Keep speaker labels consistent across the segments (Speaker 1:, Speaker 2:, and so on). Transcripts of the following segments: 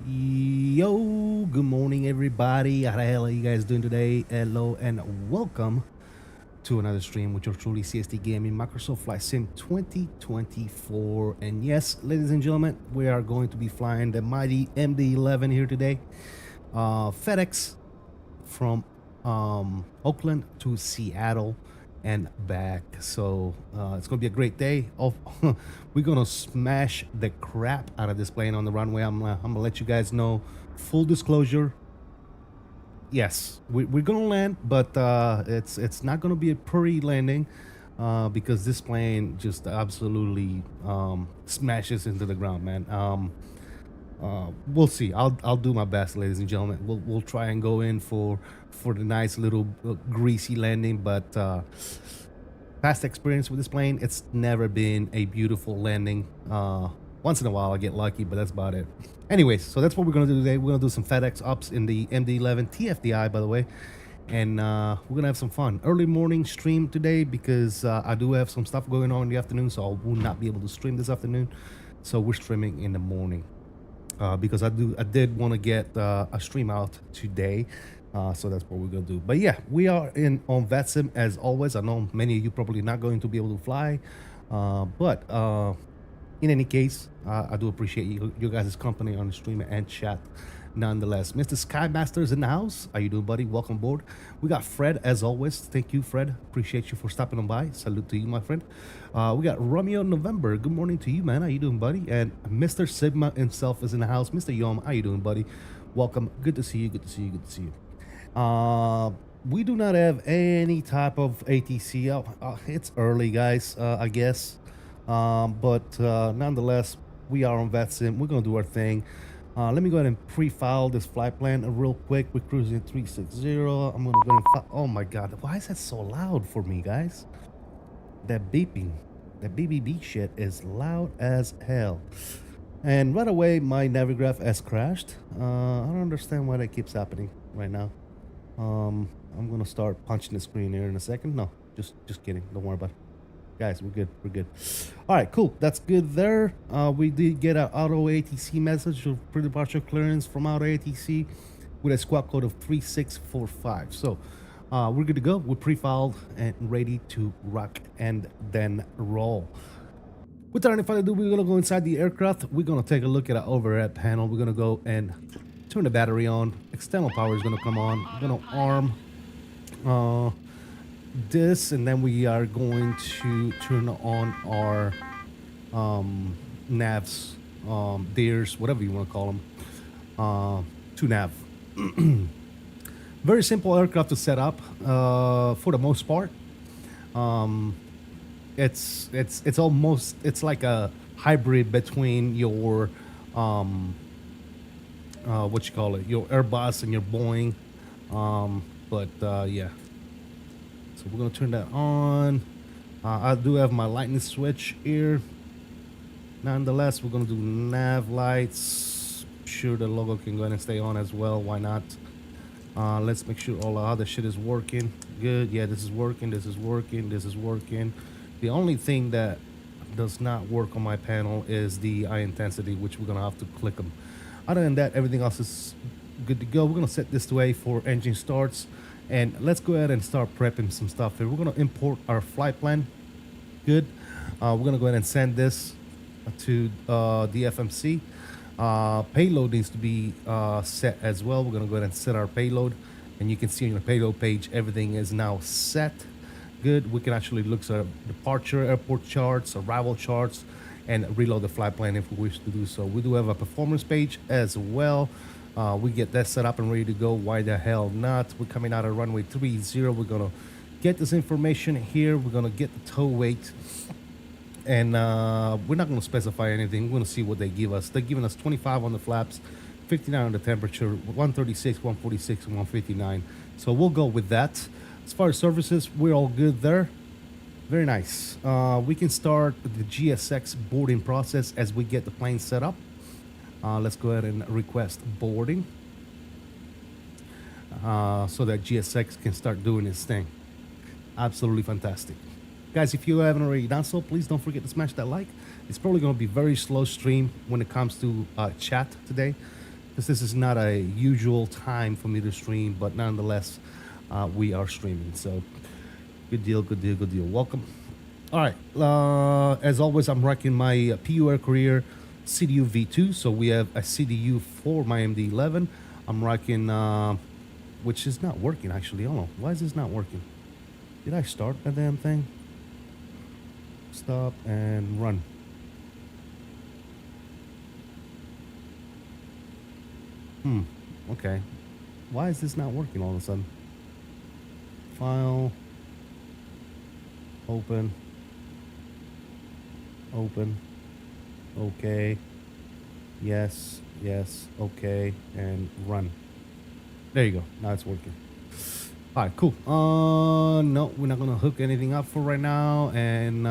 Speaker 1: Yo, good morning everybody. How the hell are you guys doing today? Hello and welcome to another stream with your truly CST Gaming Microsoft Flight Sim 2024. And yes, ladies and gentlemen, we are going to be flying the mighty MD-11 here today. FedEx from Oakland to Seattle and back. So it's gonna be a great day. We're gonna smash the crap out of this plane on the runway. I'm gonna let you guys know. Full disclosure, yes, we're gonna land, but it's not gonna be a pretty landing because this plane just absolutely smashes into the ground, man. We'll see. I'll do my best, ladies and gentlemen. We'll try and go in for the nice little greasy landing, but past experience with this plane, it's never been a beautiful landing. Once in a while I get lucky, but that's about it. Anyways, so that's what we're gonna do today. We're gonna do some FedEx ups in the MD-11 TFDI, by the way, and we're gonna have some fun. Early morning stream today because I do have some stuff going on in the afternoon, so I will not be able to stream this afternoon. So we're streaming in the morning. Because I did want to get a stream out today, so that's what we're gonna do. But yeah, we are on VetSim as always. I know many of you probably not going to be able to fly, but in any case, I do appreciate you guys' company on the stream and chat nonetheless. Mr. Skymaster's in the house. How you doing, buddy? Welcome aboard. We got Fred, as always. Thank you, Fred. Appreciate you for stopping on by. Salute to you, my friend. We got Romeo November. Good morning to you, man. How you doing, buddy? And Mr. Sigma himself is in the house. Mr. Yom, how you doing, buddy? Welcome. Good to see you. Good to see you. Good to see you. We do not have any type of ATC. It's early, guys, I guess. But nonetheless, we are on VetSim. We're going to do our thing. Let me go ahead and pre-file this flight plan real quick. We're cruising 360. I'm going to go ahead and oh my God. Why is that so loud for me, guys? That beeping, that BBB shit is loud as hell. And right away, my Navigraph has crashed. I don't understand why that keeps happening right now. I'm gonna start punching the screen here in a second. No, just kidding. Don't worry about it. Guys, we're good. We're good. All right, cool. That's good there. We did get an auto ATC message of pre-departure clearance from auto ATC with a squawk code of 3645. So we're good to go. We're pre-filed and ready to rock and then roll. Without any further ado, we're gonna go inside the aircraft. We're gonna take a look at our overhead panel. We're gonna go and turn the battery on. External power is gonna come on. We're gonna arm this, and then we are going to turn on our navs, DARES, whatever you want to call them, to nav. Very simple aircraft to set up for the most part. It's almost, it's like a hybrid between your what you call it, your Airbus and your Boeing. Yeah, so we're gonna turn that on. I do have my lightning switch here. Nonetheless, we're gonna do nav lights. Sure, the logo can go ahead and stay on as well. Why not? Let's make sure all the other shit is working. Good. Yeah, this is working. This is working. This is working. The only thing that does not work on my panel is the eye intensity, which we're gonna have to click them. Other than that, everything else is good to go. We're gonna set this to A for engine starts, and let's go ahead and start prepping some stuff here. We're gonna import our flight plan. Good. We're gonna go ahead and send this to the FMC. Payload needs to be set as well. We're gonna go ahead and set our payload, and you can see on the payload page everything is now set. Good. We can actually look at departure, airport charts, arrival charts, and reload the flight plan if we wish to do so. We do have a performance page as well. We get that set up and ready to go. Why the hell not? We're coming out of runway 30. We're gonna get this information here. We're gonna get the tow weight, and we're not gonna specify anything. We're gonna see what they give us. They're giving us 25 on the flaps, 59 on the temperature, 136, 146, and 159. So we'll go with that. As far as services, we're all good there. Very nice. We can start the GSX boarding process as we get the plane set up. Let's go ahead and request boarding so that GSX can start doing its thing. Absolutely fantastic. Guys, if you haven't already done so, please don't forget to smash that like. It's probably going to be very slow stream when it comes to chat today, because this is not a usual time for me to stream, but nonetheless, we are streaming. So good deal, good deal, good deal. Welcome. All right. As always, I'm rocking my PU Air Courier CDU V2. So we have a CDU for my MD-11. I'm rocking, which is not working actually. Hold on. Why is this not working? Did I start that damn thing? Stop and run. Okay. Why is this not working all of a sudden? File. Open. Okay. Yes. Okay. And run. There you go. Now it's working. All right, cool. No, we're not gonna hook anything up for right now, and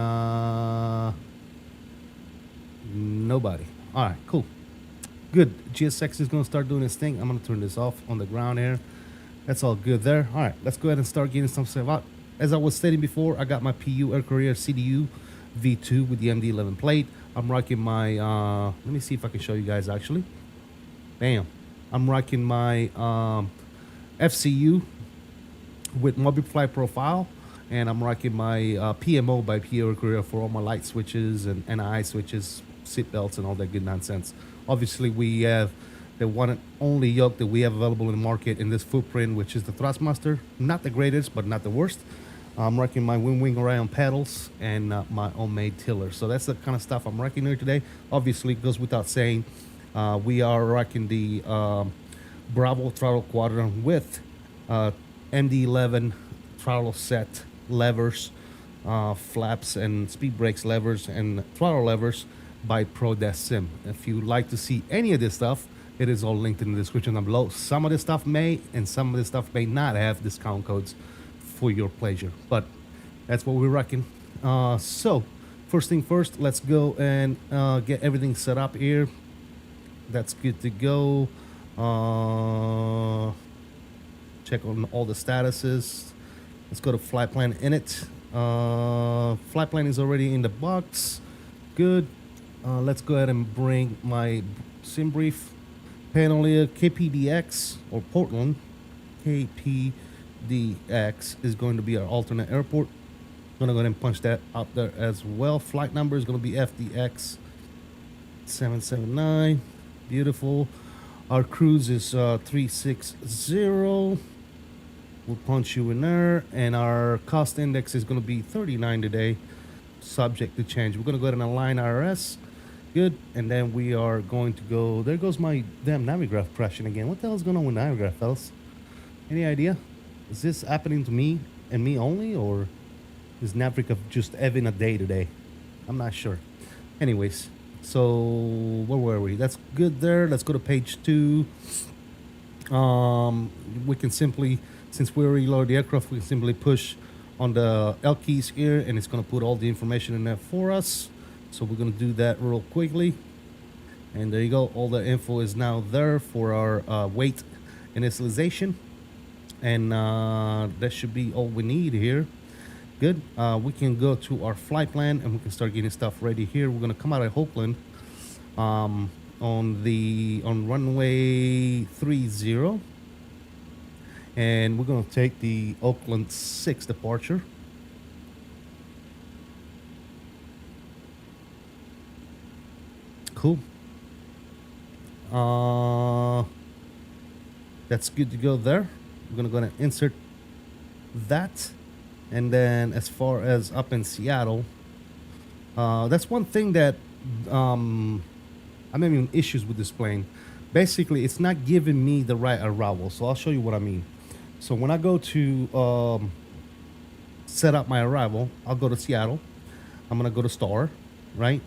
Speaker 1: nobody. All right, cool. Good. GSX is gonna start doing its thing. I'm gonna turn this off on the ground here. That's all good there. All right, let's go ahead and start getting some stuff out. As I was stating before, I got my PU Air Courier CDU V2 with the MD-11 plate. I'm rocking my, let me see if I can show you guys actually. Bam. I'm rocking my FCU with multi flight profile, and I'm rocking my PMO by PU Air Courier for all my light switches and NI switches, seat belts, and all that good nonsense. Obviously, we have the one and only yoke that we have available in the market in this footprint, which is the Thrustmaster. Not the greatest, but not the worst. I'm rocking my Wing around pedals and my homemade tiller. So that's the kind of stuff I'm rocking here today. Obviously, it goes without saying, we are rocking the Bravo throttle quadrant with MD-11 throttle set levers, flaps and speed brakes levers and throttle levers by ProDesSim. If you like to see any of this stuff, it is all linked in the description down below. Some of this stuff may and some of this stuff may not have discount codes for your pleasure, but that's what we're rocking. So first thing first, let's go and get everything set up here. That's good to go. Check on all the statuses. Let's go to flight plan init. Flight plan is already in the box. Good. Let's go ahead and bring my sim brief panel here. KPDX or Portland. KPDX is going to be our alternate airport. I'm gonna go ahead and punch that up there as well. Flight number is gonna be FDX 779. Beautiful. Our cruise is 360. We'll punch you in there, and our cost index is going to be 39 today, subject to change. We're going to go ahead and align IRS. Good. And then we are going to go. There goes my damn Navigraph crashing again. What the hell is going on with Navigraph, fellas? Any idea? Is this happening to me and me only, or is Navigraph just having a day today? I'm not sure. Anyways, so where were we? That's good there. Let's go to page 2. We can simply, since we already loaded the aircraft, we can simply push on the L keys here, and it's going to put all the information in there for us. So we're going to do that real quickly. And there you go. All the info is now there for our weight initialization. And that should be all we need here. Good. We can go to our flight plan, and we can start getting stuff ready here. We're going to come out of Oakland on runway 30. And we're going to take the Oakland 6 departure. Cool. That's good to go there. We're going to go ahead and insert that. And then as far as up in Seattle, that's one thing that I'm having issues with this plane. Basically, it's not giving me the right arrival. So I'll show you what I mean. So when I go to set up my arrival, I'll go to Seattle. I'm going to go to Star, right?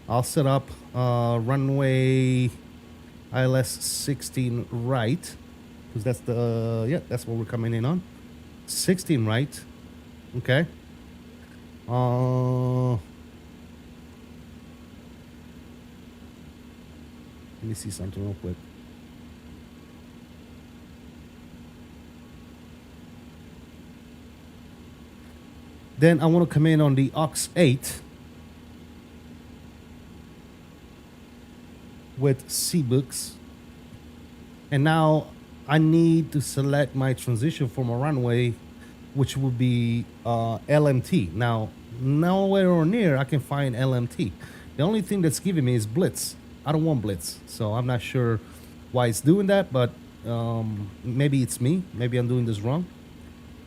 Speaker 1: I'll set up runway ILS 16 right, because that's the, yeah, that's what we're coming in on. 16 right. Okay. Let me see something real quick. Then I want to come in on the aux 8 with C-Books. And now I need to select my transition for my runway, which would be LMT. Now, nowhere or near I can find LMT. The only thing that's giving me is Blitz. I don't want Blitz, so I'm not sure why it's doing that, but maybe it's me. Maybe I'm doing this wrong.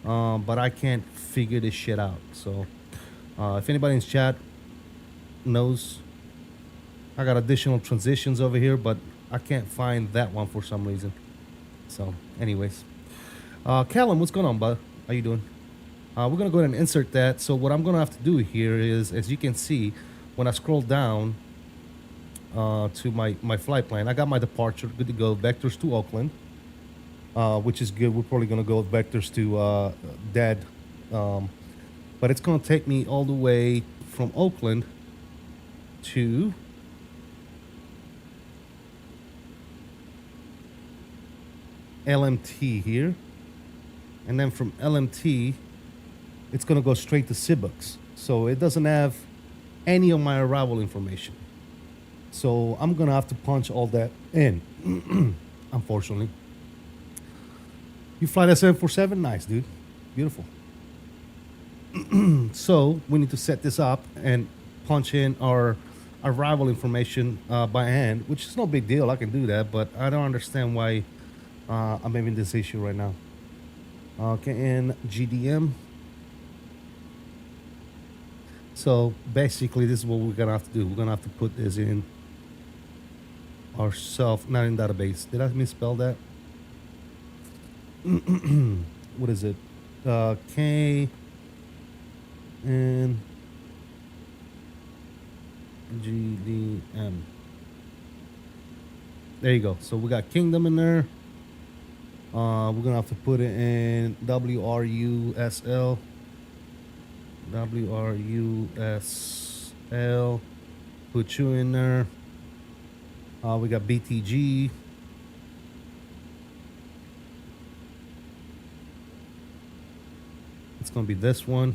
Speaker 1: But I can't figure this shit out. So if anybody in chat knows, I got additional transitions over here, but I can't find that one for some reason. So anyways, Callum, what's going on, bud? How you doing? We're gonna go ahead and insert that. So what I'm gonna have to do here is, as you can see, when I scroll down to my flight plan, I got my departure, good to go, vectors to Oakland, which is good. We're probably gonna go with vectors to dead, but it's gonna take me all the way from Oakland to LMT here, and then from LMT it's gonna go straight to C-Books, so it doesn't have any of my arrival information. So I'm gonna have to punch all that in. Unfortunately. You fly that 747? Nice, dude. Beautiful. So we need to set this up and punch in our arrival information by hand, which is no big deal. I can do that, but I don't understand why I'm having this issue right now. Okay, and GDM. So basically, this is what we're gonna have to do. We're gonna have to put this in ourselves, not in database. Did I misspell that? What is it? K and GDM. There you go. So we got kingdom in there. We're gonna have to put it in WRUSL. WRUSL. Put you in there. We got BTG. It's gonna be this one.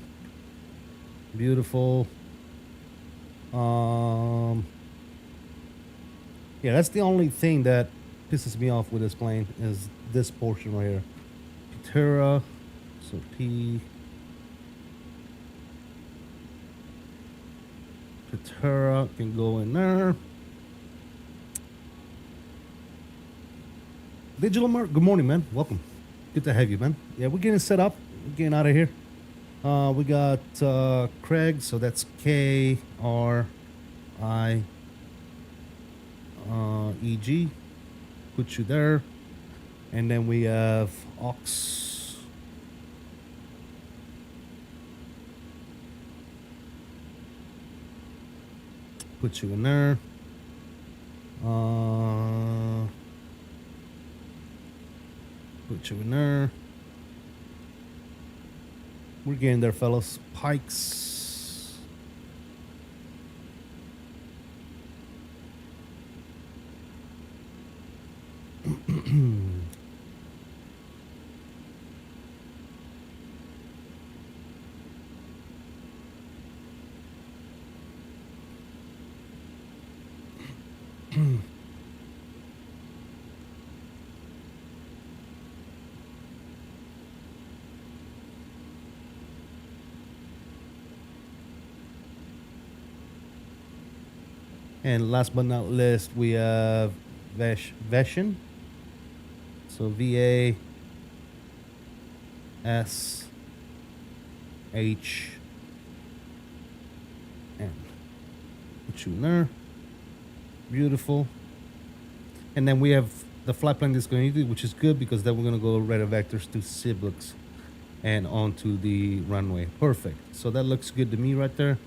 Speaker 1: Beautiful. Yeah, that's the only thing that pisses me off with this plane is this portion right here. Ptera, so P. Ptera can go in there. 𝕚𝕟𝕚𝕚, good morning, man. Welcome. Good to have you, man. Yeah, we're getting set up. We're getting out of here. We got Craig, so that's KRIEG. Put you there. And then we have Ox. Put you in there. Put you in there. We're getting there, fellas. Pikes. And last but not least, we have Veshin. So VASHN. Put you in there. Beautiful. And then we have the flight plan that's going to do, which is good because then we're going to go radar vectors to Siblix and onto the runway. Perfect. So that looks good to me right there.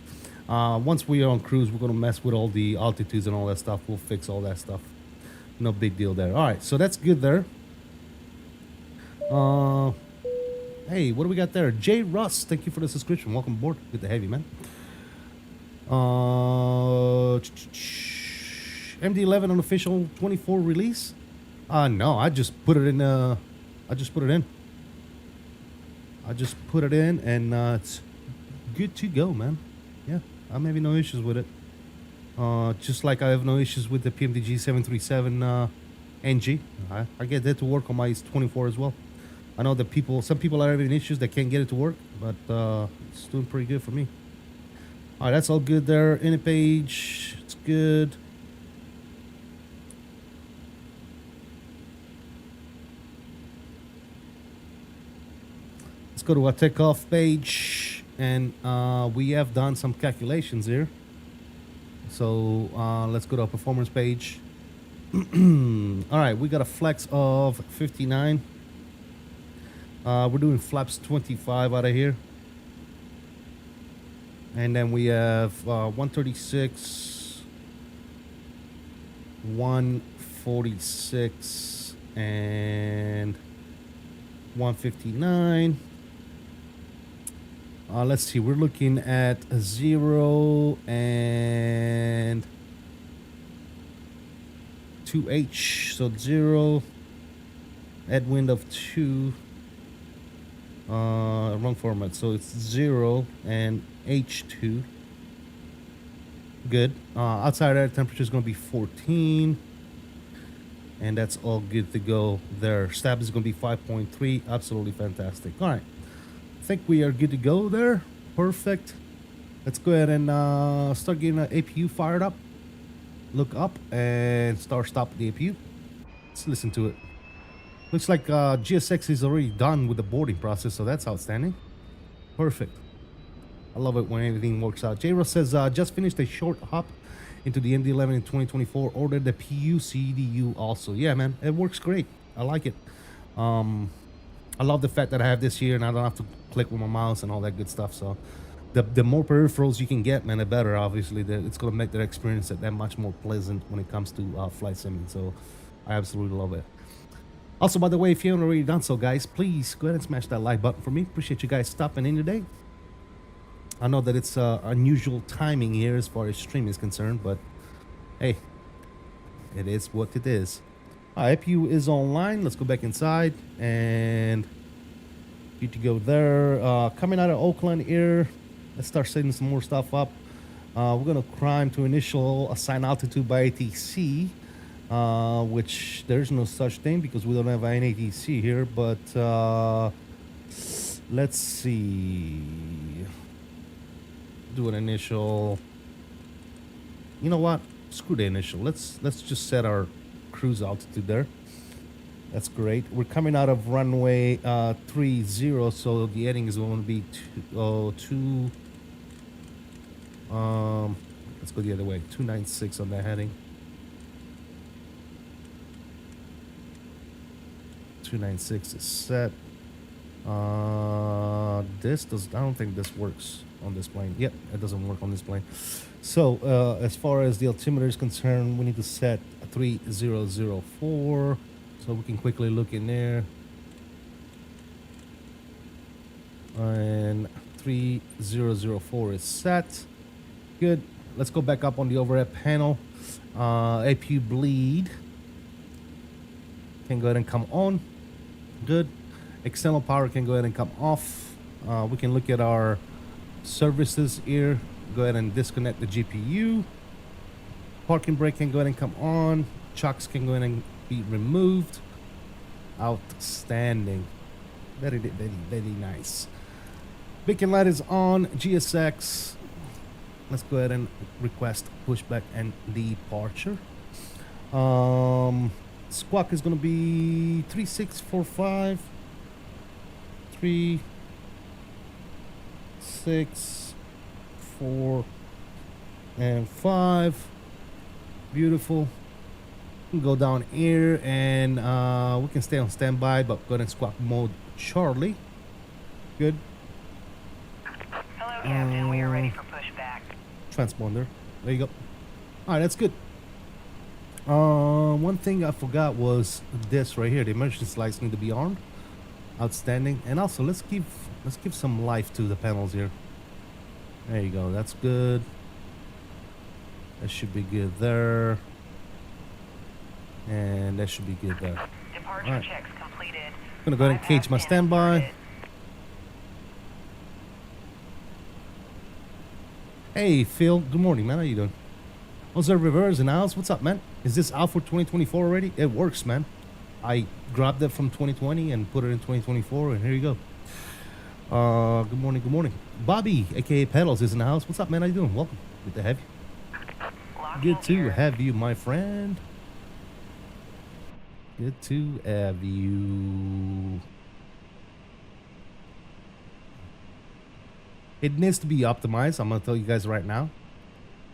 Speaker 1: Once we are on cruise, we're going to mess with all the altitudes and all that stuff. We'll fix all that stuff. No big deal there. All right, so that's good there. Hey, what do we got there? J. Russ, thank you for the subscription. Welcome aboard. Good to have you, man. MD-11 unofficial 24 release? No, I just put it in. I just put it in, and it's good to go, man. Yeah, I'm having no issues with it. Just like I have no issues with the PMDG 737 NG. I get that to work on my 24 as well. I know that some people are having issues that can't get it to work, but it's doing pretty good for me. All right, that's all good there. Any page, it's good. Let's go to our takeoff page, and we have done some calculations here. So let's go to our performance page. All right, we got a flex of 59. We're doing flaps 25 out of here. And then we have 136, 146, and 159. Let's see, we're looking at a 0 and 2H. So 0, headwind of 2. Wrong format. So it's 0 and H2. Good. Outside air temperature is going to be 14. And that's all good to go there. Stab is going to be 5.3. Absolutely fantastic. All right. I think we are good to go there. Perfect. Let's go ahead and start getting an APU fired up. look up and start-stop the APU. Let's listen to it. Looks like GSX is already done with the boarding process, so that's outstanding. Perfect. I love it when everything works out. J-Ross says, just finished a short hop into the MD-11 in 2024. Ordered the PU-CDU also. Yeah, man, it works great. I like it. I love the fact that I have this here and I don't have to click with my mouse and all that good stuff. So the more peripherals you can get, man, the better. Obviously, it's going to make that experience that much more pleasant when it comes to flight simming. So I absolutely love it. Also, by the way, if you haven't already done so, guys, please go ahead and smash that like button for me. Appreciate you guys stopping in today. I know that it's unusual timing here as far as stream is concerned, but hey, it is what it is. APU is online. Let's go back inside and good to go there. Coming out of Oakland here, let's start setting some more stuff up. We're gonna climb to initial assign altitude by ATC, which there's no such thing because we don't have an ATC here. But let's see. Do an initial. You know what? Screw the initial. Let's just set our cruise altitude there. That's great. We're coming out of runway 30, so the heading is going to be let's go the other way. 296 on that heading. 296 is set. I don't think this works on this plane. Yep, it doesn't work on this plane. So as far as the altimeter is concerned, we need to set 3004, so we can quickly look in there. And 3004 is set. Good. Let's go back up on the overhead panel. APU bleed can go ahead and come on. Good. External power can go ahead and come off. We can look at our services here. Go ahead and disconnect the GPU. Parking brake can go ahead and come on. Chocks can go ahead and be removed. Outstanding. Very, very, very nice. Beacon light is on. GSX. Let's go ahead and request pushback and departure. Squawk is going to be 3645. 3, 6, 4, and 5. Beautiful. We can go down here and we can stay on standby, but go ahead and squawk mode Charlie. Good.
Speaker 2: Hello, Captain. We are ready for pushback.
Speaker 1: Transponder. There you go. All right, that's good. One thing I forgot was this right here. The emergency lights need to be armed. Outstanding. And also, let's give some life to the panels here. There you go. That's good. That should be good there. And that should be good there.
Speaker 2: Departure
Speaker 1: right.
Speaker 2: checks completed.
Speaker 1: I'm gonna go ahead and cage my standby. Hey Phil, good morning, man. How you doing? 𝕚𝕚 in the house. What's up, man? Is this out for 2024 already? It works, man. I grabbed it from 2020 and put it in 2024, and here you go. Good morning, good morning. Bobby, aka Pedals, is in the house. What's up, man? How you doing? Welcome. Good to have you. Good to have you, my friend. Good to have you. It needs to be optimized. I'm gonna tell you guys right now.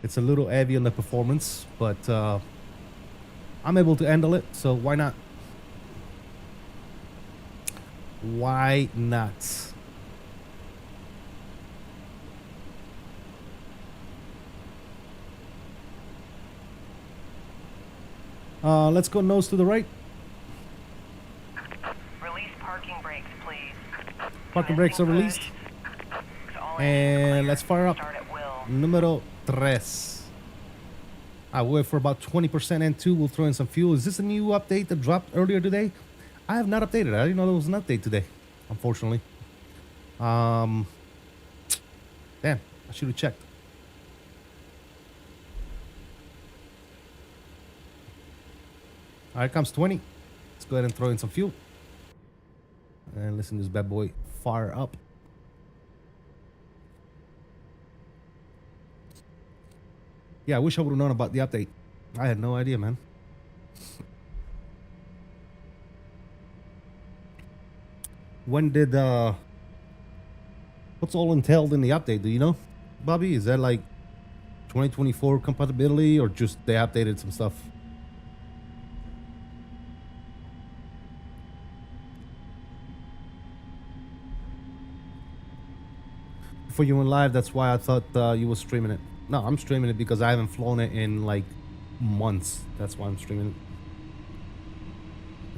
Speaker 1: It's a little heavy on the performance, but I'm able to handle it, so why not? Why not? Let's go nose to the right.
Speaker 2: Release parking brakes, please.
Speaker 1: Parking brakes are released. And let's fire up número 3. I wait for about 20% N2. We'll throw in some fuel. Is this a new update that dropped earlier today? I have not updated. I didn't know there was an update today, unfortunately. Damn, I should have checked. All right, comes 20. Let's go ahead and throw in some fuel. And listen to this bad boy fire up. Yeah, I wish I would have known about the update. I had no idea, man. When did what's all entailed in the update? Do you know, Bobby? Is that like 2024 compatibility or just they updated some stuff? For you in live, that's why I thought you were streaming it. No, I'm streaming it because I haven't flown it in like months. That's why I'm streaming it.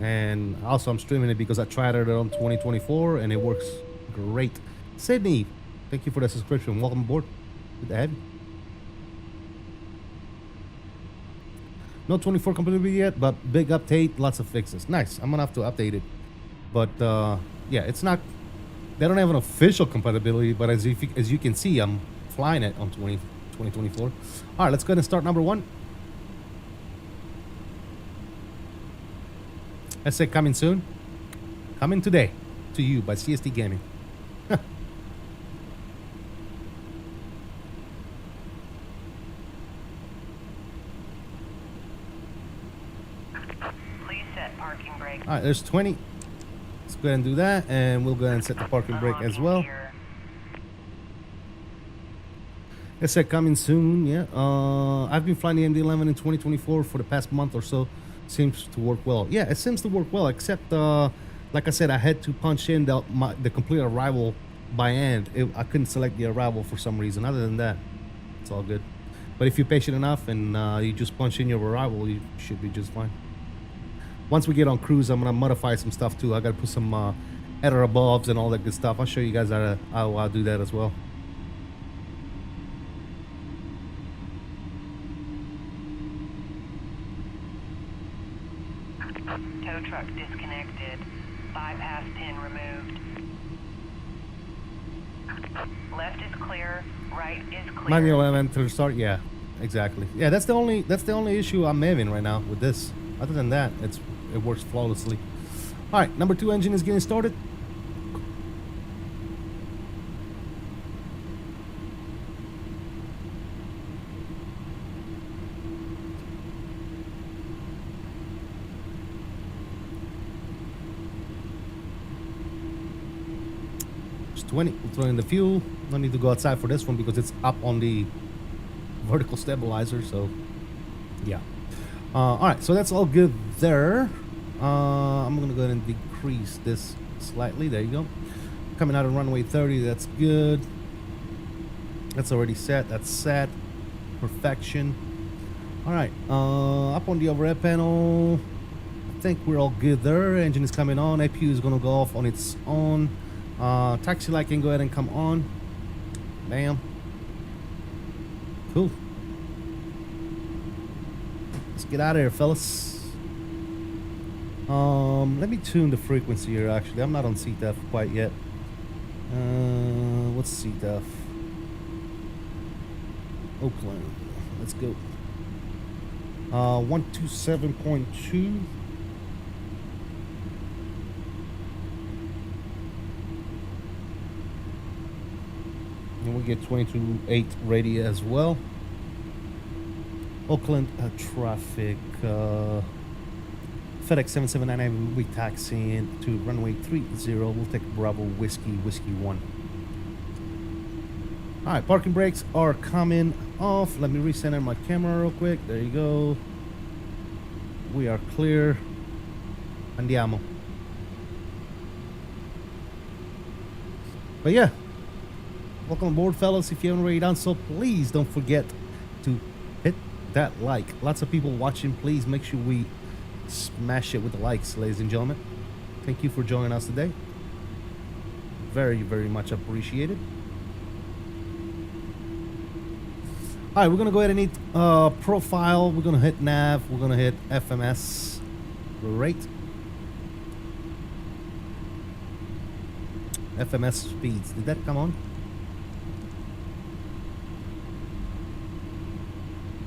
Speaker 1: And also I'm streaming it because I tried it on 2024 and it works great. Sydney, thank you for the subscription. Welcome aboard. Good to have you. No 24 compatibility yet, but big update, lots of fixes. Nice. I'm gonna have to update it. But yeah, it's not. They don't have an official compatibility, but as you can see, I'm flying it on 2024. All right, let's go ahead and start number one. I say coming soon. Coming today to you by CST Gaming.
Speaker 2: Please set parking brake.
Speaker 1: All right, there's 20. Let's go ahead and do that, and we'll go ahead and set the parking brake as well. It said coming soon, yeah. I've been flying the MD-11 in 2024 for the past month or so. Seems to work well. Yeah, it seems to work well, except, like I said, I had to punch in the complete arrival by hand. I couldn't select the arrival for some reason. Other than that, it's all good. But if you're patient enough and you just punch in your arrival, you should be just fine. Once we get on cruise, I'm going to modify some stuff too. I got to put some editor above and all that good stuff. I'll show you guys how I'll do that as well.
Speaker 2: Tow truck disconnected. Bypass pin removed. Left is clear. Right is clear.
Speaker 1: Manual element to start. Yeah, exactly. Yeah, that's the only issue I'm having right now with this. Other than that, it works flawlessly. All right, number 2 engine is getting started. It's 20. We'll throw in the fuel. No need to go outside for this one because it's up on the vertical stabilizer. So, yeah. All right, so that's all good there. I'm gonna go ahead and decrease this slightly. There you go. Coming out of runway 30, that's good. That's already set. That's set. Perfection. All right, up on the overhead panel, I think we're all good there. Engine is coming on. APU is gonna go off on its own. Taxi light can go ahead and come on. Bam. Cool. Let's get out of here, fellas. Let me tune the frequency here, actually. I'm not on CTF quite yet. What's CTF? Oakland. Let's go. 127.2. And we get 22.8 radio as well. Oakland traffic. FedEx 7799, we taxi to runway 30. We'll take Bravo Whiskey 1. All right, parking brakes are coming off. Let me recenter my camera real quick. There you go. We are clear. Andiamo. But yeah, welcome aboard, fellas. If you haven't already done so, please don't forget to hit that like. Lots of people watching. Please make sure we smash it with the likes, ladies and gentlemen. Thank you for joining us today. Very, very much appreciated. All right, we're gonna go ahead and hit profile. We're gonna hit nav. We're gonna hit FMS. Great. FMS speeds. Did that come on?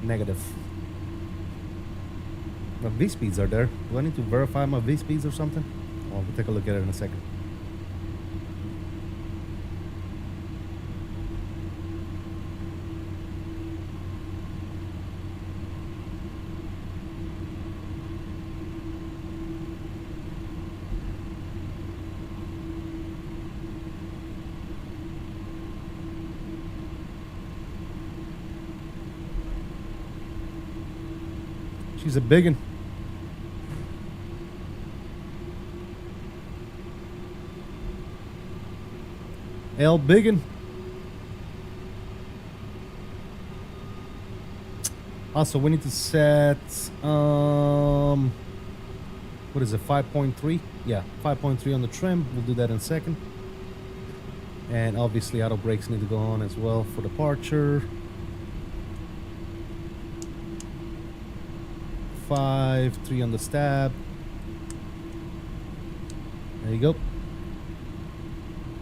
Speaker 1: Negative. My V speeds are there. Do I need to verify my V speeds or something? Oh, we'll take a look at it in a second. She's a biggin. L biggin. Also, we need to set what is it, 5.3? Yeah, 5.3 on the trim. We'll do that in a second. And obviously auto brakes need to go on as well for departure. 5, 3 on the stab. There you go.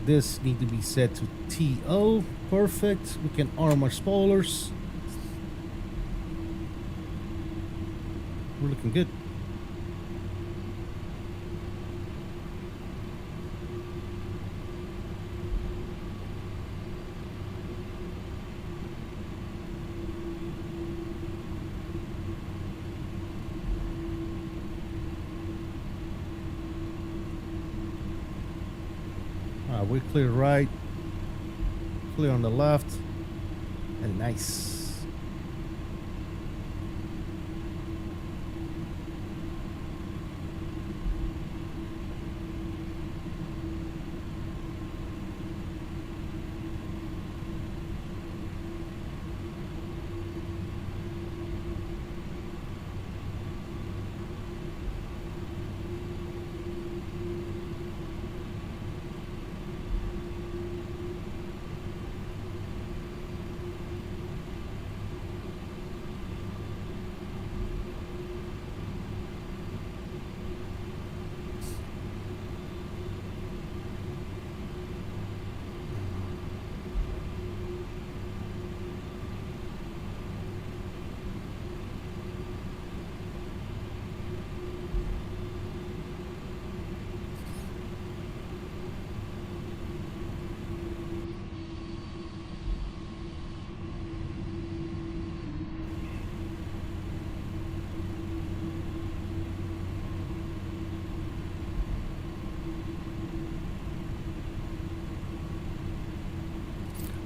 Speaker 1: This need to be set to TO. Perfect. We can arm our spoilers. We're looking good. We're clear right, clear on the left, and nice.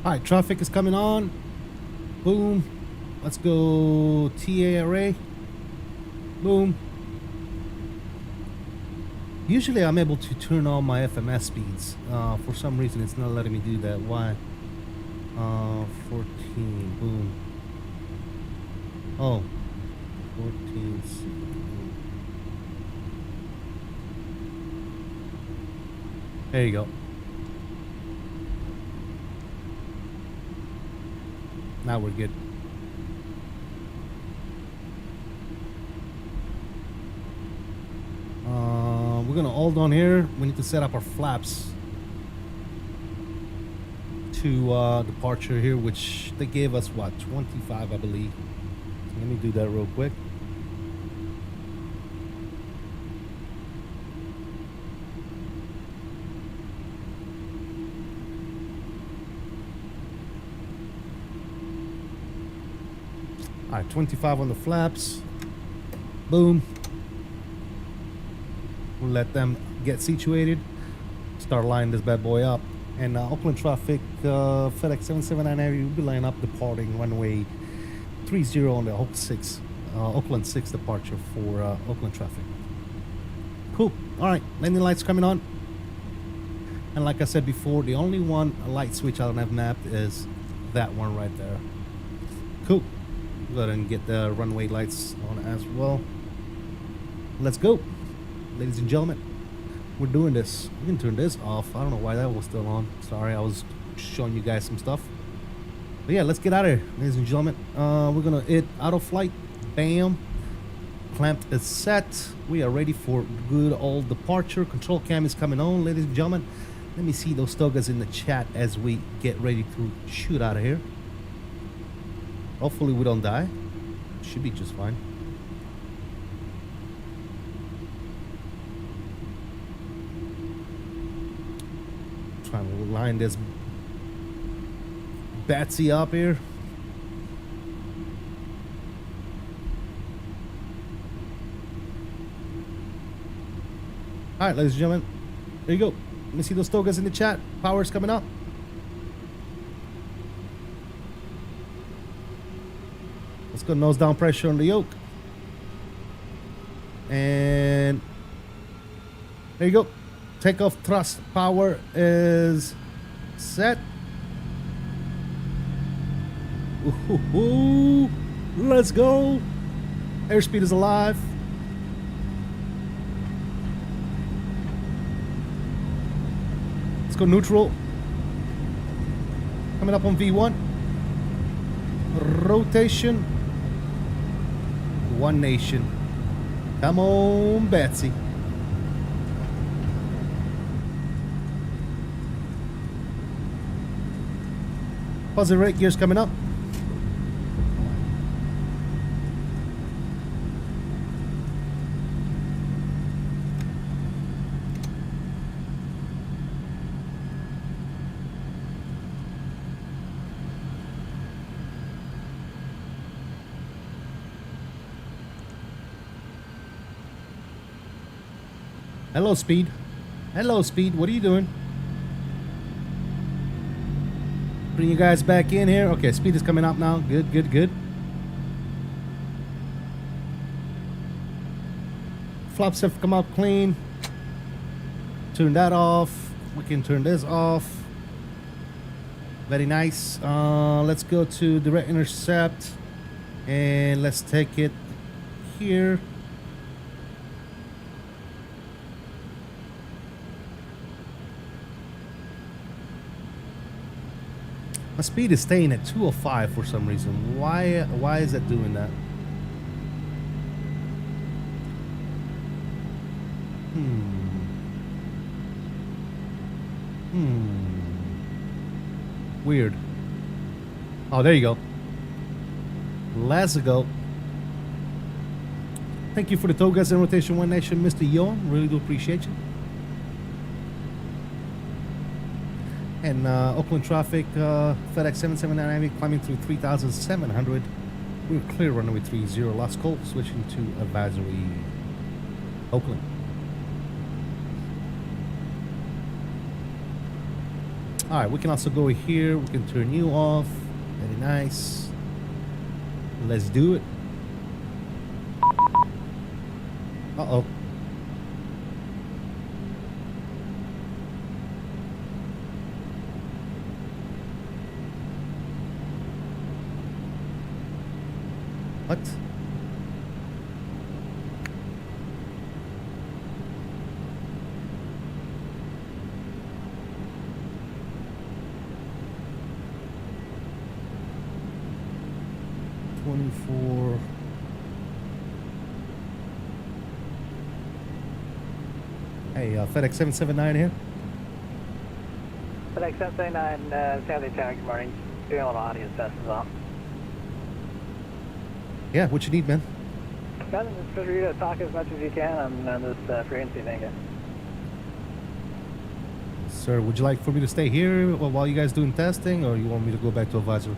Speaker 1: All right, traffic is coming on. Boom. Let's go TARA. Boom. Usually I'm able to turn on my FMS speeds. For some reason it's not letting me do that. Why? 14. Boom. Oh. 14. There you go. Now we're good. We're gonna hold on here. We need to set up our flaps to departure here, which they gave us what, 25, I believe. So let me do that real quick. All right, 25 on the flaps. Boom. We'll let them get situated. Start lining this bad boy up. And Oakland traffic, FedEx 779 area, will be lining up departing runway 30 on the Oakland 6 departure for Oakland traffic. Cool. All right, landing lights coming on. And like I said before, the only one light switch I don't have mapped is that one right there. Cool. Go ahead and get the runway lights on as well. Let's go, ladies and gentlemen. We're doing this. We can turn this off. I don't know why that was still on. Sorry, I was showing you guys some stuff. But yeah, let's get out of here, ladies and gentlemen. We're gonna hit auto flight. Bam. Clamp is set. We are ready for good old departure. Control cam is coming on, ladies and gentlemen. Let me see those togas in the chat as we get ready to shoot out of here. Hopefully we don't die. Should be just fine. Trying to line this Batsy up here. All right, ladies and gentlemen, there you go. Let me see those togas in the chat. Power's coming up. Let's go nose down pressure on the yoke. And there you go. Takeoff thrust power is set. Ooh, let's go. Airspeed is alive. Let's go neutral. Coming up on V1. Rotation. One nation. Come on, Betsy. Positive rate gears coming up. Hello, Speed. Hello, Speed. What are you doing? Bring you guys back in here. Okay, Speed is coming up now. Good, good, good. Flaps have come up clean. Turn that off. We can turn this off. Very nice. Let's go to direct intercept. And let's take it here. My speed is staying at 205 for some reason. Why is that doing that? Weird. Oh, there you go. Let's go. Thank you for the togas and rotation one nation, Mr. Yon. Really do appreciate you. And Oakland traffic, FedEx 779 climbing through 3,700. We're clear runway 30, last call, switching to advisory Oakland. All right, we can also go here. We can turn you off. Very nice. Let's do it. Uh-oh. What? $24. Hey, FedEx 779 here.
Speaker 3: FedEx 779, Sandy Town, good morning. Serial audience test is off.
Speaker 1: Yeah, what you need, man?
Speaker 3: Nothing, just for you to talk as much as you can on this frequency thing.
Speaker 1: Sir, would you like for me to stay here while you guys doing testing, or you want me to go back to advisory?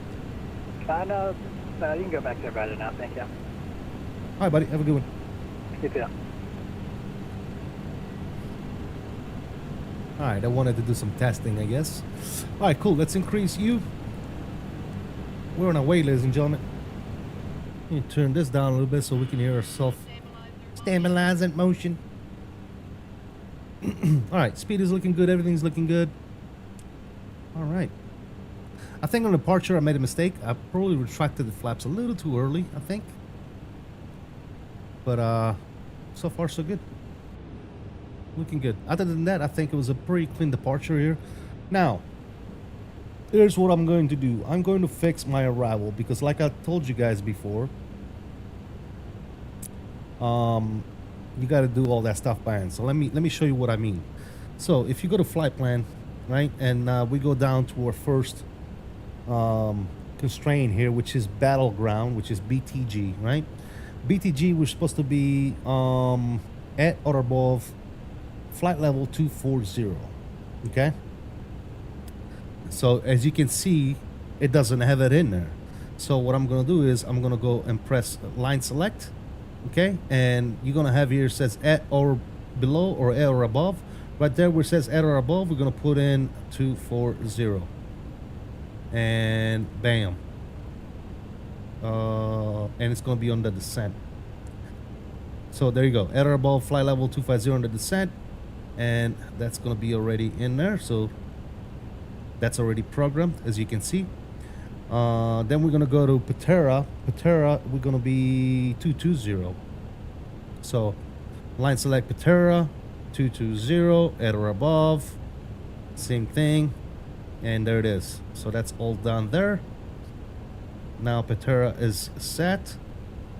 Speaker 3: No, you can go back to advisory now, thank you.
Speaker 1: All right, buddy, have a good one.
Speaker 3: You too.
Speaker 1: All right, I wanted to do some testing, I guess. All right, cool. Let's increase you. We're on our way, ladies and gentlemen. Let me turn this down a little bit so we can hear ourselves. Stabilizing motion. All right, speed is looking good. Everything's looking good. All right. I think on departure I made a mistake. I probably retracted the flaps a little too early, I think. But so far so good. Looking good. Other than that, I think it was a pretty clean departure here. Now, here's what I'm going to do. I'm going to fix my arrival because, like I told you guys before, you got to do all that stuff by hand. So let me show you what I mean. So if you go to flight plan, right, and we go down to our first constraint here, which is battleground, which is BTG, right? BTG, we're supposed to be at or above flight level 240. Okay. So as you can see, it doesn't have it in there. So what I'm gonna do is I'm gonna go and press line select, okay? And you're gonna have here, it says at or below or at or above. Right there where it says at or above, we're gonna put in 240. And bam. And it's gonna be on the descent. So there you go. Error above flight level 250 on the descent. And that's going to be already in there. So that's already programmed, as you can see. Then we're going to go to Patera. Patera, we're going to be 220. So line select Patera, 220, error above. Same thing. And there it is. So that's all done there. Now Patera is set.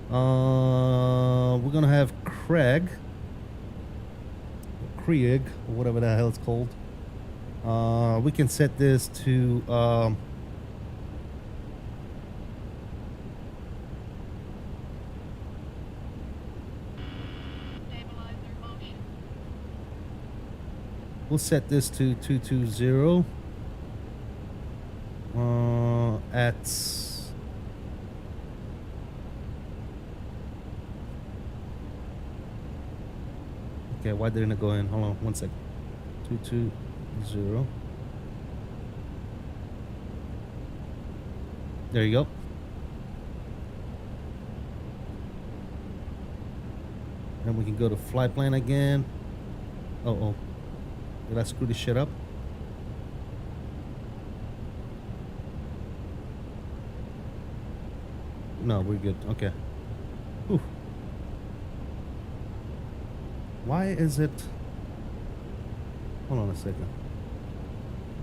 Speaker 1: We're gonna have Krieg, or whatever the hell it's called. We can set this to we'll set this to 220 at okay, why didn't it go in? Hold on one second. 220. There you go. And we can go to flight plan again. Oh, did I screw this shit up? No, we're good. Okay. Whew. Why is it? Hold on a second.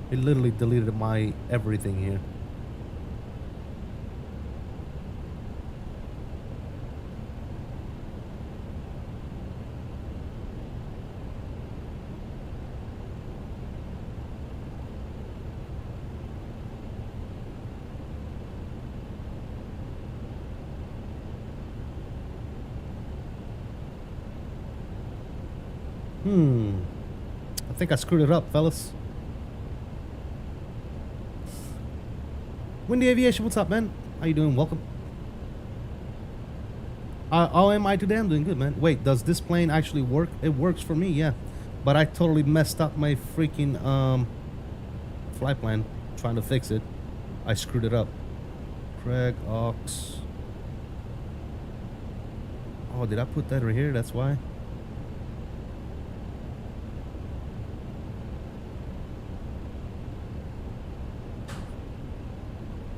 Speaker 1: It literally deleted my everything here. I think I screwed it up, fellas. Windy Aviation, what's up, man? How you doing? Welcome. How am I today? I'm doing good, man. Wait, does this plane actually work? It works for me, yeah. But I totally messed up my freaking flight plan trying to fix it. I screwed it up. Craig, Ox. Oh, did I put that right here? That's why.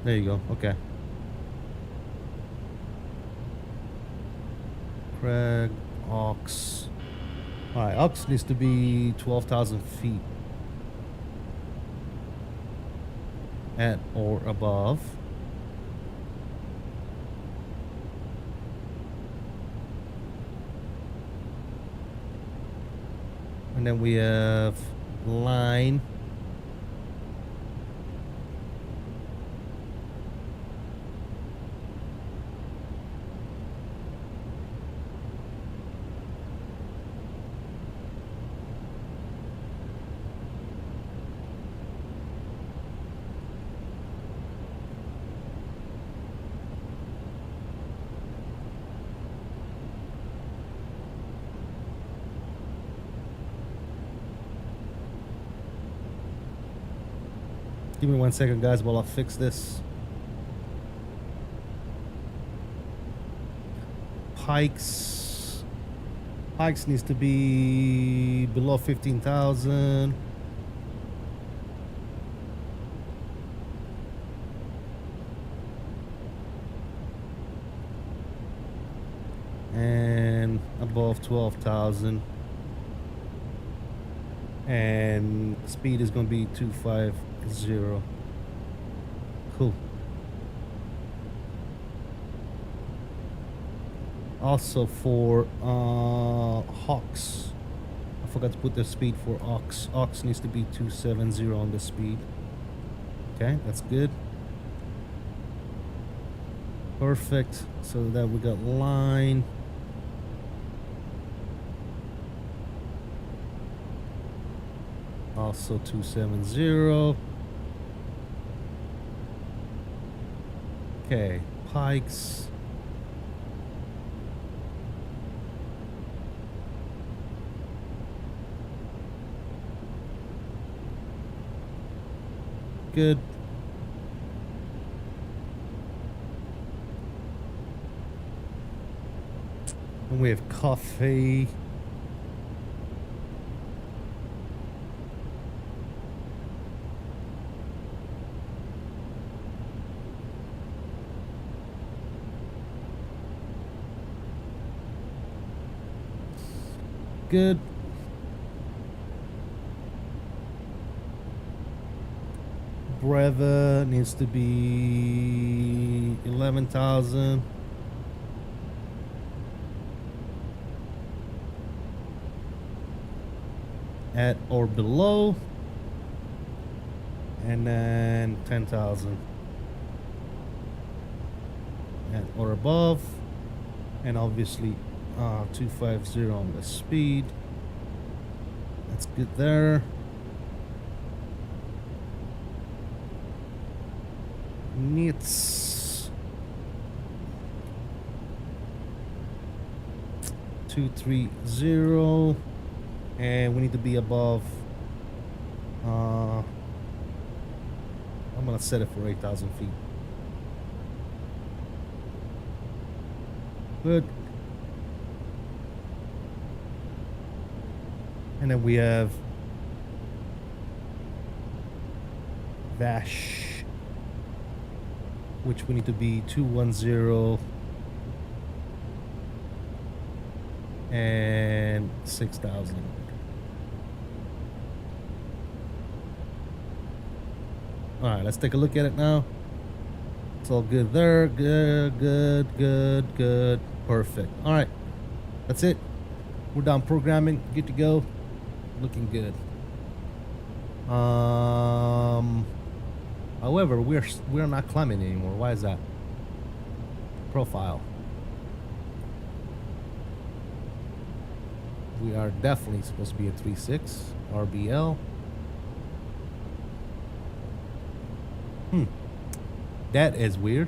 Speaker 1: There you go. Okay. Craig, Ox. Alright, Ox needs to be 12,000 feet. At or above. And then we have line. Give me 1 second, guys, while I fix this. Pikes needs to be below 15,000. And above 12,000. And speed is going to be 250. Cool. Also for Hawks, I forgot to put the speed for Ox. Ox needs to be 270 on the speed. Okay, that's good. Perfect. So that we got line. Also 270. Okay, Pikes. Good. And we have coffee. Good. Breather needs to be 11,000. At or below. And then 10,000. At or above. And obviously 250 on the speed. That's good there. Needs 230, and we need to be above. I'm gonna set it for 8,000 feet. Good. And then we have Vash, which we need to be 210 and 6,000. All right, let's take a look at it now. It's all good there. Good, good, good, good. Perfect. All right, that's it. We're done programming. Good to go. Looking good. However, we're not climbing anymore. Why is that? Profile. We are definitely supposed to be at 3.6 RBL. That is weird.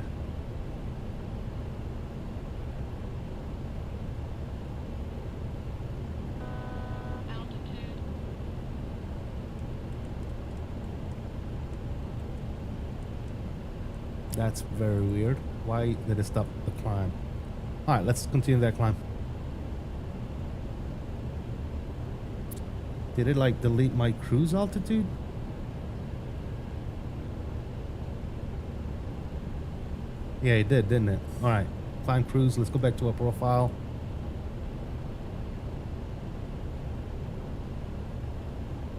Speaker 1: That's very weird. Why did it stop the climb? All right, let's continue that climb. Did it like delete my cruise altitude? Yeah, it did, didn't it? All right, climb cruise. Let's go back to our profile.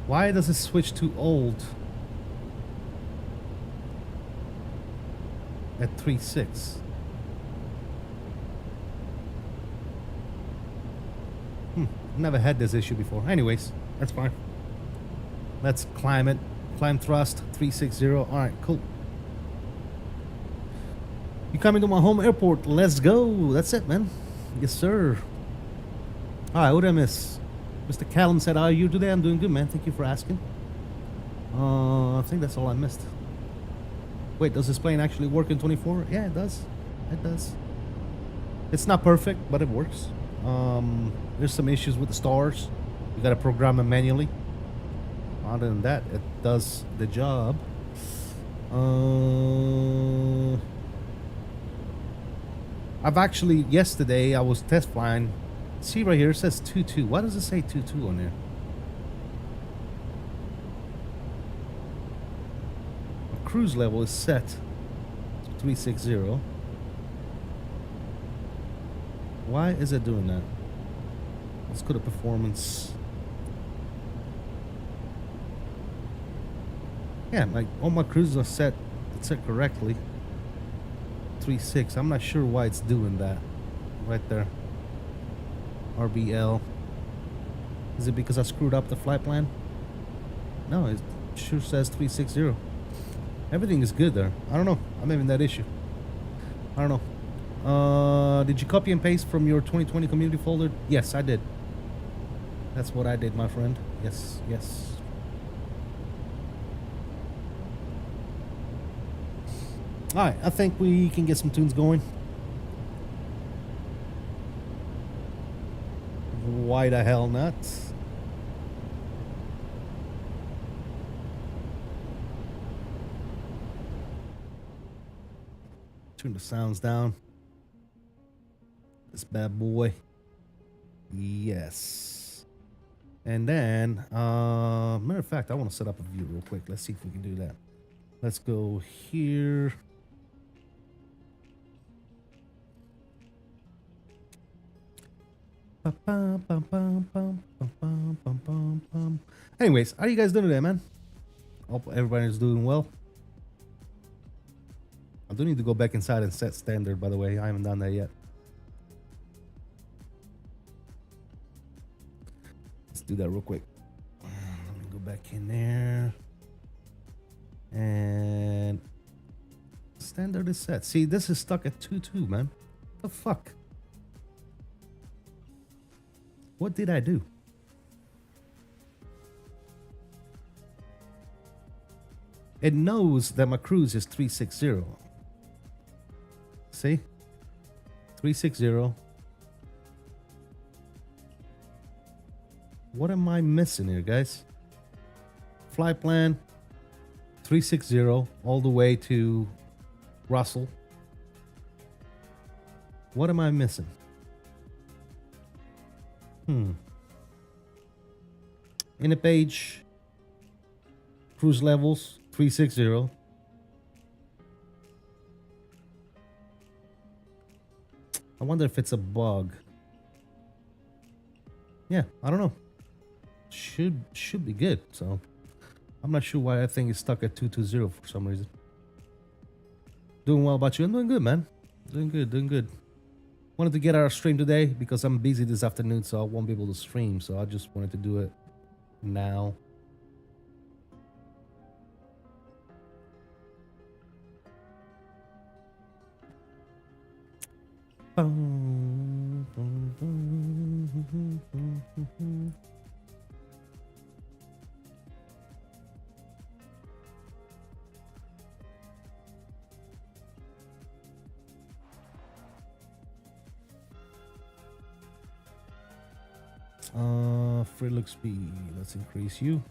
Speaker 1: Why does it switch to old at 3.6? Never had this issue before. Anyways, that's fine. Let's climb it. Climb thrust 360. All right, cool. You coming to my home airport? Let's go. That's it, man. Yes, sir. All right, what did I miss? Mr. Callum said, "How are you today?" I'm doing good, man. Thank you for asking. I think that's all I missed. Wait, does this plane actually work in 24? Yeah, it does. It does. It's not perfect, but it works. There's some issues with the stars. You gotta program them manually. Other than that, it does the job. I've actually, yesterday, I was test flying. See right here, it says 2.2. Why does it say 2.2 on there? Our cruise level is set to 360. Why is it doing that? Let's go to performance. Yeah, like all my cruises are set correctly. 3.6. I'm not sure why it's doing that. Right there. RBL. Is it because I screwed up the flight plan? No, it sure says 360. Everything is good there. I don't know. I'm having that issue. I don't know. Did you copy and paste from your 2020 community folder? Yes, I did. That's what I did, my friend. Yes, yes. Alright, I think we can get some tunes going. Why the hell not? Turn the sounds down. This bad boy. Yes. And then, matter of fact, I want to set up a view real quick. Let's see if we can do that. Let's go here. Anyways, how are you guys doing today, man? Hope everybody's doing well. I do need to go back inside and set standard, by the way. I haven't done that yet. Let's do that real quick. Let me go back in there. And standard is set. See, this is stuck at 2.2, man. What the fuck? What did I do? It knows that my cruise is 360. See? 360. What am I missing here, guys? Flight plan 360 all the way to Russell. What am I missing? In a page, cruise levels 360. I wonder if it's a bug. Yeah, I don't know. Should be good. So I'm not sure why that thing is stuck at 220 for some reason. Doing well about you? I'm doing good, man. Doing good. Wanted to get our stream today because I'm busy this afternoon, so I won't be able to stream. So I just wanted to do it now. Free look speed. Let's increase you.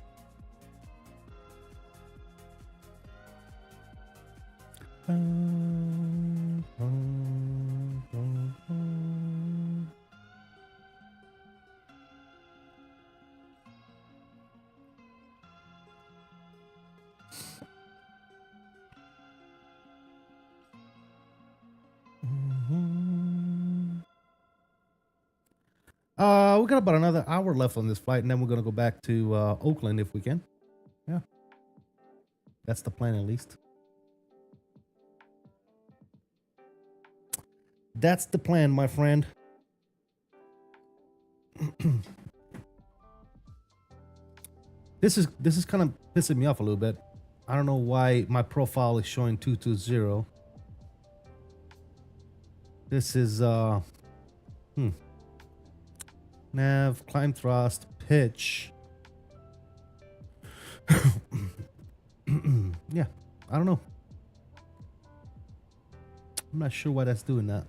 Speaker 1: We got about another hour left on this flight, and then we're gonna go back to Oakland if we can. Yeah, that's the plan, at least. That's the plan, my friend. This is kind of pissing me off a little bit. I don't know why my profile is showing 220. This is nav, climb thrust, pitch. Yeah, I don't know. I'm not sure why that's doing that.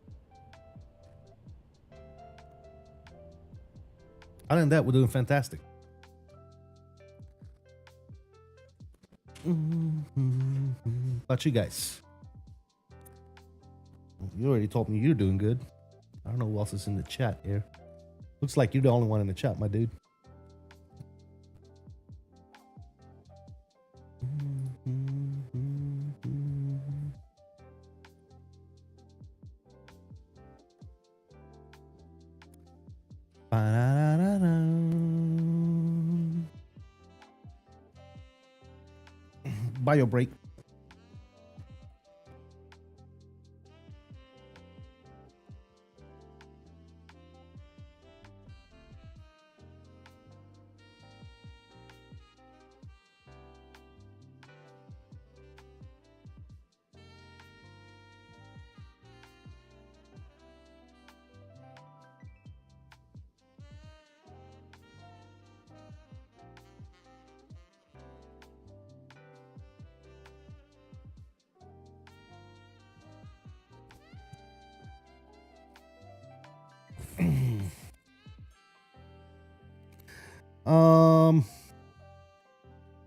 Speaker 1: Other than that, we're doing fantastic. But you guys, you already told me you're doing good. I don't know who else is in the chat here. Looks like you're the only one in the chat, my dude. Bio break.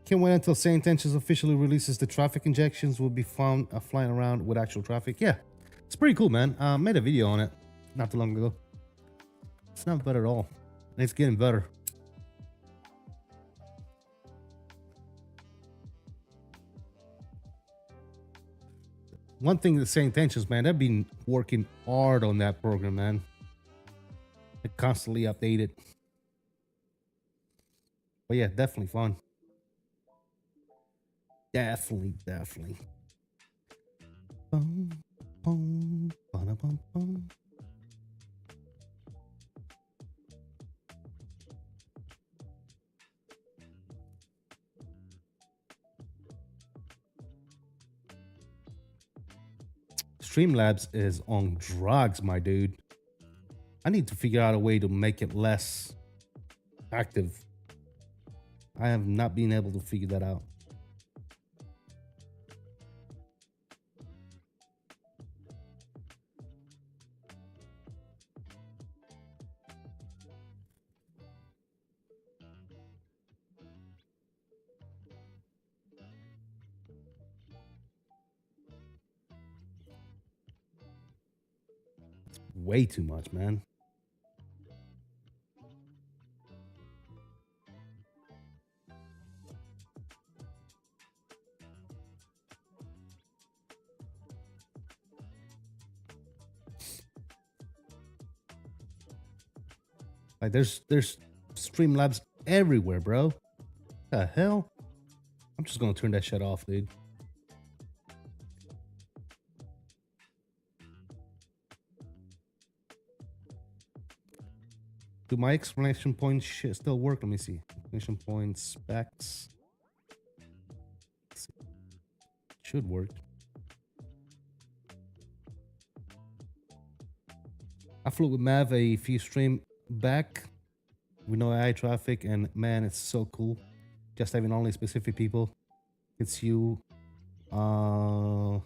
Speaker 1: Can't wait until St. Intentions officially releases the traffic injections will be found flying around with actual traffic. Yeah, it's pretty cool, man. Made a video on it not too long ago. It's not bad at all. It's getting better. One thing that's saying tensions, man, I've been working hard on that program, man. It constantly updated. But yeah, definitely fun. Definitely. Boom, boom, ba-da-bum, boom. Streamlabs is on drugs, my dude. I need to figure out a way to make it less active. I have not been able to figure that out. Way too much, man. Like there's Streamlabs everywhere, bro. What the hell? I'm just gonna turn that shit off, dude. Do my exclamation point shit still work? Let me see. Exclamation point specs. Should work. I flew with Mav a few stream back with no AI traffic, and man, it's so cool. Just having only specific people. It's you. Putting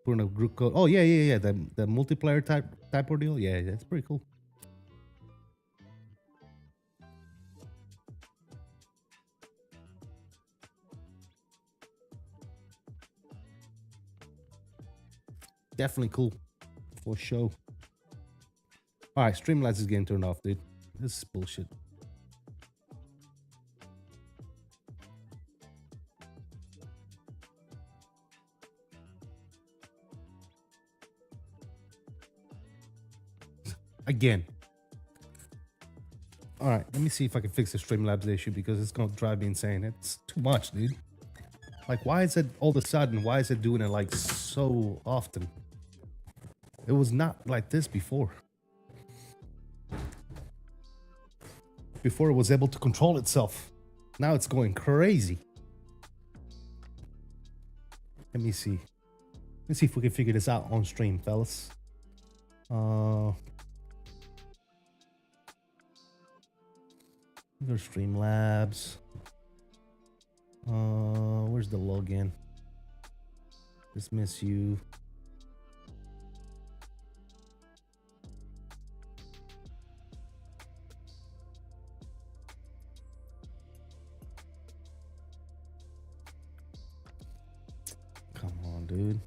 Speaker 1: a group code. Oh yeah. The multiplayer type ordeal. Yeah, that's pretty cool. Definitely cool. For sure. Alright, Streamlabs is getting turned off, dude. This is bullshit. Again. Alright, let me see if I can fix the Streamlabs issue because it's gonna drive me insane. It's too much, dude. Like, why is it all of a sudden? Why is it doing it like so often? It was not like this before. Before it was able to control itself. Now it's going crazy. Let me see. Let's see if we can figure this out on stream, fellas. There's Streamlabs. Where's the login? Dismiss you. Come on, dude.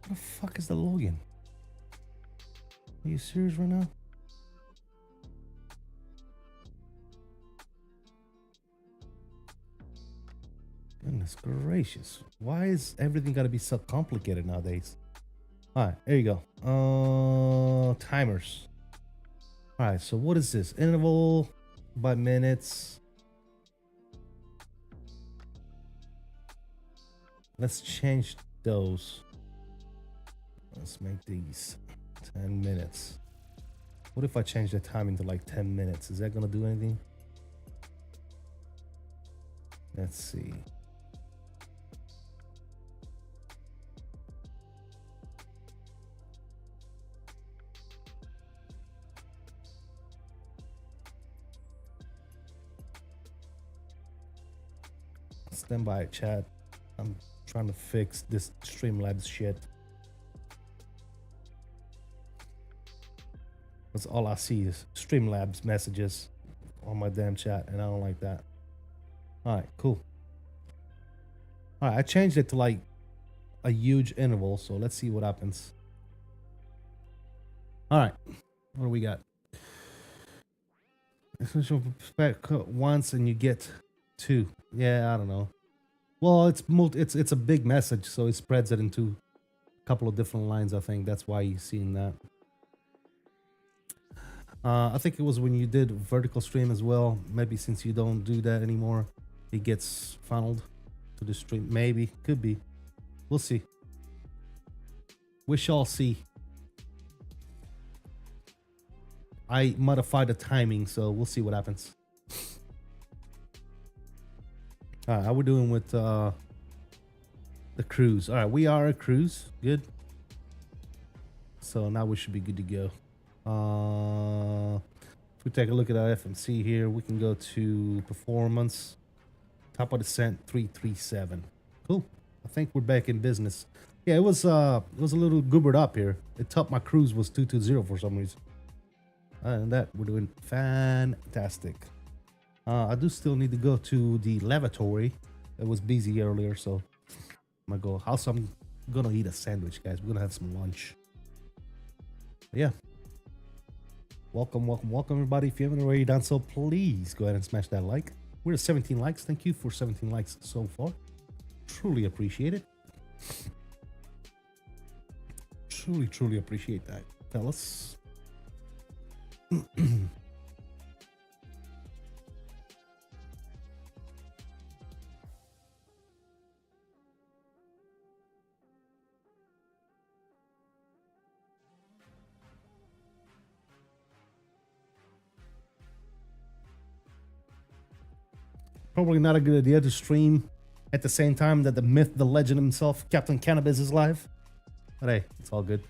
Speaker 1: What the fuck is the login? Are you serious right now? Goodness gracious. Why is everything gotta be so complicated nowadays? Alright, there you go. Timers. Alright, so what is this? Interval by minutes. Let's change those. Let's make these 10 minutes. What if I change the timing to like 10 minutes? Is that gonna do anything? Let's see. Stand by, chat. I'm trying to fix this Streamlabs shit. That's all I see is Streamlabs messages on my damn chat, and I don't like that. All right, cool. All right, I changed it to like a huge interval, so let's see what happens. All right, what do we got? Essential spec once and you get two. Yeah, I don't know. Well, it's a big message, so it spreads it into a couple of different lines. I think that's why you're seeing that. I think it was when you did vertical stream as well. Maybe since you don't do that anymore, it gets funneled to the stream. Maybe, could be. We'll see. We shall see. I modified the timing, so we'll see what happens. All right, how we doing with the cruise? All right, we are a cruise. Good. So now we should be good to go. If we take a look at our FMC here, we can go to performance. Top of descent 337. Cool. I think we're back in business. Yeah, it was a little goobered up here. It thought my cruise was 220 for some reason. Other than that, we're doing fantastic. I do still need to go to the lavatory. It was busy earlier, so I'm gonna go. Also, I'm gonna eat a sandwich, guys. We're gonna have some lunch. But yeah. Welcome, welcome, welcome, everybody. If you haven't already done so, please go ahead and smash that like. We're at 17 likes. Thank you for 17 likes so far. Truly appreciate it. Truly, truly appreciate that, fellas. Probably not a good idea to stream at the same time that the myth, the legend himself, Captain Cannabis, is live. But hey, it's all good.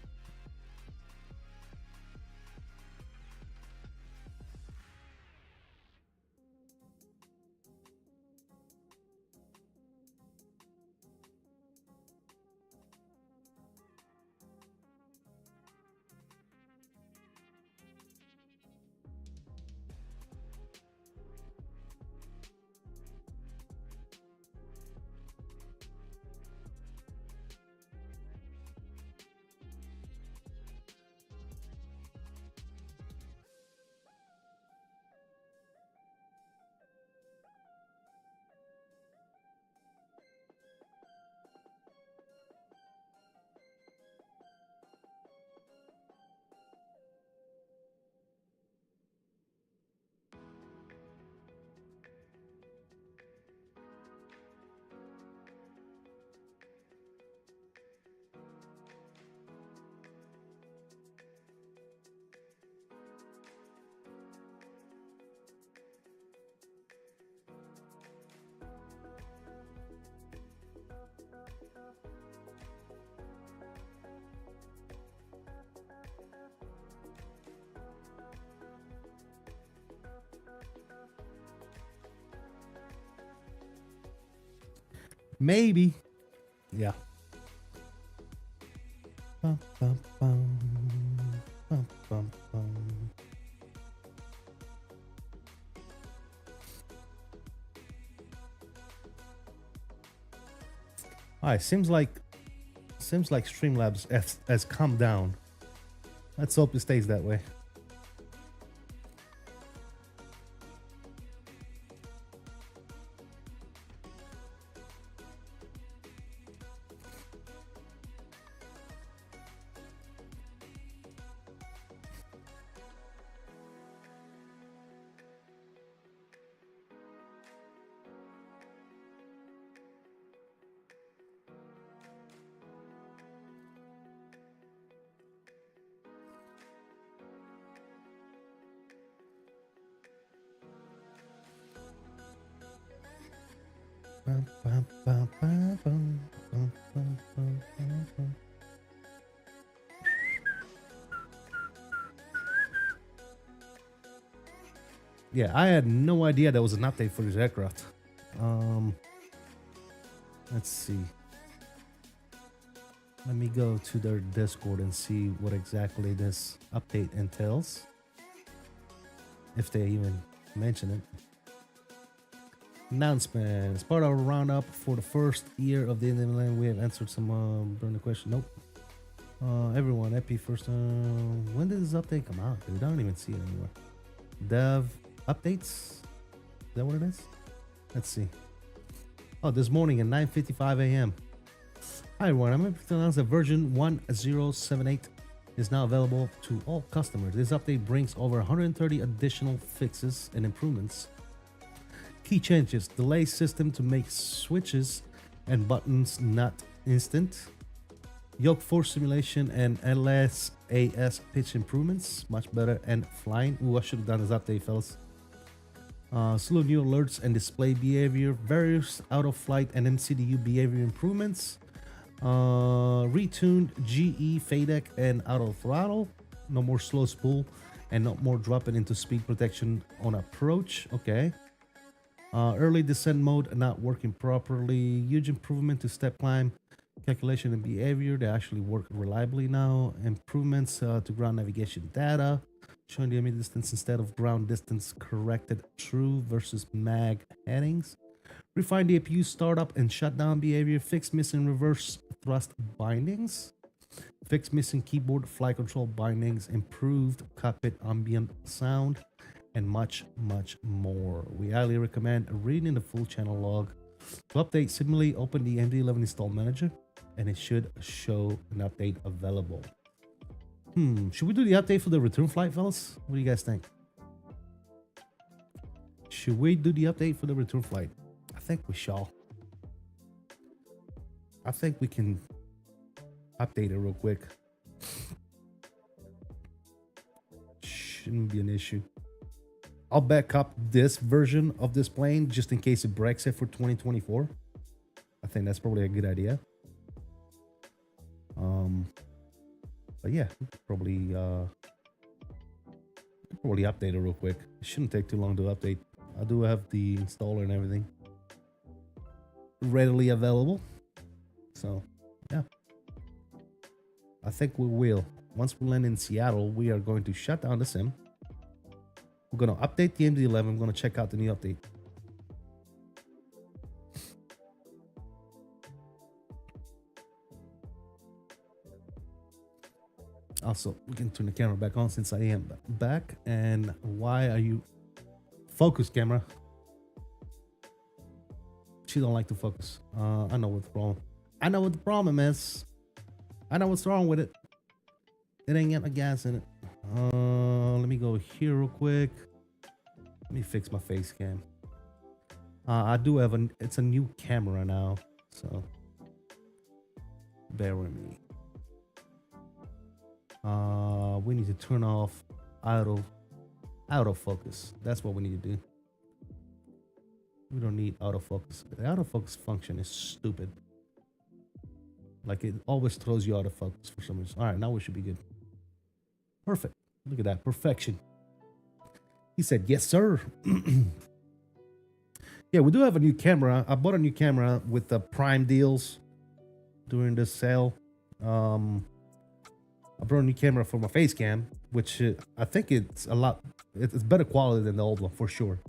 Speaker 1: Maybe. Yeah. Bum, bum, bum. Bum, bum, bum. Alright, seems like Streamlabs has come down. Let's hope it stays that way. Yeah, I had no idea there was an update for this aircraft. Let's see. Let me go to their Discord and see what exactly this update entails. if they even mention it. Announcement. As part of a roundup for the first year of the MD-11, we have answered some burning question. Nope. Everyone, Epi first. When did this update come out? We don't even see it anymore. Dev updates. Is that what it is? Let's see. Oh, this morning at 9:55 a.m. Hi everyone, I'm happy to announce that version 1078 is now available to all customers. This update brings over 130 additional fixes and improvements. Key changes: delay system to make switches and buttons not instant. Yoke force simulation and LSAS pitch improvements, much better, and flying. Ooh, I should have done this update, fellas. Slew new alerts and display behavior, various out of flight and MCDU behavior improvements. Retuned GE FADEC and auto throttle. No more slow spool and not more dropping into speed protection on approach. Okay. Early descent mode not working properly. Huge improvement to step climb calculation and behavior. They actually work reliably now. Improvements to ground navigation data, showing the enemy distance instead of ground distance corrected true versus mag headings. Refine the APU startup and shutdown behavior. Fix missing reverse thrust bindings. Fix missing keyboard flight control bindings. Improved cockpit ambient sound, and much more. We highly recommend reading the full channel log. To update, simply open the MD-11 install manager and it should show an update available. Should we do the update for the return flight, fellas? What do you guys think? Should we do the update for the return flight? I think we shall. I think we can update it real quick. Shouldn't be an issue. I'll back up this version of this plane just in case it breaks it for 2024. I think that's probably a good idea. But yeah, probably update it real quick. It shouldn't take too long to update. I do have the installer and everything readily available. So yeah, I think we will. Once we land in Seattle, we are going to shut down the sim. We're going to update the MD-11. I'm going to check out the new update. Also, we can turn the camera back on since I am back. And why are you... Focus, camera. She don't like to focus. I know what the problem. I know what the problem is. I know what's wrong with it. It ain't got no gas in it. Let me go here real quick. Let me fix my face cam. I do have it's a new camera now, so bear with me. We need to turn off autofocus. That's what we need to do. We don't need autofocus. The autofocus function is stupid. Like, it always throws you out of focus for some reason. All right, now we should be good. Perfect. Look at that. Perfection. He said, yes, sir. Yeah, we do have a new camera. I bought a new camera with the Prime deals during this sale. I brought a new camera for my face cam, which I think it's it's better quality than the old one for sure.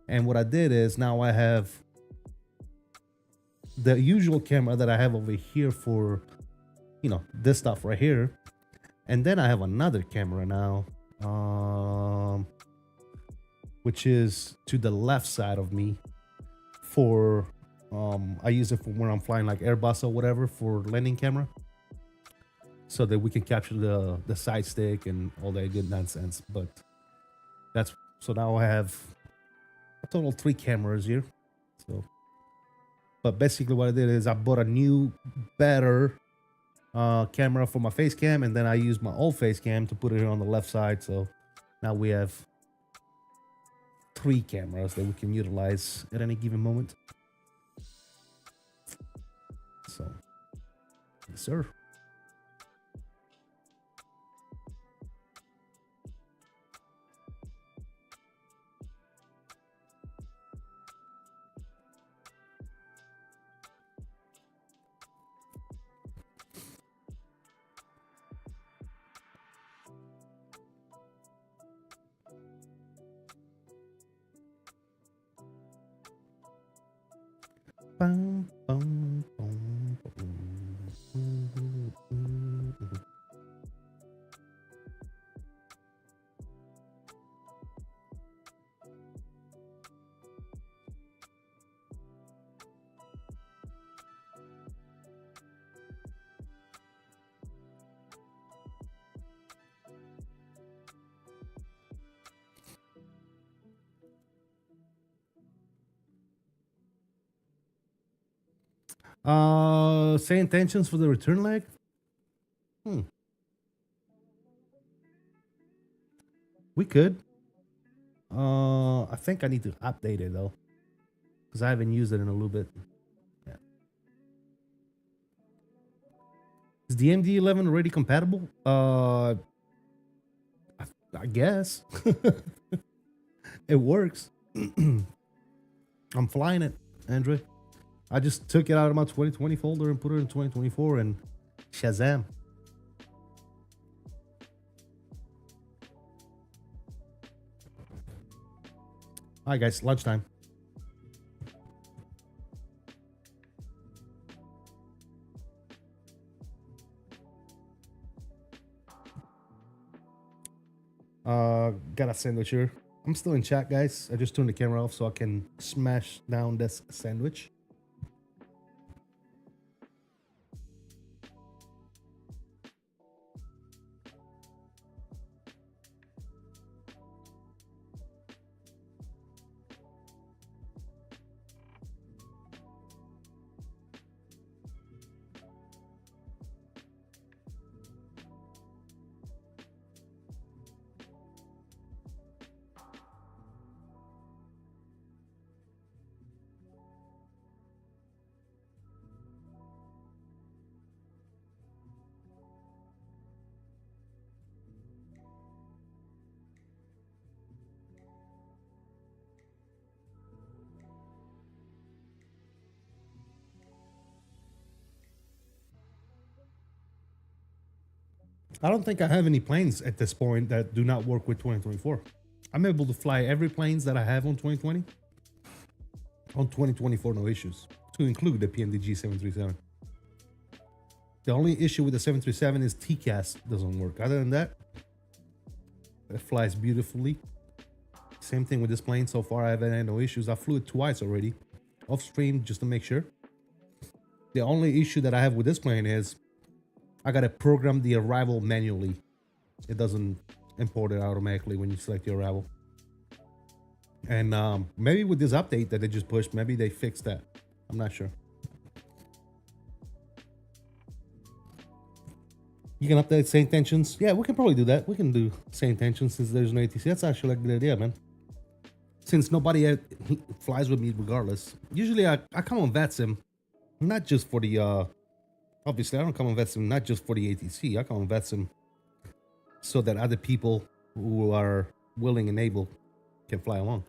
Speaker 1: And what I did is now I have the usual camera that I have over here for, you know, this stuff right here. And then I have another camera now, which is to the left side of me for, I use it for when I'm flying like Airbus or whatever for landing camera, so that we can capture the side stick and all that good nonsense. But that's, so now I have a total 3 cameras here. So, but basically what I did is I bought a new, better camera for my face cam, and then I used my old face cam to put it here on the left side. So now we have 3 cameras that we can utilize at any given moment. So, yes, sir. Bum, bum, bum, bum. Say intentions for the return leg. We could. I think I need to update it though, because I haven't used it in a little bit. Yeah. Is the MD-11 already compatible? I guess. It works. I'm flying it, Andre. I just took it out of my 2020 folder and put it in 2024 and Shazam. All right, guys, lunchtime. Got a sandwich here. I'm still in chat, guys. I just turned the camera off so I can smash down this sandwich. I don't think I have any planes at this point that do not work with 2024. I'm able to fly every planes that I have on 2020. On 2024, no issues, to include the PMDG 737. The only issue with the 737 is TCAS doesn't work. Other than that, it flies beautifully. Same thing with this plane. So far, I haven't had no issues. I flew it twice already, off stream, just to make sure. The only issue that I have with this plane is I gotta program the arrival manually. It doesn't import it automatically when you select your arrival. And maybe with this update that they just pushed, maybe they fixed that. I'm not sure. You can update same tensions. Yeah, we can probably do that. We can do same tensions since there's no ATC. That's actually a good idea, man. Since nobody flies with me regardless. Usually I come on VATSIM, not just for the obviously I don't come on VATSIM not just for the ATC. I come on VATSIM so that other people who are willing and able can fly along.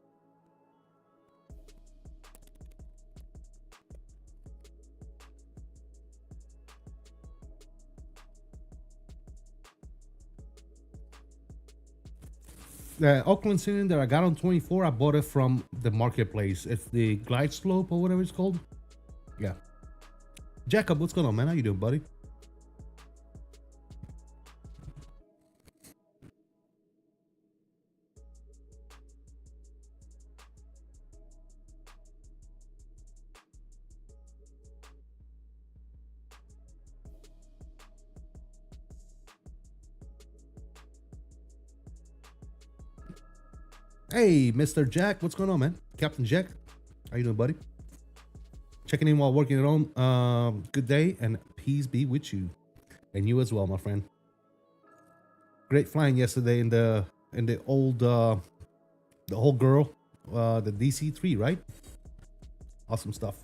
Speaker 1: The Oakland cylinder I got on 24, I bought it from the marketplace. It's the glide slope or whatever it's called. Yeah. Jacob, what's going on, man? How you doing, buddy? Hey, Mr. Jack, what's going on, man? Captain Jack, how you doing, buddy? Checking in while working at home. Good day and peace be with you, and you as well, my friend. Great flying yesterday in the old the whole girl, the DC-3, right? Awesome stuff.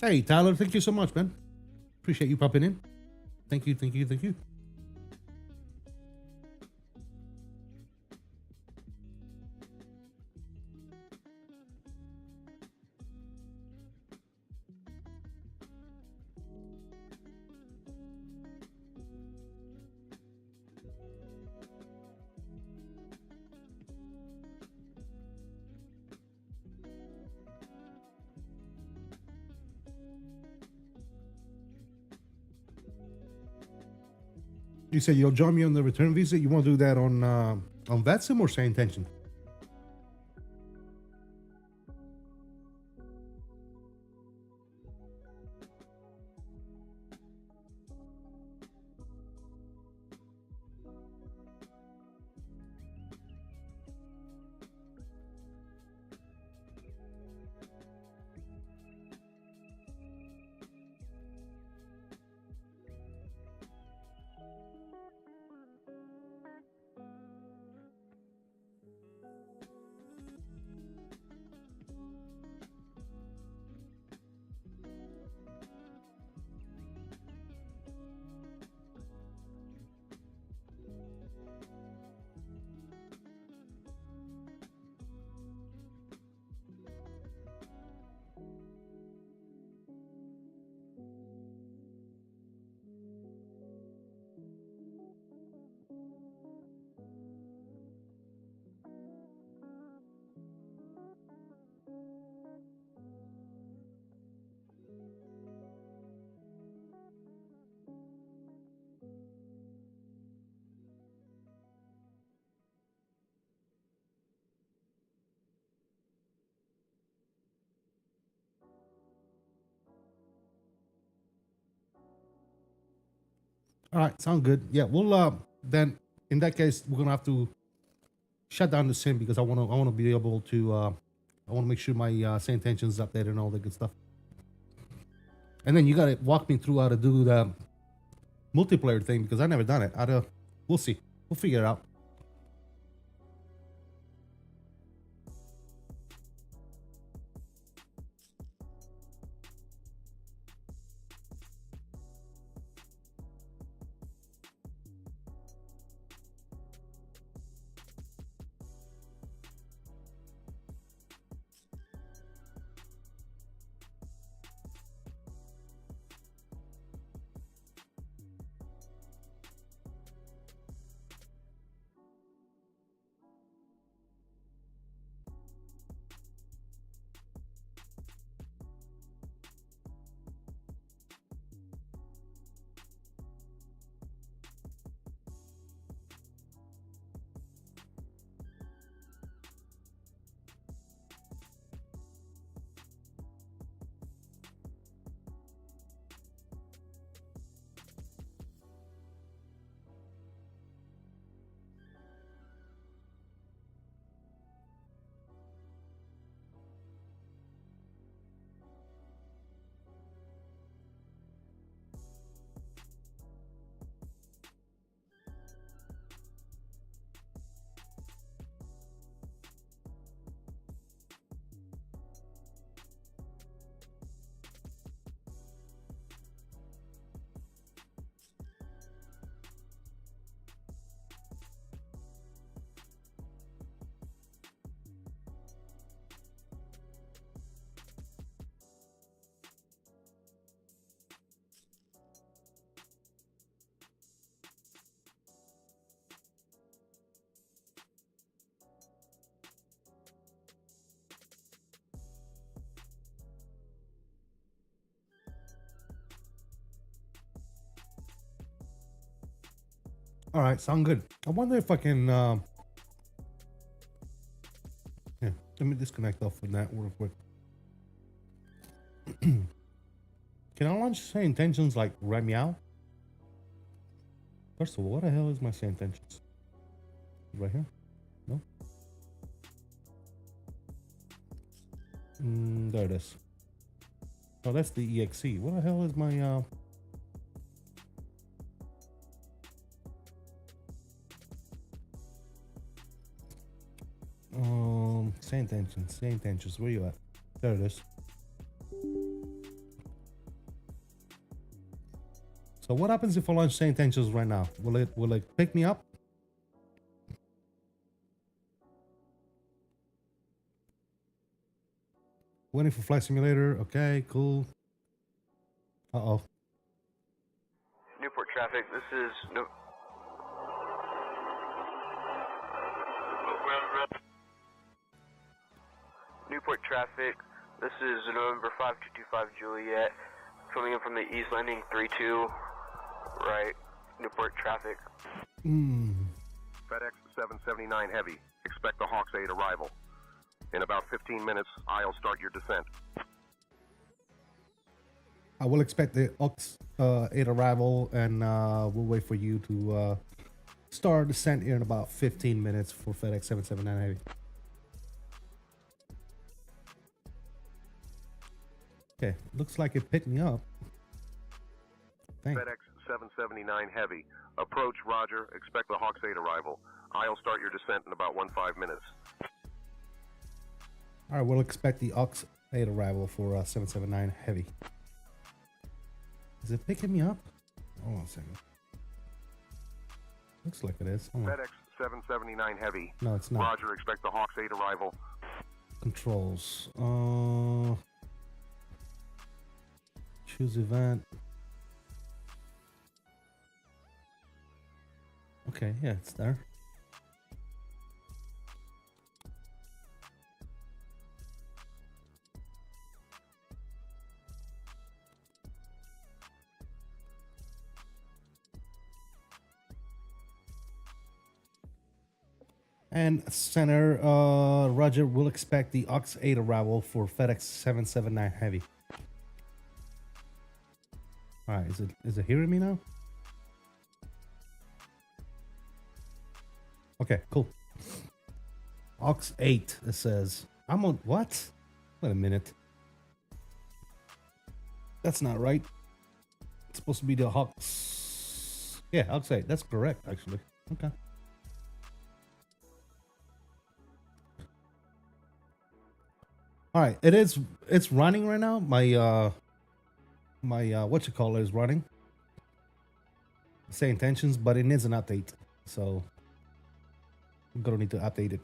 Speaker 1: Hey, Tyler, thank you so much, man. Appreciate you popping in. Thank you, thank you, thank you. You said you'll join me on the return visit. You want to do that on VetSim or Say Intention? All right, sound good. Yeah, we'll then in that case we're gonna have to shut down the sim because I wanna be able to I wanna make sure my Say Intention is updated and all that good stuff. And then you gotta walk me through how to do the multiplayer thing because I never done it. We'll see. We'll figure it out. All right, sound good. I wonder if I can. Yeah, let me disconnect off of that real quick. Can I launch Say Intentions like right meow? First of all, what the hell is my Say Intentions? Right here? No? There it is. Oh, that's the exe. What the hell is my Say Intentions, where you at? There it is. So what happens if I launch St. Tensions right now? Will it pick me up? Waiting for Flight Simulator. Okay, cool. Uh-oh.
Speaker 4: Newport traffic, this is Newport traffic, this is November 5225 Juliet, coming in from the east landing 32, right, Newport traffic.
Speaker 5: FedEx 779 Heavy, expect the Hawks 8 arrival. In about 15 minutes, I'll start your descent.
Speaker 1: I will expect the Hawks 8 arrival, and we'll wait for you to start descent here in about 15 minutes for FedEx 779 Heavy. Okay, looks like it picked me up. Thanks.
Speaker 5: FedEx 779 Heavy, approach Roger, expect the Hawks 8 arrival. I'll start your descent in about 15 minutes.
Speaker 1: All right, we'll expect the Hawks 8 arrival for 779 Heavy. Is it picking me up? Hold on a second. Looks like it is.
Speaker 5: FedEx 779 Heavy.
Speaker 1: No, it's not.
Speaker 5: Roger, expect the Hawks 8 arrival.
Speaker 1: Controls. Choose event. Okay, yeah, it's there. And center, Roger, will expect the Hawks 8 arrival for FedEx 779 Heavy. All right, is it hearing me now? Okay, cool. Hawks 8, it says. I'm on, what? Wait a minute. That's not right. It's supposed to be the Hawks. Yeah, Hawks 8, that's correct, actually. Okay. All right, it's running right now. My is running. Same intentions, but it needs an update. So I'm gonna need to update it.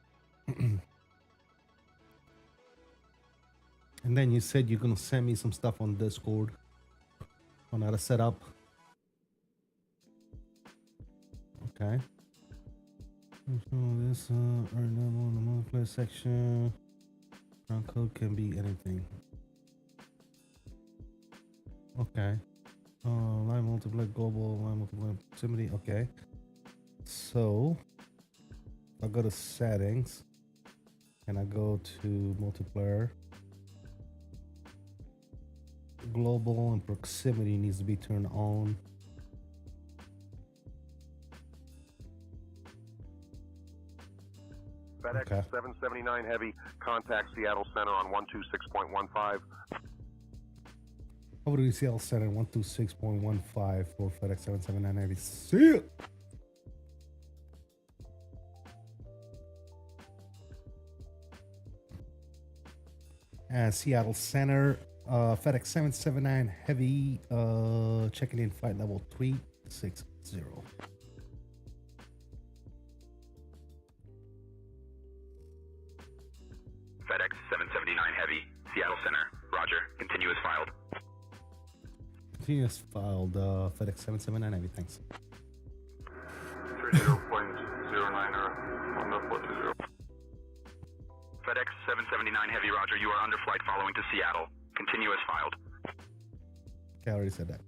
Speaker 1: And then you said you're gonna send me some stuff on Discord on how to set up. Okay. So this earn level in the multiplayer section. Ground code can be anything. Okay. Line multiply global, line multiply proximity. Okay. So I go to settings and I go to multiplayer. Global and proximity needs to be turned on.
Speaker 5: FedEx 779 Heavy, contact Seattle Center on 126.15.
Speaker 1: Over to Seattle Center 126.15 for FedEx 779 Heavy. See ya! And Seattle Center, FedEx 779 Heavy, checking in flight level 360.
Speaker 6: FedEx 779 Heavy, Seattle Center. Roger. Continue as filed.
Speaker 1: Continuous filed, FedEx 779 Heavy, thanks.
Speaker 5: 30.09 on the 420.
Speaker 6: FedEx 779 Heavy, Roger. You are under flight following to Seattle. Continue as filed.
Speaker 1: Okay, I already said that.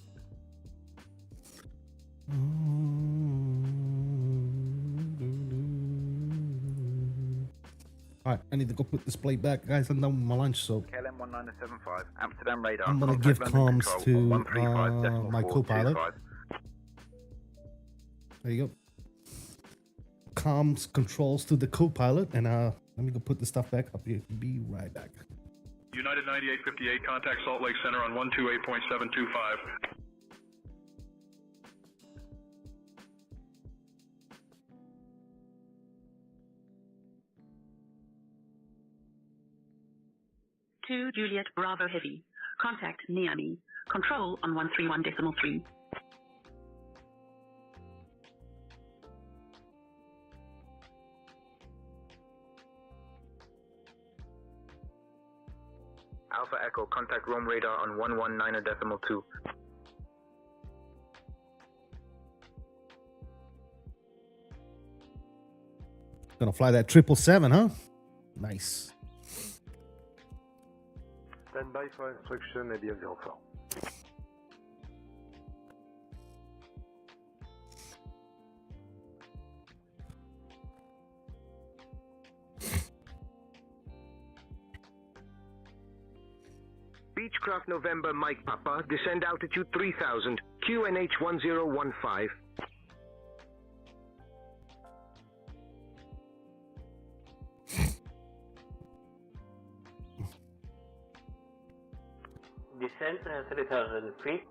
Speaker 1: Alright, I need to go put this plate back, guys. I'm done with my lunch, so
Speaker 7: KLM 1975, Amsterdam radar.
Speaker 1: I'm gonna give comms to my co-pilot. There you go. Comms controls to the co-pilot, and let me go put the stuff back up here. Be right back.
Speaker 8: United 9858, contact Salt Lake Center on 128.725.
Speaker 9: To Juliet Bravo Heavy. Contact near me. Control on 131.3.
Speaker 7: Alpha Echo, contact roam radar on 119.2.
Speaker 1: Gonna fly that 777, huh? Nice.
Speaker 8: Stand by for instruction, MD-11
Speaker 10: Beechcraft November Mike Papa, descend altitude 3000, QNH 1015.
Speaker 11: Descent 3000 feet,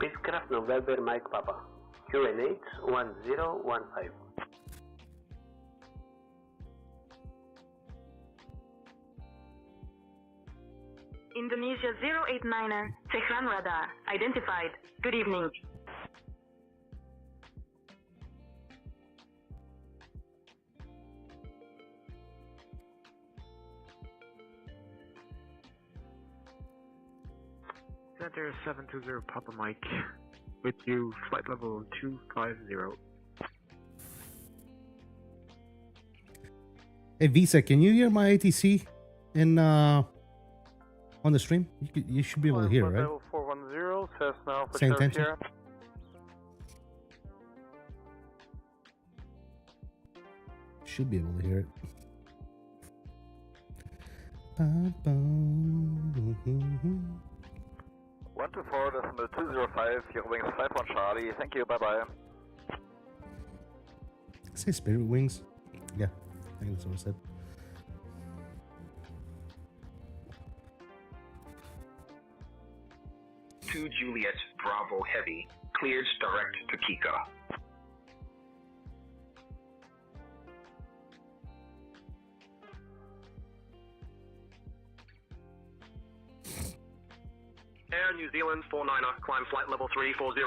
Speaker 11: Beechcraft November Mike Papa, QNH 1015.
Speaker 9: Indonesia 089er, Tehran radar, identified. Good evening.
Speaker 12: Center 720 Papa Mike, with you, flight level 250.
Speaker 1: Hey Visa, can you hear my ATC in on the stream? You should be able to hear, right?
Speaker 8: Level 410, says now for
Speaker 1: Same
Speaker 8: Sheriff
Speaker 1: tension?
Speaker 8: Sierra.
Speaker 1: Should be able to hear it.
Speaker 7: 124.205, your wings 51 Charlie, thank you, bye bye.
Speaker 1: Say Spirit Wings. Yeah, I think that's what I said.
Speaker 6: To Juliet Bravo Heavy, cleared direct to Kika.
Speaker 10: Air New Zealand 49er, climb flight level 340.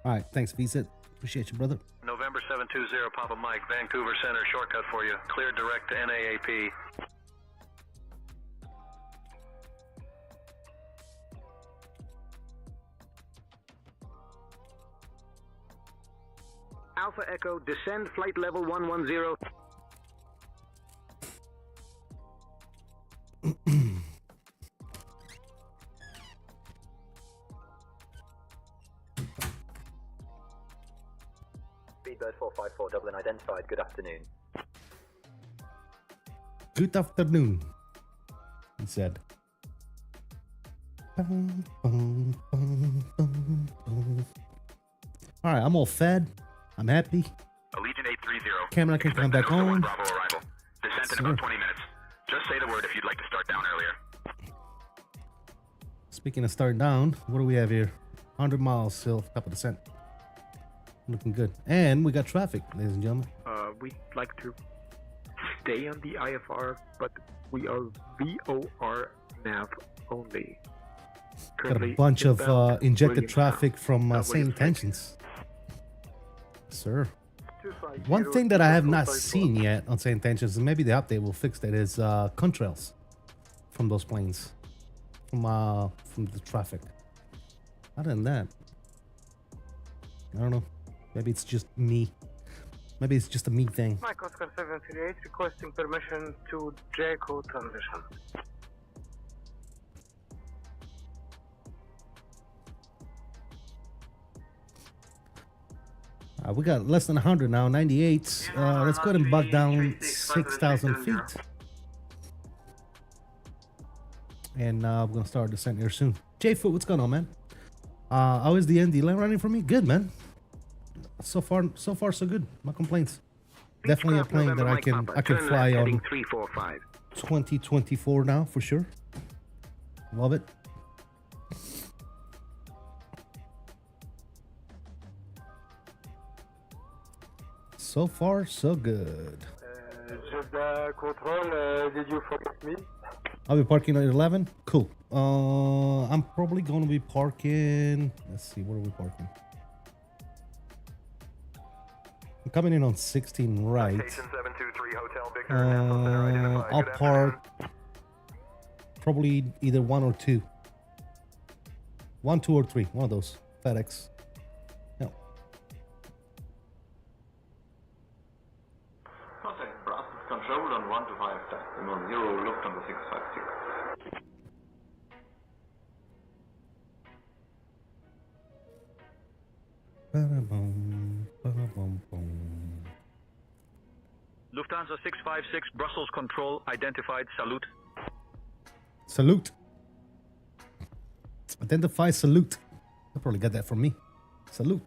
Speaker 1: All right, thanks, Visa. Appreciate you, brother.
Speaker 8: November 720 Papa Mike, Vancouver Center, shortcut for you. Cleared direct to NAAP.
Speaker 10: Alpha Echo, descend flight level 110.
Speaker 7: Speedbird 454 Dublin identified, good afternoon.
Speaker 1: Good afternoon, he said. All right, I'm all fed. I'm happy.
Speaker 6: Allegiant 830.
Speaker 1: Cameron, I can come back home.
Speaker 6: Bravo arrival. Descent in about 20 minutes. Just say the word if you'd like to start down earlier.
Speaker 1: Speaking of starting down, what do we have here? 100 miles still, top of descent. Looking good. And we got traffic, ladies and gentlemen.
Speaker 12: We'd like to stay on the IFR, but we are VOR nav only.
Speaker 1: Got a bunch of injected traffic from same intentions. Sir. One thing that I have not seen yet on same intentions, and maybe the update will fix that, is contrails from those planes. From the traffic. Other than that, I don't know. Maybe it's just me. Maybe it's just a me thing.
Speaker 11: Mike Oscar 738 requesting permission to J-code transition.
Speaker 1: We got less than 100 now, 98. Let's go ahead and buck down 6,000 feet. And we're going to start descent here soon. J-Foot, what's going on, man? How is the MD-11 running for me? Good, man. So far, so good. No complaints. Definitely a plane that I can fly on 2024 now, for sure. Love it. So far, so good.
Speaker 11: Just control, did you forget me?
Speaker 1: I'll be parking at 11. Cool. I'm probably going to be parking. Let's see, where are we parking? I'm coming in on 16 right. I'll park probably either 1 or 2. 1, 2, or 3. One of those. FedEx. No.
Speaker 6: Contact Brussels control on 1 to 5 decimal 0 Lufthansa 656.
Speaker 1: Ba-da-boom, ba-da-boom-boom.
Speaker 8: Lufthansa 656, Brussels control identified. Salute.
Speaker 1: Salute. Identify salute. They'll probably get that from me. Salute.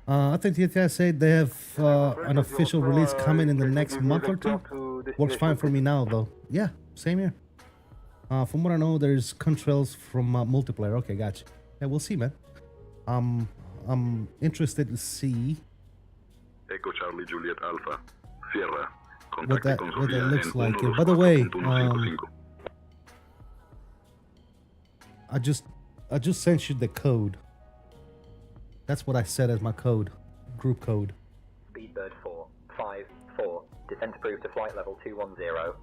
Speaker 1: I think TFDI said they have an official release coming in the next month or 2. Works fine for me now, though. Yeah, same here. From what I know, there's controls from multiplayer. Okay, gotcha. Yeah, we'll see, man. I'm interested to see
Speaker 5: Echo Charlie Juliet Alpha. Sierra.
Speaker 1: what that looks like. By the way, I just sent you the code. That's what I set as my code, group code.
Speaker 13: Speedbird 454, descent approved to flight level 210.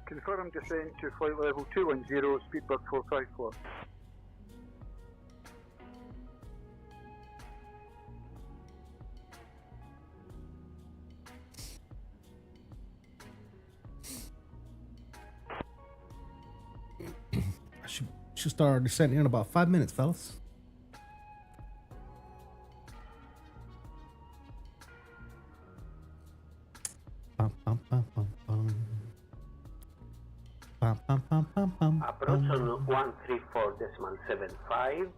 Speaker 11: Confirm descent to flight level 210, Speedbird 454.
Speaker 1: I should start descending in about 5 minutes, fellas. Bum, bum, bum, bum, bum. Bum, bum, bum, bum, bum,
Speaker 14: Approach
Speaker 1: bum.
Speaker 14: on 134.75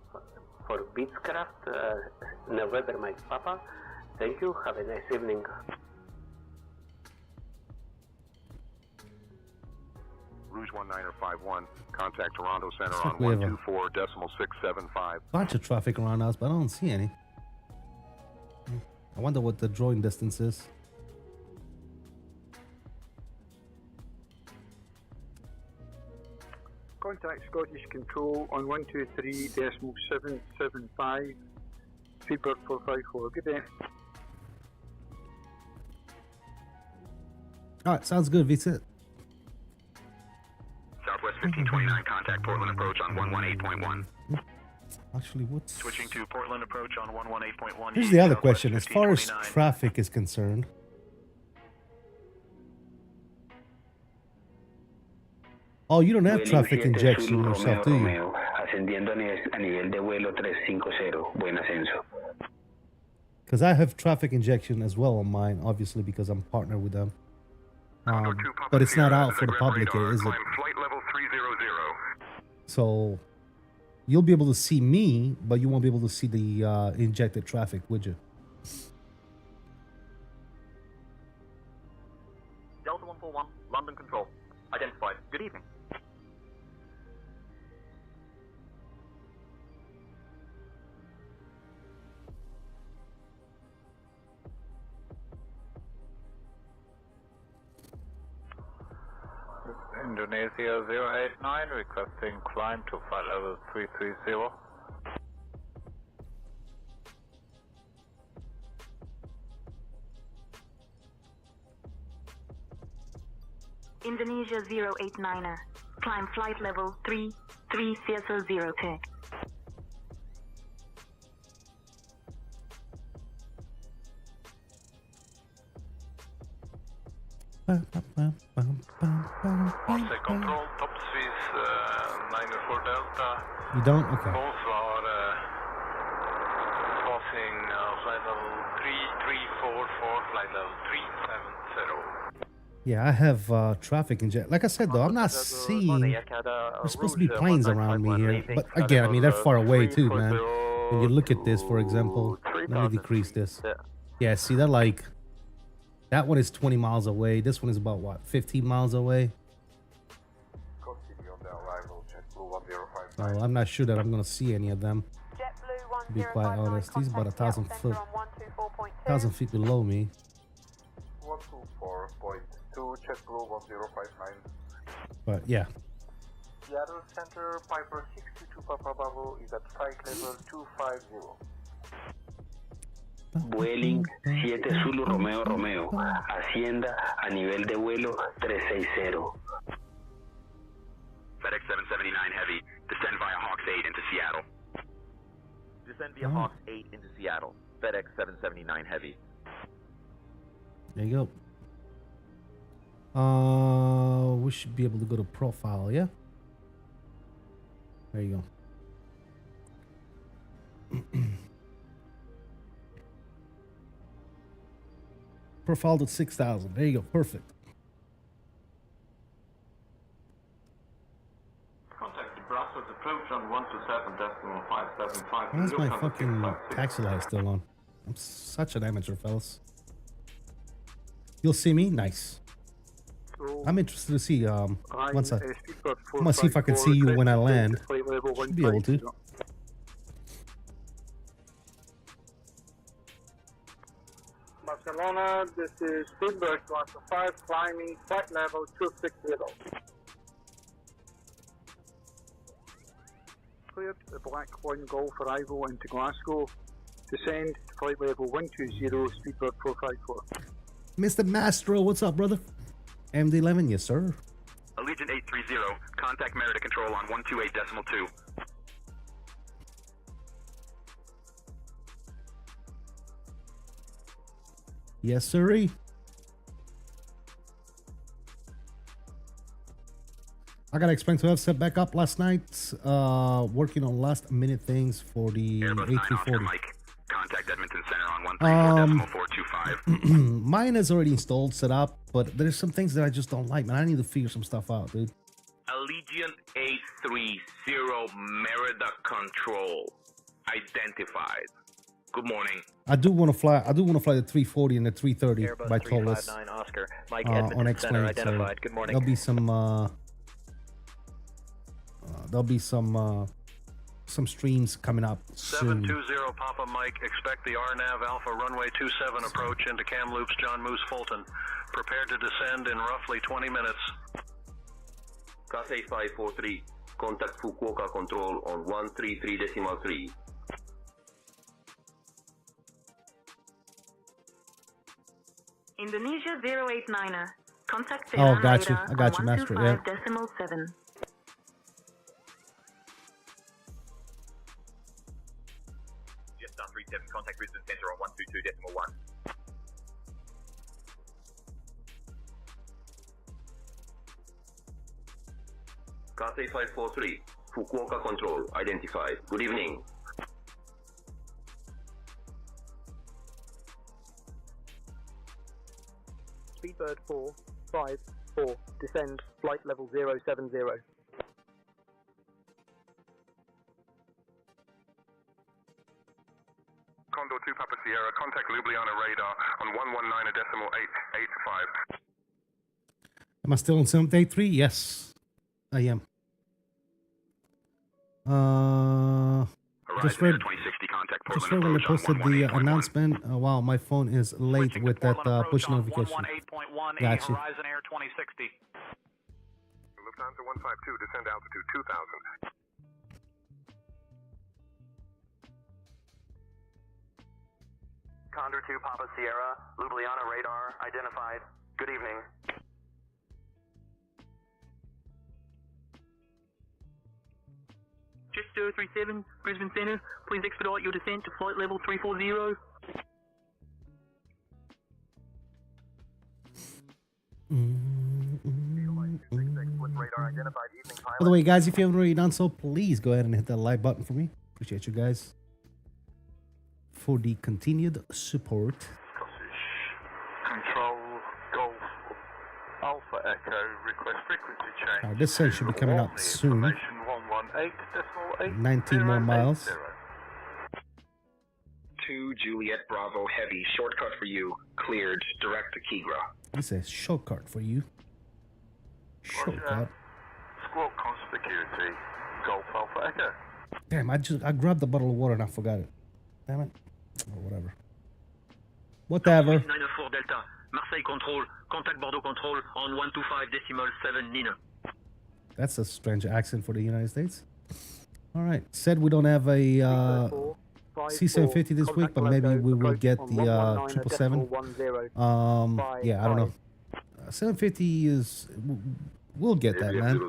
Speaker 14: for Beechcraft, November Mike Papa. Thank you. Have a nice evening.
Speaker 5: Rouge 1951. Contact Toronto Center
Speaker 1: Looks
Speaker 5: on
Speaker 1: like we have a
Speaker 5: 124.675.
Speaker 1: bunch of traffic around us, but I don't see any. I wonder what the drawing distance is.
Speaker 11: Contact Scottish Control on 123.775, Speedbird 454. Good day.
Speaker 1: All right, sounds good. Visit.
Speaker 6: Southwest 1529, contact Portland approach on 118.1.
Speaker 1: Actually, what's...
Speaker 8: Switching to Portland approach on 118.1.
Speaker 1: Here's the other question. As far as traffic is concerned, oh, you don't have traffic injection yourself, do you?
Speaker 14: Ascendiendo a nivel de vuelo 350. Buen ascenso.
Speaker 1: Because I have traffic injection as well on mine, obviously, because I'm partnered with them. But it's not out for the public yet, is it?
Speaker 5: Flight level 300.
Speaker 1: So you'll be able to see me, but you won't be able to see the injected traffic, would you?
Speaker 6: Delta 141, London control. Identified. Good evening.
Speaker 15: Indonesia 089 requesting climb to flight level 330.
Speaker 9: Indonesia 089er, climb flight level 330
Speaker 15: Corsair control, top Swiss 94 Delta.
Speaker 1: You don't? Okay.
Speaker 15: Both are crossing flight level 3344, flight level 370.
Speaker 1: Yeah, I have traffic inject. Like I said, though, I'm not seeing... There's supposed to be planes around me here. But again, I mean, they're far away too, man. When you look at this, for example, let me decrease this. Yeah, see, they're like... That one is 20 miles away. This one is about, what, 15 miles away? So I'm not sure that I'm gonna see any of them. To be quite honest, he's about 1,000 foot, 1,000 feet below me.
Speaker 12: 124.2, JetBlue 1059.
Speaker 1: But yeah.
Speaker 12: Seattle Center, Piper 62 Papa Bravo is at flight level 250.
Speaker 14: Vueling 7 Zulu Romeo Romeo, Hacienda a nivel de vuelo 360.
Speaker 6: FedEx 779 Heavy, descend via Hawks 8 into Seattle.
Speaker 16: Descend via Hawks 8 into Seattle. FedEx 779 Heavy.
Speaker 1: There you go. We should be able to go to profile, yeah? There you go. Profiled at 6,000. There you go. Perfect.
Speaker 12: Contact the Brussels approach on 127.575.
Speaker 1: Why is my fucking taxi light still on? I'm such an amateur, fellas. You'll see me? Nice. I'm interested to see, once I'm gonna see if I can see you when I land. Should be able to.
Speaker 11: Barcelona, this is Speedbird 125, climbing flight level 260. Cleared the Black 1 Golf arrival into Glasgow. Descend flight level 120, Speedbird 454.
Speaker 1: Mr. Mastro, what's up, brother? MD-11, yes, sir.
Speaker 6: Allegiant 830, contact Merida Control on 128.2.
Speaker 1: Yes, sirree. I gotta explain to have set back up last night, working on last minute things for the A340.
Speaker 6: Contact Edmonton Center on 134.425.
Speaker 1: Mine is already installed, set up, but there's some things that I just don't like, man. I need to figure some stuff out, dude.
Speaker 17: Allegiant 830, Merida Control, identified. Good morning.
Speaker 1: I do want to fly the 340 and the 330
Speaker 13: Airbus
Speaker 1: by Tolless.
Speaker 13: 359 Oscar. Mike
Speaker 1: on
Speaker 13: Edmonton
Speaker 1: X-Plane,
Speaker 13: Center identified. Good morning.
Speaker 1: There'll be some streams coming up soon.
Speaker 8: 720 Papa Mike, expect the RNAV Alpha runway 27 approach into Kamloops John Moose Fulton. Prepare to descend in roughly 20 minutes.
Speaker 18: K6543, contact Fukuoka Control on 133.3.
Speaker 9: Indonesia 089er. Contact
Speaker 1: Oh, got you.
Speaker 9: radar
Speaker 1: I got
Speaker 9: on
Speaker 1: you, Master. Yeah.
Speaker 9: 125.7.
Speaker 6: Jetstar 37, contact Brisbane Center on 122.1.
Speaker 18: K6543, Fukuoka Control, identified. Good evening.
Speaker 3: Speedbird 454, descend, flight level 070.
Speaker 5: Condor 2 Papa Sierra, contact Ljubljana radar on 119.885.
Speaker 1: Am I still on 783? Yes, I am. Just read when they posted the announcement. Wow, my phone is late with that push notification. Gotcha.
Speaker 8: Horizon Air 2060.
Speaker 5: Lufthansa 152, descend altitude 2,000.
Speaker 13: Condor 2 Papa Sierra, Ljubljana radar identified. Good evening.
Speaker 19: Jetstar 37, Brisbane Center, please expedite your descent to flight level 340.
Speaker 1: By the way, guys, if you haven't already done so, please go ahead and hit that like button for me. Appreciate you guys for the continued support.
Speaker 12: Control Golf Alpha Echo, request frequency change.
Speaker 1: This thing should be coming up soon. 19 more miles.
Speaker 7: 2 Juliet Bravo Heavy, shortcut for you, cleared, direct to Kigra.
Speaker 1: This is shortcut for you. Shortcut.
Speaker 12: Squawk Security,
Speaker 8: Golf Alpha Echo.
Speaker 1: Damn, I grabbed the bottle of water and I forgot it. Damn it. Oh, whatever. Whatever.
Speaker 19: 94 Delta, Marseille Control, contact Bordeaux Control on 125.7 Nina.
Speaker 1: That's a strange accent for the United States. All right. Said we don't have a C750 this week, but maybe we will get the 777. Yeah, I don't know. 750 is... We'll get that, man.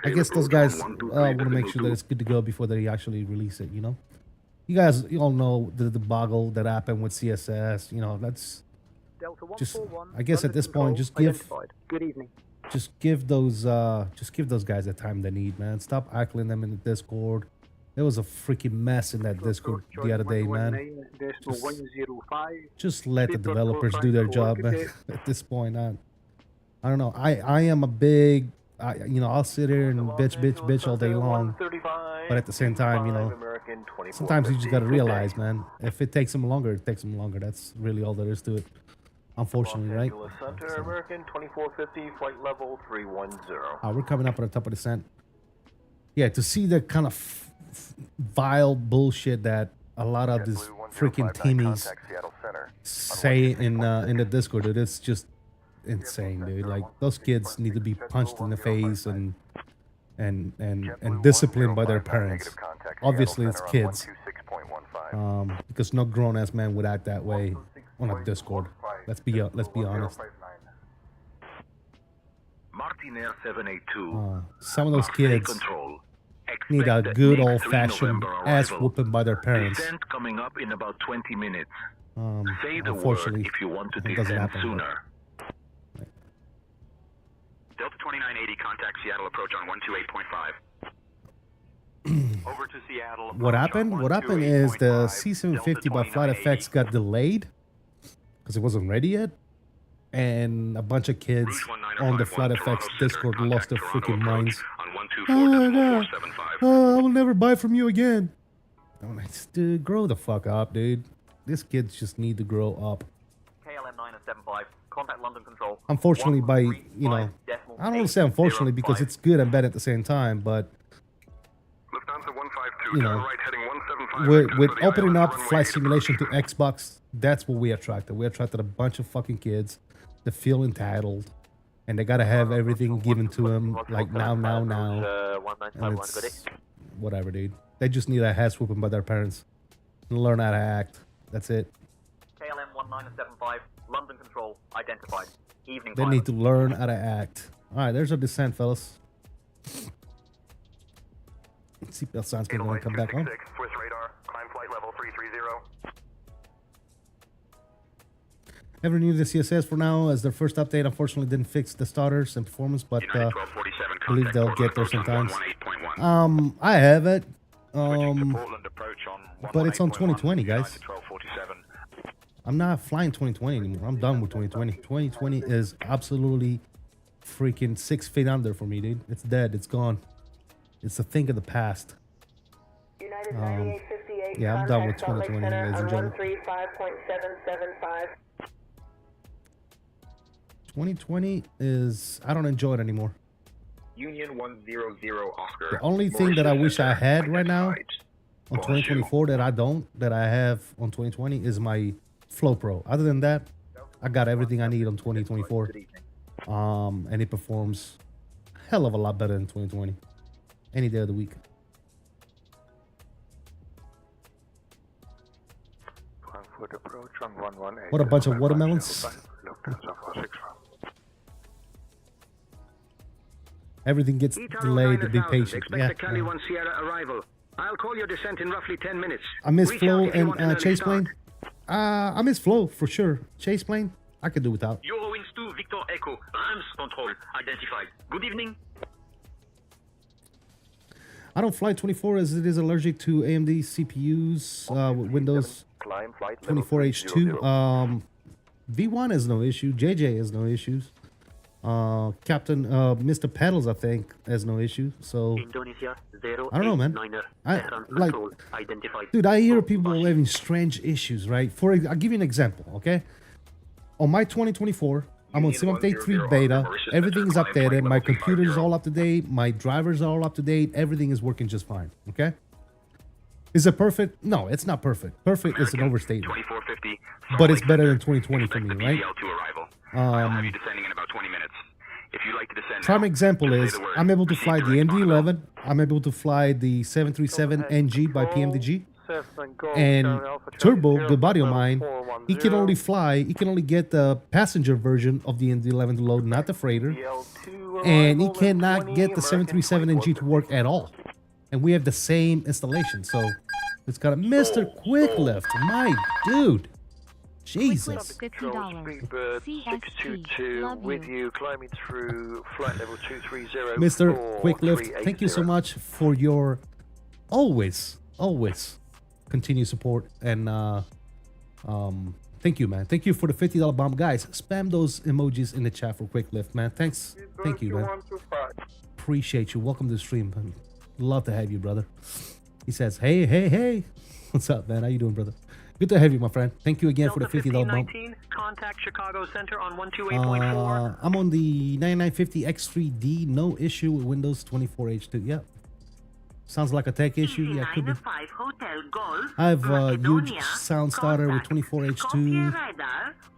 Speaker 1: I guess those guys want to make sure that it's good to go before they actually release it, you know? You guys, you all know the debacle that happened with CSS. You know, that's just, I guess at this point, just give...
Speaker 11: Good evening.
Speaker 1: Just give those guys the time they need, man. Stop heckling them in the Discord. There was a freaking mess in that Discord the other day, man. Just let the developers do their job, man. At this point, I don't know. I am a big, you know, I'll sit here and bitch all day long. But at the same time, you know, sometimes you just gotta realize, man, if it takes them longer, it takes them longer. That's really all there is to it. Unfortunately, right?
Speaker 8: Center, American 2450, flight level 310.
Speaker 1: We're coming up on the top of the descent. Yeah, to see the kind of vile bullshit that a lot of these freaking teamies say in the Discord, dude, it's just insane, dude. Like, those kids need to be punched in the face and disciplined by their parents. Obviously, it's kids, because no grown-ass man would act that way on a Discord. Let's be honest.
Speaker 6: Martinair 782.
Speaker 1: Some of those kids need a good old-fashioned ass whooping by their parents.
Speaker 6: Descent coming up in about 20 minutes. Say the word
Speaker 1: Unfortunately,
Speaker 6: if you want to
Speaker 1: it doesn't
Speaker 6: descend
Speaker 1: happen.
Speaker 6: sooner. Delta 2980, contact Seattle approach on 128.5. Over to Seattle.
Speaker 1: What happened? What happened is the C750 by Flight Effects got delayed because it wasn't ready yet, and a bunch of kids on the Flight Effects Discord lost their freaking minds. Oh, no. Oh, I will never buy from you again. I'm like, dude, grow the fuck up, dude. These kids just need to grow up.
Speaker 13: KLM 975, contact London Control.
Speaker 1: Unfortunately, by, you know, I don't want to say unfortunately because it's good and bad at the same time, but, you know, with opening up flight simulation to Xbox, that's what we attracted. We attracted a bunch of fucking kids that feel entitled, and they gotta have everything given to them, like now. And it's whatever, dude. They just need a ass whooping by their parents and learn how to act. That's it.
Speaker 13: KLM 1975, London Control, identified. Evening
Speaker 1: They need to learn how to act. All right, there's our descent, fellas. Seatbelt signs going to come back on.
Speaker 5: Swiss radar, climb flight level 330.
Speaker 1: Never knew the CSS for now, as their first update unfortunately didn't fix the starters and performance, but I believe they'll get there sometimes. I have it, but it's on 2020, guys. I'm not flying 2020 anymore. I'm done with 2020. 2020 is absolutely freaking 6 feet under for me, dude. It's dead. It's gone. It's a thing of the past. Yeah, I'm done with 2020, ladies and gentlemen. 2020 is... I don't enjoy it anymore.
Speaker 7: Union 100 Oscar.
Speaker 1: The only thing that I wish I had right now on 2024 that I have on 2020 is my Flow Pro. Other than that, I got everything I need on 2024. And it performs a hell of a lot better than 2020. Any day of the week. What a bunch of watermelons. Everything gets delayed to be patient.
Speaker 10: Expect a Cali 1 Sierra arrival. I'll call your descent in roughly 10 minutes.
Speaker 1: I miss Flow and Chase Plane. I miss Flow for sure. Chase Plane, I could do without.
Speaker 19: Euro Wings 2, Victor Echo, Rams Control, identified. Good evening.
Speaker 1: I don't fly 24 as it is allergic to AMD CPUs with Windows 24H2. V1 has no issue. JJ has no issues. Captain Mr. Pedals, I think, has no issue. So
Speaker 19: Indonesia,
Speaker 1: I don't know, man. Like, dude, I hear people having strange issues, right? I'll give you an example, okay? On my 2024, I'm on sim update 3 beta. Everything is updated. My computer is all up to date. My drivers are all up to date. Everything is working just fine. Okay. Is it perfect? No, it's not perfect. Perfect is an overstatement.
Speaker 6: 2450.
Speaker 1: But it's better than 2020 for me, right?
Speaker 6: PL2 arrival. I'll have you descending in about 20 minutes. If you'd like to descend
Speaker 1: Prime
Speaker 6: now,
Speaker 1: example
Speaker 6: just say
Speaker 1: is
Speaker 6: the word.
Speaker 1: I'm able to fly the
Speaker 6: Proceed to
Speaker 1: MD-11. I'm able to fly the 737 NG by PMDG. And Turbo, the body of mine, he can only get the passenger version of the MD-11 to load, not the freighter. And he cannot get the 737 NG to work at all. And we have the same installation, so it's got a Mr. Quicklift, my dude. Jesus.
Speaker 11: Speedbird 622 with you, climbing through flight level 230.
Speaker 1: Mr. Quicklift, thank you so much for your always continued support, and thank you, man. Thank you for the $50 bomb, guys. Spam those emojis in the chat for Quicklift, man. Thanks. Thank you, man. Appreciate you. Welcome to the stream. Love to have you, brother. He says, hey. What's up, man? How you doing, brother? Good to have you, my friend. Thank you again for the $50 bump.
Speaker 19: Contact Chicago Center on 128.4.
Speaker 1: I'm on the 9950 X3D. No issue with Windows 24H2. Yep. Sounds like a tech issue. Yeah, could be. I have a huge sound starter with 24H2.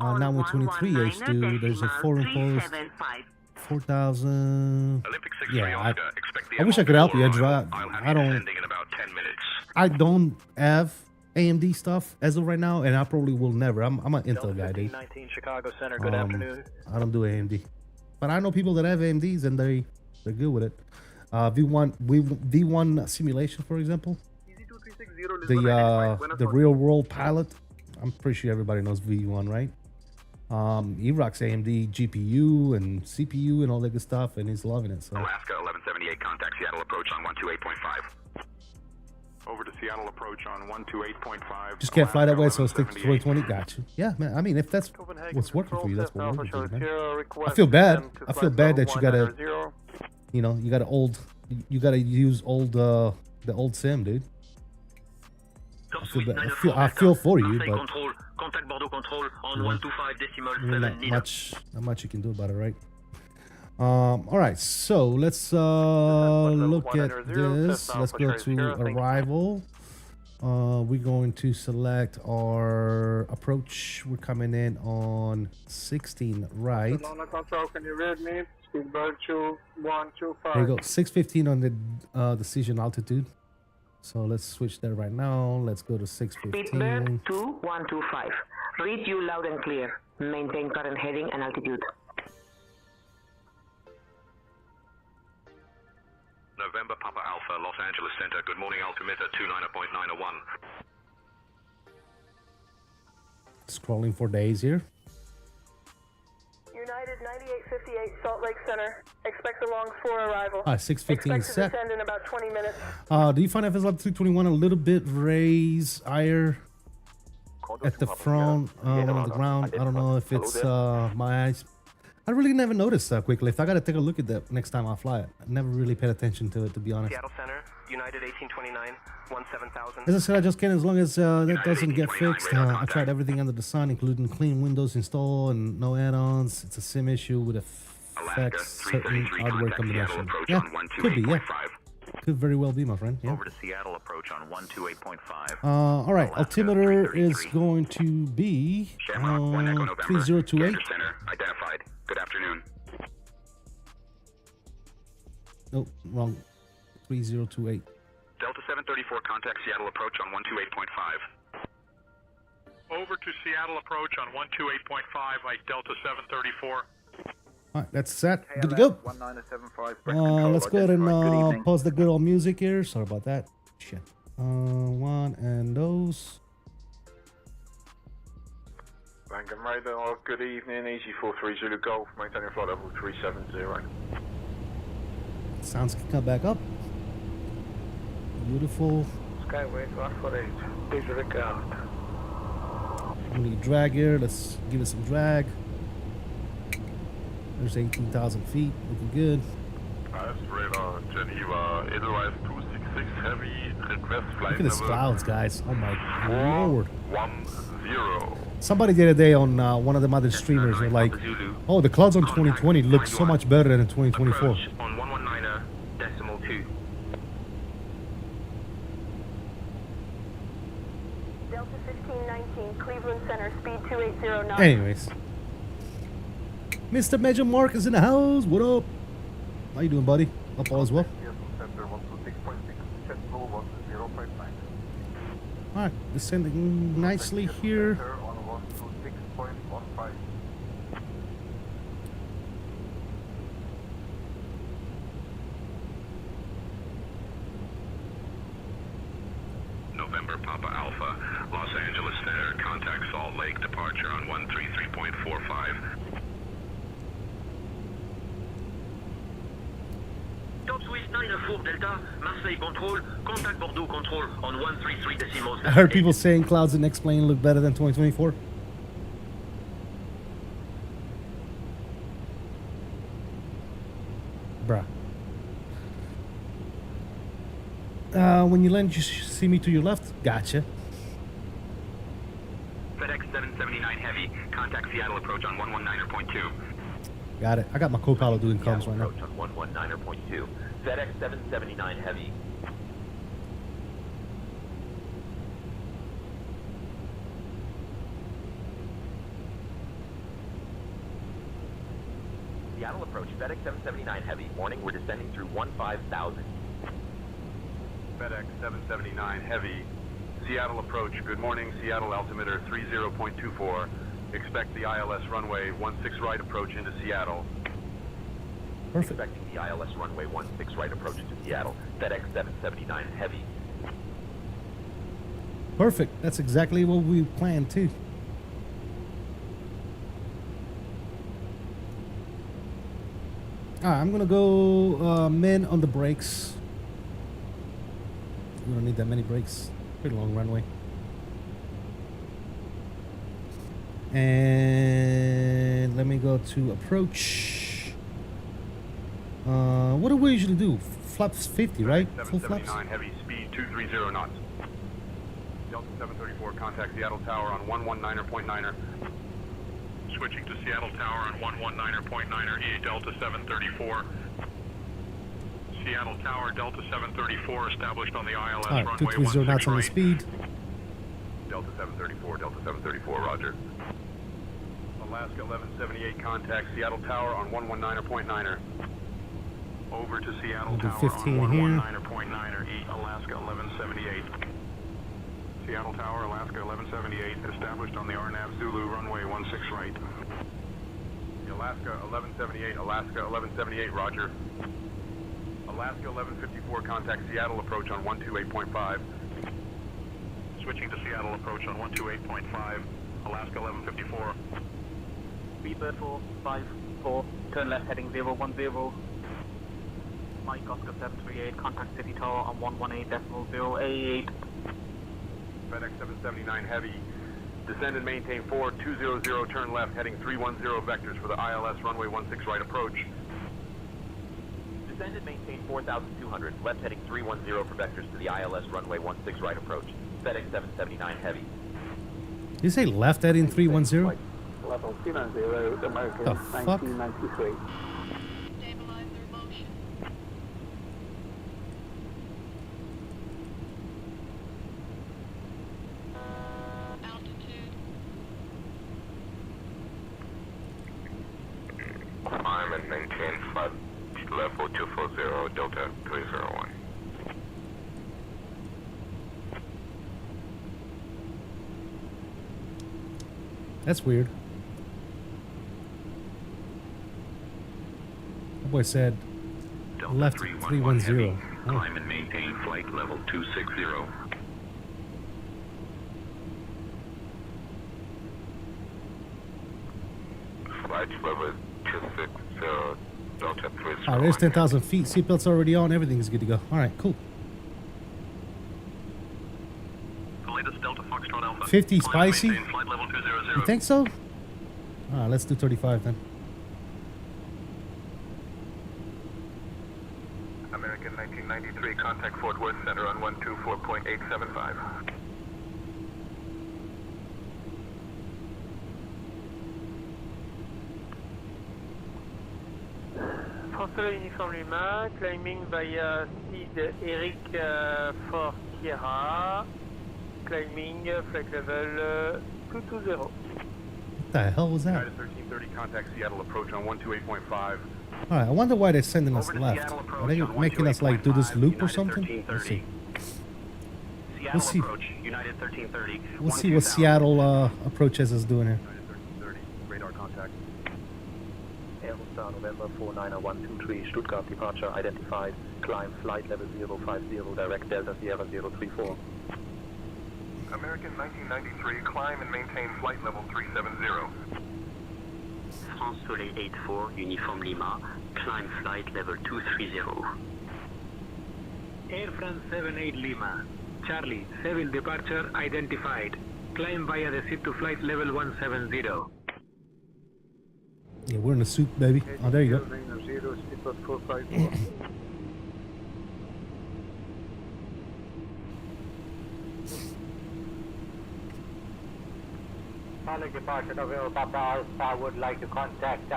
Speaker 1: Now with 23H2. There's a forum post. 4,000. Yeah, I wish I could help you, Andrew. I don't have AMD stuff as of right now, and I probably will never. I'm an Intel guy, dude.
Speaker 11: 19 Chicago Center. Good afternoon.
Speaker 1: I don't do AMD, but I know people that have AMDs and they're good with it. V1 simulation, for example. The real world pilot. I'm pretty sure everybody knows V1, right? He rocks AMD GPU and CPU and all that good stuff, and he's loving it. So.
Speaker 6: Alaska 1178, contact Seattle approach on 128.5.
Speaker 5: Over to Seattle approach on 128.5.
Speaker 1: Just can't fly that way, so stick to 2020. Got you. Yeah, man. I mean, if that's what's working for you, that's what's working for you, man. I feel bad. I feel bad that you gotta, you gotta use the old sim, dude. I feel for you, but not much you can do about it, right? All right, so let's look at this. Let's go to arrival. We're going to select our approach. We're coming in on 16 right.
Speaker 11: Can you read me? Speedbird 2125.
Speaker 1: There you go, 615 on the decision altitude. So let's switch that right now. Let's go to 615.
Speaker 9: Speedbird 2125. Read you loud and clear. Maintain current heading and altitude.
Speaker 6: November Papa Alpha, Los Angeles Center. Good morning, altimeter 29.901.
Speaker 1: Scrolling for days here.
Speaker 20: United 9858 Salt Lake Center. Expect a long 4 arrival.
Speaker 1: 615 is set.
Speaker 20: Descend in about 20 minutes.
Speaker 1: Do you find FS Level 321 a little bit higher at the front, on the ground? I don't know if it's my eyes. I really never noticed quickly. If I gotta take a look at that next time I fly it. I never really paid attention to it, to be honest.
Speaker 21: Seattle Center, United 1829, 17,000.
Speaker 1: As I said, I just can't, as long as that doesn't get fixed. I tried everything under the sun, including clean Windows install and no add-ons. It's a sim issue with affects certain hardware combination. Yeah, could be, yeah. Could very well be, my friend. Yeah.
Speaker 6: Over to Seattle approach on 128.5.
Speaker 1: All right, altimeter is going to be 3028.
Speaker 6: Center identified. Good afternoon.
Speaker 1: Nope, wrong. 3028.
Speaker 6: Delta 734, contact Seattle approach on 128.5.
Speaker 22: Over to Seattle approach on 128.5, like Delta 734.
Speaker 1: All right, that's set. Good to go. Let's go ahead and pause the good old music here. Sorry about that. Shit. One and those.
Speaker 22: Gungan Radar, good evening. Easy 43 Zulu Golf, maintaining flight level 370.
Speaker 1: Sounds can come back up. Beautiful.
Speaker 11: Skyway 148, disregard.
Speaker 1: We need drag here. Let's give it some drag. There's 18,000 feet. Looking good.
Speaker 5: Radar, Geneva, Edelweiss 266 Heavy, request flight
Speaker 1: Look at these clouds, guys. Oh my lord.
Speaker 5: 410.
Speaker 1: Somebody the other day on one of the other streamers were like, oh, the clouds on 2020 look so much better than in 2024.
Speaker 19: On 119.2.
Speaker 20: Delta 1519, Cleveland Center, speed 280 knots.
Speaker 1: Anyways. Mr. Major Mark is in the house. What up? How you doing, buddy? Hope all is well. Alright, descending nicely here.
Speaker 6: November Papa Alpha, Los Angeles Center, contact Salt Lake, departure on 133.45.
Speaker 19: Top Swiss 9-4 Delta, Marseille Control, contact Bordeaux Control on 133.7.
Speaker 1: I heard people saying clouds in X-Plane look better than 2024. Bruh. When you land, you see me to your left? Gotcha.
Speaker 6: FedEx 779 Heavy, contact Seattle approach on 119.2.
Speaker 1: Got it. I got my co-pilot doing comms right now.
Speaker 16: Approach on 119.2. FedEx 779 Heavy. Seattle approach, FedEx 779 Heavy. Warning, we're descending through 15,000.
Speaker 5: FedEx 779 Heavy, Seattle approach. Good morning, Seattle altimeter 30.24. Expect the ILS runway 16 right approach into Seattle.
Speaker 1: Perfect.
Speaker 16: Expecting the ILS runway 16 right approach into Seattle. FedEx 779 Heavy.
Speaker 1: Perfect. That's exactly what we planned too. Alright, I'm gonna go men on the brakes. We don't need that many brakes. Pretty long runway. And let me go to approach. What do we usually do? Flaps 50, right? Full flaps?
Speaker 5: 779 Heavy, speed 230 knots. Delta 734, contact Seattle Tower on 119.9. Switching to Seattle Tower on 119.9, EA Delta 734. Seattle Tower, Delta 734, established on the ILS
Speaker 1: Alright,
Speaker 5: runway
Speaker 1: 230 knots on the
Speaker 5: right.
Speaker 1: speed.
Speaker 5: Delta 734, Delta 734, roger. Alaska 1178, contact Seattle Tower on 119.9. Over to Seattle
Speaker 1: We'll do
Speaker 5: Tower
Speaker 1: 15
Speaker 5: on
Speaker 1: here.
Speaker 5: 119.9, eat Alaska 1178. Seattle Tower, Alaska 1178, established on the RNAV Zulu, runway 16 right. Alaska 1178, Alaska 1178, roger. Alaska 1154, contact Seattle approach on 128.5. Switching to Seattle approach on 128.5, Alaska 1154.
Speaker 3: Speedbird 454, turn left heading 010. Mike Oscar 738, contact City Tower on 118.088.
Speaker 5: FedEx 779 Heavy, descend and maintain 4200, turn left heading 310 vectors for the ILS runway 16 right approach.
Speaker 16: Descend and maintain 4,200. Left heading 310 for vectors to the ILS runway 16 right approach. FedEx 779 Heavy.
Speaker 1: Did you say left heading 310?
Speaker 11: Level 290, American,
Speaker 1: The fuck?
Speaker 11: 1993.
Speaker 5: I'm at maintain flight level 240, Delta 301.
Speaker 1: That's weird. That boy said
Speaker 6: Delta
Speaker 1: left
Speaker 6: 311
Speaker 1: 310.
Speaker 6: Heavy,
Speaker 1: Oh.
Speaker 6: climb and maintain flight level 260.
Speaker 5: Flight level 260, Delta 301.
Speaker 1: Alright, there's 10,000 feet. Seatbelt's already on. Everything's good to go. Alright, cool.
Speaker 8: The latest Delta Foxtrot Alpha.
Speaker 1: 50
Speaker 8: Climb and
Speaker 1: spicy?
Speaker 8: maintain flight level 200.
Speaker 1: You think so? Alright, let's do 35 then.
Speaker 5: American 1993, contact Fort Worth Center on 124.875.
Speaker 12: François Uniforme Lima, climbing via Sid Eric for Sierra, climbing flight level 220.
Speaker 1: What the hell was that?
Speaker 5: United 1330, contact Seattle approach on 128.5.
Speaker 1: Alright, I wonder why they're sending us left. Are they making us like do this loop or something? Let's see. Let's see.
Speaker 21: United 1330.
Speaker 1: Let's see what Seattle approaches us doing here.
Speaker 5: Radar contact.
Speaker 8: Aerostar November 490-123, Stuttgart departure identified. Climb flight level 050, direct Delta Sierra 034.
Speaker 5: American 1993, climb and maintain flight level 370.
Speaker 14: France Soleil 84, Uniforme Lima, climb flight level 230.
Speaker 12: Air France 78 Lima, Charlie, Seville departure identified. Climb via the SIP to flight level 170.
Speaker 1: Yeah, we're in a soup, baby. Oh, there you go.
Speaker 11: 0, speedbird 454.
Speaker 2: Solid departure of Papa Alpha would like to contact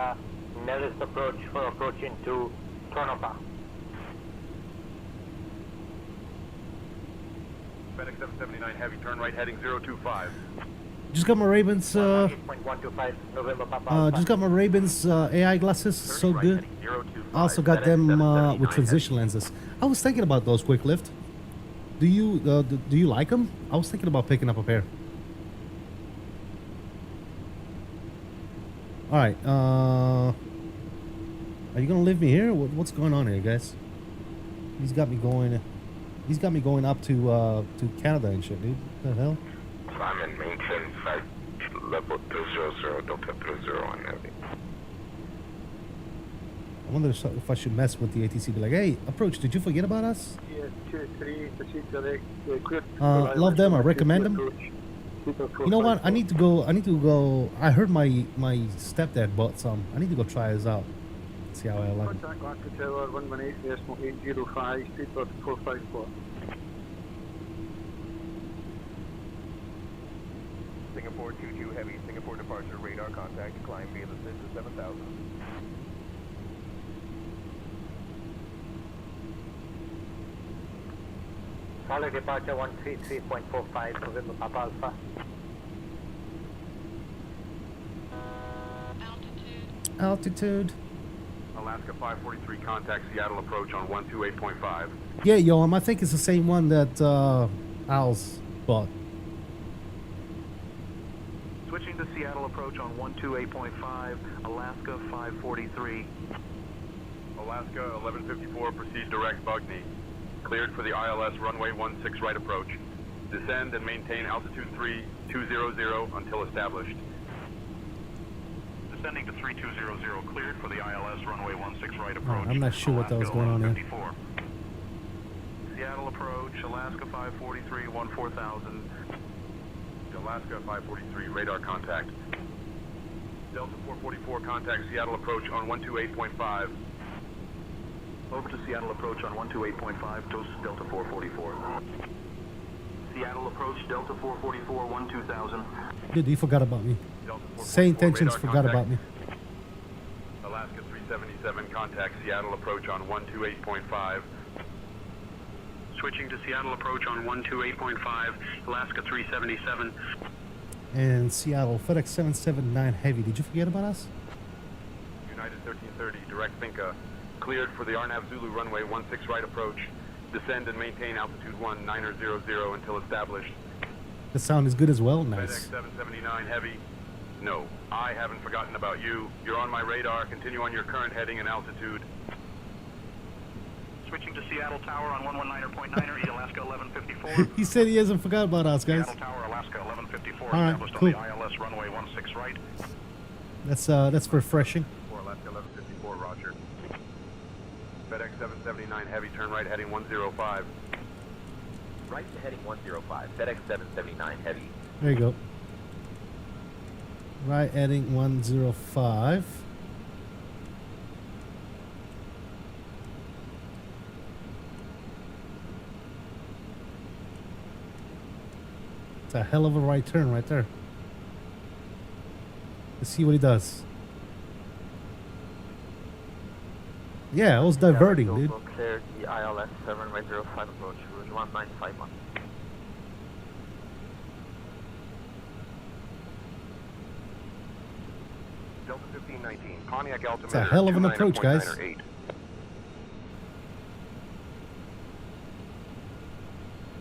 Speaker 2: Nellis approach for approach into Tonopah.
Speaker 5: FedEx 779 heavy, turn right heading 025.
Speaker 1: Just got my Ravens.
Speaker 2: .125 November Papa
Speaker 1: Just got my Ravens AI glasses. So good. Also got them with transition lenses. I was thinking about those quick lift. Do you like them? I was thinking about picking up a pair. All right. Are you gonna leave me here? What's going on here, guys? He's got me going. He's got me going up to Canada and shit, dude. What the hell?
Speaker 5: Climb and maintain flight level 200, Delta 30 on heavy.
Speaker 1: I wonder if I should mess with the ATC. Be like, hey, approach. Did you forget about us?
Speaker 11: Yes, 2-3, proceed direct.
Speaker 1: Love them. I recommend them. You know what? I need to go. I heard my stepdad bought some. I need to go try this out. See how I like it.
Speaker 11: Contact Glasgow Tower 118.805, speedbird 454.
Speaker 5: Singapore 22 heavy, Singapore departure, radar contact, climb via the SID to 7000.
Speaker 2: Solid departure 133.45 November Papa Alpha.
Speaker 1: Altitude.
Speaker 5: Alaska 543, contact Seattle approach on 128.5.
Speaker 1: Yeah, yo, I think it's the same one that Al's bought.
Speaker 8: Switching to Seattle approach on 128.5, Alaska 543.
Speaker 5: Alaska 1154, proceed direct Bugny. Cleared for the ILS runway 16 right approach. Descend and maintain altitude 3200 until established.
Speaker 22: Descending to 3200, cleared for the ILS runway 16 right approach.
Speaker 1: I'm not sure what that was going on there.
Speaker 8: Seattle approach, Alaska 543, 14000.
Speaker 5: Alaska 543, radar contact. Delta 444, contact Seattle approach on 128.5.
Speaker 8: Over to Seattle approach on 128.5, toast Delta 444. Seattle approach, Delta 444, 12000.
Speaker 1: Dude, you forgot about me. Say intentions forgot about me.
Speaker 5: Alaska 377, contact Seattle approach on 128.5.
Speaker 8: Switching to Seattle approach on 128.5, Alaska 377.
Speaker 1: And Seattle, FedEx 779 heavy. Did you forget about us?
Speaker 5: United 1330, direct Finca. Cleared for the RNAV Zulu runway 16 right approach. Descend and maintain altitude 1900 until established.
Speaker 1: The sound is good as well. Nice.
Speaker 5: FedEx 779 heavy. No, I haven't forgotten about you. You're on my radar. Continue on your current heading and altitude.
Speaker 22: Switching to Seattle Tower on 119.9er, Alaska 1154.
Speaker 1: He said he hasn't forgot about us, guys.
Speaker 22: Seattle Tower, Alaska 1154,
Speaker 1: all right,
Speaker 22: established
Speaker 1: cool.
Speaker 22: on the ILS runway 16 right.
Speaker 1: That's refreshing.
Speaker 5: For Alaska 1154, roger. FedEx 779 heavy, turn right heading 105.
Speaker 16: Right to heading 105, FedEx 779 heavy.
Speaker 1: There you go. Right heading 105. It's a hell of a right turn right there. Let's see what he does. Yeah, I was diverting, dude.
Speaker 12: Clear the ILS 705 approach, route 1951.
Speaker 5: Delta 1519, Pontiac altimeter.
Speaker 1: It's a hell of an approach, guys.
Speaker 5: 29.98.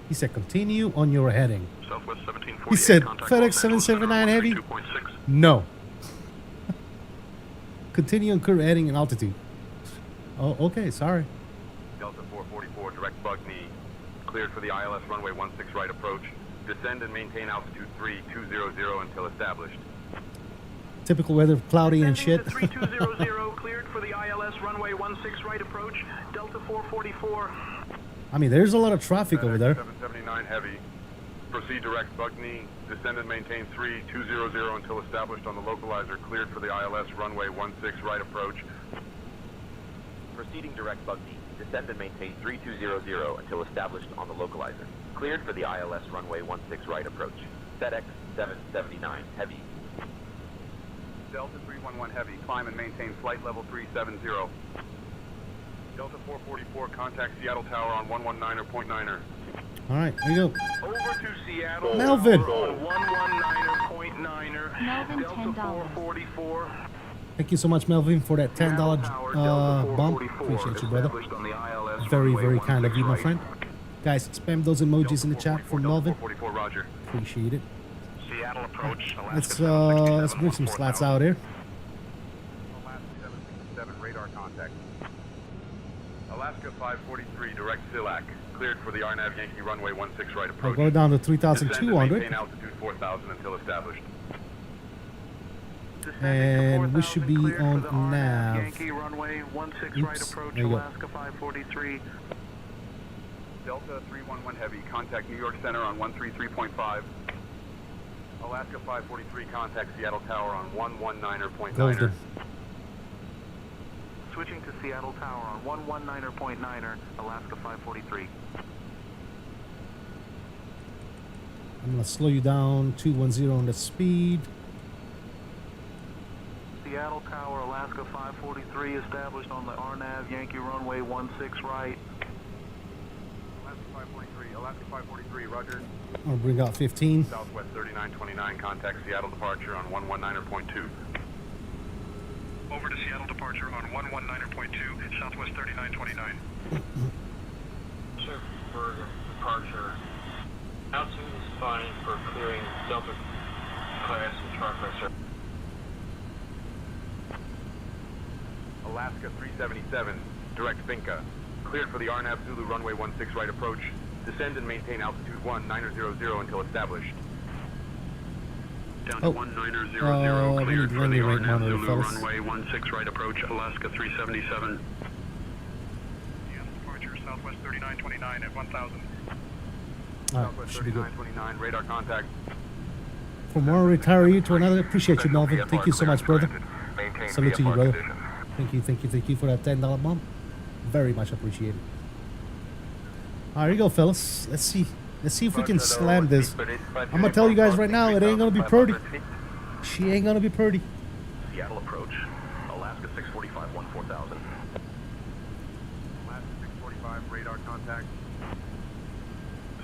Speaker 1: He said, continue on your heading.
Speaker 5: Southwest 1748.
Speaker 1: He said,
Speaker 5: contact
Speaker 1: FedEx
Speaker 5: Los Angeles
Speaker 1: 779 heavy?
Speaker 5: 2.6.
Speaker 1: No. Continue on current heading and altitude. Oh, okay, sorry.
Speaker 5: Delta 444, direct 𝕚𝕚, cleared for the ILS runway 16 right approach. Descend and maintain altitude 3200 until established.
Speaker 1: Typical weather, cloudy and shit.
Speaker 22: 3200, cleared for the ILS runway 16 right approach. Delta 444.
Speaker 1: I mean, there's a lot of traffic over there.
Speaker 5: 779 heavy. Proceed direct 𝕚𝕚. Descend and maintain 3200 until established on the localizer. Cleared for the ILS runway 16 right approach.
Speaker 16: Proceeding direct 𝕚𝕚. Descend and maintain 3200 until established on the localizer. Cleared for the ILS runway 16 right approach. FedEx 779 heavy.
Speaker 5: Delta 311 heavy. Climb and maintain flight level 370. Delta 444, contact Seattle Tower on 119.9er.
Speaker 1: All right, here you go.
Speaker 22: Over to Seattle.
Speaker 1: Melvin.
Speaker 22: On 119.9er.
Speaker 20: Melvin,
Speaker 22: Delta
Speaker 20: $10.
Speaker 22: 444.
Speaker 1: Thank you so much, Melvin, for that $10 bump. Appreciate you, brother. Very, very kind of you, my friend. Guys, spam those emojis in the chat for Melvin. Appreciate it.
Speaker 22: Seattle approach.
Speaker 1: Let's bring some slats out here.
Speaker 5: Alaska 767, radar contact. Alaska 543, direct SILAC. Cleared for the RNAV Yankee runway 16 right
Speaker 1: I'll
Speaker 5: approach.
Speaker 1: go down to
Speaker 5: Descend and
Speaker 1: 3,200.
Speaker 5: maintain altitude 4,000 until established.
Speaker 1: And we should be on nav.
Speaker 22: Yankee runway 16 right
Speaker 1: Oops,
Speaker 22: approach.
Speaker 1: there you go.
Speaker 22: Alaska 543.
Speaker 5: Delta 311 heavy, contact New York Center on 133.5. Alaska 543, contact Seattle Tower on 119.9er.
Speaker 1: Golden.
Speaker 22: Switching to Seattle Tower on 119.9er, Alaska 543.
Speaker 1: I'm going to slow you down 210 on the speed.
Speaker 22: Seattle Tower, Alaska 543, established on the RNAV Yankee runway 16 right.
Speaker 5: Alaska 543, roger.
Speaker 1: I'll bring out 15.
Speaker 5: Southwest 3929, contact Seattle departure on 119.2.
Speaker 22: Over to Seattle departure on 119.2, Southwest 3929.
Speaker 12: Sir, for departure, altitude is fine for clearing Delta class and charter, sir.
Speaker 5: Alaska 377, direct Finca. Cleared for the RNAV Zulu runway 16 right approach. Descend and maintain altitude 1900 until established.
Speaker 22: Down
Speaker 1: Oh.
Speaker 22: to 1900, cleared for the
Speaker 1: right
Speaker 22: RNAV
Speaker 1: monitor,
Speaker 22: Zulu
Speaker 1: fellas.
Speaker 22: runway 16 right approach, Alaska 377. Seattle departure, Southwest 3929 at 1000.
Speaker 1: All right,
Speaker 5: Southwest
Speaker 1: should be good.
Speaker 5: 3929, radar contact.
Speaker 1: From one retiree to another, appreciate you, Melvin. Thank you so much, brother. Salute to you, brother. Thank you for that $10 bump. Very much appreciated. All right, here you go, fellas. Let's see if we can slam this. I'm gonna tell you guys right now, it ain't gonna be pretty. She ain't gonna be pretty.
Speaker 5: Seattle approach. Alaska 645, 14000. Alaska 645, radar contact.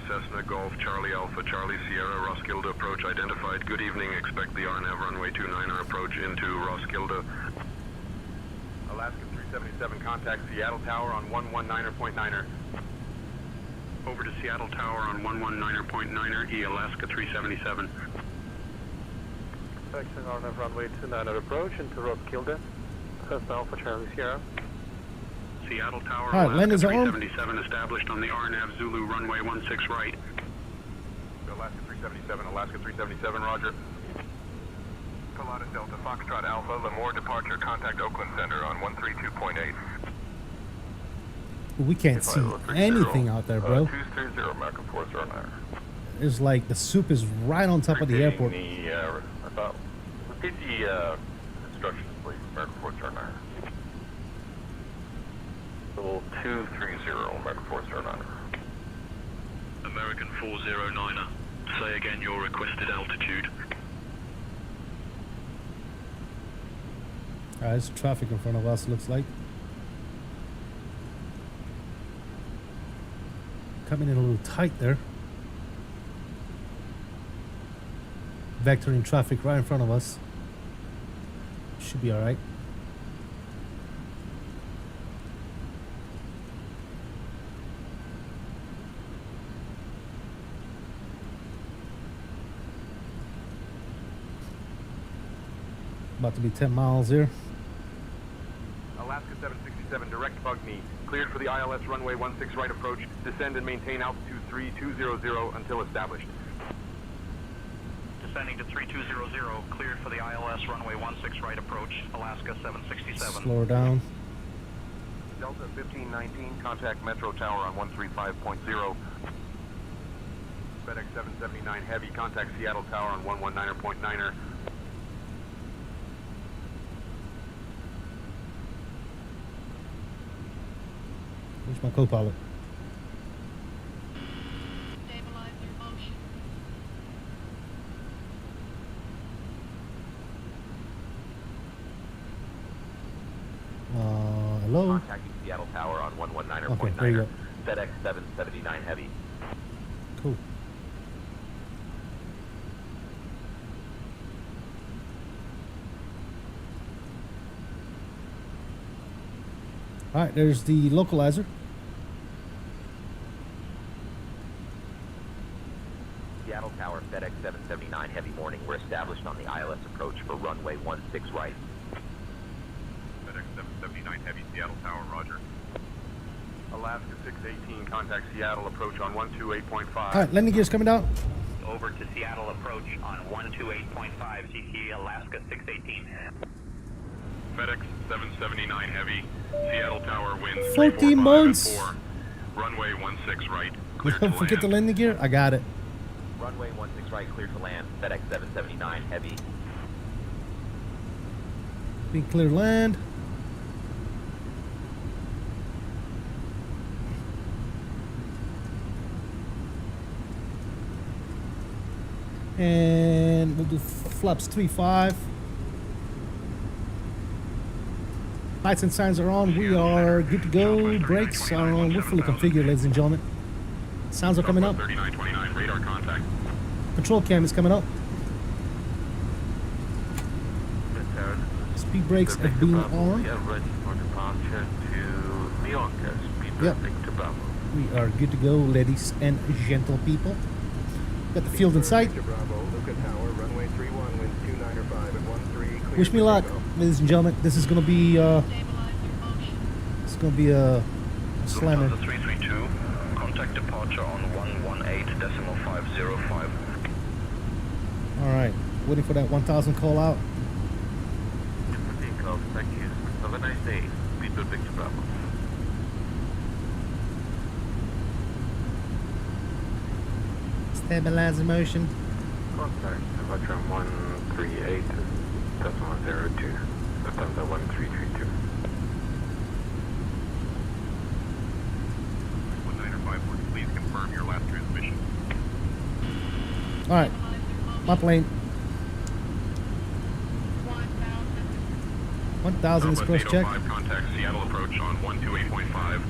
Speaker 5: Cessna Golf, Charlie Alpha, Charlie Sierra, Roskilde approach identified. Good evening. Expect the RNAV runway 29er approach into Roskilde. Alaska 377, contact Seattle Tower on 119.9er.
Speaker 22: Over to Seattle Tower on 119.9er, Alaska 377.
Speaker 12: Section RNAV runway 29er approach into Roskilde. Cessna Alpha Charlie Sierra.
Speaker 22: Seattle Tower,
Speaker 1: All right, land
Speaker 22: Alaska
Speaker 1: is armed.
Speaker 22: 377, established on the RNAV Zulu runway 16 right.
Speaker 5: Alaska 377, Alaska 377, roger. Pilatus Delta, Foxtrot Alpha, Lemoore departure, contact Oakland Center on 132.8.
Speaker 1: We can't see anything out there, bro.
Speaker 5: 230, American Force runner.
Speaker 1: It's like the soup is right on top of the airport.
Speaker 5: Repeat the instructions, please, American Force runner. Level 230, American Force runner.
Speaker 22: American 409er, say again your requested altitude.
Speaker 1: There's traffic in front of us, looks like. Coming in a little tight there. Vectoring traffic right in front of us. Should be alright. About to be 10 miles here.
Speaker 5: Alaska 767, direct bug me. Cleared for the ILS runway 16 right approach. Descend and maintain altitude 3200 until established.
Speaker 22: Descending to 3200, cleared for the ILS runway 16 right approach, Alaska 767.
Speaker 1: Slow her down.
Speaker 5: Delta 1519, contact Metro Tower on 135.0. FedEx 779 Heavy, contact Seattle Tower on 119.9er.
Speaker 1: Where's my co-pilot? Hello?
Speaker 16: Contacting Seattle Tower on 119.9er.
Speaker 1: Okay, there you go.
Speaker 16: FedEx 779 Heavy.
Speaker 1: Cool. Alright, there's the localizer.
Speaker 16: Seattle Tower, FedEx 779 Heavy morning. We're established on the ILS approach for runway 16 right.
Speaker 5: FedEx 779 Heavy, Seattle Tower, roger. Alaska 618, contact Seattle approach on 128.5.
Speaker 1: Alright, landing gear's coming down.
Speaker 22: Over to Seattle approach on 128.5, CT Alaska 618.
Speaker 5: FedEx 779 Heavy, Seattle Tower winds
Speaker 1: 14 months.
Speaker 5: Runway 16 right.
Speaker 1: Don't forget the landing gear. I got it.
Speaker 16: Runway 16 right, cleared to land. FedEx 779 Heavy.
Speaker 1: Be clear land. And we'll do flaps 3-5. Lights and signs are on. We are good to go. Brakes are on. We're fully configured, ladies and gentlemen. Sounds are coming up.
Speaker 5: 3929, radar contact.
Speaker 1: Control cam is coming up. Speed brakes have been on.
Speaker 12: We are ready for departure to New York. Speed
Speaker 1: Yep.
Speaker 12: to Bravo.
Speaker 1: We are good to go, ladies and gentle people. Got the field in sight. Wish me luck, ladies and gentlemen. This is gonna be a slammer.
Speaker 22: Lufthansa 332, contact departure on 118.505.
Speaker 1: All right, waiting for that 1000 call out.
Speaker 12: Takeoff, thank you. Have a nice day. Speed Victor Bravo.
Speaker 1: Stabilizer motion.
Speaker 12: Contact departure 138.02. Lufthansa 1332.
Speaker 5: 1954, please confirm your last transmission.
Speaker 1: All right, my plane. 1000 is cross check.
Speaker 5: Contact Seattle approach on 128.5.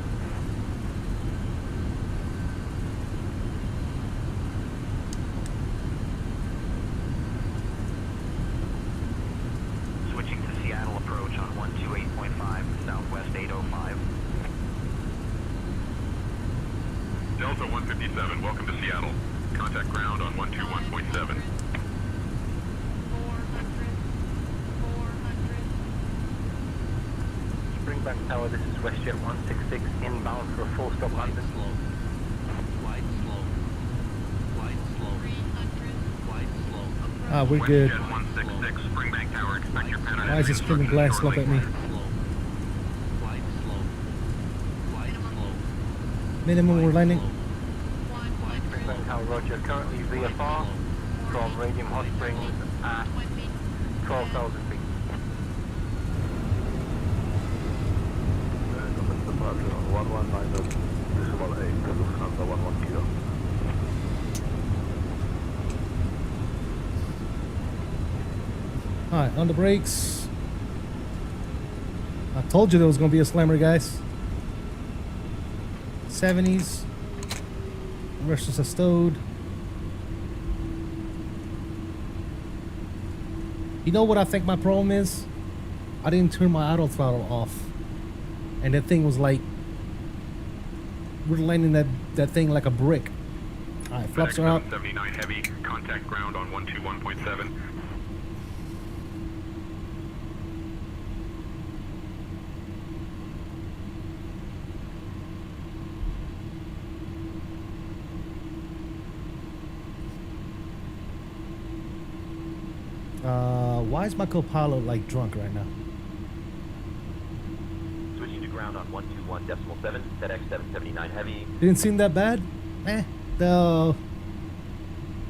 Speaker 22: Switching to Seattle approach on 128.5, Southwest 805.
Speaker 5: Delta 157, welcome to Seattle. Contact ground on 121.7.
Speaker 21: Springbank Tower, this is WestJet 166, inbound for a full stop London.
Speaker 1: Ah, we're good.
Speaker 5: WestJet 166, Springbank Tower, expect your Panair.
Speaker 1: Why is this screaming glass look at me? Minimum, we're landing.
Speaker 21: Springbank Tower, roger. Currently VFR from Radium Hot Springs at 12,000 feet.
Speaker 12: Departure on 119.8 to Lufthansa 11 kilo.
Speaker 1: Alright, on the brakes. I told you there was gonna be a slammer, guys. 70s versus a stowed. You know what I think my problem is? I didn't turn my auto throttle off. And that thing was like, we're landing that thing like a brick. Alright, flaps are up.
Speaker 5: 79 heavy, contact ground on 121.7.
Speaker 1: Why is my co-pilot like drunk right now?
Speaker 16: Switching to ground on 121.7, FedEx 779 heavy.
Speaker 1: Didn't seem that bad. The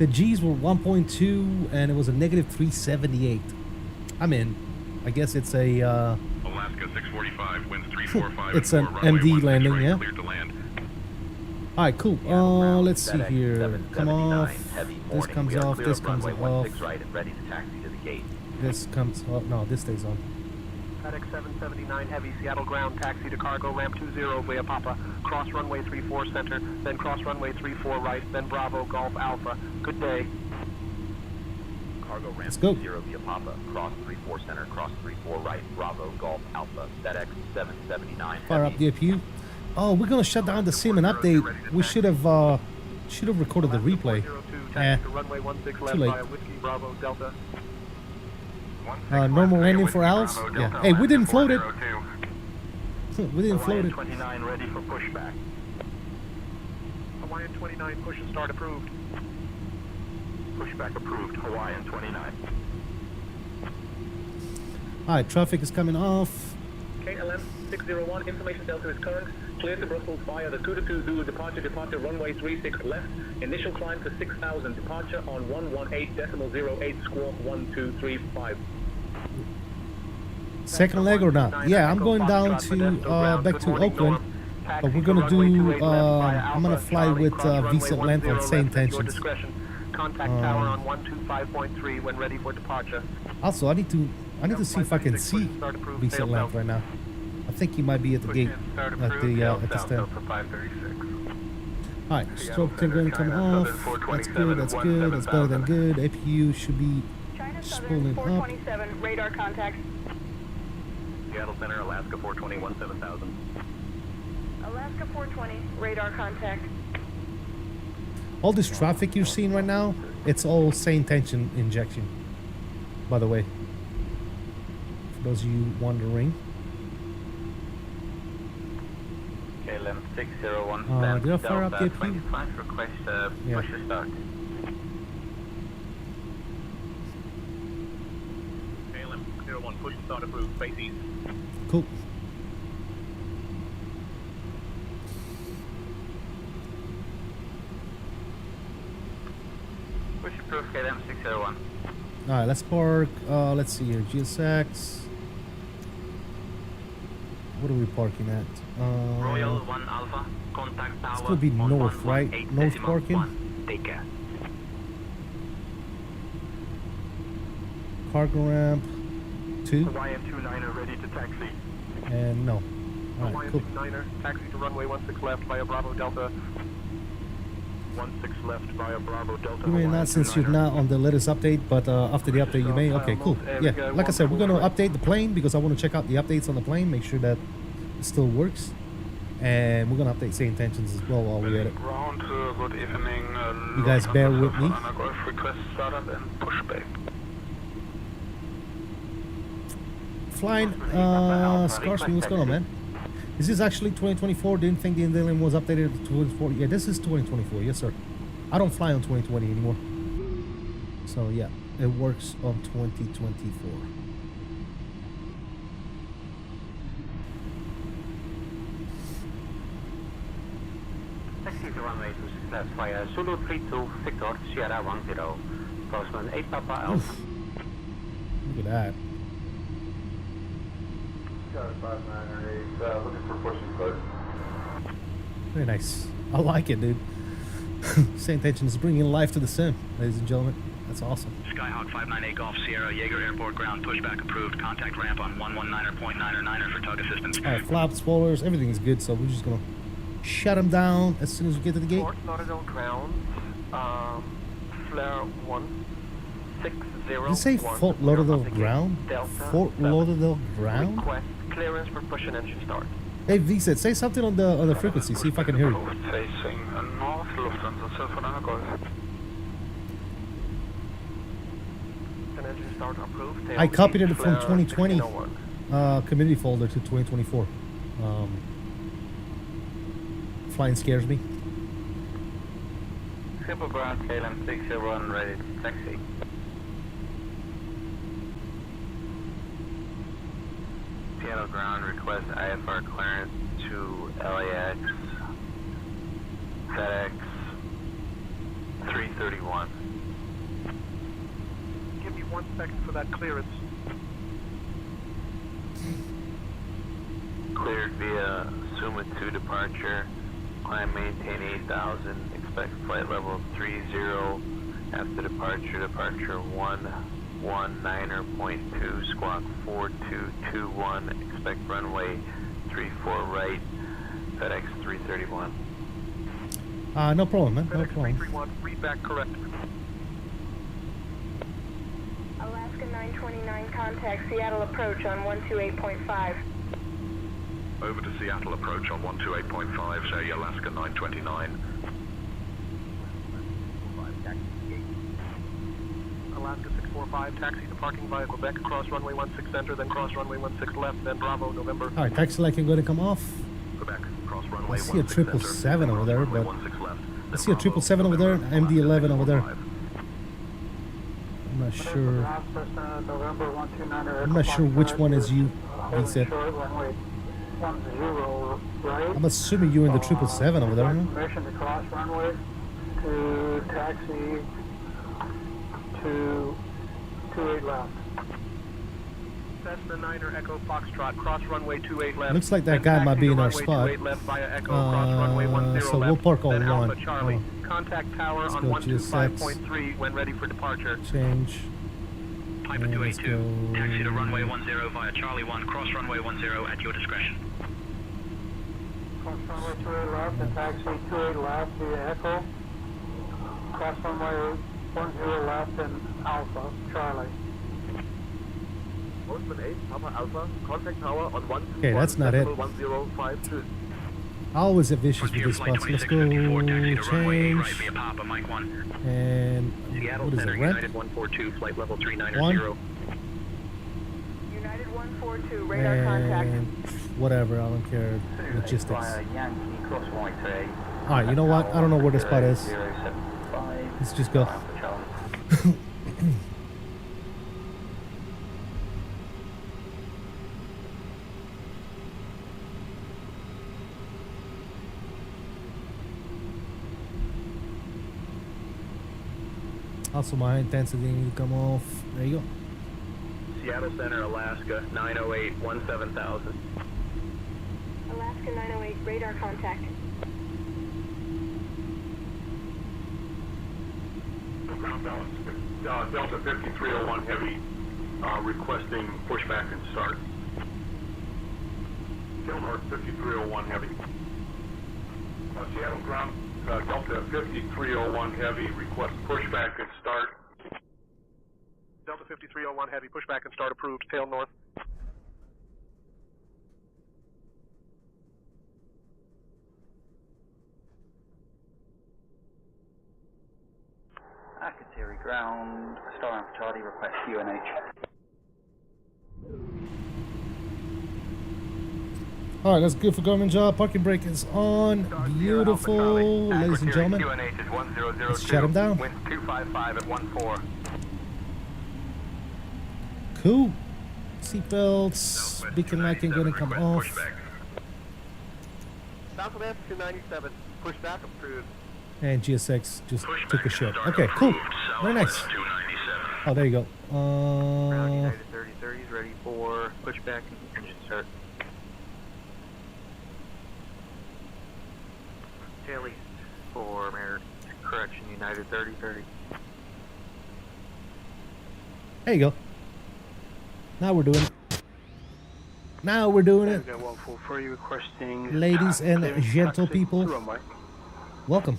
Speaker 1: G's were 1.2 and it was a negative 378. I'm in. I guess it's a
Speaker 5: Alaska 645, winds 345.
Speaker 1: it's an MD landing, yeah. Alright, cool. Let's see here. Come off. This comes off. This comes off.
Speaker 16: Right and ready to taxi to the gate.
Speaker 1: This comes off. No, this stays on.
Speaker 21: FedEx 779 heavy, Seattle ground, taxi to cargo, ramp 20 via Papa, cross runway 34 center, then cross runway 34 right, then Bravo, Golf Alpha. Good day.
Speaker 16: Cargo ramp
Speaker 1: Let's go.
Speaker 16: 20 via Papa, cross 34 center, cross 34 right, Bravo, Golf Alpha, FedEx 779
Speaker 1: Fire up the APU. Oh, we're gonna shut down the sim and update. We should have recorded the replay.
Speaker 21: Runway 16
Speaker 1: too
Speaker 21: left
Speaker 1: late.
Speaker 21: via Whiskey, Bravo, Delta.
Speaker 1: Normal landing for Alice? Yeah. Hey, we didn't float it. We didn't float
Speaker 21: Hawaiian
Speaker 1: it.
Speaker 21: 29 ready for pushback. Hawaiian 29 push and start approved.
Speaker 8: Pushback approved. Hawaiian 29.
Speaker 1: Alright, traffic is coming off.
Speaker 4: KLM 601, information Delta is current. Clear to Brussels via the 222 Zulu departure, runway 36 left. Initial climb to 6,000, departure on 118.08, squawk 1235.
Speaker 1: Second leg or not? Yeah, I'm going down to back to Oakland, but we're gonna do. I'm gonna fly with visa length and same tensions.
Speaker 21: Contact tower on 125.3 when ready for departure.
Speaker 1: Also, I need to see if I can see visa length right now. I think he might be at the gate at the stand. Alright, stroke tingling coming off. That's good. That's good. That's better than good. APU should be spooling up.
Speaker 20: 427, radar contact.
Speaker 8: Seattle Center, Alaska 420, 17,000.
Speaker 20: Alaska 420, radar contact.
Speaker 1: All this traffic you're seeing right now, it's all sane tension injection, by the way. For those of you wondering.
Speaker 21: KLM 601,
Speaker 1: did I fire up the APU?
Speaker 21: 25, request
Speaker 1: Yeah.
Speaker 21: push to start.
Speaker 8: KLM 601, push to start approved, face east.
Speaker 1: Cool.
Speaker 21: Push approved, KLM 601.
Speaker 1: Alright, let's park. Let's see here. GSX. What are we parking at?
Speaker 19: Royal 1 Alpha, contact tower.
Speaker 1: It's gonna be north, right? North parking.
Speaker 19: Take care.
Speaker 1: Cargo ramp 2.
Speaker 21: Hawaiian 29er ready to taxi.
Speaker 1: And no. Alright,
Speaker 21: Hawaiian
Speaker 1: cool.
Speaker 21: 29er, taxi to runway 16 left via Bravo Delta.
Speaker 8: 16 left via Bravo Delta.
Speaker 1: You may not since you're not on the latest update, but after the update you may. Okay, cool. Yeah, like I said, we're gonna update the plane because I want to check out the updates on the plane, make sure that it still works. And we're gonna update same tensions as well while we're at it.
Speaker 5: Ground, good evening.
Speaker 1: You guys bear with me.
Speaker 5: Request startup and pushback.
Speaker 1: Flying, Scarsman, what's going on, man? Is this actually 2024? Didn't think the N11 was updated to 2024. Yeah, this is 2024. Yes, sir. I don't fly on 2020 anymore. So, yeah, it works on 2024.
Speaker 4: Taxi to runway 26 left via Zulu 32 Victor, Sierra 10, Postman 8 Papa Alpha.
Speaker 1: Look at that.
Speaker 8: Looking for pushing code.
Speaker 1: Very nice. I like it, dude. Same tension is bringing life to the sim, ladies and gentlemen. That's awesome.
Speaker 6: Skyhawk 598 Golf Sierra, Jaeger Airport ground, pushback approved. Contact ramp on 119.9er for tug assistance.
Speaker 1: All right, flaps, spoilers, everything is good, so we're just gonna shut them down as soon as we get to the gate.
Speaker 21: Fort Lauderdale ground, flare 160.
Speaker 1: Did you say Fort Lauderdale ground? Fort Lauderdale ground?
Speaker 21: Request clearance for push and engine start.
Speaker 1: Hey, VSET, say something on the frequency. See if I can hear you.
Speaker 5: Facing north, Lufthansa 7 Golf.
Speaker 21: And engine start approved.
Speaker 1: I copied it from 2020 community folder to 2024. Flying scares me.
Speaker 15: Simple ground, KLM 601, ready to taxi.
Speaker 16: Seattle ground, request IFR clearance to LAX, FedEx 331.
Speaker 21: Give me 1 second for that clearance.
Speaker 16: Cleared via 𝕚𝕚 departure. Climb, maintain 8,000. Expect flight level 30 after departure. Departure 119.2. Squawk 4221. Expect runway 34 right. FedEx 331.
Speaker 1: No problem, man. No
Speaker 21: FedEx
Speaker 1: problem.
Speaker 21: 331. Read back correct.
Speaker 20: Alaska 929, contact Seattle approach on 128.5.
Speaker 5: Over to Seattle approach on 128.5, say Alaska 929.
Speaker 21: Alaska 645, taxi to parking via Quebec, cross runway 16 center, then cross runway 16 left, then Bravo, November.
Speaker 1: All right, taxi light can go to come off.
Speaker 5: Quebec, cross runway
Speaker 1: I see a 777 over there, but
Speaker 5: 16 left.
Speaker 1: I see a 777 over there, MD-11 over there. I'm not sure. I'm not sure which one is you, VSET. I'm assuming you're in the 777 over there, huh?
Speaker 11: Permission to cross runway to taxi to 28 left.
Speaker 21: Cessna 9er Echo Foxtrot, cross runway 28 left.
Speaker 1: Looks like that guy might be in our
Speaker 21: runway
Speaker 1: spot.
Speaker 21: 28 left via Echo, cross runway 10
Speaker 1: So we'll
Speaker 21: left,
Speaker 1: park on
Speaker 21: then Alpha
Speaker 1: 1.
Speaker 21: Charlie. Contact tower on 125.3 when ready for departure.
Speaker 1: Change.
Speaker 6: Piper 282, taxi to runway 10 via Charlie 1, cross runway 10 at your discretion.
Speaker 11: Cross runway 28 left and taxi 28 left via Echo. Cross runway 10 left and Alpha, Charlie.
Speaker 4: Postman 8, Papa Alpha, contact tower on 1
Speaker 1: Okay, that's not it.
Speaker 4: 1052.
Speaker 1: Always a vicious with these spots. Let's go change. And what is it, rep?
Speaker 21: United 142, flight level 390.
Speaker 1: 1.
Speaker 20: United 142, radar contact.
Speaker 1: And whatever, I don't care. Logistics.
Speaker 15: Yankee, cross right 3.
Speaker 1: Alright, you know what? I don't know where the spot is.
Speaker 15: 075.
Speaker 1: Let's just go. Also, my intensity need to come off. There you go.
Speaker 4: Seattle Center, Alaska 908, 17,000.
Speaker 20: Alaska 908, radar contact.
Speaker 5: Ground balance. Delta 5301 Heavy, requesting pushback and start. Gilmore 5301 Heavy. Seattle ground, Delta 5301 Heavy, request pushback and start.
Speaker 21: Delta 5301 Heavy, pushback and start approved, tail north.
Speaker 15: Akatiri ground, Star Alpha Charlie, request UNH.
Speaker 1: Alright, that's good for government job. Parking brake is on. Beautiful, ladies and gentlemen. Let's shut him down.
Speaker 4: Wind 255 at 14.
Speaker 1: Cool. Seatbelts. Beacon light can go and come off.
Speaker 21: Southwest 297, pushback approved.
Speaker 1: And GSX just took a shit. Okay, cool. Very nice. Oh, there you go.
Speaker 21: Ground United 3030 is ready for pushback and engine start. Tail east for correction, United 3030.
Speaker 1: There you go. Now we're doing it. Now we're doing it.
Speaker 11: 143 requesting
Speaker 1: Ladies and gentle people, welcome.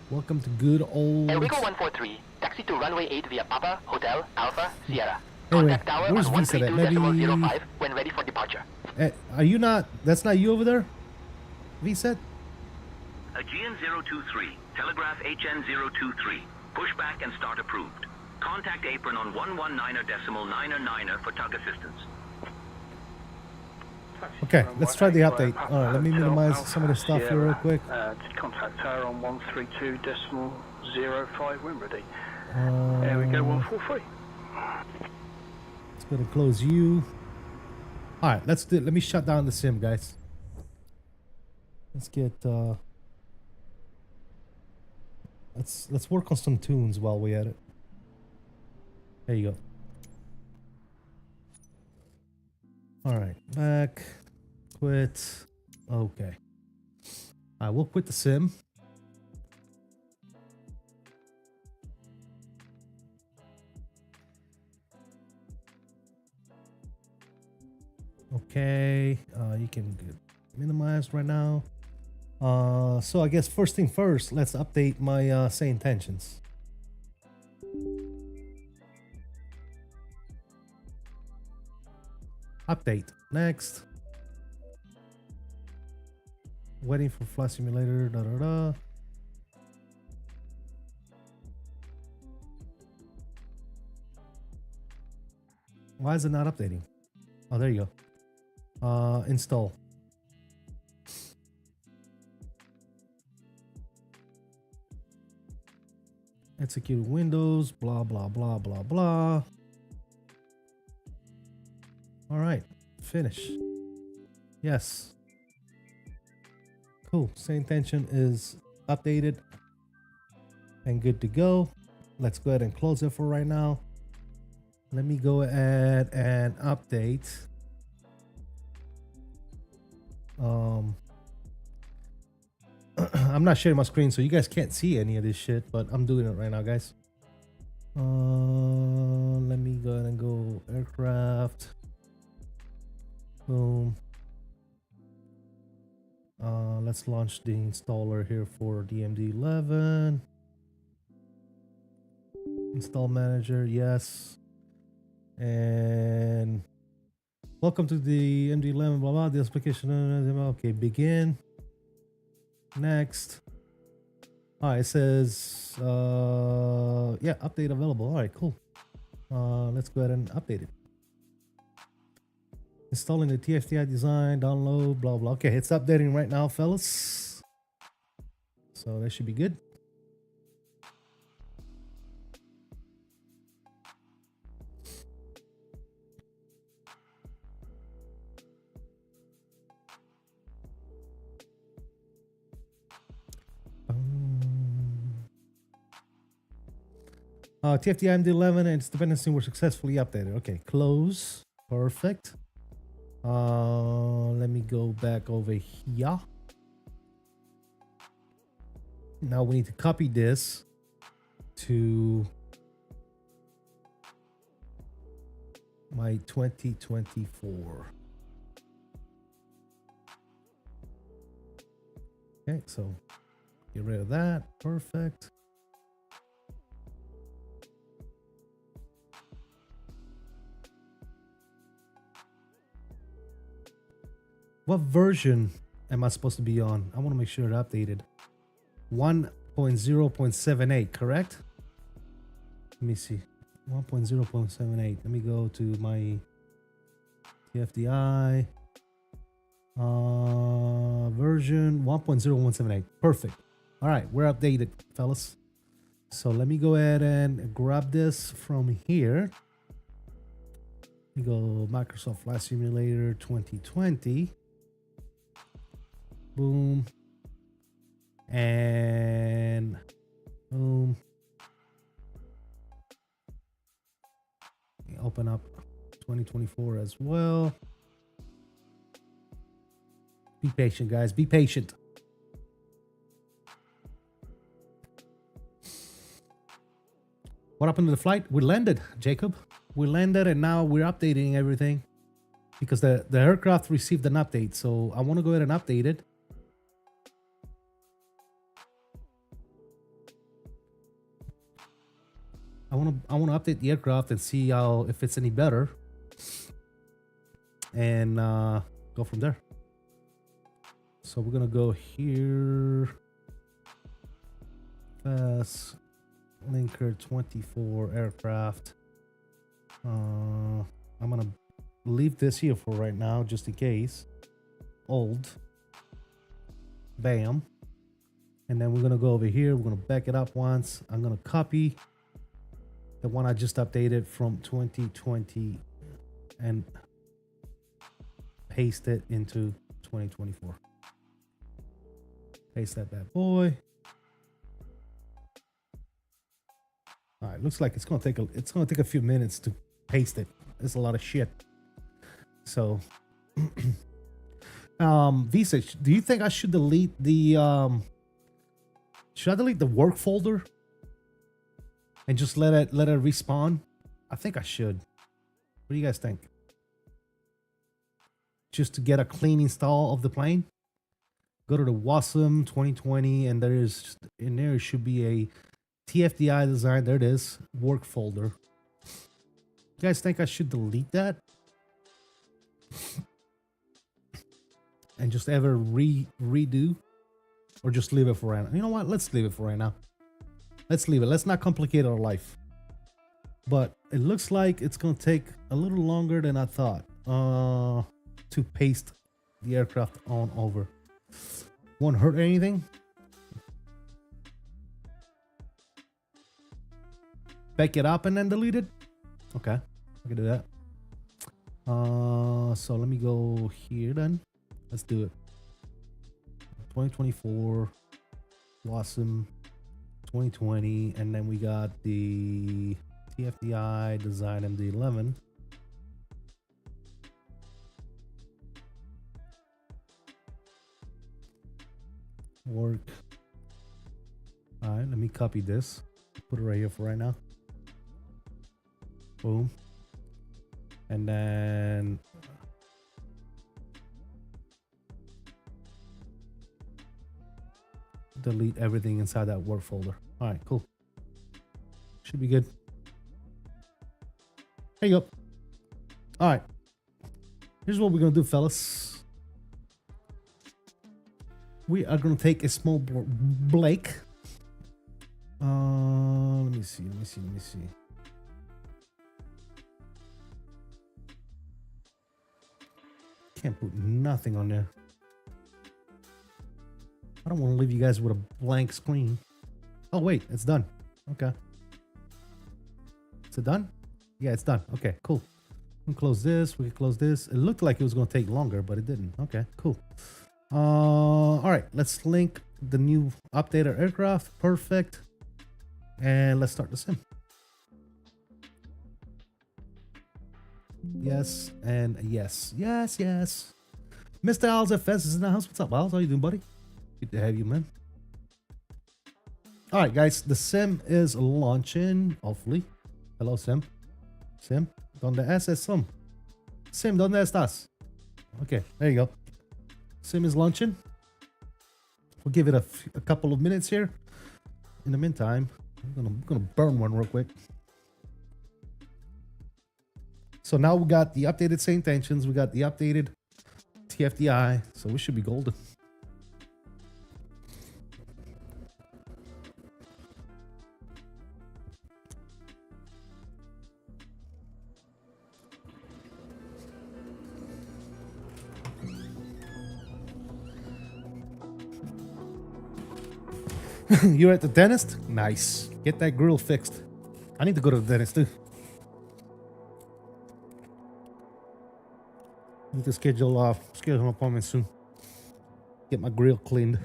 Speaker 1: Welcome to good old...
Speaker 17: Enrico 143, taxi to runway 8 via Papa, Hotel, Alpha, Sierra.
Speaker 1: Anyway,
Speaker 17: Contact tower
Speaker 1: where's
Speaker 17: on
Speaker 1: Visa at? Maybe...
Speaker 17: 132.05 when ready for departure.
Speaker 1: Are you not... That's not you over there? Visa?
Speaker 6: Aegean 023, telegraph HN023, pushback and start approved. Contact apron on 119.999 for tug assistance.
Speaker 1: Okay, let's try the update. Alright, let me minimize some of the stuff here real quick.
Speaker 11: Contact tower on 132.05 when ready. There we go, 143.
Speaker 1: Let's go to close you. Alright, let's do it. Let me shut down the sim, guys. Let's get let's work on some tunes while we're at it. There you go. Alright, back. Quit. Okay. Alright, we'll quit the sim. Okay. You can get minimized right now. So I guess first thing first, let's update my say intentions. Update. Next. Waiting for flight simulator. Da da da. Why is it not updating? Oh, there you go. Install. Execute Windows. Blah blah blah blah blah. All right, finish. Yes. Cool. Same intention is updated and good to go. Let's go ahead and close it for right now. Let me go ahead and update. I'm not sharing my screen, so you guys can't see any of this shit, but I'm doing it right now, guys. Let me go ahead and go aircraft. Boom. Let's launch the installer here for the MD-11. Install manager, yes. And welcome to the MD-11, blah blah. The application, okay, begin. Next. All right, it says, yeah, update available. All right, cool. Let's go ahead and update it. Installing the TFDI design, download, blah, blah. Okay, it's updating right now, fellas. So that should be good. TFDI MD-11 and its dependency were successfully updated. Okay, close. Perfect. Let me go back over here. Now we need to copy this to my 2024. Okay, so get rid of that. Perfect. What version am I supposed to be on? I want to make sure it updated. 1.0.78, correct? Let me see. 1.0.78. Let me go to my TFDI. Version 1.0178. Perfect. All right, we're updated, fellas. So let me go ahead and grab this from here. We go Microsoft Flight Simulator 2020. Boom. And boom. Open up 2024 as well. Be patient, guys. Be patient. What happened to the flight? We landed, Jacob. We landed, and now we're updating everything because the aircraft received an update. So I want to go ahead and update it. I want to update the aircraft and see if it's any better, and go from there. So we're gonna go here. Fast Linker 24 aircraft. I'm gonna leave this here for right now, just in case. Old. Bam. And then we're gonna go over here. We're gonna back it up once. I'm gonna copy the one I just updated from 2020 and paste it into 2024. Paste that bad boy. All right, looks like it's gonna take a few minutes to paste it. There's a lot of shit. So, Visa, do you think I should delete the should I delete the work folder and just let it respawn? I think I should. What do you guys think? Just to get a clean install of the plane. Go to the WASM 2020, and there should be a TFDI design. There it is, work folder. You guys think I should delete that and just ever redo, or just leave it for right now? You know what? Let's leave it for right now. Let's leave it. Let's not complicate our life. But it looks like it's gonna take a little longer than I thought to paste the aircraft on over. Won't hurt anything. Back it up and then delete it. Okay, I can do that. So let me go here then. Let's do it. 2024 WASM 2020, and then we got the TFDI design MD-11. Work. All right, let me copy this. Put it right here for right now. Boom. And then delete everything inside that work folder. All right, cool. Should be good. There you go. All right. Here's what we're going to do, fellas. We are going to take a small break. Let me see. Can't put nothing on there. I don't want to leave you guys with a blank screen. Oh, wait, it's done. Okay. Is it done? Yeah, it's done. Okay, cool. We can close this. We can close this. It looked like it was going to take longer, but it didn't. Okay, cool. All right, let's link the new updated aircraft. Perfect. And let's start the sim. Yes, and yes. Yes, yes. Mr. Al's FS is in the house. What's up, Al's? How you doing, buddy? Good to have you, man. All right, guys. The sim is launching, hopefully. Hello, sim. Sim, ¿dónde es sim? Sim, ¿dónde estás? Okay, there you go. Sim is launching. We'll give it a couple of minutes here. In the meantime, I'm gonna burn one real quick. So now we got the updated same tensions. We got the updated TFDI. So we should be golden. You're at the dentist? Nice. Get that grill fixed. I need to go to the dentist too. Need to schedule an appointment soon. Get my grill cleaned.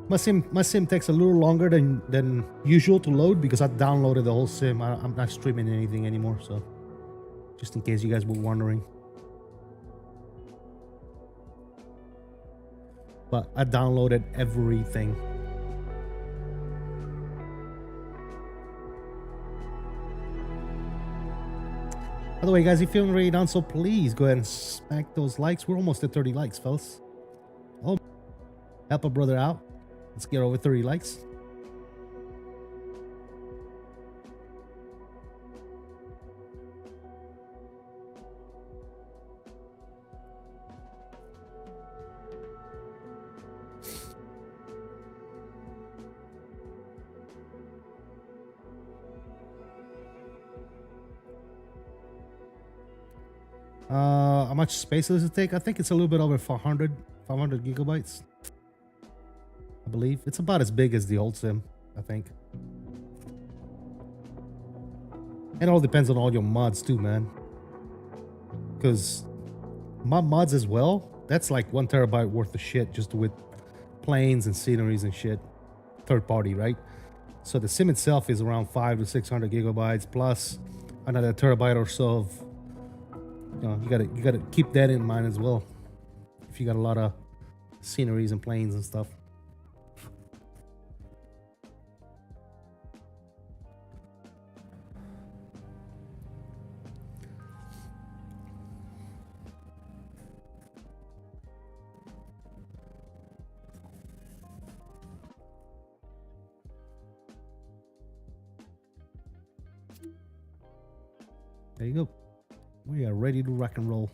Speaker 1: My sim takes a little longer than usual to load because I downloaded the whole sim. I'm not streaming anything anymore, so just in case you guys were wondering. But I downloaded everything. By the way, guys, if you haven't already done so, please go ahead and smack those likes. We're almost at 30 likes, fellas. Oh, help a brother out. Let's get over 30 likes. How much space does it take? I think it's a little bit over 500 gigabytes. I believe it's about as big as the old sim, I think. And it all depends on all your mods too, man. Because my mods as well, that's like 1 terabyte worth of shit just with planes and sceneries and shit. Third party, right? So the sim itself is around 500 to 600 gigabytes plus another terabyte or so of, you know, you gotta keep that in mind as well. If you got a lot of sceneries and planes and stuff. There you go. We are ready to rock and roll.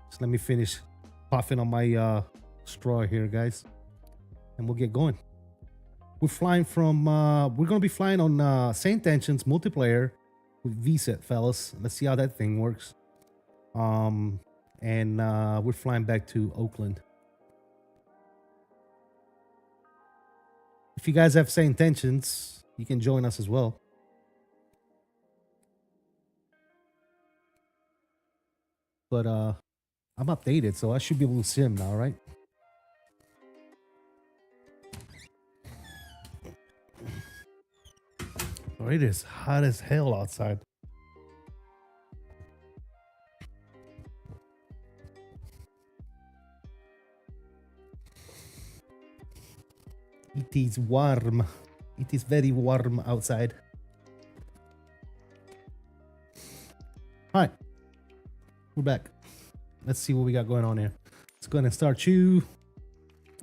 Speaker 1: Just let me finish puffing on my straw here, guys, and we'll get going. We're flying from we're gonna be flying on 𝕚𝕚 multiplayer with VSET, fellas. Let's see how that thing works. And we're flying back to Oakland. If you guys have 𝕚𝕚, you can join us as well. But I'm updated, so I should be able to sim now, right? Oh, it is hot as hell outside. It is warm. It is very warm outside. All right, we're back. Let's see what we got going on here. Let's go ahead and start you.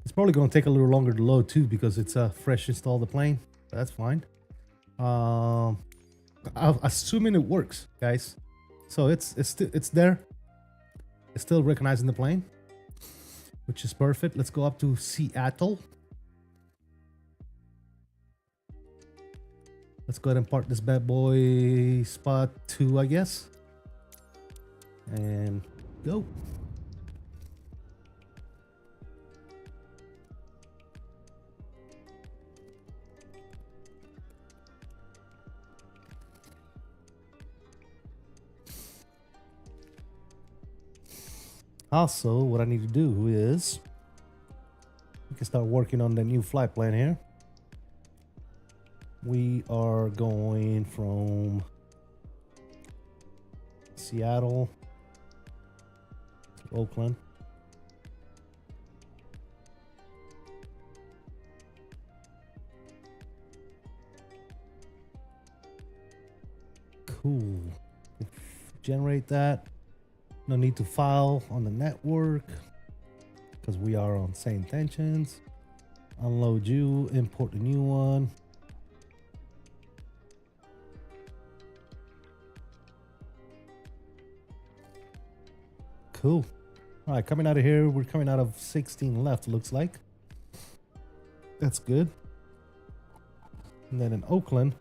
Speaker 1: It's probably going to take a little longer to load too because it's a fresh install the plane. That's fine. I'm assuming it works, guys. So it's there. It's still recognizing the plane, which is perfect. Let's go up to Seattle. Let's go ahead and park this bad boy spot 2, I guess. And go. Also, what I need to do is we can start working on the new flight plan here. We are going from Seattle to Oakland. Cool. Generate that. No need to file on the network because we are on 𝕚𝕚. Unload you, import the new one. Cool. All right, coming out of here, we're coming out of 16 left, looks like. That's good. And then in Oakland,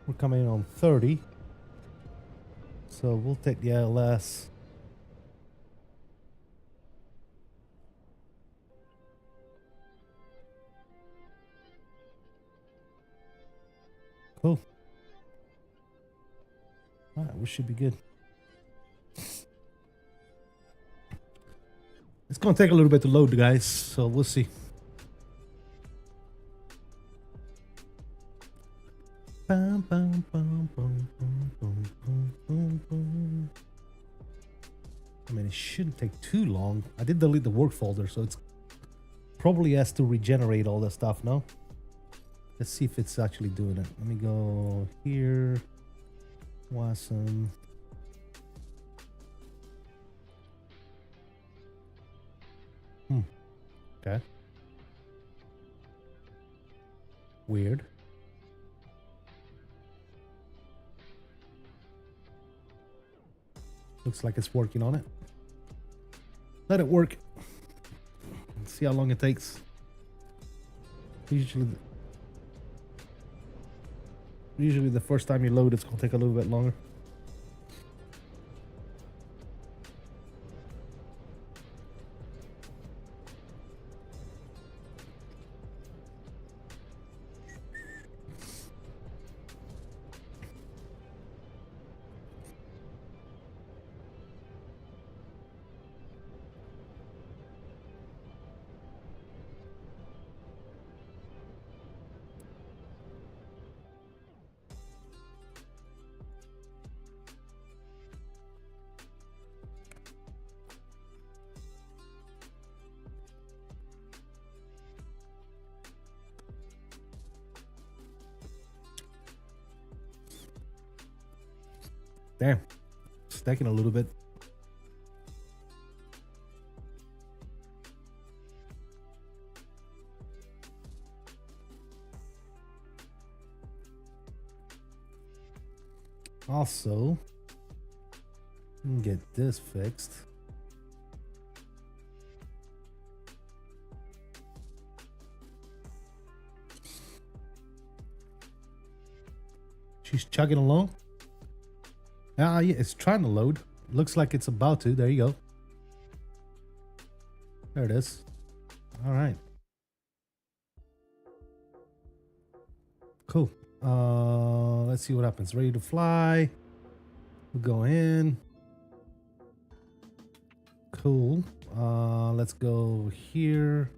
Speaker 1: we're coming in on 30. So we'll take the ILS. Cool. All right, we should be good. It's gonna take a little bit to load, guys, so we'll see. Bum, bum, bum, bum, bum, bum, bum, bum, bum. I mean, it shouldn't take too long. I did delete the work folder, so it's probably has to regenerate all that stuff, no? Let's see if it's actually doing it. Let me go here. Wasm. Okay. Weird. Looks like it's working on it. Let it work. Let's see how long it takes. Usually the first time you load, it's gonna take a little bit longer. Damn, stacking a little bit. Also, get this fixed. She's chugging along. Yeah, it's trying to load. Looks like it's about to. There you go. There it is. All right. Cool. Let's see what happens. Ready to fly. We'll go in. Cool. Let's go here.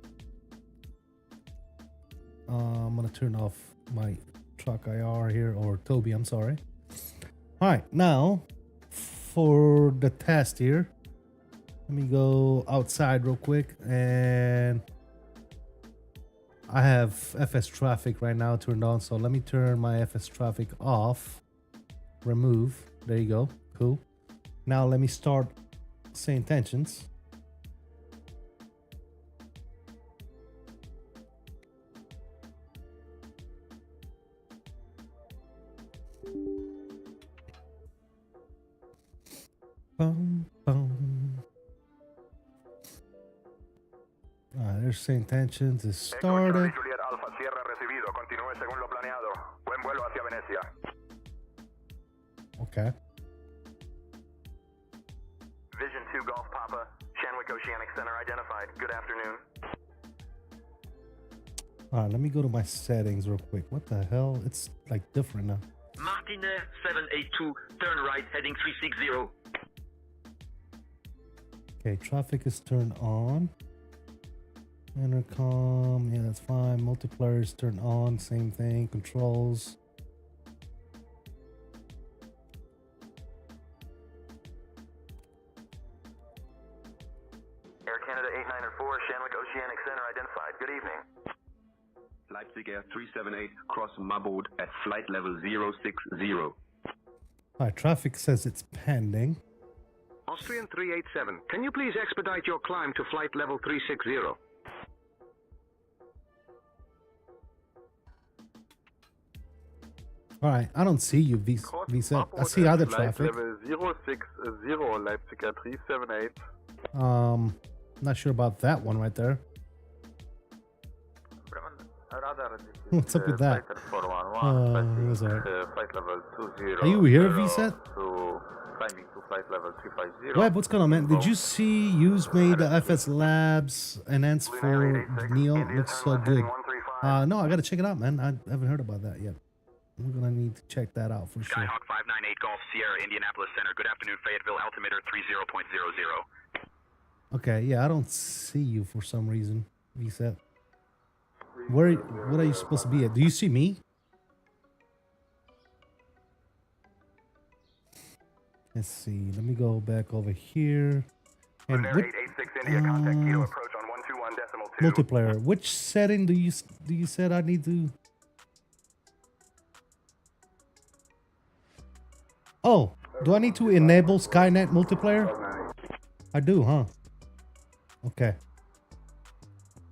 Speaker 1: I'm gonna turn off my truck IR here, or Toby, I'm sorry. All right, now for the test here, let me go outside real quick, and I have FS traffic right now turned on, so let me turn my FS traffic off. Remove. There you go. Cool. Now let me start saying tensions. Boom, boom. There's St. Tensions is started. Okay.
Speaker 8: Vision 2 Golf Papa, Shanwick Oceanic Center identified. Good afternoon.
Speaker 1: Alright, let me go to my settings real quick. What the hell? It's like different now.
Speaker 19: Martinair 782, turn right, heading 360.
Speaker 1: Okay, traffic is turned on. Intercom, yeah, that's fine. Multiplayer is turned on, same thing. Controls.
Speaker 8: Air Canada 894, Shanwick Oceanic Center identified. Good evening.
Speaker 10: Leipzig Air 378, cross Motherboard at flight level 060.
Speaker 1: Alright, traffic says it's pending.
Speaker 10: Austrian 387, can you please expedite your climb to flight level 360?
Speaker 1: Alright, I don't see you, VSET. I see other traffic.
Speaker 13: Level 060, Leipzig Air 378.
Speaker 1: Not sure about that one right there. What's up with that? What's that?
Speaker 13: Flight level 20.
Speaker 1: Are you here, VSET?
Speaker 13: Climbing to flight level 350.
Speaker 1: Web, what's going on, man? Did you see made the FS Labs enhanced for Neo? Looks so good. No, I gotta check it out, man. I haven't heard about that yet. We're gonna need to check that out for sure.
Speaker 16: Skyhawk 598 Golf Sierra, Indianapolis Center. Good afternoon, Fayetteville, altimeter 30.00.
Speaker 1: Okay, yeah, I don't see you for some reason. VSAT. What are you supposed to be at? Do you see me? Let's see. Let me go back over here. And what,
Speaker 5: 886 India, contact Kilo approach on 121.2.
Speaker 1: multiplayer. Which setting do you said I need to? Oh, do I need to enable Skynet multiplayer? I do, huh? Okay.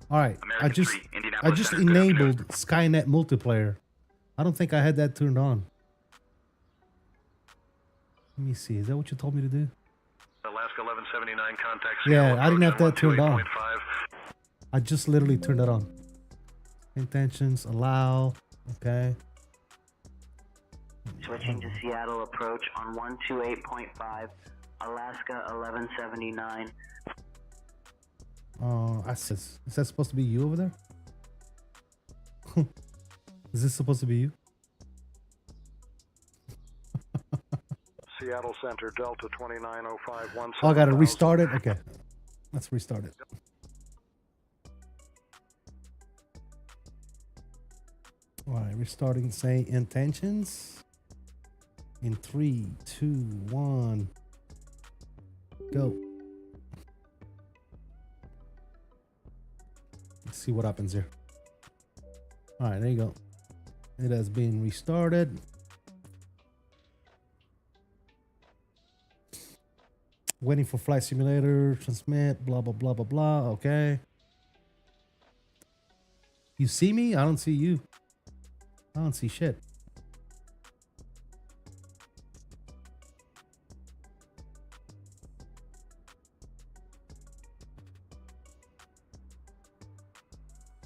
Speaker 1: All right. I just enabled Skynet multiplayer. I don't think I had that turned on. Let me see. Is that what you told me to do?
Speaker 22: Alaska 1179 contact.
Speaker 1: Yeah, I didn't have that turned on. I just literally turned it on. Intentions, allow. Okay.
Speaker 7: Switching to Seattle approach on 128.5, Alaska 1179.
Speaker 1: Is that supposed to be you over there? Is this supposed to be you?
Speaker 22: Seattle Center, Delta 290517.
Speaker 1: Oh, I gotta restart it? Okay. Let's restart it. Alright, restarting, say intentions. In 3, 2, 1. Go. Let's see what happens here. Alright, there you go. It has been restarted. Waiting for flight simulator, transmit, blah, blah, blah, blah, blah. Okay. You see me? I don't see you. I don't see shit.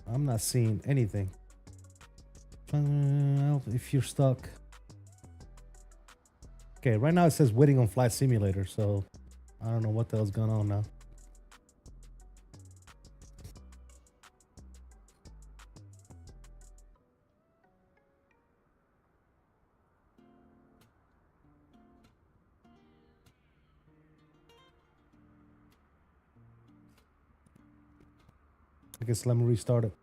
Speaker 1: I'm not seeing anything. If you're stuck. Okay, right now it says waiting on flight simulator, so I don't know what the hell's going on now. I guess let me restart it.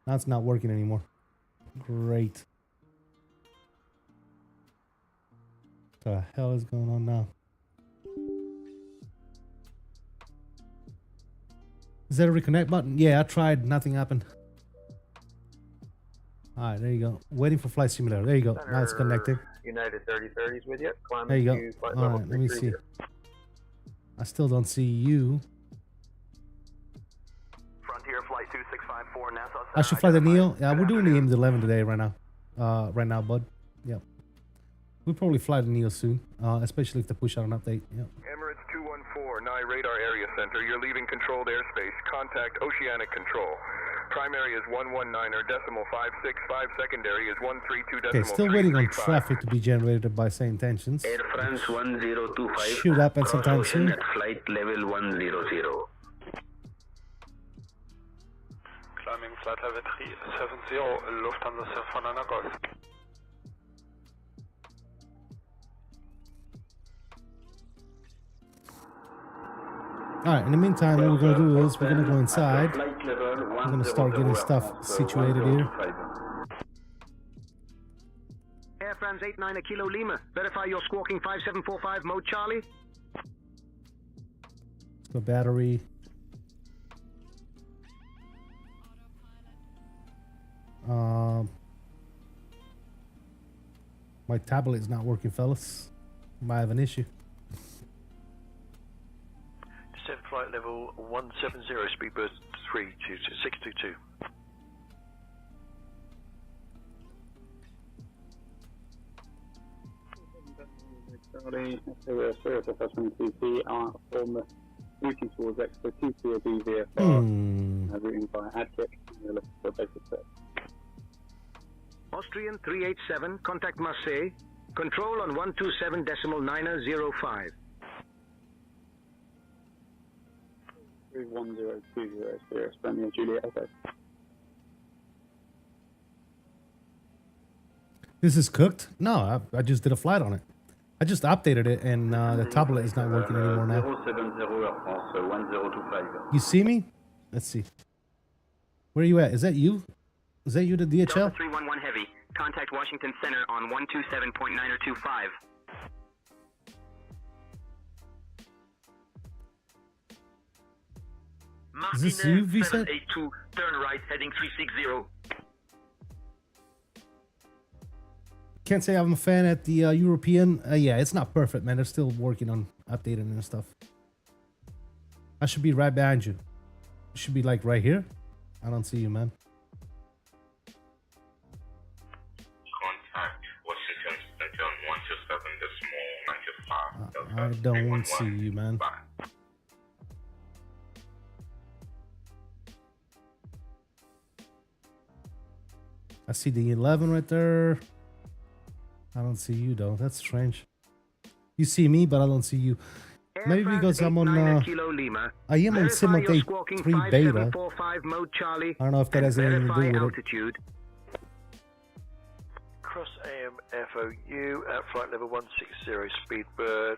Speaker 1: Now it's not working anymore. Great. What the hell is going on now? Is that a reconnect button? Yeah, I tried. Nothing happened. All right, there you go. Waiting for flight simulator. There you go. Now it's connected.
Speaker 18: United 3030s with you.
Speaker 1: There you go. All right, let me see. I still don't see you.
Speaker 8: Frontier Flight 2654, Nassau.
Speaker 1: I should fly the Neo. Yeah, we're doing the MD-11 today right now. Right now, bud. Yeah. We'll probably fly the Neo soon, especially if they push out an update. Yeah.
Speaker 5: Emirates 214, Nye Radar Area Center. You're leaving controlled airspace. Contact Oceanic Control. Primary is 119.565. Secondary is 132.335.
Speaker 1: Okay, still waiting on traffic to be generated by say intentions.
Speaker 14: Air France 1025.
Speaker 1: Should happen sometime soon.
Speaker 14: At flight level 100.
Speaker 22: Climbing flight level 370, Lufthansa 7 Golf.
Speaker 1: Alright, in the meantime, what we're going to do is we're going to go inside. I'm going to start getting stuff situated here.
Speaker 10: Air France 89 Kilo Lima. Verify your squawking 5745 mode Charlie.
Speaker 1: The battery. My tablet is not working, fellas. Might have an issue.
Speaker 22: Descent flight level 170, speedbird 622.
Speaker 15: Charlie, we're Spirit Professional PC are on routing towards Expo 2COB VFR, routing via AdKit, we're looking for a basic set.
Speaker 10: Austrian 387, contact Marseille. Control on 127.905.
Speaker 15: 31020, Romeo Juliet, okay.
Speaker 1: This is cooked? No, I just did a flight on it. I just updated it, and the tablet is not working anymore now.
Speaker 13: 070 Air France 1025.
Speaker 1: You see me? Let's see. Where are you at? Is that you? Is that you, the DHL?
Speaker 17: Delta 311 Heavy. Contact Washington Center on 127.9025.
Speaker 1: Is this you, V-Set?
Speaker 19: 782, turn right, heading 360.
Speaker 1: Can't say I'm a fan at the European. Yeah, it's not perfect, man. They're still working on updating and stuff. I should be right behind you. You should be like right here. I don't see you, man.
Speaker 5: Contact Washington Center on 127.95.
Speaker 1: I don't want to see you, man. I see the 11 right there. I don't see you though. That's strange. You see me, but I don't see you. Maybe because I'm on. I am on Simulate 3 beta. I don't know if that has anything to do with it.
Speaker 3: Cross AM FOU at flight level 160, speedbird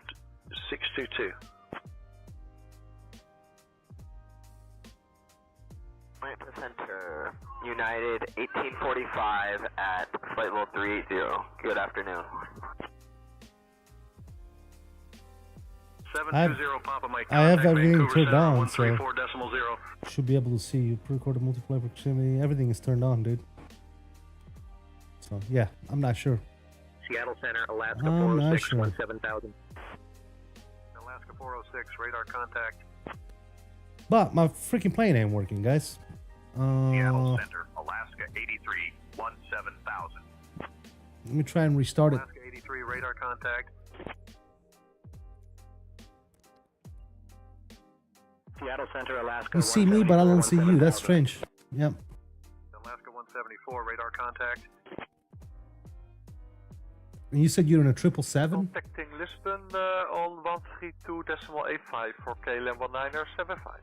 Speaker 3: 622.
Speaker 16: Center, United 1845 at flight level 380. Good afternoon.
Speaker 22: 720 Papa Mike.
Speaker 1: I have everything
Speaker 22: Vancouver
Speaker 1: turned
Speaker 22: Center,
Speaker 1: on, so
Speaker 22: 134.0.
Speaker 1: should be able to see you. Pre-recorded multiplayer proximity. Everything is turned on, dude. So yeah, I'm not sure.
Speaker 21: Seattle Center, Alaska
Speaker 1: I'm not
Speaker 21: 406,
Speaker 1: sure.
Speaker 21: 17,000.
Speaker 22: Alaska 406, radar contact.
Speaker 1: But my freaking plane ain't working, guys.
Speaker 22: Seattle Center, Alaska 83, 17,000.
Speaker 1: Let me try and restart it.
Speaker 22: Alaska 83, radar contact.
Speaker 21: Seattle Center, Alaska.
Speaker 1: You see me, but I don't see you. That's strange. Yep.
Speaker 22: Alaska 174, radar contact.
Speaker 1: And you said you're in a 777?
Speaker 13: Contacting Lisbon on 132.85 for 𝕚𝕚𝕚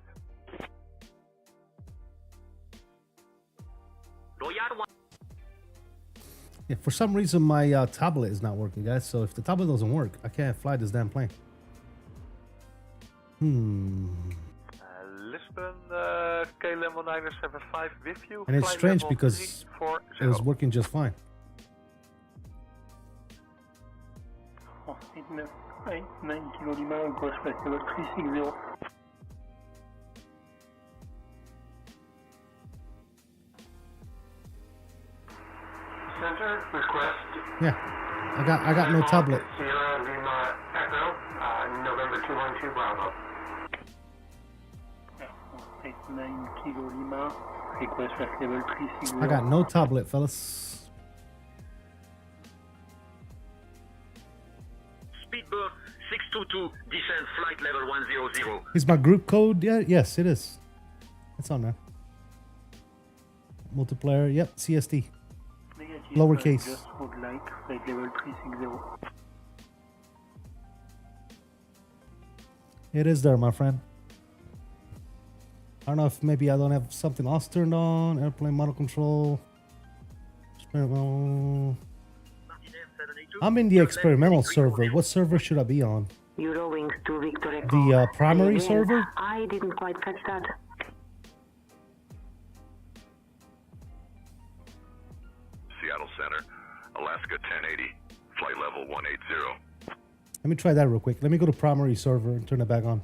Speaker 1: Yeah, for some reason my tablet is not working, guys. So if the tablet doesn't work, I can't fly this damn plane.
Speaker 13: Lisbon 𝕚𝕚𝕚𝕚 with you.
Speaker 1: And it's
Speaker 13: flight
Speaker 1: strange
Speaker 13: level
Speaker 1: because
Speaker 13: 340.
Speaker 1: it was working just fine.
Speaker 21: Center, request.
Speaker 1: Yeah, I got no tablet.
Speaker 21: Sierra Lima Echo, November 212 Bravo. 89 Kilo Lima, request flight level 360.
Speaker 1: I got no tablet, fellas.
Speaker 19: Speedbird 622, descend flight level 100.
Speaker 1: Is my group code? Yeah, yes, it is. It's on there. Multiplayer, yep, CST. Lowercase.
Speaker 21: Just would like flight level 360.
Speaker 1: It is there, my friend. I don't know if maybe I don't have something else turned on. Airplane model control. Experimental. I'm in the experimental server. What server should I be on?
Speaker 7: Eurowings to Victor Echo.
Speaker 1: The primary
Speaker 7: Again,
Speaker 1: server?
Speaker 7: I didn't quite catch that.
Speaker 5: Seattle Center, Alaska 1080, flight level 180.
Speaker 1: Let me try that real quick. Let me go to primary server and turn it back on.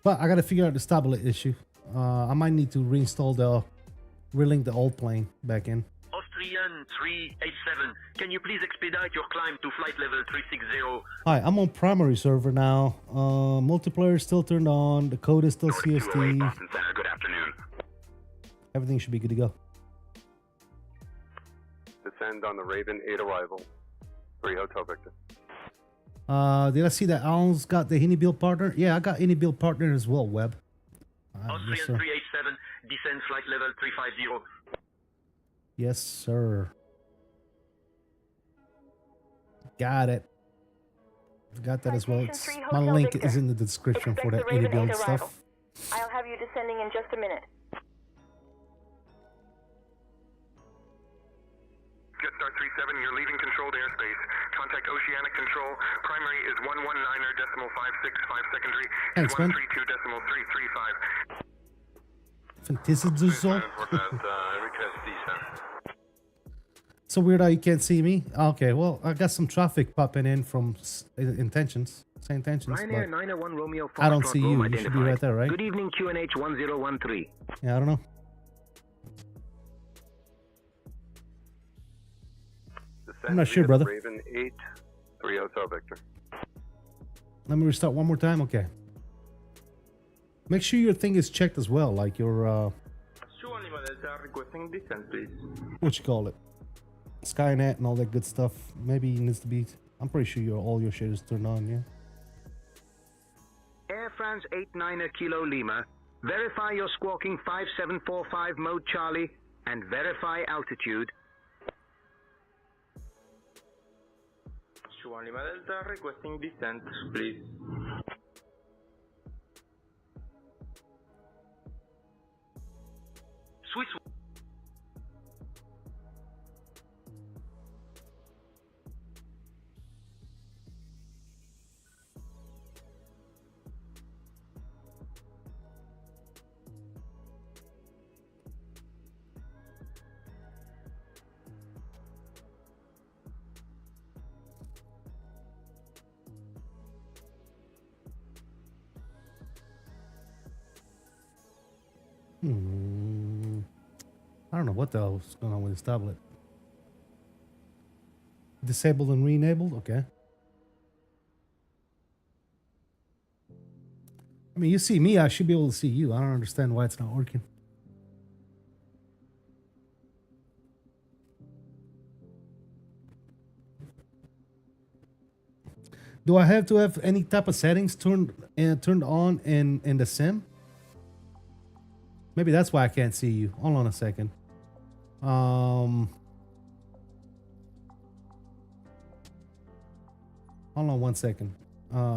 Speaker 1: But I gotta figure out the tablet issue. I might need to reinstall the relink the old plane back in.
Speaker 19: Austrian 387, can you please expedite your climb to flight level 360?
Speaker 1: Hi, I'm on primary server now. Multiplayer is still turned on. The code is still CST.
Speaker 5: Boston Center, good afternoon.
Speaker 1: Everything should be good to go.
Speaker 13: Descend on the Raven 8 arrival. 3 Hotel Victor.
Speaker 1: Did I see that Alan's got the Hini build partner? Yeah, I got Hini build partner as well, Web.
Speaker 19: Austrian
Speaker 1: Yes, sir.
Speaker 19: 387, descend flight level 350.
Speaker 1: Yes, sir. Got it. Got that as well.
Speaker 20: Citation 3
Speaker 1: My
Speaker 20: Hotel
Speaker 1: link
Speaker 20: Victor.
Speaker 1: is in the description for
Speaker 20: Expect
Speaker 1: the
Speaker 20: the
Speaker 1: 80
Speaker 20: Raven
Speaker 1: build
Speaker 20: 8 arrival.
Speaker 1: stuff.
Speaker 20: I'll have you descending in just a minute.
Speaker 5: Jetstar 37, you're leaving controlled airspace. Contact Oceanic Control. Primary is 119.565, secondary
Speaker 1: Thanks,
Speaker 5: is
Speaker 1: man.
Speaker 5: 132.335.
Speaker 1: Fantastic. So weird how you can't see me. Okay, well, I got some traffic popping in from intentions. Same intentions.
Speaker 10: Ryanair 901 Romeo
Speaker 1: I don't see you. You should be right there, right?
Speaker 10: Good evening, QNH 1013.
Speaker 1: Yeah, I don't know. I'm not sure, brother.
Speaker 13: Raven 8, 3 Hotel Victor.
Speaker 1: Let me restart one more time. Okay. Make sure your thing is checked as well, like your
Speaker 18: requesting descent, please.
Speaker 1: what you call it, Skynet and all that good stuff. Maybe it needs to be. I'm pretty sure all your shit is turned on. Yeah.
Speaker 10: Air France 89er Kilo Lima. Verify your squawking 5745 mode Charlie and verify altitude.
Speaker 18: Lima Delta requesting descent, please.
Speaker 6: Swiss.
Speaker 1: I don't know what the hell's going on with this tablet. Disabled and re-enabled? Okay. I mean, you see me, I should be able to see you. I don't understand why it's not working. Do I have to have any type of settings turned on in the sim? Maybe that's why I can't see you. Hold on a second. Hold on one second.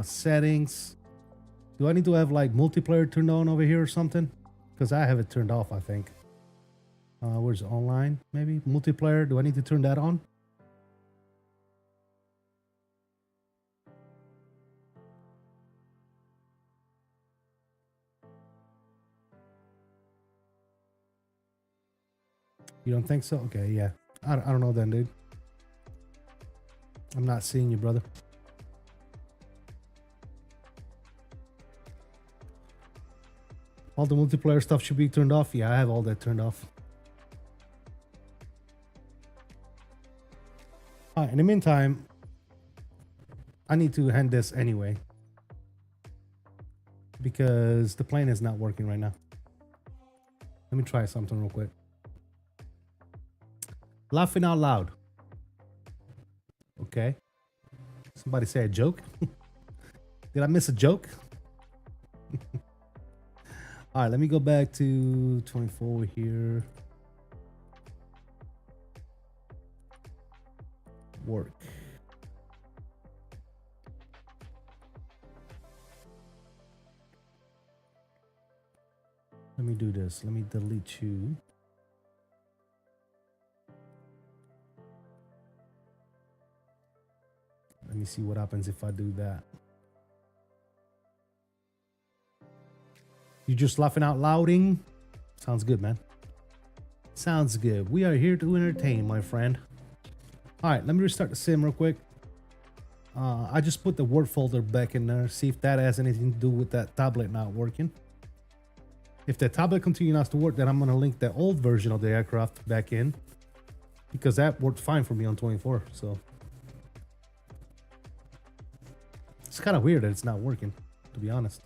Speaker 1: Settings. Do I need to have like multiplayer turned on over here or something? Because I have it turned off, I think. Where's online? Maybe multiplayer. Do I need to turn that on? You don't think so? Okay, yeah. I don't know then, dude. I'm not seeing you, brother. All the multiplayer stuff should be turned off. Yeah, I have all that turned off. All right, in the meantime, I need to end this anyway. Because the plane is not working right now. Let me try something real quick. Laughing out loud. Okay. Somebody say a joke. Did I miss a joke? All right, let me go back to 24 here. Work. Let me do this. Let me delete you. Let me see what happens if I do that. You just laughing out louding? Sounds good, man. Sounds good. We are here to entertain, my friend. All right, let me restart the sim real quick. I just put the Word folder back in there. See if that has anything to do with that tablet not working. If the tablet continues not to work, then I'm going to link the old version of the aircraft back in. Because that worked fine for me on 24, so. It's kind of weird that it's not working, to be honest.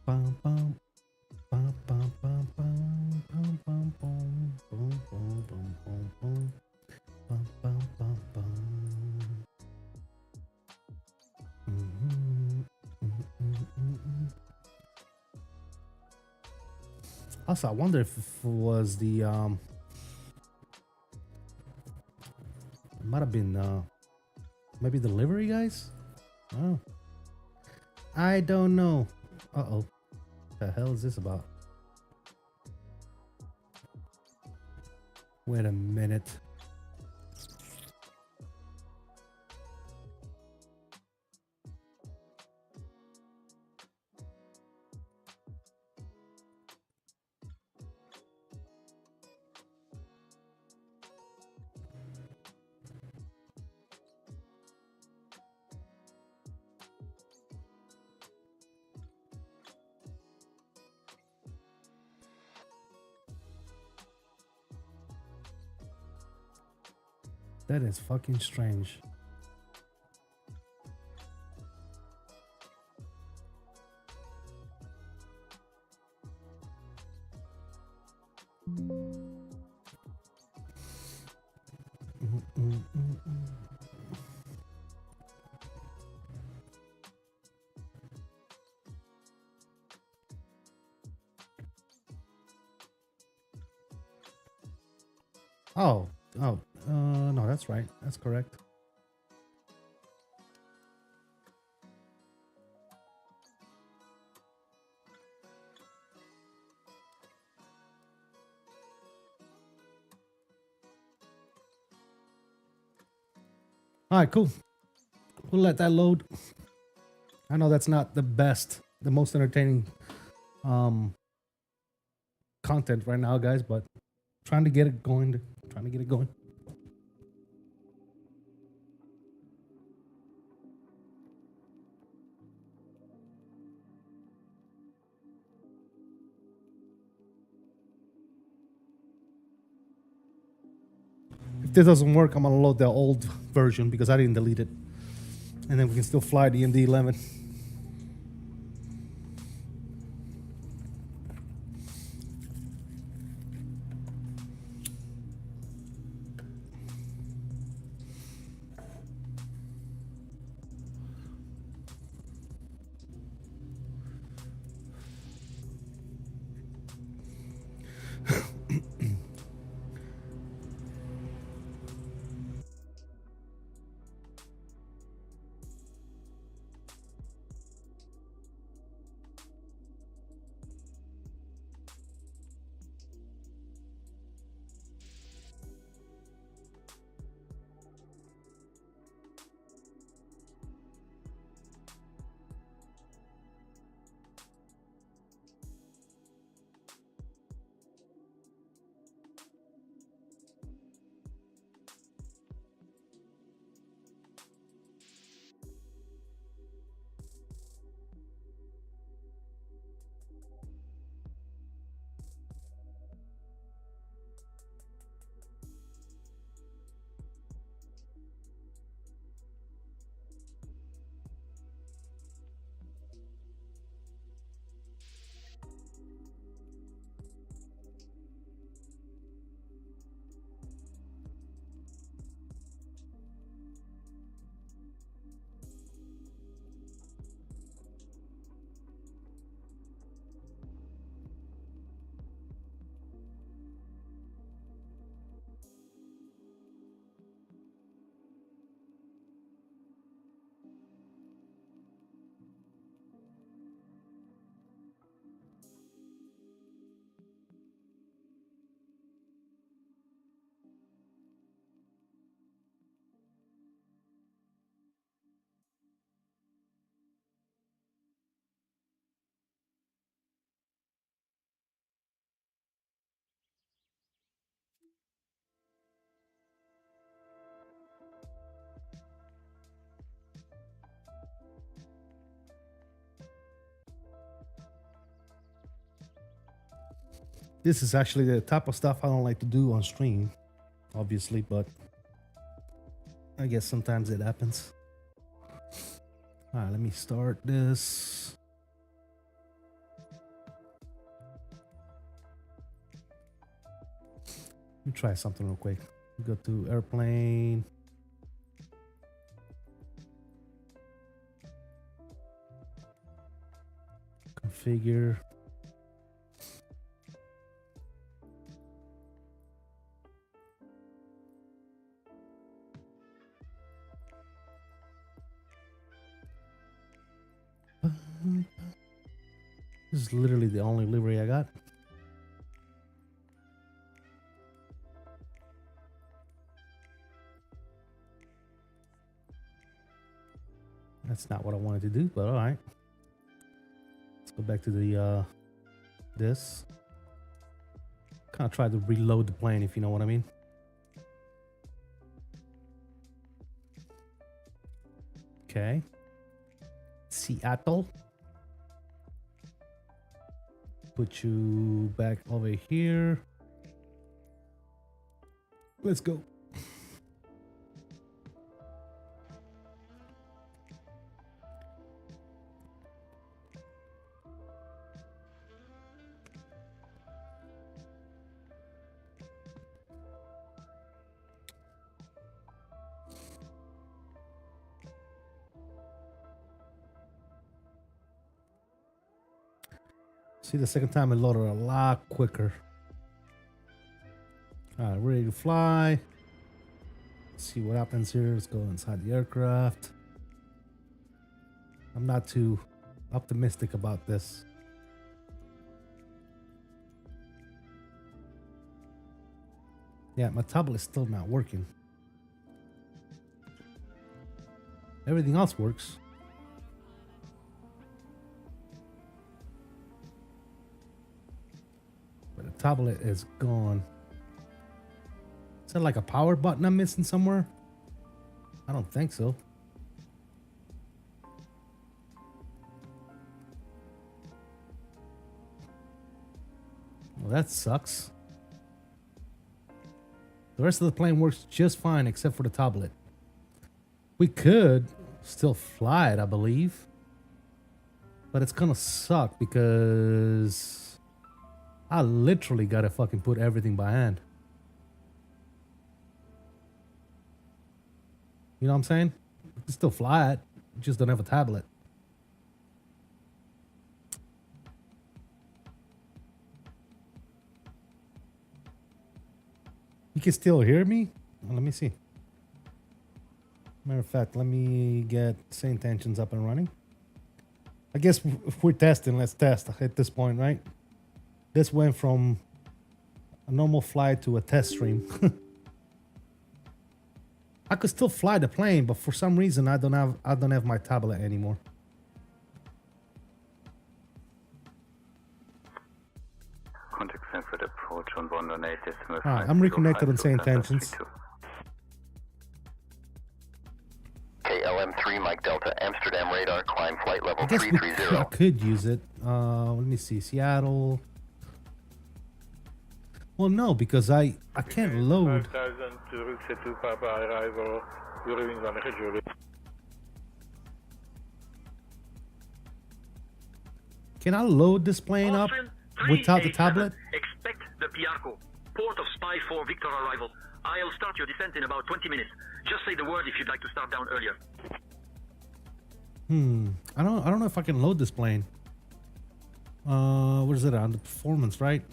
Speaker 1: Bum, bum, bum, bum, bum, bum, bum, bum, bum, bum, bum, bum, bum, bum, bum, bum, bum. Also, I wonder if it was the it might have been maybe delivery guys. Oh, I don't know. Uh-oh, the hell is this about? Wait a minute. That is fucking strange. Oh, no, that's right. That's correct. All right, cool. We'll let that load. I know that's not the best, the most entertaining content right now, guys, but trying to get it going. If this doesn't work, I'm gonna load the old version because I didn't delete it. And then we can still fly the MD-11. This is actually the type of stuff I don't like to do on stream, obviously, but I guess sometimes it happens. All right, let me start this. Let me try something real quick. Go to airplane. Configure. This is literally the only livery I got. That's not what I wanted to do, but all right. Let's go back to the this. Kind of try to reload the plane, if you know what I mean. Okay. Seattle. Put you back over here. Let's go. See, the second time it loaded a lot quicker. All right, ready to fly. Let's see what happens here. Let's go inside the aircraft. I'm not too optimistic about this. Yeah, my tablet is still not working. Everything else works. But the tablet is gone. Is that like a power button I'm missing somewhere? I don't think so. Well, that sucks. The rest of the plane works just fine except for the tablet. We could still fly it, I believe. But it's gonna suck because I literally gotta fucking put everything by hand. You know what I'm saying? You can still fly it, you just don't have a tablet. You can still hear me? Well, let me see. Matter of fact, let me get St. Tensions up and running. I guess if we're testing, let's test at this point, right? This went from a normal flight to a test stream. I could still fly the plane, but for some reason I don't have my tablet anymore.
Speaker 2: Contact Sanford approach on 118.5.
Speaker 1: Alright, I'm reconnected on St. Tensions.
Speaker 6: KLM3 Mike Delta Amsterdam radar climb flight level
Speaker 1: I guess
Speaker 6: 330.
Speaker 1: I could use it. Let me see, Seattle. Well, no, because I can't load.
Speaker 22: 5000 to Setu Papa arrival, Eurowing van Julie.
Speaker 1: Can I load this plane up without the tablet?
Speaker 19: Expect the Piarco. Port of Spy 4 Victor arrival. I'll start your descent in about 20 minutes. Just say the word if you'd like to start down earlier.
Speaker 1: I don't know if I can load this plane. What is it on the performance, right?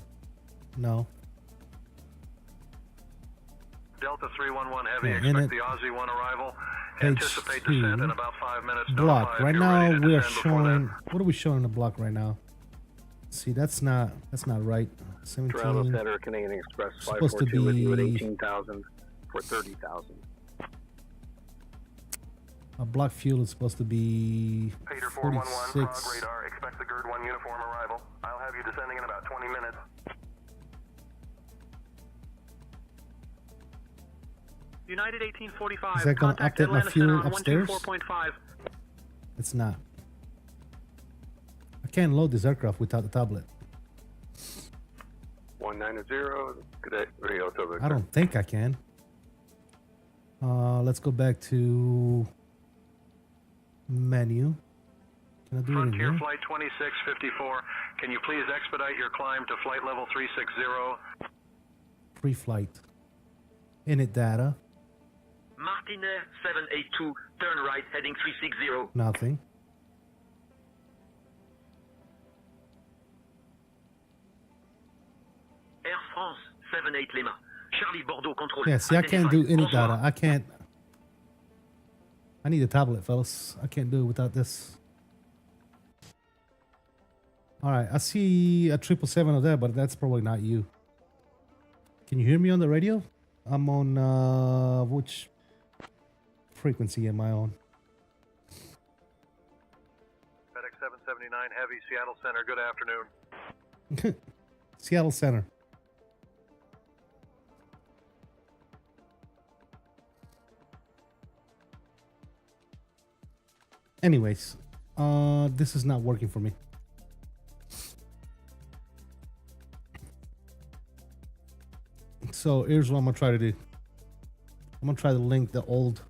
Speaker 1: No.
Speaker 22: Delta 311 Heavy,
Speaker 1: Yeah,
Speaker 22: expect the Aussie 1 arrival. Anticipate descent in about 5 minutes.
Speaker 1: Block. Right now we are showing.
Speaker 22: That.
Speaker 1: What are we showing the block right now? See, that's not right. 17.
Speaker 21: Travel Center, Canadian Express
Speaker 1: Supposed to
Speaker 21: 542 with you at
Speaker 1: be
Speaker 21: 18,000 for 30,000.
Speaker 1: a block fuel is supposed to be
Speaker 22: Peter 411,
Speaker 1: 46.
Speaker 22: Prague radar, expect the GERD 1 uniform arrival. I'll have you descending in about 20 minutes.
Speaker 21: United 1845.
Speaker 1: Is that going to
Speaker 21: Contact
Speaker 1: update my
Speaker 21: Atlanta
Speaker 1: fuel
Speaker 21: Center on
Speaker 1: upstairs?
Speaker 21: 124.5.
Speaker 1: It's not. I can't load this aircraft without the tablet.
Speaker 13: 190, good day, radio to
Speaker 1: I don't think I can. Let's go back to menu. Can I do it in
Speaker 22: Frontier
Speaker 1: here?
Speaker 22: Flight 2654, can you please expedite your climb to flight level 360?
Speaker 1: Pre-flight. Init data.
Speaker 19: Martinez 782, turn right, heading 360.
Speaker 1: Nothing.
Speaker 19: Air France 78 Lima. Charlie Bordeaux control.
Speaker 1: Yeah, see, I can't do init
Speaker 19: Bonsoir.
Speaker 1: data. I can't. I need a tablet, fellas. I can't do it without this. All right, I see a 777 there, but that's probably not you. Can you hear me on the radio? I'm on, which frequency am I on?
Speaker 3: FedEx 779 Heavy, Seattle Center, good afternoon.
Speaker 1: Seattle Center. Anyways, this is not working for me. So here's what I'm gonna try to do. I'm gonna try to link the old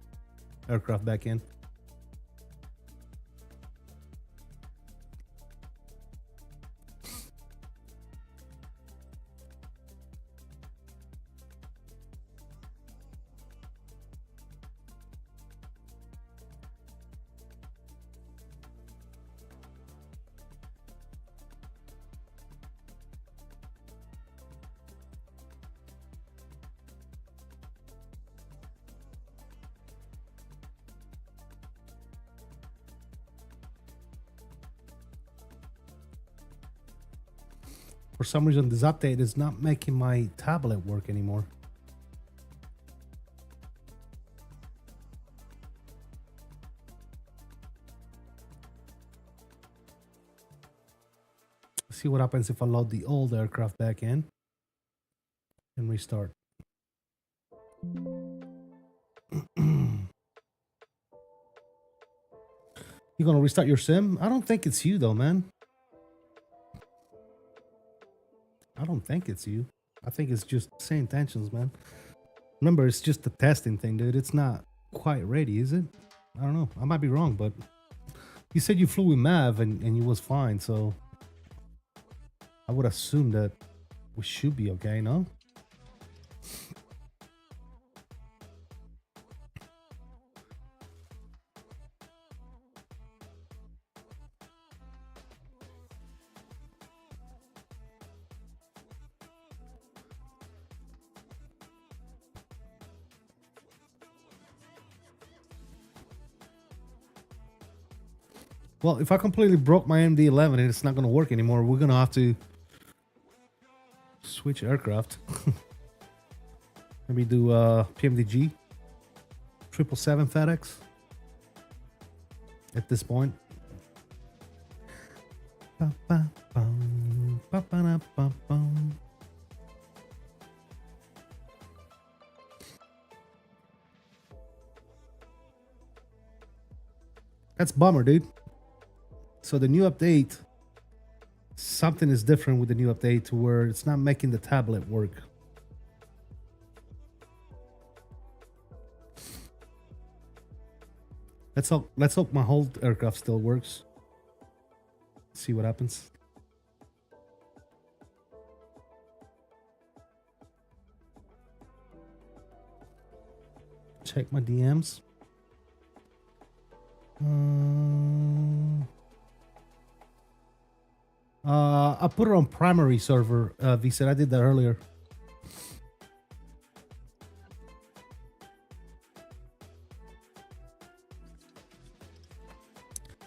Speaker 1: aircraft back in. For some reason, this update is not making my tablet work anymore. Let's see what happens if I load the old aircraft back in and restart. You gonna restart your sim? I don't think it's you though, man. I don't think it's you. I think it's just the same tensions, man. Remember, it's just the testing thing, dude. It's not quite ready, is it? I don't know. I might be wrong, but you said you flew with Mav and you was fine, so I would assume that we should be okay, no? Well, if I completely broke my MD-11 and it's not going to work anymore, we're going to have to switch aircraft. Maybe do PMDG, 777 FedEx at this point. That's bummer, dude. So the new update, something is different with the new update to where it's not making the tablet work. Let's hope my whole aircraft still works. See what happens. Check my DMs. I put it on primary server, V said. I did that earlier.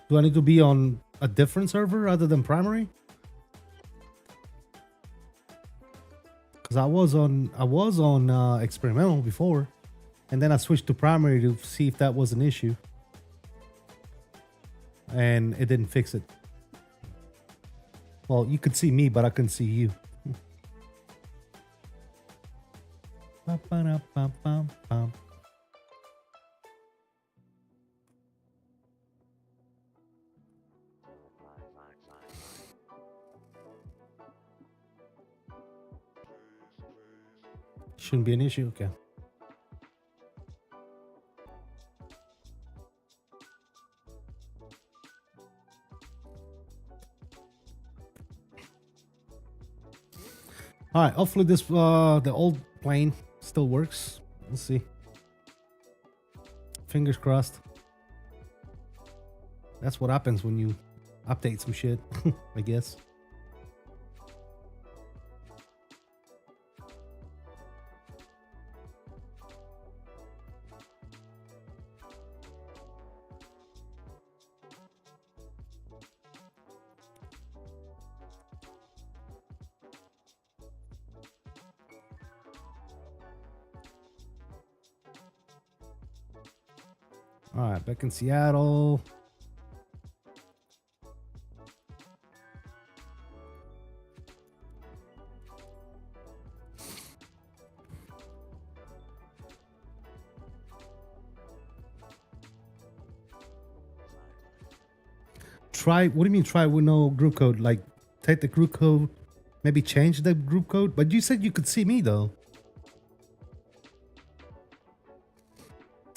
Speaker 1: Do I need to be on a different server other than primary? Because I was on experimental before, and then I switched to primary to see if that was an issue, and it didn't fix it. Well, you could see me, but I couldn't see you. Shouldn't be an issue, okay. All right, hopefully this the old plane still works. We'll see. Fingers crossed. That's what happens when you update some shit, I guess. All right, back in Seattle. Try, what do you mean try with no group code? Like take the group code, maybe change the group code? But you said you could see me though.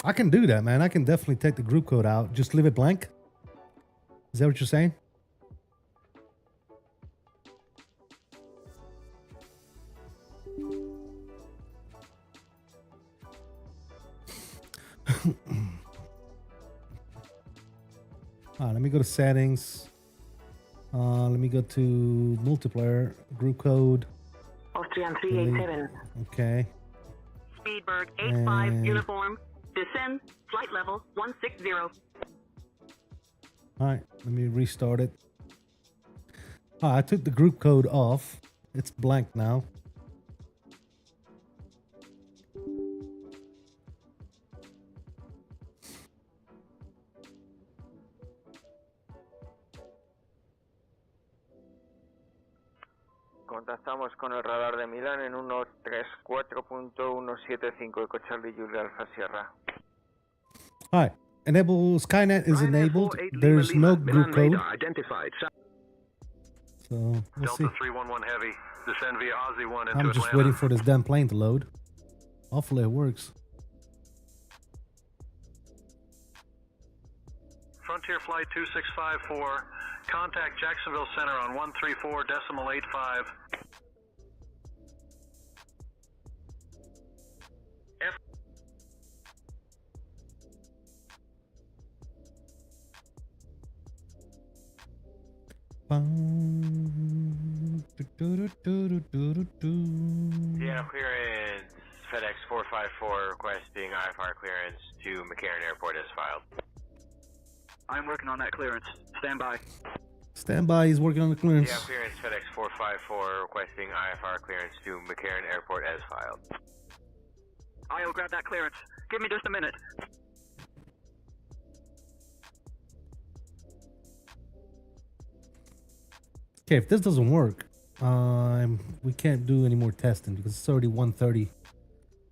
Speaker 1: I can do that, man. I can definitely take the group code out. Just leave it blank. Is that what you're saying? Let me go to settings. Let me go to multiplayer, group code.
Speaker 7: Austrian 387.
Speaker 1: Okay.
Speaker 9: Speedbird 85 uniform. Descend, flight level 160.
Speaker 1: All right, let me restart it. I took the group code off. It's blank now.
Speaker 18: Contactamos con el radar de Milán en 134.175 Eco Charlie Julia Alfa Sierra.
Speaker 1: All right, enable Skynet is enabled. There's no group code. So let's see.
Speaker 22: Delta 311 Heavy, descend via Aussie 1 into
Speaker 1: I'm just
Speaker 22: Atlanta.
Speaker 1: waiting for this damn plane to load. Hopefully it works.
Speaker 22: Frontier Flight 2654, contact Jacksonville Center on 134.85.
Speaker 12: Seattle clearance, FedEx 454 requesting IFR clearance to McCarran Airport as filed.
Speaker 21: I'm working on that clearance. Stand by.
Speaker 1: Stand by, he's working on the clearance.
Speaker 12: Seattle clearance, FedEx 454 requesting IFR clearance to McCarran Airport as filed.
Speaker 21: I'll grab that clearance. Give me just a minute.
Speaker 1: Okay, if this doesn't work, we can't do any more testing because it's already 1:30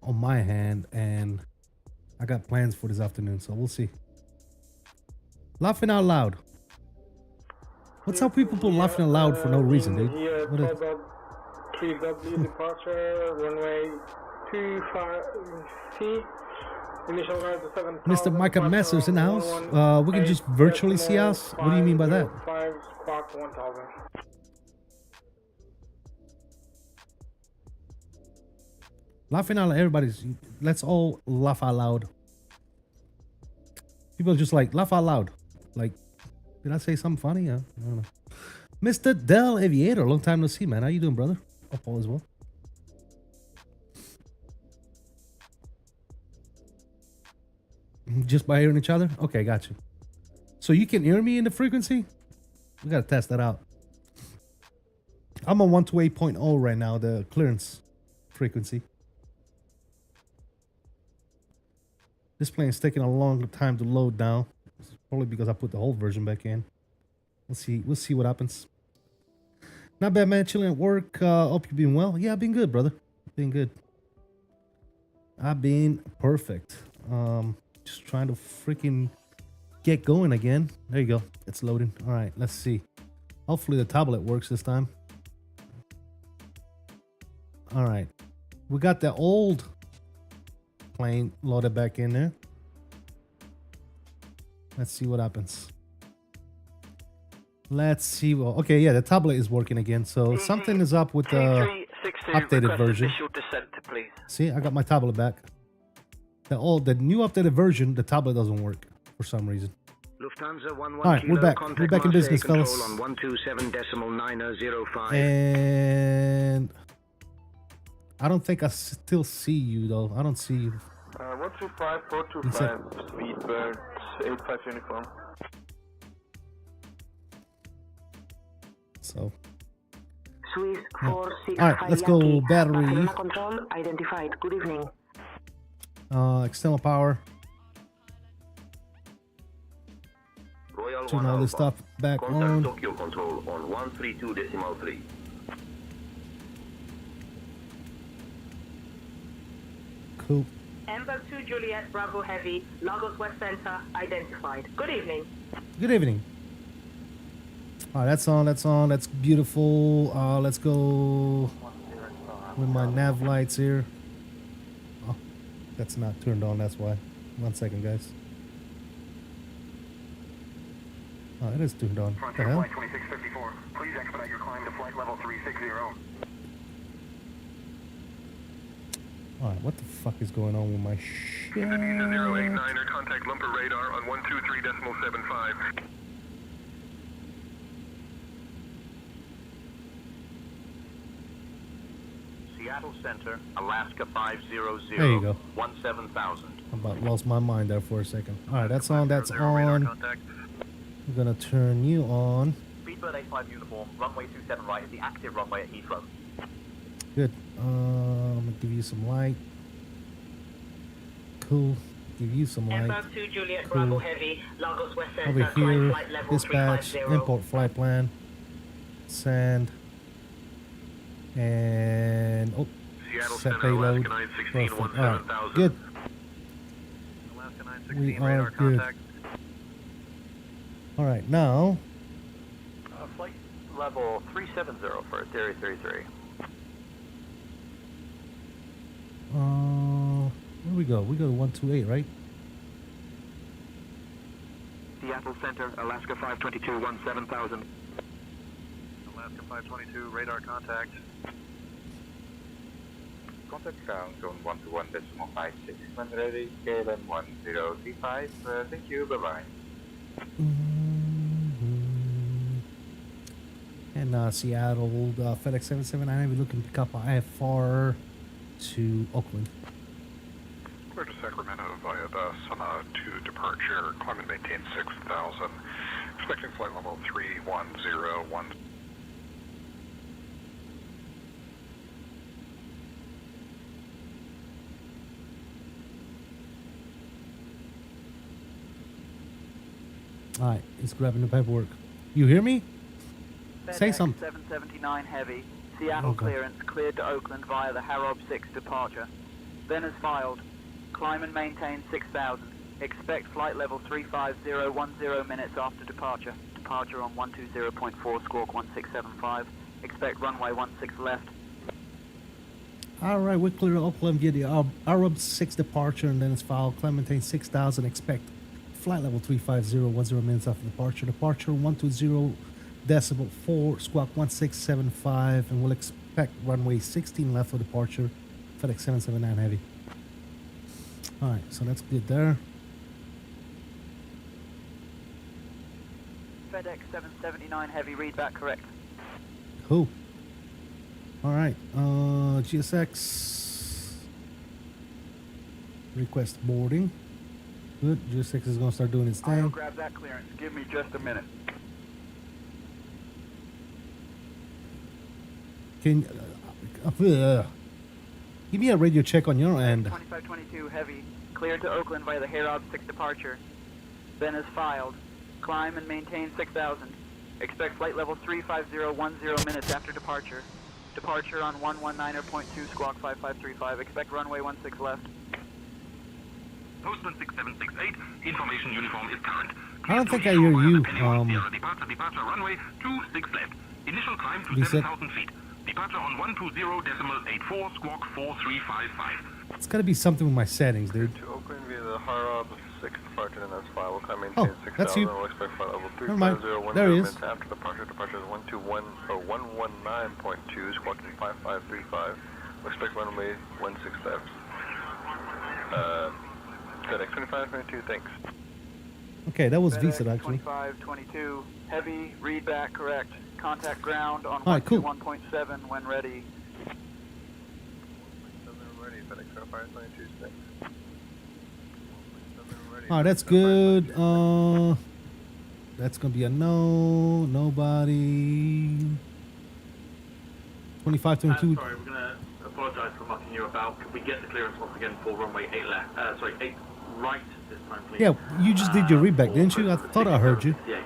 Speaker 1: on my hand and I got plans for this afternoon, so we'll see. Laughing out loud. What's up people laughing out loud for no reason, dude? What is...
Speaker 11: 3W departure, runway 25C. Initial guide to 7.
Speaker 1: Mr. Micah Messers in the house. We can just virtually see us? What do you mean by that?
Speaker 11: 5 squawk 1000.
Speaker 1: Laughing out loud, everybody's, let's all laugh out loud. People just like, laugh out loud. Like, did I say something funny? I don't know. Mr. 𝕚𝕟𝕚𝕚, long time no see, man. How you doing, brother? Hope all is well. Just by hearing each other? Okay, got you. So you can hear me in the frequency? We gotta test that out. I'm on 128.0 right now, the clearance frequency. This plane is taking a long time to load now. It's probably because I put the whole version back in. We'll see what happens. Not bad, man. Chilling at work. Hope you've been well. Yeah, I've been good, brother. Been good. I've been perfect. Just trying to freaking get going again. There you go. It's loading. All right, let's see. Hopefully the tablet works this time. All right. We got the old plane loaded back in there. Let's see what happens. Let's see. Well, okay, yeah, the tablet is working again. So something is up with the updated version.
Speaker 21: Descent, please.
Speaker 1: See, I got my tablet back. The new updated version, the tablet doesn't work for some reason.
Speaker 10: Lufthansa 11
Speaker 1: All right, we're back. We're back in business, fellas.
Speaker 10: On 127.905.
Speaker 1: And I don't think I still see you though. I don't see you.
Speaker 18: 125.425 Speedbird 85 uniform.
Speaker 7: Swiss
Speaker 1: So.
Speaker 7: 46.
Speaker 1: All right, let's go battery.
Speaker 7: Barcelona control identified. Good evening.
Speaker 1: External power. turn all this stuff back
Speaker 6: Contact
Speaker 1: on.
Speaker 6: Tokyo Control on 132.3.
Speaker 1: Cool.
Speaker 7: Ember 2 Juliet Bravo Heavy, Lagos West Center identified. Good evening.
Speaker 1: Good evening. All right, that's on. That's beautiful. Let's go with my nav lights here. Oh, that's not turned on. That's why. 1 second, guys. Oh, it is turned on. What the hell?
Speaker 22: Flight 2654. Please expedite your climb to flight level 360.
Speaker 1: All right, what the fuck is going on with my shit?
Speaker 22: Indonesia 089er, contact Lumper radar on 123.75.
Speaker 4: Seattle Center, Alaska 500.
Speaker 1: There you go.
Speaker 4: 17,000.
Speaker 1: I about lost my mind there for a second. All right, that's on. That's on. I'm gonna turn you on.
Speaker 16: Speedbird 85 uniform, runway 27 right is the active runway at Heathrow.
Speaker 1: Good. I'm gonna give you some light. Cool. Give you some light.
Speaker 7: Ember 2 Juliet
Speaker 1: Cool.
Speaker 7: Bravo Heavy, Lagos West Center,
Speaker 1: Over
Speaker 7: climb
Speaker 1: here,
Speaker 7: flight level
Speaker 1: dispatch,
Speaker 7: 350.
Speaker 1: import flight plan, sand, and set payload. Perfect. All right, good.
Speaker 22: Alaska
Speaker 1: We
Speaker 22: 916
Speaker 1: are
Speaker 22: radar
Speaker 1: good.
Speaker 22: contact.
Speaker 1: All right, now.
Speaker 16: Flight level 370 for Theory 33.
Speaker 1: Where do we go? We go to 128, right?
Speaker 21: Seattle Center, Alaska 522, 17,000.
Speaker 22: Alaska 522 radar contact.
Speaker 2: Contact ground zone 121.56 when ready. KLM 1035. Thank you. Bye bye.
Speaker 1: And Seattle, FedEx 779, we're looking to pick up IFR to Oakland.
Speaker 22: Clear to Sacramento via bus to departure. Climb and maintain 6,000. Expecting flight level 3101.
Speaker 1: All right, it's grabbing the paperwork. You hear me? Say
Speaker 8: FedEx
Speaker 1: something.
Speaker 8: 779 Heavy, Seattle
Speaker 1: Okay.
Speaker 8: clearance cleared to Oakland via the Harrob 6 departure. Then as filed, climb and maintain 6,000. Expect flight level 350 minutes after departure. Departure on 120.4 squawk 1675. Expect runway 16 left.
Speaker 1: All right, we're clear to Oakland via the Arab 6 departure, and then it's filed. Clementine 6000. Expect flight level 350 minutes after departure. Departure 120.4 squawk 1675, and we'll expect runway 16 left for departure. FedEx 779 Heavy. All right, so that's good there.
Speaker 8: FedEx 779 Heavy, read back correct.
Speaker 1: Cool. All right, GSX request boarding. Good. GSX is gonna start doing its
Speaker 21: I'll
Speaker 1: thing.
Speaker 21: grab that clearance. Give me just a minute.
Speaker 1: Can give me a radio check on your end.
Speaker 8: 2522 Heavy, cleared to Oakland via the Harrob 6 departure. Then as filed, climb and maintain 6,000. Expect flight level 350 minutes after departure. Departure on 119.2 squawk 5535. Expect runway 16 left.
Speaker 5: Postman 6768, information uniform is current.
Speaker 1: I don't think I hear you.
Speaker 5: Departure runway 26 left. Initial climb to
Speaker 1: Lisa.
Speaker 5: 7,000 feet. Departure on 120.84 squawk 4355.
Speaker 1: It's gotta be something with my settings, dude.
Speaker 22: To Oakland via the Harrob 6 departure, and that's file. We'll climb
Speaker 1: Oh,
Speaker 22: maintain 6,000.
Speaker 1: that's you.
Speaker 22: We'll expect flight level
Speaker 1: Never mind.
Speaker 22: 350
Speaker 1: There he is.
Speaker 22: minutes after departure. Departure is 119.2 squawk 5535. We'll expect runway 16 left. FedEx 2522, thanks.
Speaker 1: Okay, that was
Speaker 21: FedEx
Speaker 1: Visa actually.
Speaker 21: 2522 Heavy, read back correct. Contact ground on
Speaker 1: All right, cool.
Speaker 21: 121.7 when ready.
Speaker 22: Ready, FedEx 2522, thanks.
Speaker 1: All right, that's good. That's gonna be a no. Nobody. 2522.
Speaker 19: Sorry, we're gonna apologise for mucking you about. Could we get the clearance once again for runway 8 left? 8 right this
Speaker 1: Yeah, you just did your readback, didn't you? I thought I heard you.
Speaker 5: 1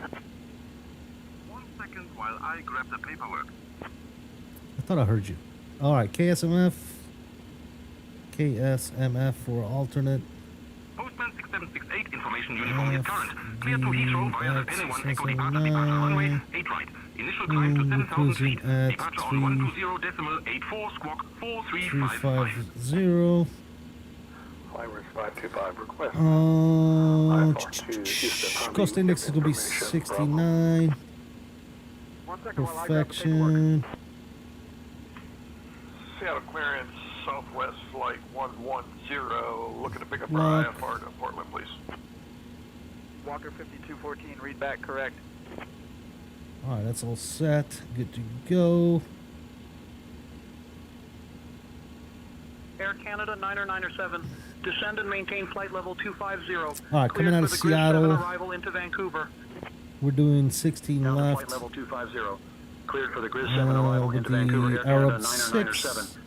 Speaker 5: second while I grab the paperwork.
Speaker 1: I thought I heard you. All right, KSMF for alternate.
Speaker 5: Postman 6768, information uniform is current. Clear to Heathrow via the Penny 1 Echo departure runway 8 right. Initial climb to 7,000 feet. Departure on 120.84 squawk 4350.
Speaker 22: Climbers 525 request.
Speaker 1: Cost index is going to be 69. Perfection.
Speaker 3: Seattle clearance, Southwest Flight 110, looking to pick up our
Speaker 1: Lock.
Speaker 3: IFR to Portland, please.
Speaker 8: Walker 5214, read back correct.
Speaker 1: All right, that's all set. Good to go.
Speaker 21: Air Canada 997, descend and maintain flight level 250.
Speaker 1: All right, coming
Speaker 21: Cleared
Speaker 1: out of
Speaker 21: for the Grid 7
Speaker 1: Seattle.
Speaker 21: arrival into Vancouver.
Speaker 1: We're doing 16
Speaker 19: Down to
Speaker 1: left.
Speaker 19: flight level 250. Cleared for the Grid 7 arrival
Speaker 1: with
Speaker 19: into Vancouver.
Speaker 1: the
Speaker 19: Air Canada
Speaker 1: Arab
Speaker 19: 997.
Speaker 1: 6.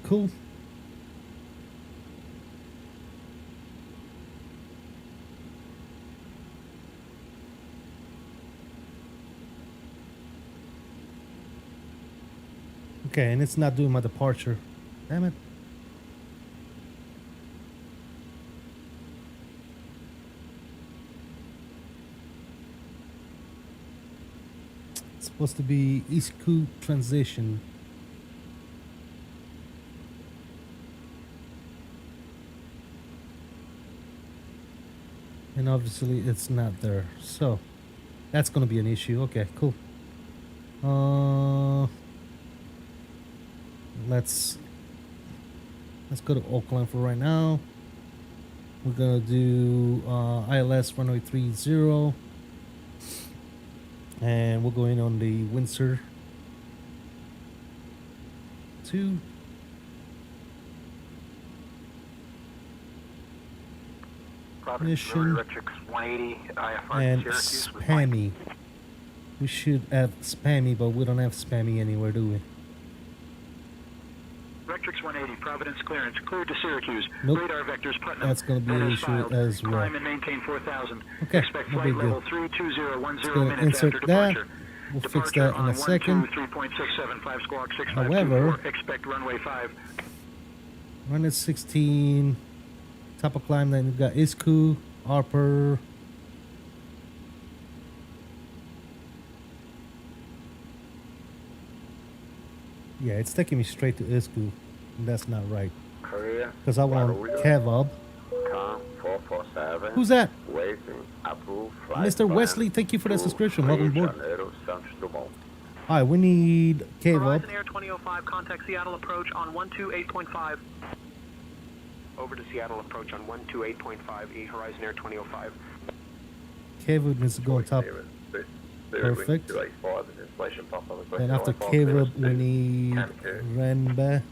Speaker 1: Cool. Okay, and it's not doing my departure. Damn it. It's supposed to be iCUE transition. And obviously it's not there. So that's going to be an issue. Okay, cool. Let's go to Oakland for right now. We're gonna do ILS runway 30, and we're going on the Windsor 2. Mission
Speaker 21: Electrics 180, IFR
Speaker 1: and
Speaker 21: Syracuse.
Speaker 1: spammy. We should have spammy, but we don't have spammy anywhere, do we?
Speaker 21: Rectrix 180, Providence clearance, cleared to Syracuse.
Speaker 1: Nope.
Speaker 21: Radar vectors Putnam.
Speaker 1: That's going to be an
Speaker 21: That is
Speaker 1: issue
Speaker 21: filed.
Speaker 1: as well.
Speaker 21: Climb and maintain 4,000.
Speaker 1: Okay,
Speaker 21: Expect
Speaker 1: no
Speaker 21: flight
Speaker 1: big
Speaker 21: level
Speaker 1: deal.
Speaker 21: 32010
Speaker 1: Just going to
Speaker 21: minutes
Speaker 1: insert
Speaker 21: after
Speaker 1: that.
Speaker 21: departure.
Speaker 1: We'll fix
Speaker 21: Departure
Speaker 1: that in
Speaker 21: on
Speaker 1: a second.
Speaker 21: 123.675 squawk 6524.
Speaker 1: However,
Speaker 21: Expect runway 5.
Speaker 1: run at 16. Top of climb, then we've got iCUE, Harper. Yeah, it's taking me straight to iCUE. And that's not right.
Speaker 13: Korea.
Speaker 1: Because I want Kevub.
Speaker 13: Com 447.
Speaker 1: Who's that?
Speaker 13: Waiting. Approved. Flight
Speaker 1: Mr.
Speaker 13: plan
Speaker 1: Wesley, thank you for the
Speaker 13: to
Speaker 1: subscription. Welcome aboard.
Speaker 13: 𝕚𝕚𝕚𝕚𝕚.
Speaker 1: Alright, we need Kevub.
Speaker 21: Horizon Air 2005, contact Seattle approach on 128.5. Over to Seattle approach on 128.5, E Horizon Air 2005.
Speaker 1: Kevub needs to go on top. Perfect. Then after Kevub, we need Renbe.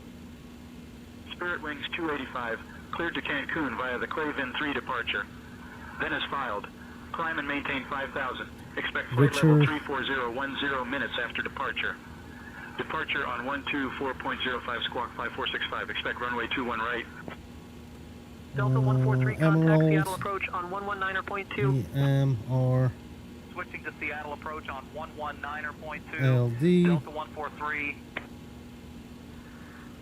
Speaker 21: Spirit Wings 285, cleared to Cancun via the Craven 3 departure. Then is filed. Climb and maintain 5,000. Expect flight level 34010 minutes after departure. Departure on 124.05 squawk 5465. Expect runway 21 right. Delta 143, contact Seattle approach on 119.2.
Speaker 1: EMR.
Speaker 21: Switching to Seattle approach on 119.2.
Speaker 1: LD.
Speaker 21: Delta 143.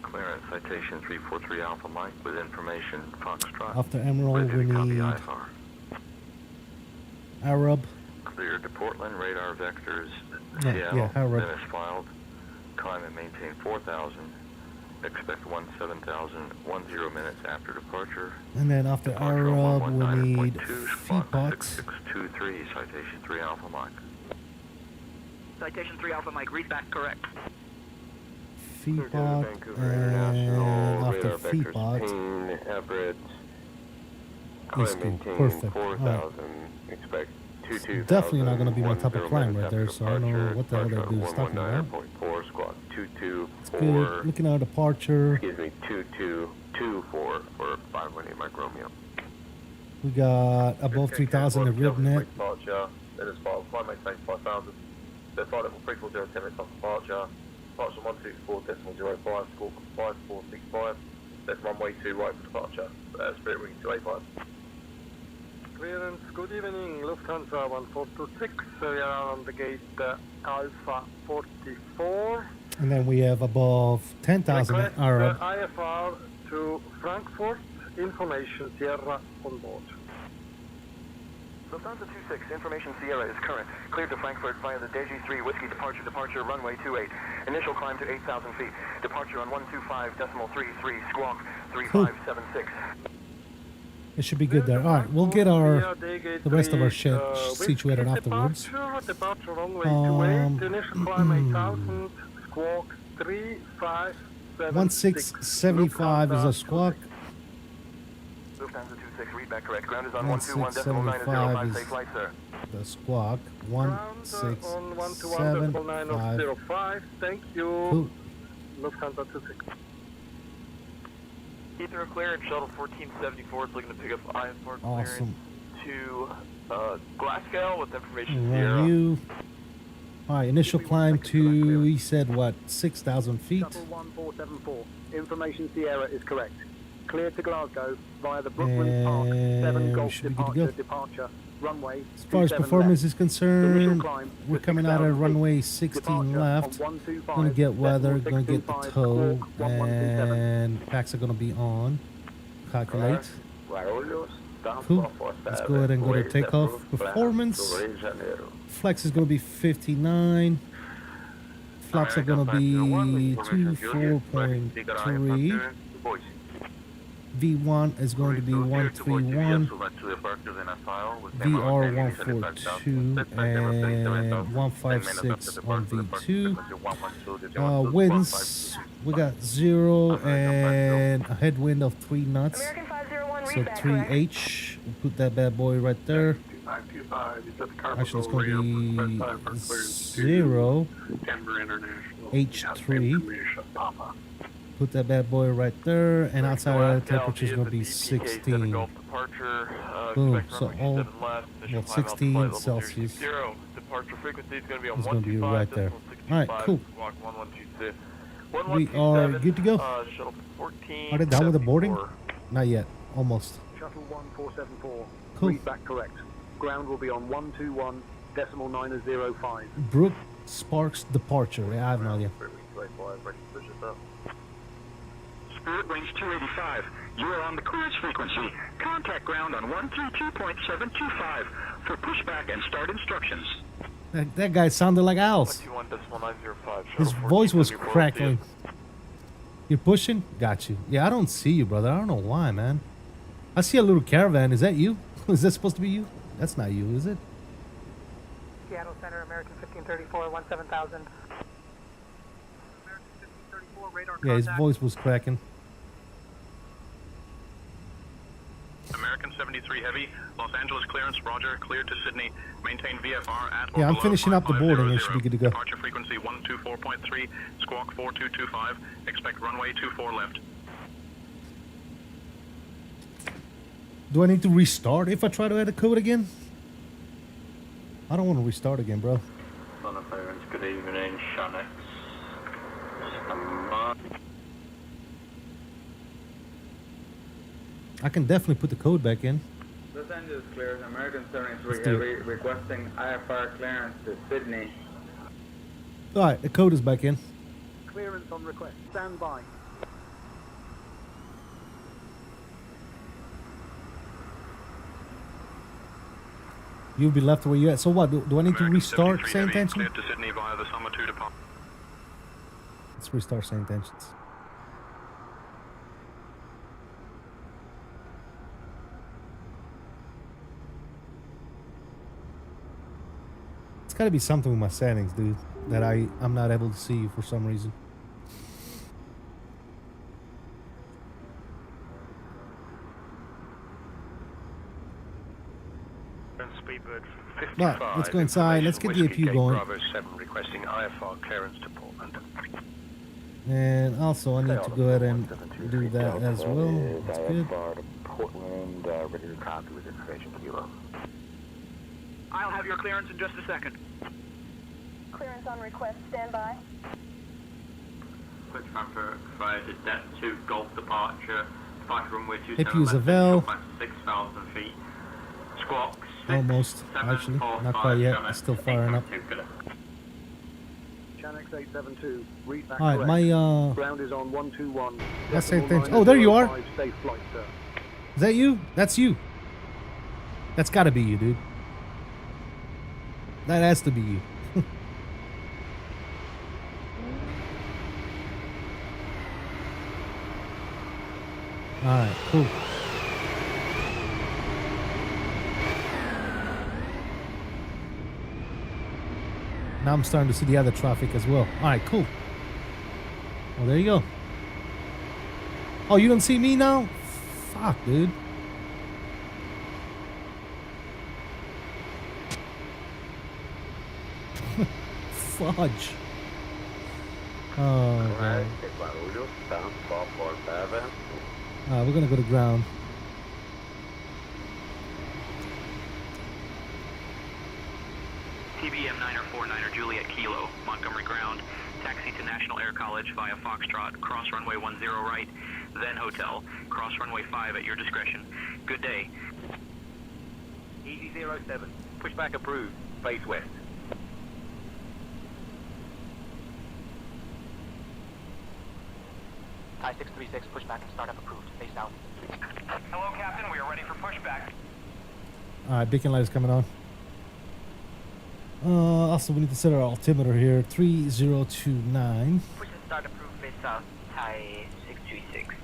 Speaker 16: Clearance citation 343 Alpha Mike with information Foxtrot.
Speaker 1: After Emerald, we need
Speaker 16: IFR.
Speaker 1: Arab.
Speaker 16: Cleared to Portland, radar vectors
Speaker 1: Yeah, Arab.
Speaker 16: then is filed. Climb and maintain 4,000. Expect 17,010 minutes after departure.
Speaker 1: And then after
Speaker 16: Departure
Speaker 1: Arab,
Speaker 16: on
Speaker 1: we need
Speaker 16: 119.2, spot
Speaker 1: Feedbot.
Speaker 16: 6623, citation 3 Alpha Mike.
Speaker 21: Citation 3 Alpha Mike, read back correct.
Speaker 1: Feedbot, and after Feedbot,
Speaker 13: Everett.
Speaker 1: iCUE. Perfect. Alright.
Speaker 13: Expect 22,000.
Speaker 1: Definitely not going to be my top of climb right there, so I don't know what the hell that dude's talking about.
Speaker 13: 119.4 squawk
Speaker 1: Good.
Speaker 13: 224.
Speaker 1: Looking at our departure.
Speaker 13: Excuse me, 2224 for 518 Mike Romeo.
Speaker 1: We got above 3,000 at RibNet.
Speaker 16: Departure, then as far as climb maintain 5,000. Then flight level 340, 10 minutes off departure. Departure 124.05, score 5465. Then runway 2 right for departure. Spirit wing 285.
Speaker 11: Clearance, good evening, Lufthansa 1426. We are on the gate Alpha 44.
Speaker 1: And then we have above 10,000 at
Speaker 11: Request
Speaker 1: Arab.
Speaker 11: IFR to Frankfurt. Information Sierra on board.
Speaker 14: Lufthansa 26, information Sierra is current. Cleared to Frankfurt via the DG3 Whiskey departure, runway 28. Initial climb to 8,000 feet. Departure on 125.33, squawk 3576.
Speaker 1: It should be good there. All right, we'll get the rest of our shit situated afterwards.
Speaker 11: Departure runway 28. Initial climb 8,000, squawk 3576.
Speaker 1: 1675 is a squawk.
Speaker 14: Lufthansa 26, read back correct. Ground is on 121.905, safe flight, sir.
Speaker 1: The squawk
Speaker 11: 161.905. Thank you.
Speaker 1: Cool.
Speaker 11: Lufthansa 26.
Speaker 15: Ether clearance, shuttle 1474 is looking to pick up IFR
Speaker 1: Awesome.
Speaker 15: clearance to Glasgow with information
Speaker 1: One
Speaker 15: 0.
Speaker 1: you. All right, initial climb to, he said what, 6,000 feet?
Speaker 11: Shuttle 1474. Information Sierra is correct. Clear to Glasgow via the Brooklands Park 7 Golf departure. Runway.
Speaker 1: As far as performance is concerned, we're coming out at runway 16 left. Gonna get weather, gonna get the tow, and packs are gonna be on. Calculate. Cool. Let's go ahead and go to takeoff. Performance. Flex is gonna be 59. Flaps are gonna be 24.3. V1 is going to be 131, VR 142, and 156 on V2. Winds, we got 0 and a headwind of 3 knots. So 3H, we'll put that bad boy right there. Actually, it's going to be 0, H3. Put that bad boy right there, and outside our temperature is going to be 16. Boom, so all, well, 16 Celsius.
Speaker 15: Departure frequency is going to be on
Speaker 1: It's going to be right there. Alright, cool.
Speaker 15: 1127.
Speaker 1: We are good to go.
Speaker 15: Shuttle 14.
Speaker 1: Are they done with the boarding? Not yet, almost.
Speaker 11: Shuttle 1474.
Speaker 1: Cool.
Speaker 11: Read back correct. Ground will be on 121.905.
Speaker 1: Brook Sparks departure. Yeah, I have no idea.
Speaker 21: Spirit Wings 285, you are on the clearance frequency. Contact ground on 132.725 for pushback and start instructions.
Speaker 1: That guy sounded like Al's. His voice was crackling. You're pushing? Got you. Yeah, I don't see you, brother. I don't know why, man. I see a little caravan. Is that you? Is that supposed to be you? That's not you, is it?
Speaker 7: Seattle Center, American 1534, 17000.
Speaker 1: Yeah, his voice was cracking.
Speaker 5: American 73 Heavy, Los Angeles clearance, roger, cleared to Sydney, maintain VFR at or
Speaker 1: Yeah, I'm
Speaker 5: below
Speaker 1: finishing up the boarding. It should be good to go.
Speaker 5: Departure frequency 124.3, squawk 4225, expect runway 24 left.
Speaker 1: Do I need to restart if I try to add a code again? I don't want to restart again, bro.
Speaker 2: Good evening, Shanix.
Speaker 1: I can definitely put the code back in.
Speaker 23: Los Angeles clears. American 73
Speaker 1: Let's do
Speaker 23: Heavy requesting IFR clearance to Sydney.
Speaker 1: Alright, the code is back in.
Speaker 11: Clearance on request. Stand by.
Speaker 1: You'll be left where you at. So what? Do I need to restart St. Tension?
Speaker 5: Cleared to Sydney via the Summer 2 departure.
Speaker 1: Let's restart St. Tensions. It's gotta be something with my settings, dude, that I'm not able to see for some reason. Right, let's go inside. Let's get the APU going.
Speaker 3: Bravo 7 requesting IFR clearance to Portland.
Speaker 1: And also, I need to go ahead and do that as well. That's good.
Speaker 9: Portland, ready to copy with information kilo.
Speaker 10: I'll have your clearance in just a second.
Speaker 17: Clearance on request, stand by.
Speaker 12: Quick transfer provided depth to Golf departure runway 27
Speaker 1: APU is a Vel.
Speaker 12: 6,000 feet. Squawk 6,
Speaker 1: Almost,
Speaker 12: 7,
Speaker 1: actually.
Speaker 12: 4,
Speaker 1: Not
Speaker 12: 5,
Speaker 1: quite yet.
Speaker 12: 7,
Speaker 1: It's still firing up.
Speaker 21: Channel 872, read back
Speaker 1: Alright,
Speaker 21: correct.
Speaker 1: my
Speaker 21: Ground is on 121.
Speaker 1: let's say thanks. Oh, there you are.
Speaker 21: Safe flight, sir.
Speaker 1: Is that you? That's you. That's gotta be you, dude. That has to be you. Alright, cool. Now I'm starting to see the other traffic as well. Alright, cool. Well, there you go. Oh, you don't see me now? Fuck, dude. Fudge. Oh, God. We're gonna go to ground.
Speaker 6: TBM 949er Juliet Kilo, Montgomery ground. Taxi to National Air College via Foxtrot, cross runway 10 right, then hotel, cross runway 5 at your discretion. Good day.
Speaker 10: Easy 07, pushback approved, face west.
Speaker 20: Thai 636, pushback and startup approved, face south.
Speaker 10: Hello, Captain, we are ready for pushback.
Speaker 1: Alright, beacon light is coming on. Also, we need to set our altimeter here. 3029.
Speaker 20: Push and start approved, face south. Thai 636.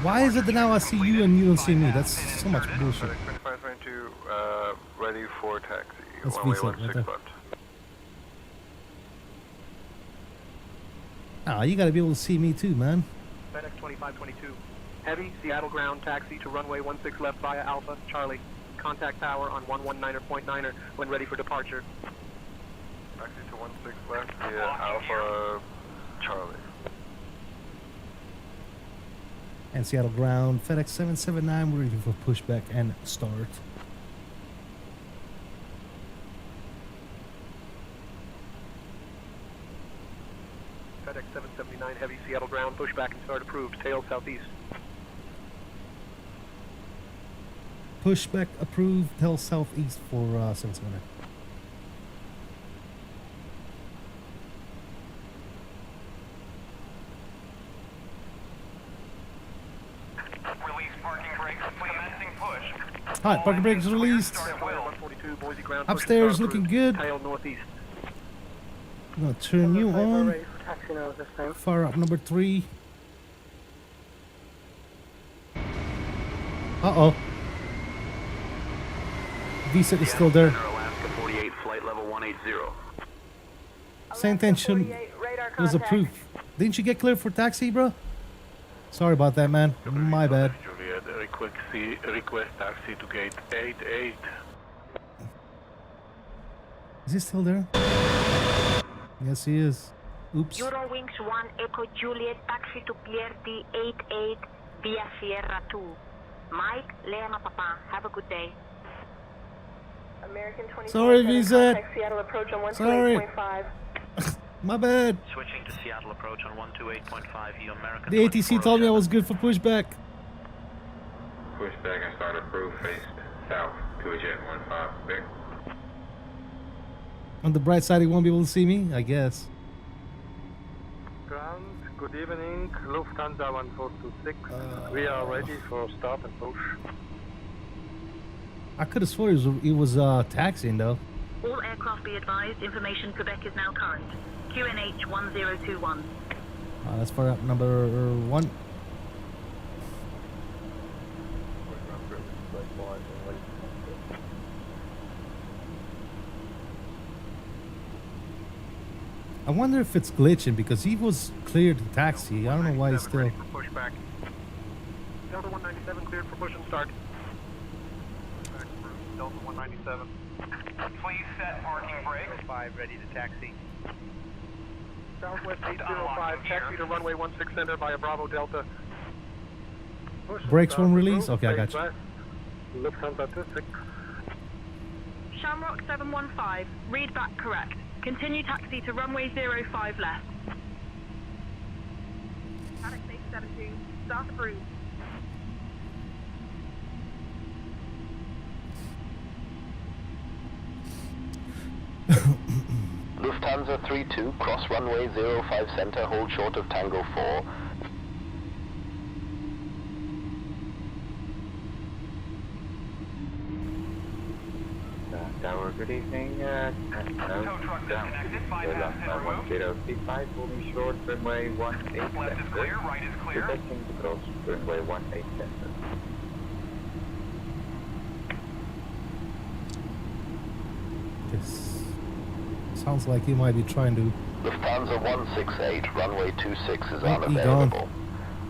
Speaker 1: Why is it that now I see you and you don't see me? That's so much bullshit.
Speaker 16: 2522, ready for taxi.
Speaker 1: That's
Speaker 16: Runway
Speaker 1: decent,
Speaker 16: 16
Speaker 1: right there.
Speaker 16: left.
Speaker 1: Ah, you gotta be able to see me too, man.
Speaker 21: FedEx 2522. Heavy, Seattle ground, taxi to runway 16 left via Alpha, Charlie. Contact tower on 119.9er when ready for departure.
Speaker 16: Taxi to 16 left via Alpha, Charlie.
Speaker 1: And Seattle ground, FedEx 779, we're ready for pushback and start.
Speaker 21: FedEx 779, heavy, Seattle ground, pushback and start approved, tail southeast.
Speaker 1: Pushback approved, tell southeast for 779.
Speaker 10: Release parking brakes, commencing push.
Speaker 1: Alright, parking brakes released. Upstairs looking good.
Speaker 21: Tail northeast.
Speaker 1: I'm gonna turn you on.
Speaker 11: Taxi now this time.
Speaker 1: Fire up number 3. Uh-oh. Visa is still there.
Speaker 6: Alaska 48, flight level 180.
Speaker 1: Same tension was approved. Didn't you get cleared for taxi, bro? Sorry about that, man. My bad.
Speaker 22: Juliet, request taxi to gate 88.
Speaker 1: Is he still there? Yes, he is. Oops.
Speaker 17: Eurowings 1 Echo Juliet, taxi to Pierre D88 via Sierra 2. Mike, Lema Papa, have a good day.
Speaker 7: American 24.
Speaker 1: Sorry, Visa.
Speaker 7: Seattle approach on
Speaker 1: Sorry.
Speaker 7: 128.5.
Speaker 1: My bad.
Speaker 6: Switching to Seattle approach on 128.5, you American.
Speaker 1: The ATC told me I was good for pushback.
Speaker 16: Pushback and start approved, face south to a jet 15 big.
Speaker 1: On the bright side, he won't be able to see me, I guess.
Speaker 23: Ground, good evening, Lufthansa 1426. We are ready for start and push.
Speaker 1: I could have sworn it was taxiing though.
Speaker 17: All aircraft be advised, information Quebec is now current. QNH 1021.
Speaker 1: Let's fire up number 1. I wonder if it's glitching because he was cleared to taxi. I don't know why he's still.
Speaker 21: Pushback. Delta 197 cleared for push and start. Delta 197.
Speaker 5: Please set parking brakes.
Speaker 23: 5 ready to taxi. Southwest 805, taxi to runway 16 center via Bravo Delta.
Speaker 1: Brakes won't release? Okay, I got you.
Speaker 23: Lufthansa 26.
Speaker 4: Shamrock 715, read back correct. Continue taxi to runway 05 left. FedEx 872, start approved.
Speaker 8: Lufthansa 32, cross runway 05 center, hold short of Tango 4.
Speaker 2: Tower, good evening. Tow truck disconnected, 1035, holding short, runway 18 center.
Speaker 5: Left is clear, right is clear.
Speaker 2: Detecting to cross runway 18 center.
Speaker 1: This sounds like he might be trying to...
Speaker 8: Lufthansa 168, runway 26 is
Speaker 1: Oh,
Speaker 8: unavailable.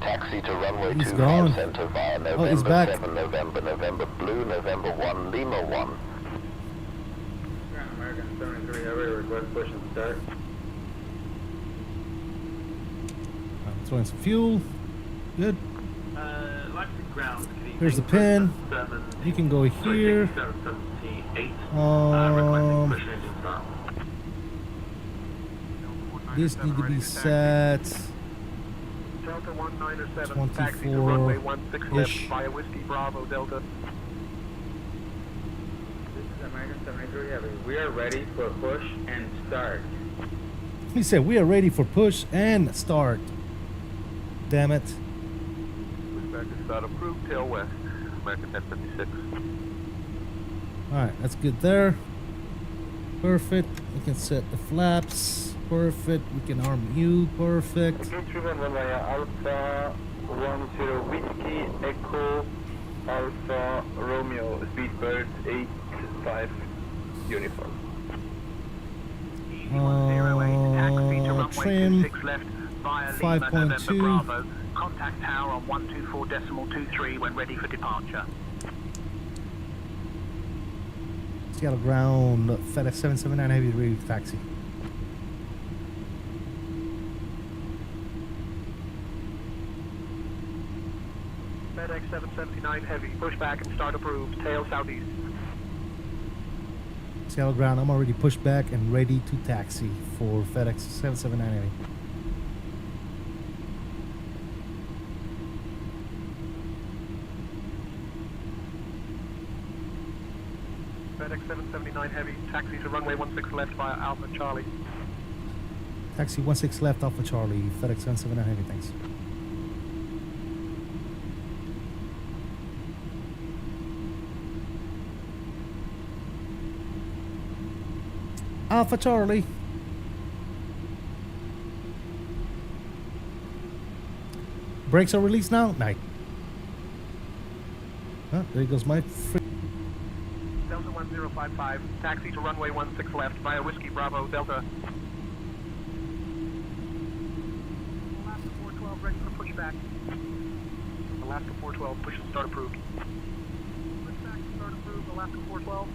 Speaker 8: Taxi to runway 25
Speaker 1: gone.
Speaker 8: center via
Speaker 1: Oh, he's
Speaker 8: November
Speaker 1: back.
Speaker 8: 7, November Blue, November 1, Lima 1.
Speaker 2: American 73 Heavy, request push and start.
Speaker 1: I'm throwing some fuel. Good.
Speaker 19: Like the ground.
Speaker 1: Here's the pin. You can go here. This need to be set
Speaker 23: Delta 197, taxi to runway 16 left
Speaker 1: 24-ish.
Speaker 23: via Whiskey Bravo Delta.
Speaker 2: This is American 73 Heavy. We are ready for push and start.
Speaker 1: He said we are ready for push and start. Damn it.
Speaker 23: Pushback is start approved, tail west, American 1056.
Speaker 1: Alright, that's good there. Perfect. We can set the flaps. Perfect. We can arm you. Perfect.
Speaker 23: Okay, Truman, runway Alpha 10 Whiskey Echo Alpha Romeo, Speedbird 85 uniform.
Speaker 1: Trim
Speaker 19: 5.2.
Speaker 1: 5.2.
Speaker 19: Contact tower on 124.23 when ready for departure.
Speaker 1: Seattle ground. FedEx 779 heavy ready for taxi.
Speaker 23: FedEx 779 heavy, pushback and start approved, tail southeast.
Speaker 1: Seattle ground. I'm already pushed back and ready to taxi for FedEx 779 heavy.
Speaker 23: FedEx 779 heavy, taxi to runway 16 left via Alpha Charlie.
Speaker 1: Taxi 16 left Alpha Charlie. FedEx 779 heavy. Thanks. Alpha Charlie. Brakes are released now? Night. There goes my
Speaker 23: Delta 1055, taxi to runway 16 left via Whiskey Bravo Delta. Alaska 412 ready for pushback. Alaska 412, push and start approved. Pushback and start approved, Alaska 412.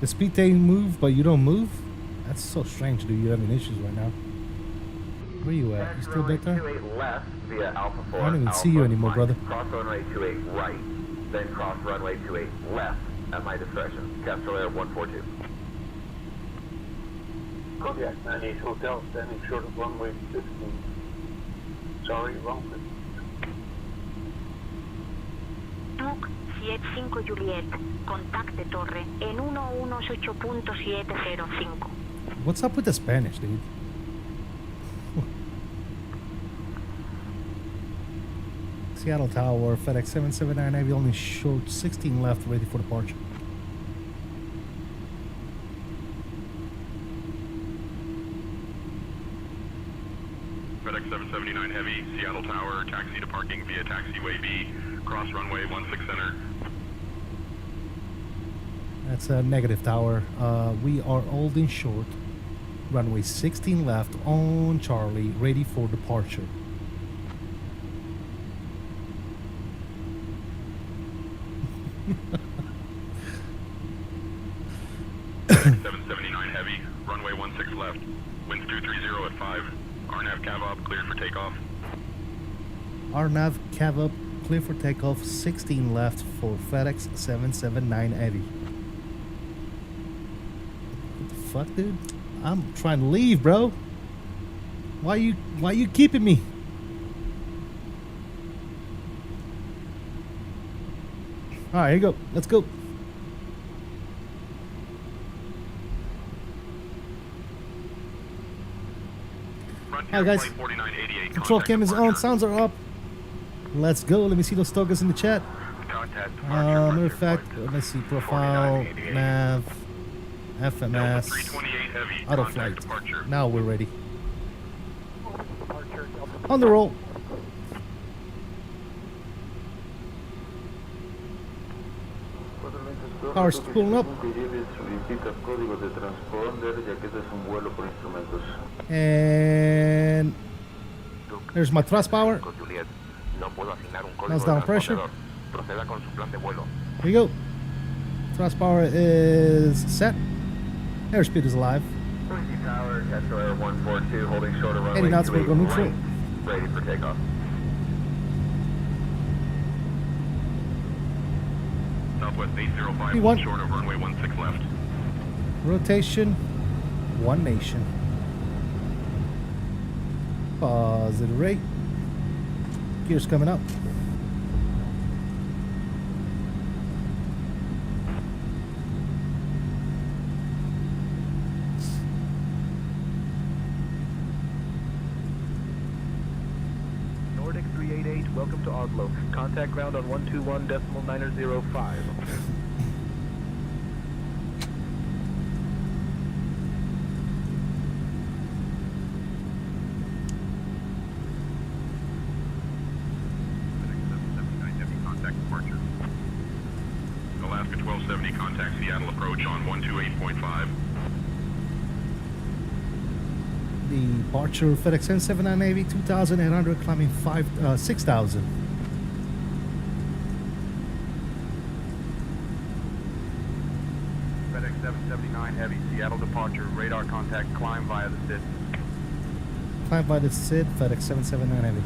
Speaker 1: The speed tank move, but you don't move? That's so strange, dude. You're having issues right now. Where you at? You still back there?
Speaker 2: 28 left via Alpha 4.
Speaker 1: I don't even
Speaker 2: Alpha
Speaker 1: see you anymore,
Speaker 2: 5.
Speaker 1: brother.
Speaker 2: Cross runway 28 right, then cross runway 28 left at my discretion. Capellix 142.
Speaker 23: Kodiak 98 Hotel, standing short of runway 15. Sorry, Roundtrip.
Speaker 17: Duke 75 Juliet, contacte torre en 118.705.
Speaker 1: What's up with the Spanish, dude? Seattle Tower, FedEx 779 Heavy, only showed 16 left, ready for departure.
Speaker 5: FedEx 779 Heavy, Seattle Tower, taxi to parking via taxiway B, cross runway 16 center.
Speaker 1: That's a negative tower. We are holding short. Runway 16 left on Charlie, ready for departure.
Speaker 5: FedEx 779 heavy, runway 16 left, winds 230 at 5. RNAV cav up, cleared for takeoff.
Speaker 1: RNAV cav up, clear for takeoff, 16 left for FedEx 779 heavy. What the fuck, dude? I'm trying to leave, bro. Why you keeping me? All right, here you go. Let's go. Hi guys. Control cam is on. Sounds are up. Let's go. Let me see those tokens in the chat. Matter of fact, let's see profile, nav, FMS, auto flight. Now we're ready. On the roll. Power's pulling up. And there's my thrust power. That's down pressure. Here you go. Thrust power is set. Airspeed is alive. 80 knots, we're going neutral.
Speaker 12: Ready for takeoff.
Speaker 5: Southwest 805,
Speaker 1: P1.
Speaker 5: short of runway 16 left.
Speaker 1: Rotation, one nation. Positive rate. Gear's coming up.
Speaker 23: Nordic 388, welcome to Oslo. Contact ground on 121.905.
Speaker 5: Alaska 1270, contact Seattle approach on 128.5.
Speaker 1: Departure FedEx 779 Navy 2,800, climbing 6,000.
Speaker 5: FedEx 779 heavy, Seattle departure, radar contact, climb via the SID.
Speaker 1: Climb by the SID, FedEx 779 Heavy.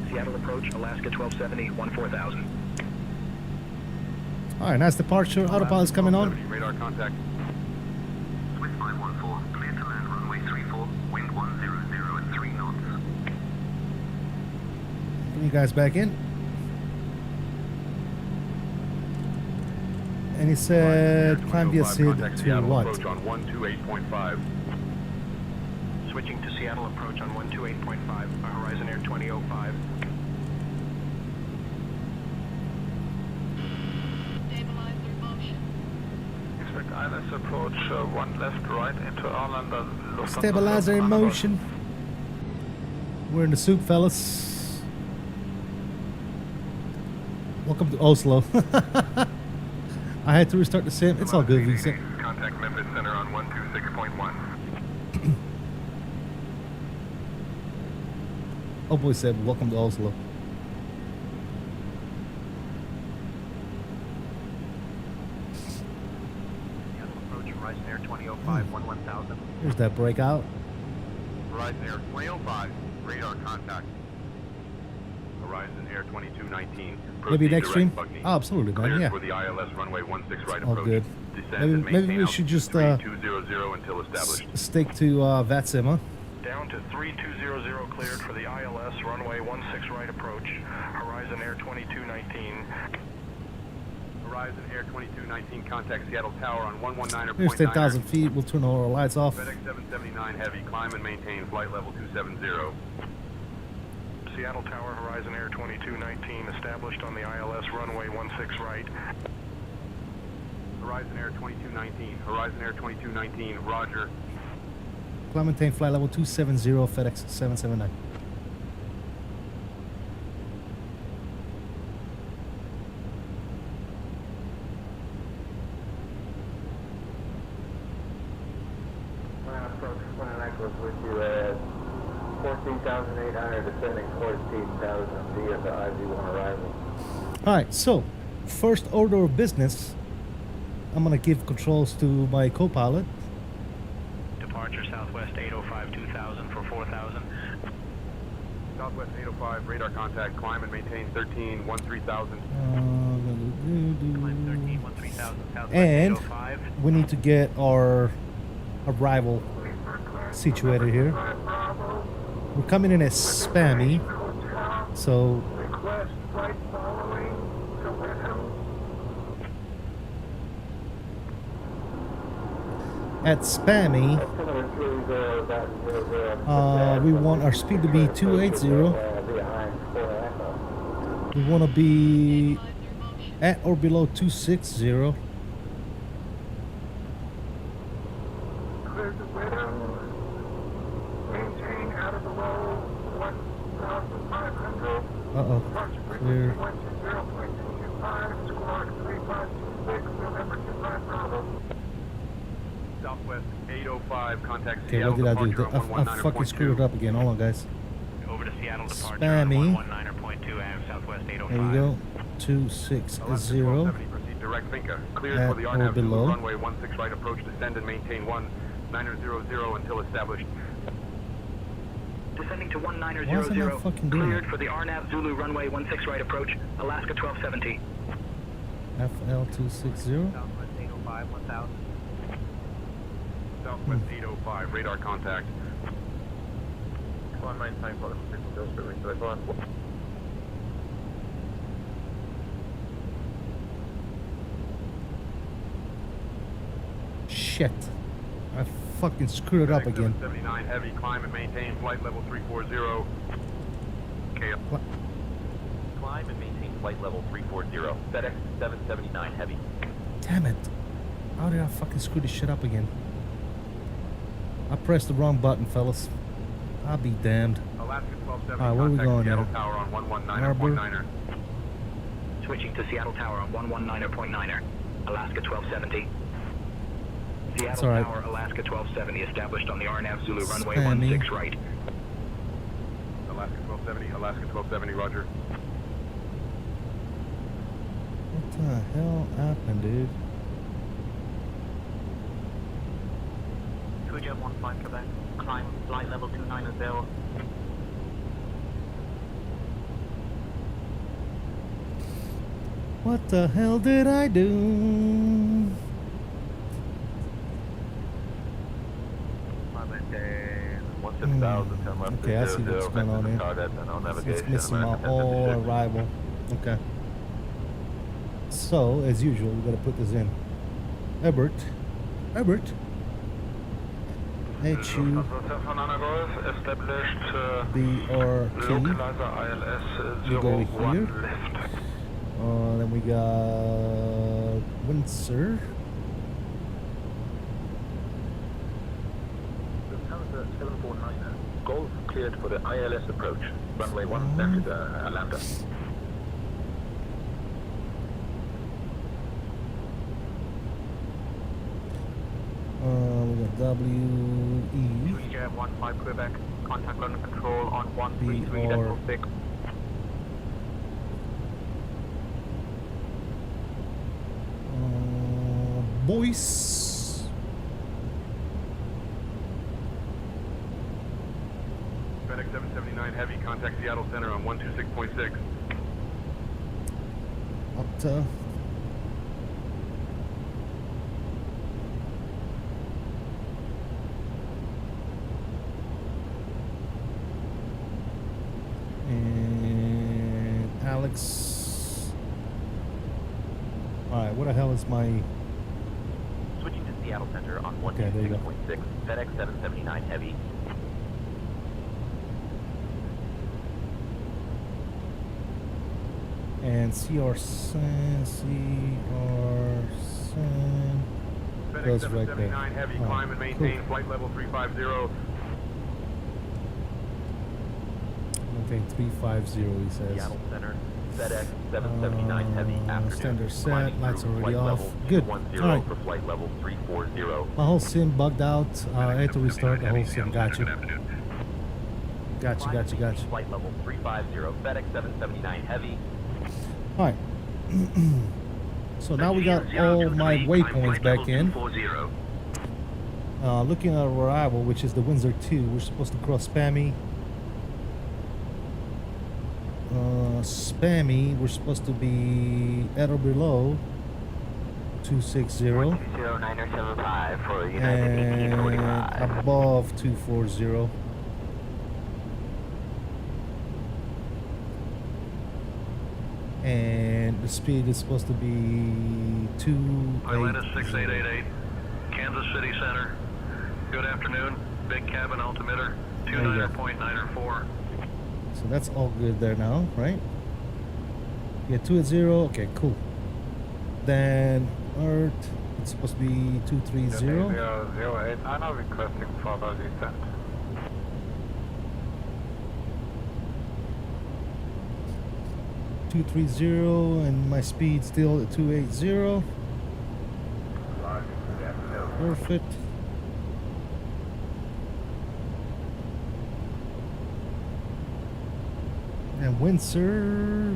Speaker 23: Seattle approach, Alaska 1270, 14,000.
Speaker 1: All right, nice departure. Autopilot's coming on.
Speaker 5: Radar contact.
Speaker 13: Swiss 514, clear to land runway 34, wind 100 at 3 knots.
Speaker 1: Bring you guys back in. And he said climb via SID to what?
Speaker 5: Approach on 128.5.
Speaker 23: Switching to Seattle approach on 128.5, Horizon Air 2005.
Speaker 16: Expect ILS approach, one left right into Arlander.
Speaker 1: Stabilizer in motion. We're in the soup, fellas. Welcome to Oslo. I had to restart the sim. It's all good, Lisa.
Speaker 5: Contact Memphis Center on 126.1.
Speaker 1: Oh boy said, welcome to Oslo.
Speaker 23: Approach Horizon Air 2005, 11,000.
Speaker 1: Here's that breakout.
Speaker 5: Horizon Air 2005, radar contact. Horizon Air 2219.
Speaker 1: Maybe next stream? Oh, absolutely, man.
Speaker 5: Cleared
Speaker 1: Yeah.
Speaker 5: for the ILS runway 16 right
Speaker 1: All
Speaker 5: approach.
Speaker 1: good. Maybe we should just
Speaker 5: altitude 3200 until established.
Speaker 1: stick to VATSIM,
Speaker 23: Down to 3200 cleared for the ILS runway 16 right approach. Horizon Air 2219.
Speaker 5: Horizon Air 2219, contact Seattle Tower on 119.9.
Speaker 1: Here's 10,000 feet. We'll turn all our lights off.
Speaker 5: FedEx 779 heavy, climb and maintain flight level 270. Seattle Tower, Horizon Air 2219, established on the ILS runway 16 right. Horizon Air 2219, Horizon Air 2219, roger.
Speaker 1: Maintain flight level 270, FedEx 779.
Speaker 9: With you at 14,800 descending 14,000 via the IV-1 arrival.
Speaker 1: Alright, so first order of business, I'm gonna give controls to my co-pilot.
Speaker 6: Departure Southwest 805 2000 for 4,000.
Speaker 5: Southwest 805, radar contact, climb and maintain 13,000.
Speaker 6: Climb 13,000, Southwest
Speaker 1: And
Speaker 6: 805.
Speaker 1: we need to get our arrival situated here. We're coming in as spammy, so at spammy, we want our speed to be 280. We want to be at or below 260. Uh-oh. Clear.
Speaker 5: Southwest 805, contact
Speaker 1: Okay,
Speaker 5: Seattle.
Speaker 1: what did I do?
Speaker 5: Departure on
Speaker 1: I fucking screwed it up again. Hold on, guys.
Speaker 6: Over to Seattle departure
Speaker 1: Spammy.
Speaker 6: 119.2 AM Southwest 805.
Speaker 1: There we go. 260.
Speaker 5: Proceed direct Finca. Cleared
Speaker 1: At
Speaker 5: for the
Speaker 1: or
Speaker 5: RNAV
Speaker 1: below.
Speaker 5: runway 16 right approach, descend and maintain 1900 until established.
Speaker 6: Descending to
Speaker 1: Why is it
Speaker 6: 1900.
Speaker 1: not fucking doing
Speaker 6: Cleared
Speaker 1: it?
Speaker 6: for the RNAV Zulu runway 16 right approach, Alaska 1270.
Speaker 1: FL260.
Speaker 23: Southwest 805, 1000.
Speaker 5: Southwest 805, radar contact.
Speaker 16: Climb maintain flight level 6 until speed wing 35.
Speaker 1: Shit. I fucking screwed it up again.
Speaker 5: 79 heavy, climb and maintain flight level 340.
Speaker 14: Climb and maintain flight level 340. FedEx 779 heavy.
Speaker 1: Damn it. How did I fucking screw this shit up again? I pressed the wrong button, fellas. I'll be damned.
Speaker 5: Alaska 1270,
Speaker 1: Alright, where are we going
Speaker 5: Seattle
Speaker 1: now?
Speaker 5: Tower on 119.9er.
Speaker 1: Harbor.
Speaker 6: Switching to Seattle Tower on 119.9er. Alaska 1270. Seattle
Speaker 1: alright.
Speaker 6: Tower, Alaska 1270, established on the RNAV Zulu runway
Speaker 1: Spammy.
Speaker 6: 16 right.
Speaker 5: Alaska 1270, Alaska 1270, roger.
Speaker 1: What the hell happened, dude?
Speaker 23: Jet 15 Quebec, climb flight level 290.
Speaker 1: What the hell did I do? Okay, I see what's going on here. It's missing my whole arrival. Okay. So, as usual, we gotta put this in. Ebert. HU
Speaker 22: established
Speaker 1: BRT.
Speaker 22: localizer ILS
Speaker 1: We go
Speaker 22: 01
Speaker 1: here.
Speaker 22: left.
Speaker 1: Then we got Windsor.
Speaker 14: 749. Golf cleared for the ILS approach. Runway 1 left, Atlanta.
Speaker 1: We got WE.
Speaker 23: Jet 15 Quebec, contact London Control on 133.6.
Speaker 1: Boys.
Speaker 5: FedEx 779 heavy, contact Seattle Center on 126.6.
Speaker 1: Up to. And Alex. Alright, what the hell is my.
Speaker 14: Switching to Seattle Center on
Speaker 1: Okay, there you go.
Speaker 14: 126.6. FedEx 779 heavy.
Speaker 1: And CR goes right there.
Speaker 5: Heavy,
Speaker 1: Oh,
Speaker 5: climb and maintain flight level 350.
Speaker 1: Maintain 350, he says.
Speaker 14: Seattle Center, FedEx 779 Heavy, afternoon.
Speaker 1: Standard set,
Speaker 14: Climbing
Speaker 1: lights
Speaker 14: through
Speaker 1: already
Speaker 14: flight
Speaker 1: off.
Speaker 14: level
Speaker 1: Good.
Speaker 14: 210
Speaker 1: All right.
Speaker 14: for flight level 340.
Speaker 1: My whole sim bugged out. I had to restart the whole sim. Got you. Gotcha.
Speaker 14: Flight level 350, FedEx 779 Heavy.
Speaker 1: Alright. So now we got all my waypoints back in. Looking at our arrival, which is the Windsor 2, we're supposed to cross Spammy. We're supposed to be at or below 260.
Speaker 20: 0975 for United
Speaker 1: And
Speaker 20: 1845.
Speaker 1: above 240. And the speed is supposed to be 280.
Speaker 3: Atlanta 6888, Kansas City Center. Good afternoon. Big cabin altimeter, 29.94.
Speaker 1: So that's all good there now, right? Yeah, 280. Okay, cool. Then Earth, it's supposed to be 230.
Speaker 9: 08, I'm now requesting further descent.
Speaker 1: And my speed still at 280. Perfect. And Windsor.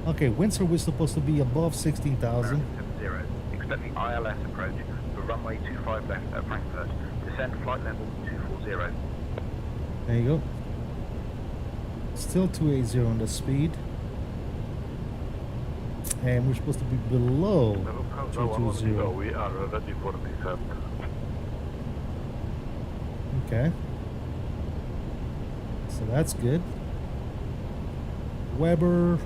Speaker 1: Okay, Windsor was supposed to be above 16,000.
Speaker 14: Expecting ILS approach for runway 25 left at Frankfurt. Descend flight level 240.
Speaker 1: There you go. Still 280 on the speed. And we're supposed to be below 220.
Speaker 9: We are ready for descent.
Speaker 1: Okay. So that's good. Weber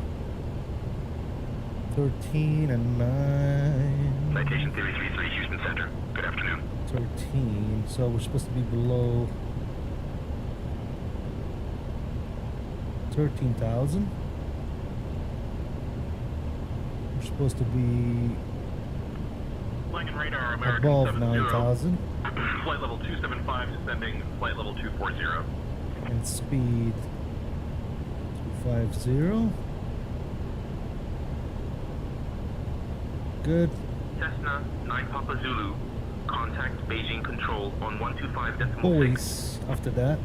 Speaker 1: 13 and 9.
Speaker 3: Citation 333, Houston Center. Good afternoon.
Speaker 1: 13. So we're supposed to be below 13,000. We're supposed to be
Speaker 5: Flying radar, American
Speaker 1: above
Speaker 5: 70.
Speaker 1: 9,000.
Speaker 5: Flight level 275, descending flight level 240.
Speaker 1: And speed 250. Good.
Speaker 6: Cessna 9 Papa Zulu. Contact Beijing Control on 125.6.
Speaker 1: Boys, after that.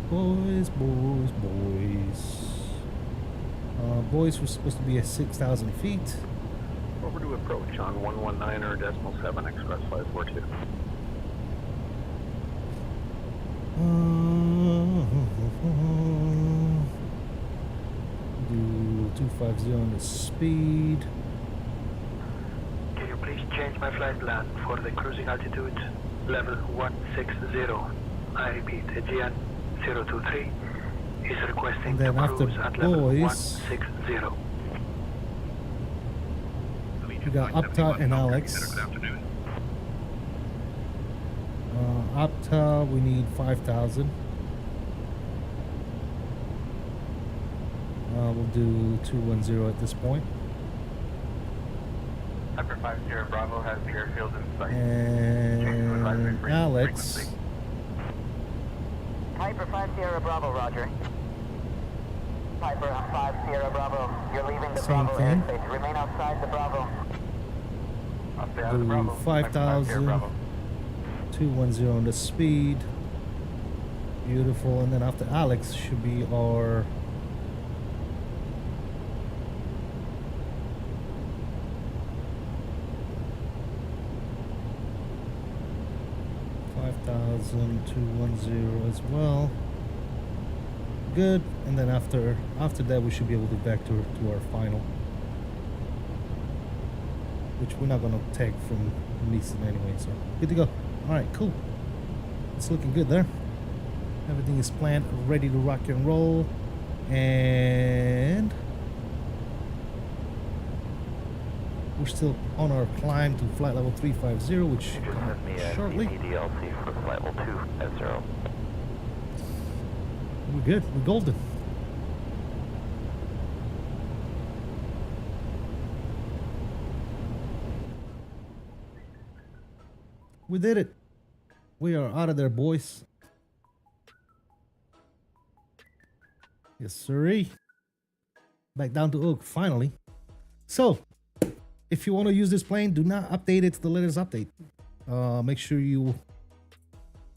Speaker 1: Boys. Boys were supposed to be at 6,000 feet.
Speaker 9: Over to approach on 119.7 Express 542.
Speaker 1: Do 250 on the speed.
Speaker 11: Can you please change my flight plan for the cruising altitude level 160? I repeat, Aegean 023 is requesting
Speaker 1: And then
Speaker 11: to
Speaker 1: after
Speaker 11: cruise at level
Speaker 1: boys,
Speaker 11: 160.
Speaker 1: we got Opta and Alex. Opta, we need 5,000. We'll do 210 at this point.
Speaker 2: Hyper 50 Bravo has the airfield in sight.
Speaker 1: And Alex.
Speaker 20: Hyper 5 Sierra Bravo, roger. Hyper 5 Sierra Bravo, you're leaving the
Speaker 1: Same
Speaker 20: Bravo
Speaker 1: thing.
Speaker 20: airspace. Remain outside the Bravo.
Speaker 1: Do 5,000. 210 on the speed. Beautiful. And then after Alex should be our $5,210 as well. Good. And then after that we should be able to back to our final, which we're not gonna take from Nissan anyway. So good to go. All right, cool. It's looking good there. Everything is planned, ready to rock and roll, and we're still on our climb to flight level 350, which
Speaker 20: Send me a
Speaker 1: shortly.
Speaker 20: CPDLC for flight level 2 at 0.
Speaker 1: We're good. We're golden. We did it. We are out of there, boys. Yes, sirree. Back down to Oak, finally. So, if you want to use this plane, do not update it to the latest update. Make sure you,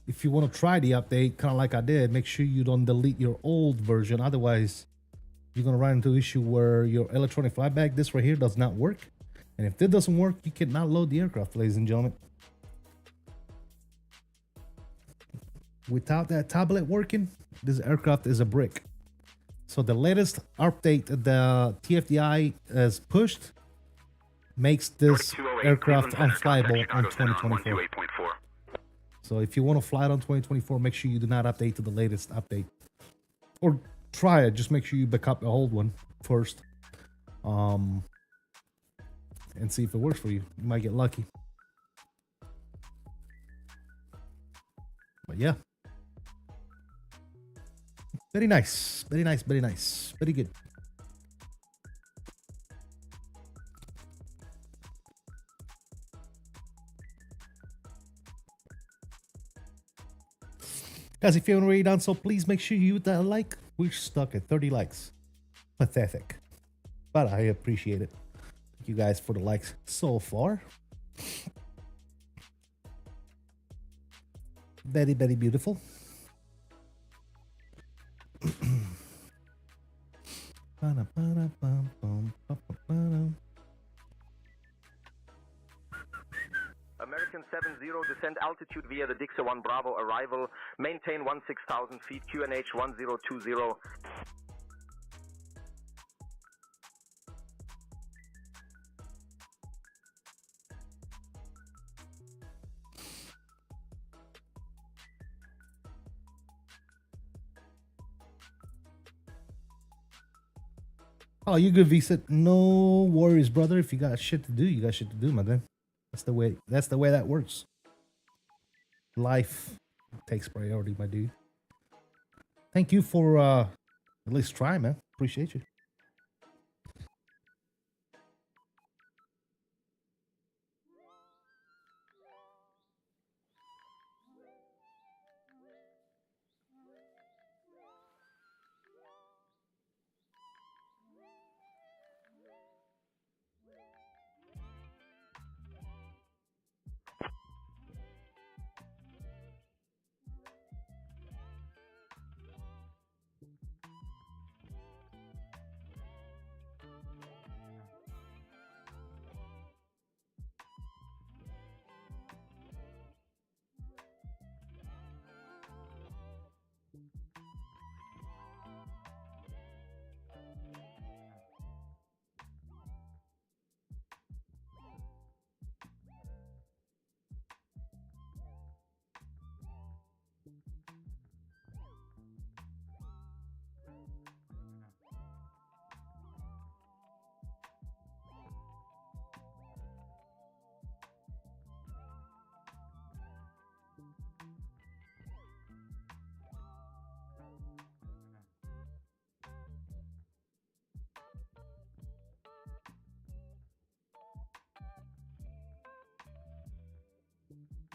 Speaker 1: if you want to try the update, kind of like I did, make sure you don't delete your old version. Otherwise, you're going to run into an issue where your electronic flight bag, this right here, does not work. And if that doesn't work, you cannot load the aircraft, ladies and gentlemen. Without that tablet working, this aircraft is a brick. So the latest update the TFDI has pushed makes this aircraft unflyable on 2024. So if you want to fly it on 2024, make sure you do not update to the latest update. Or try it, just make sure you back up the old one first. And see if it works for you. You might get lucky. But yeah. Very nice, very nice, very nice, very good. Guys, if you haven't already done so, please make sure you hit that like. We're stuck at 30 likes. Pathetic. But I appreciate it. Thank you guys for the likes so far. Very, very beautiful.
Speaker 10: American 70, descend altitude via the Dixie 1 Bravo arrival, maintain 16,000 feet, QNH 1020.
Speaker 1: Oh, you good, Visa? No worries, brother. If you got shit to do, you got shit to do, my man. That's the way that works. Life takes priority, my dude. Thank you for at least trying, man. Appreciate you.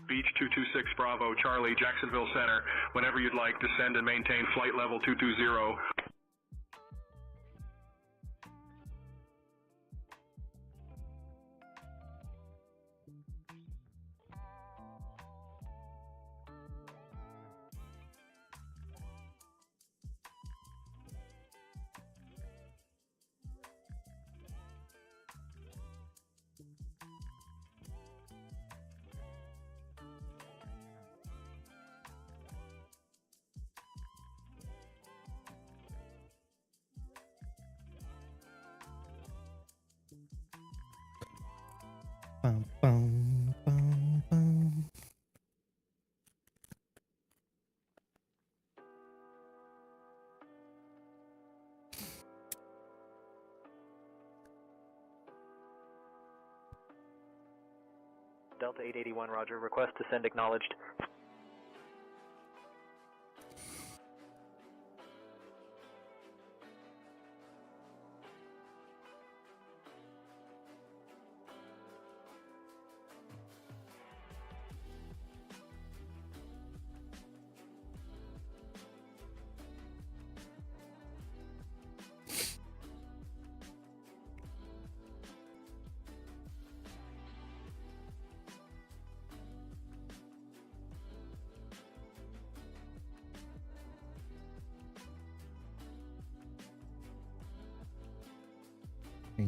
Speaker 5: Beach 226 Bravo, Charlie, Jacksonville Center. Whenever you'd like, descend and maintain flight level 220.
Speaker 1: Bum, bum, bum, bum.
Speaker 11: Delta 881, roger. Request to send acknowledged.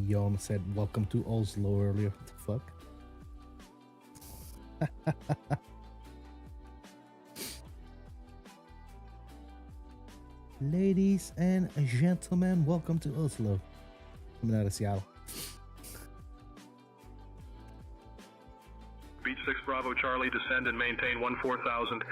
Speaker 1: And Yom said, welcome to Oslo earlier. What the fuck? Ladies and gentlemen, welcome to Oslo. Coming out of Seattle.
Speaker 3: Beach 6 Bravo Charlie, descend and maintain 14,000.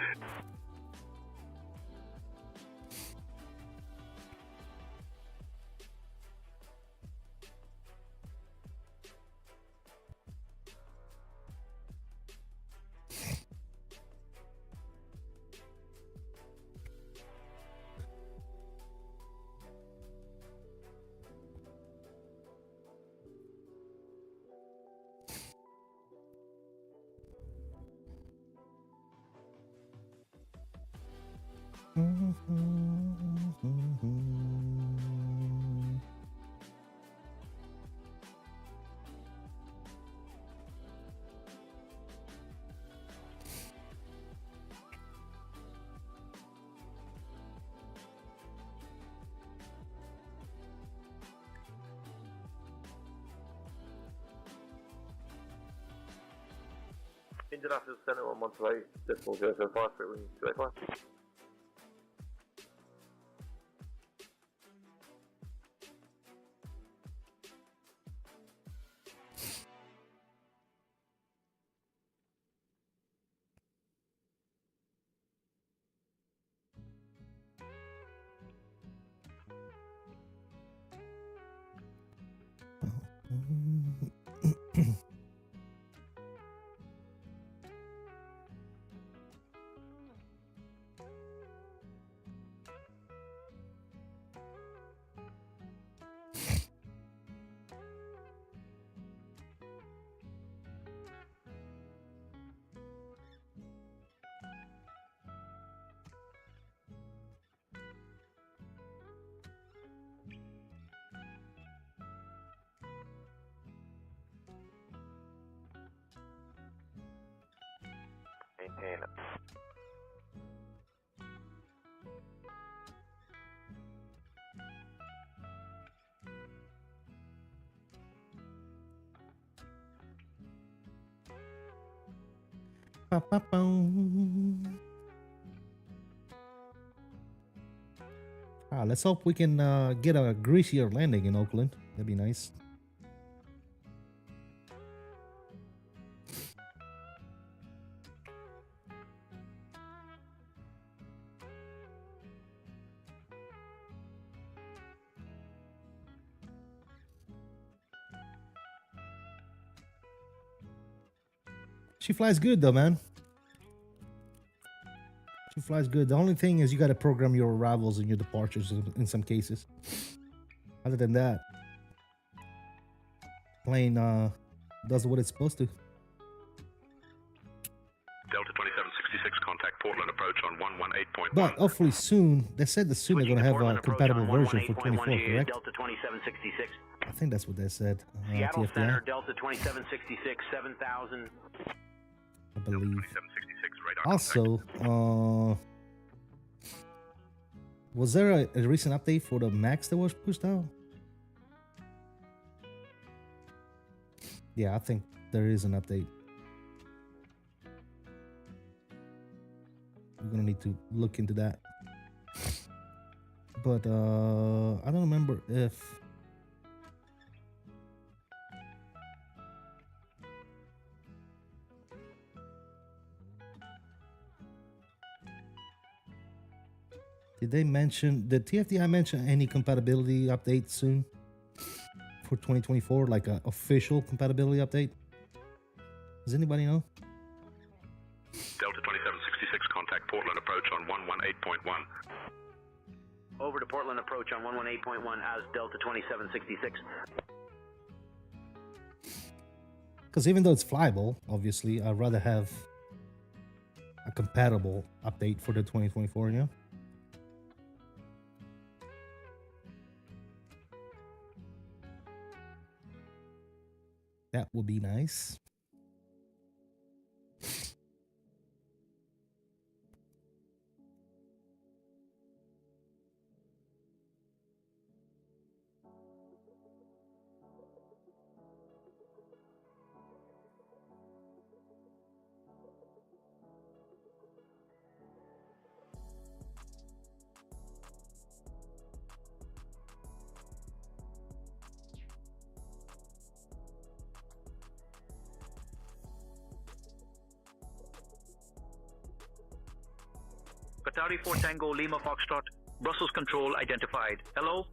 Speaker 16: Indianapolis Center on Monterey, decimal 005, wing 285.
Speaker 2: Maintain it.
Speaker 1: Let's hope we can get a greasier landing in Oakland. That'd be nice. She flies good though, man. She flies good. The only thing is you got to program your arrivals and your departures in some cases. Other than that, plane does what it's supposed to.
Speaker 3: Delta 2766, contact Portland approach on 118.1.
Speaker 1: But hopefully soon, they said that soon they're going to have a compatible version for 24, correct?
Speaker 6: Delta 2766.
Speaker 1: I think that's what they said.
Speaker 6: Seattle
Speaker 1: TFDI,
Speaker 6: Center, Delta 2766, 7,000.
Speaker 1: I believe. Also, was there a recent update for the Max that was pushed out? Yeah, I think there is an update. We're gonna need to look into that. But I don't remember if did TFDI mention any compatibility update soon for 2024, like an official compatibility update? Does anybody know?
Speaker 3: Delta 2766, contact Portland approach on 118.1.
Speaker 6: Over to Portland approach on 118.1 as Delta 2766.
Speaker 1: Because even though it's flyable, obviously, I'd rather have a compatible update for the 2024, you know? That would be nice.
Speaker 19: Qatari 4 Tango Lima Foxtrot, Brussels control identified. Hello?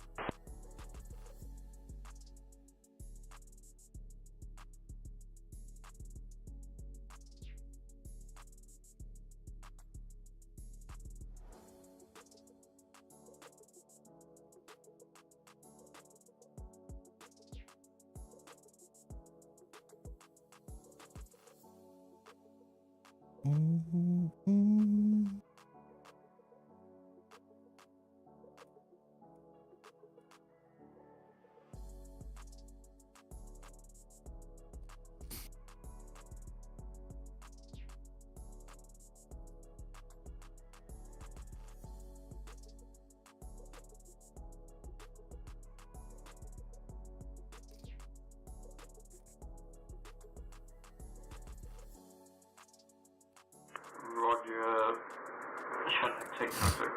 Speaker 5: Roger. Take sir.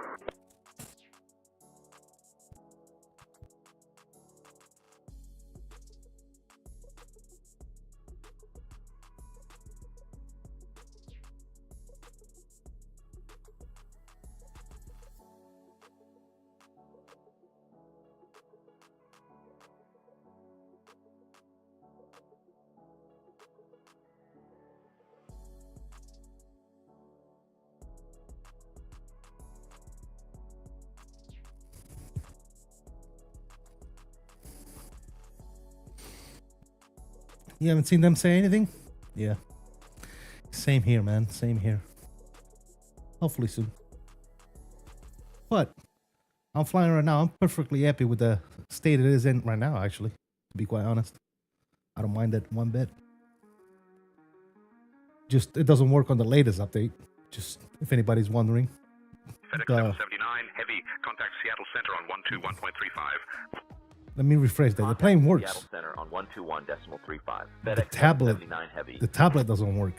Speaker 1: You haven't seen them say anything? Yeah. Same here, man. Same here. Hopefully soon. But I'm flying right now. I'm perfectly happy with the state it is in right now, actually. To be quite honest. I don't mind that one bit. Just, it doesn't work on the latest update. Just, if anybody's wondering.
Speaker 3: FedEx 779, heavy, contact Seattle Center on 121.35.
Speaker 1: Let me rephrase that. The plane works.
Speaker 10: Seattle Center on 121.35.
Speaker 1: The tablet,
Speaker 10: 79 heavy.
Speaker 1: the tablet doesn't work.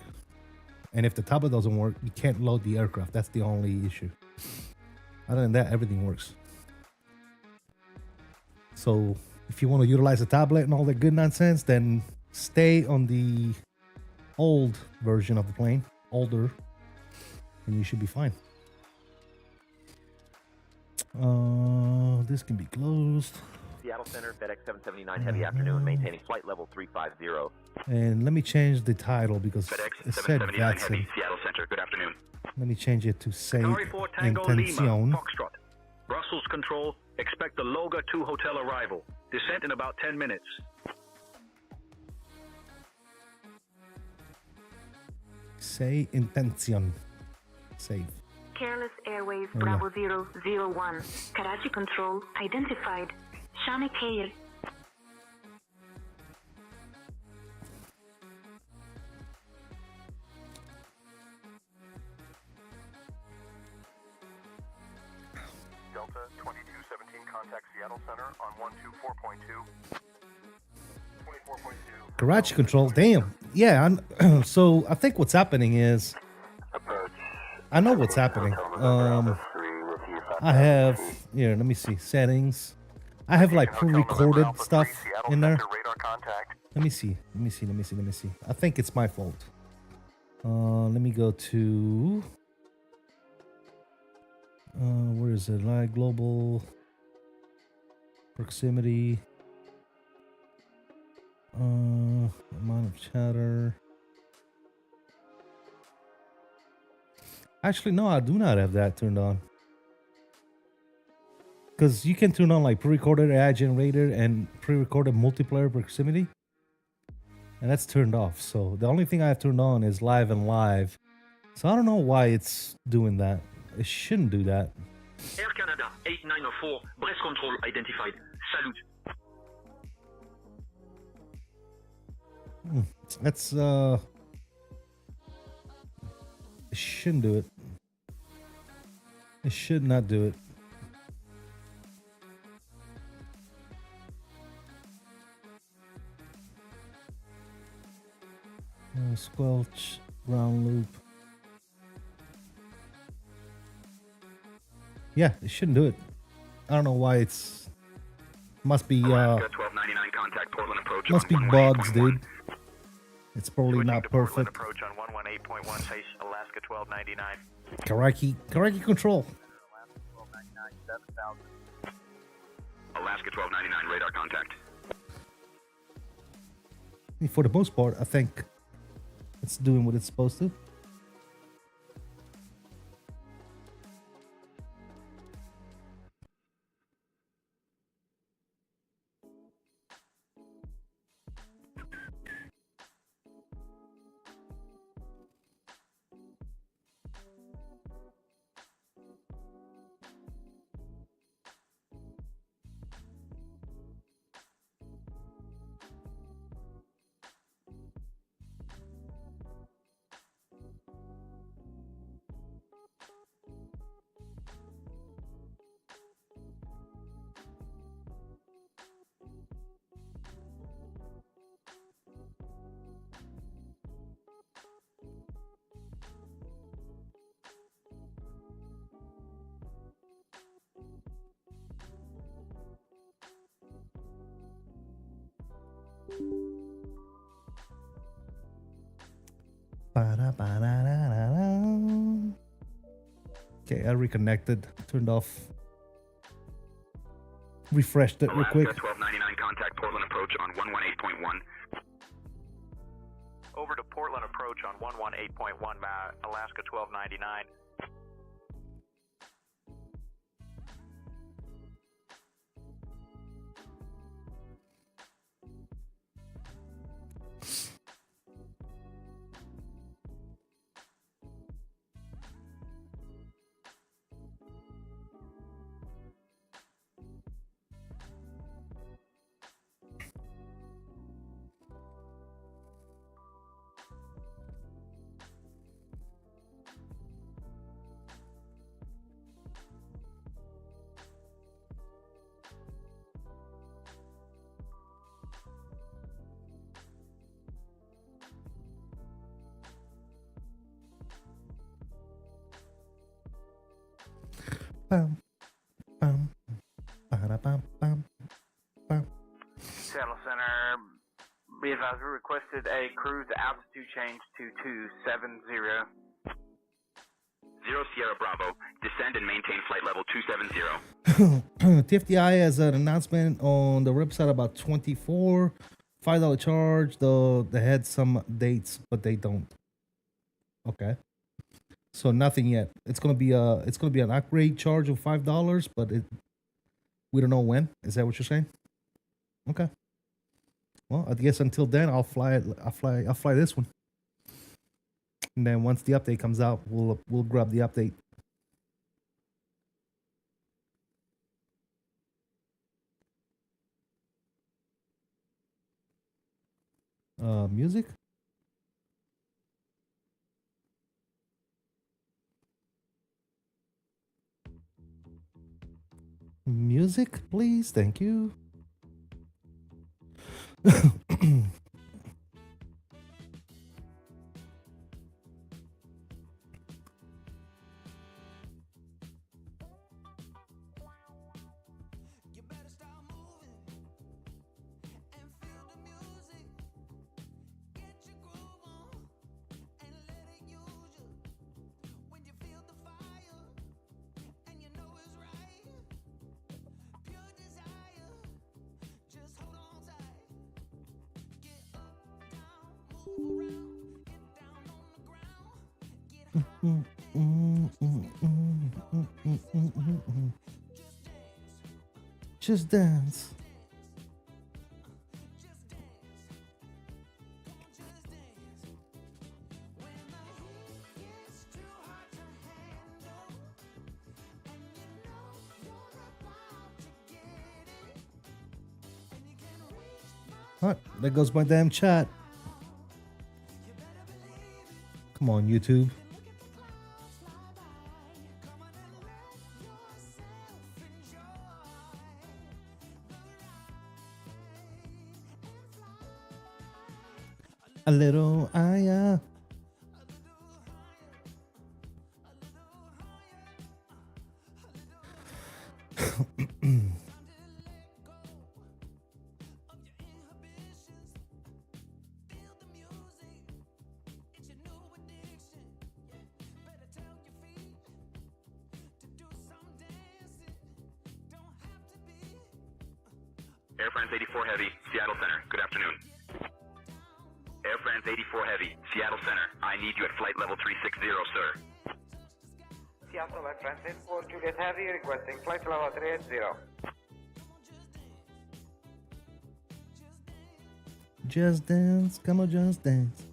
Speaker 1: And if the tablet doesn't work, you can't load the aircraft. That's the only issue. Other than that, everything works. So if you want to utilize the tablet and all that good nonsense, then stay on the old version of the plane, older, and you should be fine. This can be closed.
Speaker 10: Seattle Center, FedEx 779 heavy afternoon, maintaining flight level 350.
Speaker 1: And let me change the title because
Speaker 3: FedEx
Speaker 1: it said
Speaker 3: 779
Speaker 1: Watson.
Speaker 3: heavy, Seattle Center. Good afternoon.
Speaker 1: Let me change it to say
Speaker 19: Qatari 4 Tango Lima
Speaker 1: Intención.
Speaker 19: Foxtrot, Brussels control, expect the Loga 2 hotel arrival. Descent in about 10 minutes.
Speaker 1: Say Intención. Save.
Speaker 4: Careless Airways
Speaker 1: Oh,
Speaker 4: Bravo 001. Karachi control identified. 𝕸𝕚𝕚
Speaker 5: Delta 2217, contact Seattle Center on 124.2. 24.2.
Speaker 1: Garage control. Damn. Yeah. So I think what's happening is, I know what's happening. I have here. Let me see settings. I have like pre-recorded stuff in there. Let me see. I think it's my fault. Let me go to where is it? Live global proximity. Amount of chatter. Actually, no, I do not have that turned on. Because you can turn on like pre-recorded AI generator and pre-recorded multiplayer proximity. And that's turned off. So the only thing I have turned on is live and live. So I don't know why it's doing that. It shouldn't do that.
Speaker 19: Air Canada 8904, Brest control identified. Salute.
Speaker 1: That's it shouldn't do it. It should not do it. Squelch, ground loop. Yeah, it shouldn't do it. I don't know why it's must be
Speaker 3: 1299 contact Portland approach
Speaker 1: must be
Speaker 3: on
Speaker 1: bugs,
Speaker 3: 18.1.
Speaker 1: dude. It's probably not perfect.
Speaker 3: Approach on
Speaker 5: 118.1, face Alaska 1299.
Speaker 1: Karaki control.
Speaker 5: Alaska 1299, radar contact.
Speaker 1: For the most part, I think it's doing what it's supposed to. Okay, I reconnected, turned off, refreshed it real quick.
Speaker 5: 1299, contact Portland approach on 118.1.
Speaker 23: Over to Portland approach on 118.1, Alaska 1299.
Speaker 1: Bam, bam, bam, bam, bam.
Speaker 14: Seattle Center, be advised, we requested a cruise altitude change to 270.
Speaker 5: 0 Sierra Bravo, descend and maintain flight level 270.
Speaker 1: TFDI has an announcement on the website about 24 $5 charge. They had some dates, but they don't. Okay. So nothing yet. It's gonna be an upgrade charge of $5, but we don't know when. Is that what you're saying? Okay. Well, I guess until then I'll fly this one. And then once the update comes out, we'll grab the update. Music? Music, please. Thank you. Just dance. What? There goes my damn chat. Come on, YouTube. A little higher.
Speaker 7: Air France 84 Heavy, Seattle Center. Good afternoon. Air France 84 Heavy, Seattle Center. I need you at flight level 360, sir.
Speaker 20: Seattle Air France 84 Juliet Heavy, requesting flight level 380.
Speaker 1: Just dance, come on, just dance.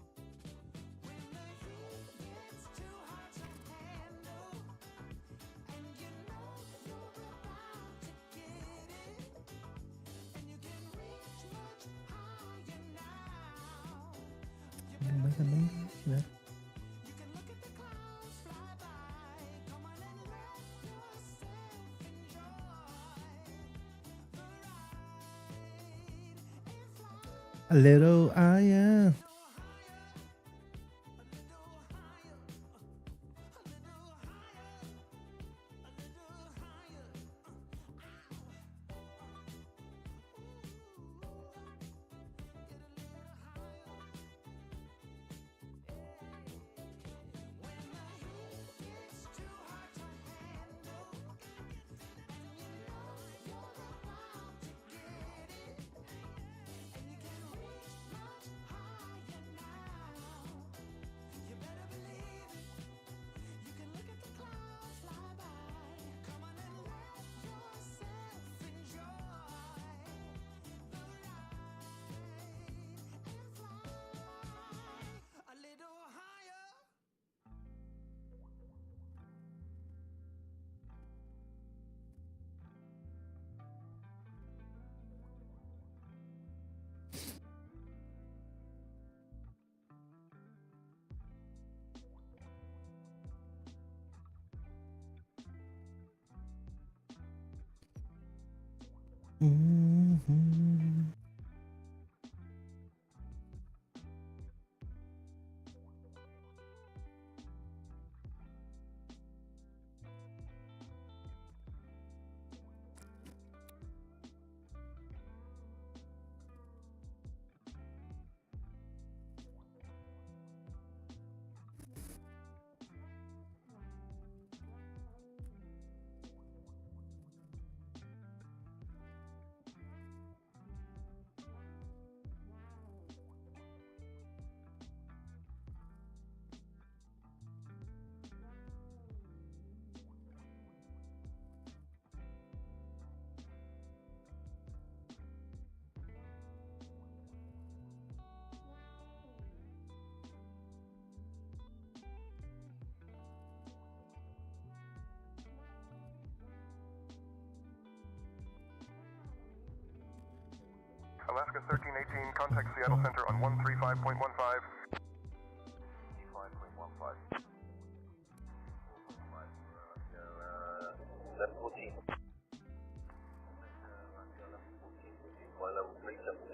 Speaker 1: A little higher.
Speaker 5: Alaska 1318, contact Seattle Center on 135.15. 5.15.
Speaker 16: 1114. Flight level 370.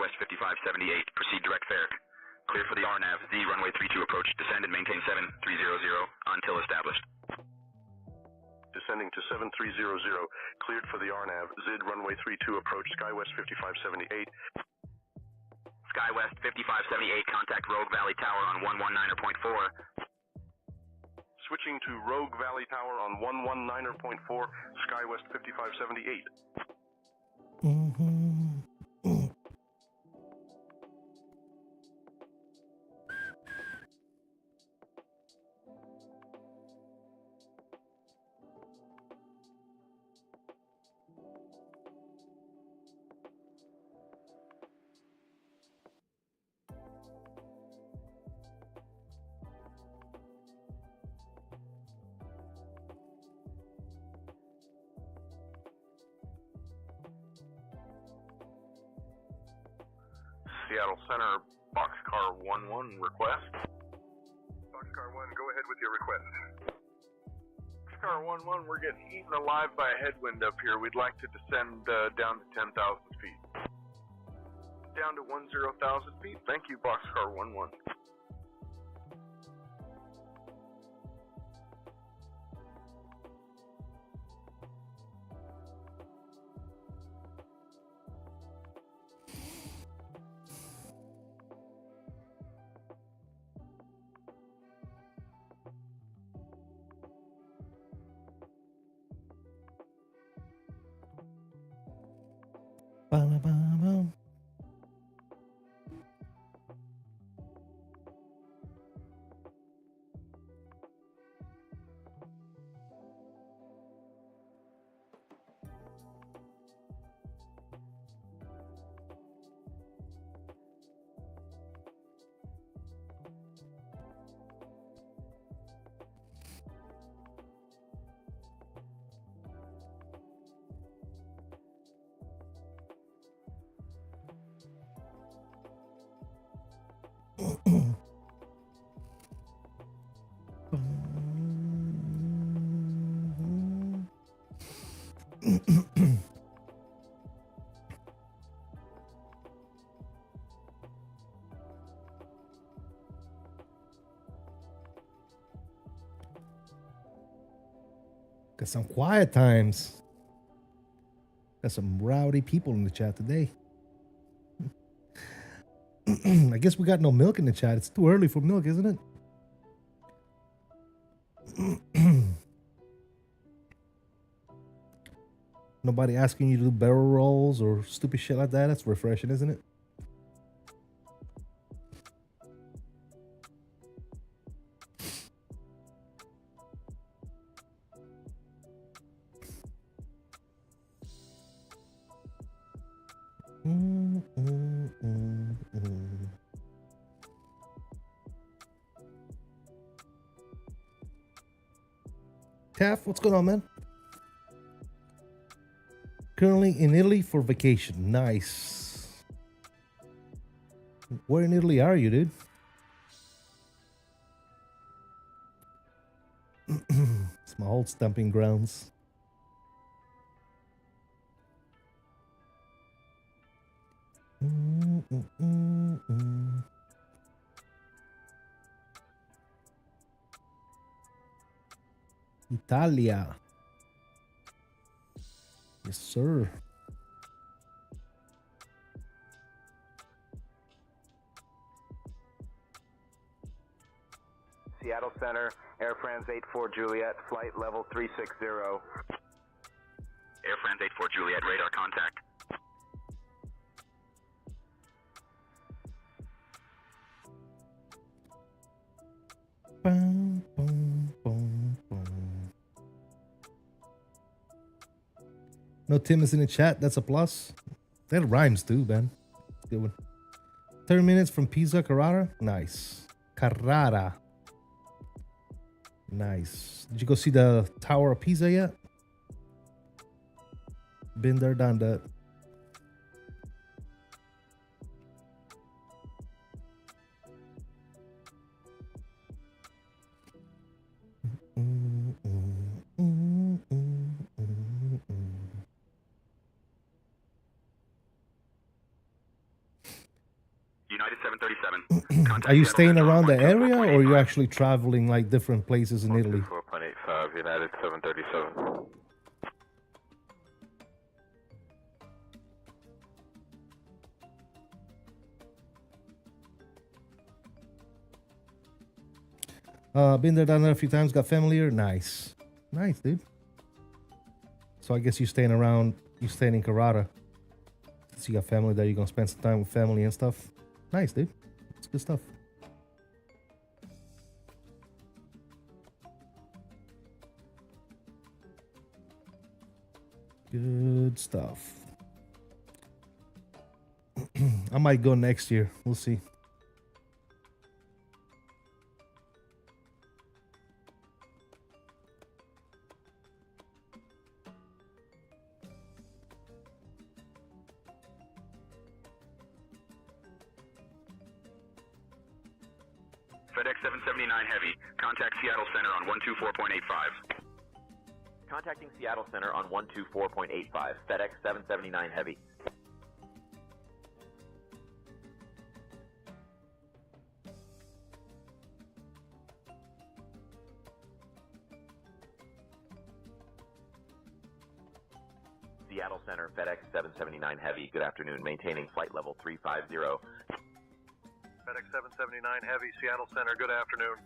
Speaker 7: Skywest 5578, proceed direct fare. Clear for the RNAV, Z runway 32 approach, descend and maintain 7300 until established.
Speaker 5: Descending to 7300, cleared for the RNAV, Z runway 32 approach, Skywest 5578.
Speaker 7: Skywest 5578, contact Rogue Valley Tower on 119.4.
Speaker 5: Switching to Rogue Valley Tower on 119.4, Skywest 5578. Seattle Center, Boxcar 11 request. Boxcar 1, go ahead with your request.
Speaker 16: Boxcar 11, we're getting eaten alive by a headwind up here. We'd like to descend down to 10,000 feet. Down to 10,000 feet. Thank you, Boxcar 11.
Speaker 1: Got some quiet times. Got some rowdy people in the chat today. I guess we got no milk in the chat. It's too early for milk, isn't it? Nobody asking you to do barrel rolls or stupid shit like that. That's refreshing, isn't it? Taff, what's going on, man? Currently in Italy for vacation. Nice. Where in Italy are you, dude? It's my old stomping grounds. Italia. Yes, sir.
Speaker 10: Seattle Center, Air France 84 Juliet, flight level 360.
Speaker 7: Air France 84 Juliet, radar contact.
Speaker 1: Boom, boom, boom, boom. No Tim is in the chat. That's a plus. That rhymes too, man. Good one. 30 minutes from Pisa, Carrara. Nice. Carrara. Nice. Did you go see the Tower of Pisa yet? Been there, done that.
Speaker 7: flight is 737.
Speaker 1: Are you staying around the area, or are you actually traveling like different places in Italy?
Speaker 16: 4.85, United 737.
Speaker 1: Been there, done there a few times. Got family here. Nice, nice, dude. So I guess you're staying around. You're staying in Carrara. So you got family there. You're gonna spend some time with family and stuff. Nice, dude. It's good stuff. Good stuff. I might go next year. We'll see.
Speaker 7: FedEx 779 Heavy. Contact Seattle Center on 124.85.
Speaker 15: Contacting Seattle Center on 124.85. FedEx 779 Heavy. Seattle Center, FedEx 779 Heavy. Good afternoon. Maintaining flight level 350.
Speaker 3: FedEx 779 Heavy, Seattle Center, good afternoon.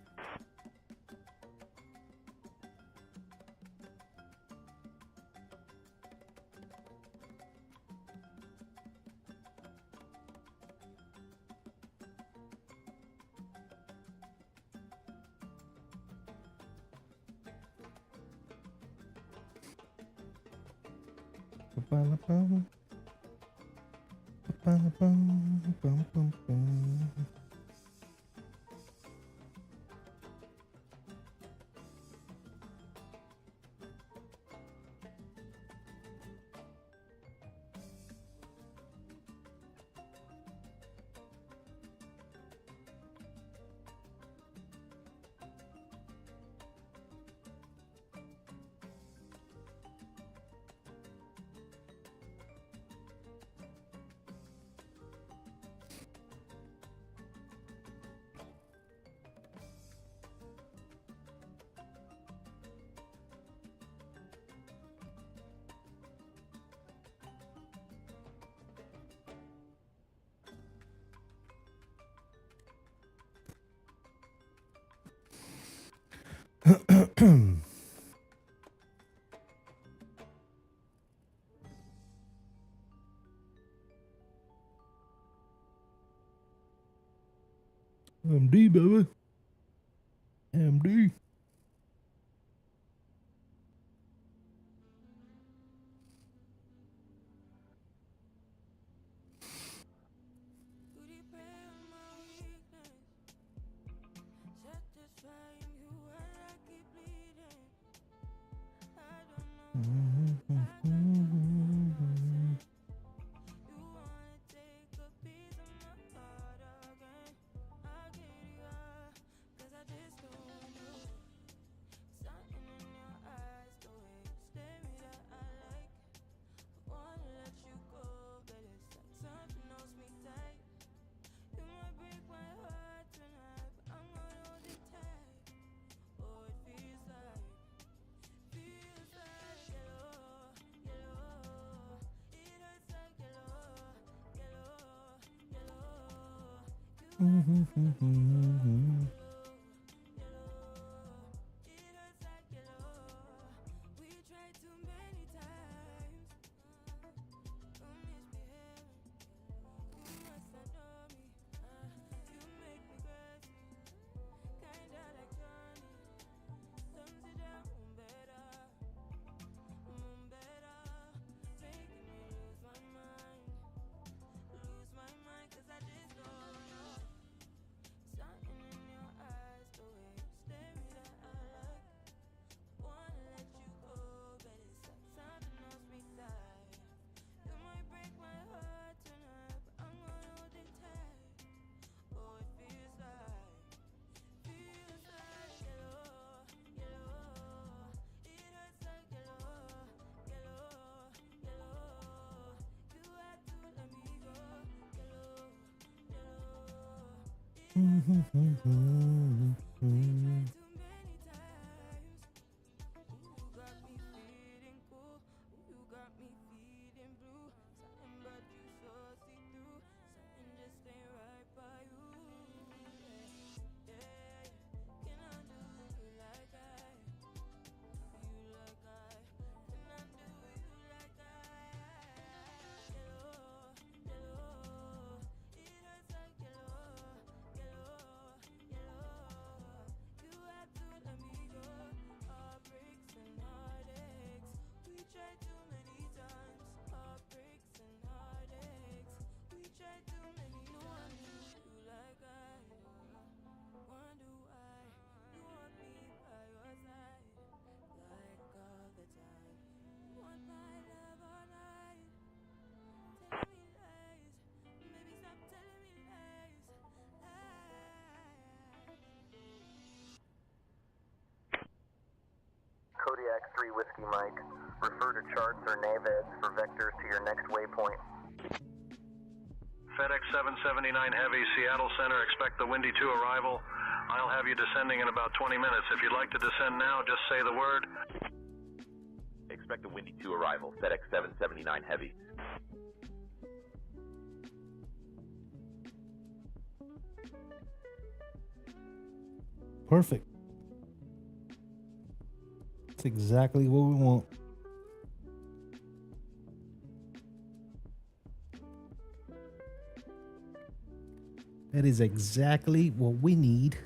Speaker 1: MD, baby. MD.
Speaker 10: Kodiak 3 Whiskey Mike. Refer to charts or naveds for vectors to your next waypoint.
Speaker 3: FedEx 779 Heavy, Seattle Center, expect the Windy 2 arrival. I'll have you descending in about 20 minutes. If you'd like to descend now, just say the word.
Speaker 15: Expect the Windy 2 arrival, FedEx 779 Heavy.
Speaker 1: Perfect. That's exactly what we want. That is exactly what we need.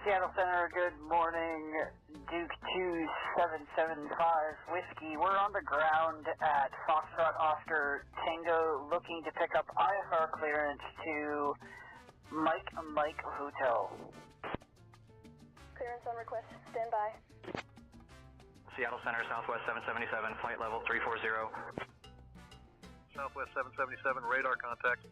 Speaker 20: Seattle Center, good morning. Duke 2775 Whiskey. We're on the ground at Foxtrot Oscar Tango looking to pick up IFR clearance to Mike Hotel.
Speaker 4: Clearance on request. Stand by.
Speaker 6: Seattle Center, Southwest 777, flight level 340.
Speaker 3: Southwest 777, radar contact.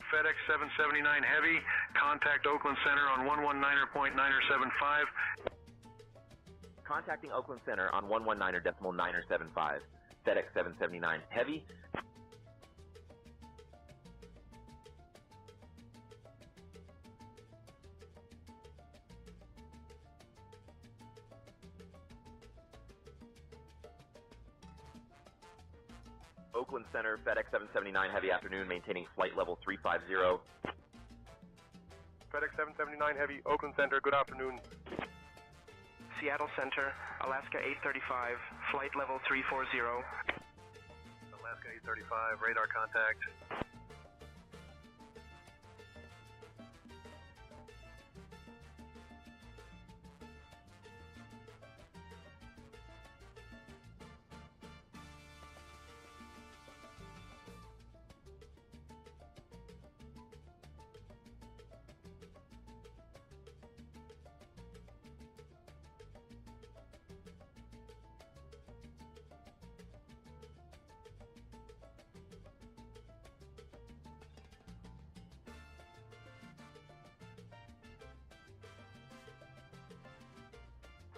Speaker 3: FedEx 779 Heavy, contact Oakland Center on 119.975.
Speaker 15: Contacting Oakland Center on 119.975. FedEx 779 Heavy. Oakland Center, FedEx 779 Heavy afternoon, maintaining flight level 350.
Speaker 5: FedEx 779 Heavy, Oakland Center, good afternoon.
Speaker 10: Seattle Center, Alaska 835, flight level 340.
Speaker 23: Alaska 835, radar contact.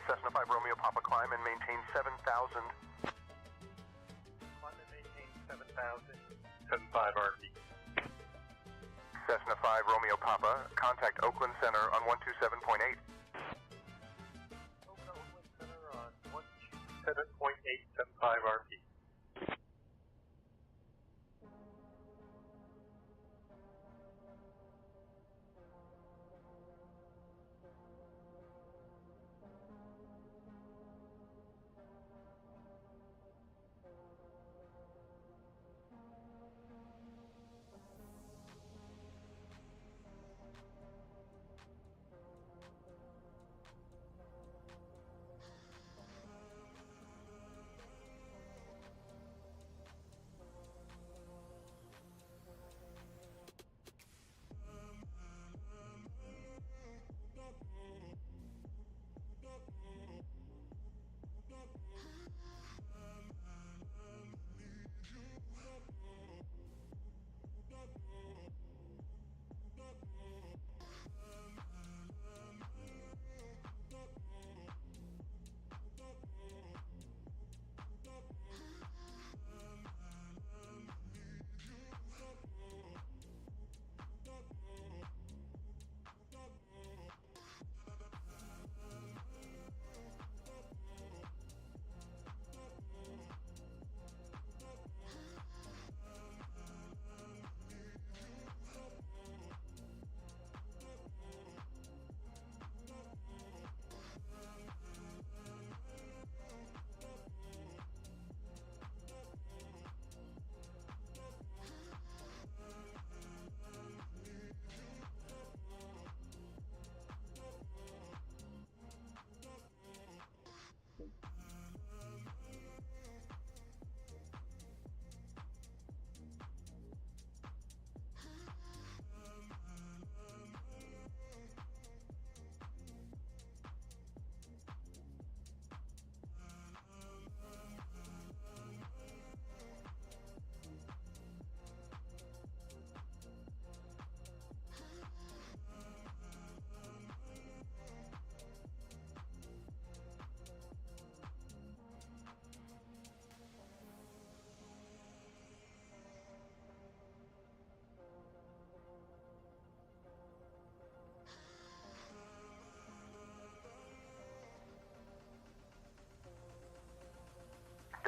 Speaker 5: Cessna 5 Romeo Papa climb and maintain 7,000.
Speaker 23: Climb and maintain 7,000. 75 RP.
Speaker 5: Cessna 5 Romeo Papa, contact Oakland Center on 127.8.
Speaker 23: Oakland Center on 127.875 RP.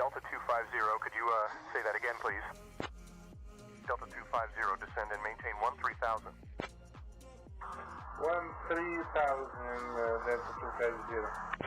Speaker 5: Delta 250, could you say that again, please? Delta 250, descend and maintain 13,000.
Speaker 23: 13,000, Delta 250.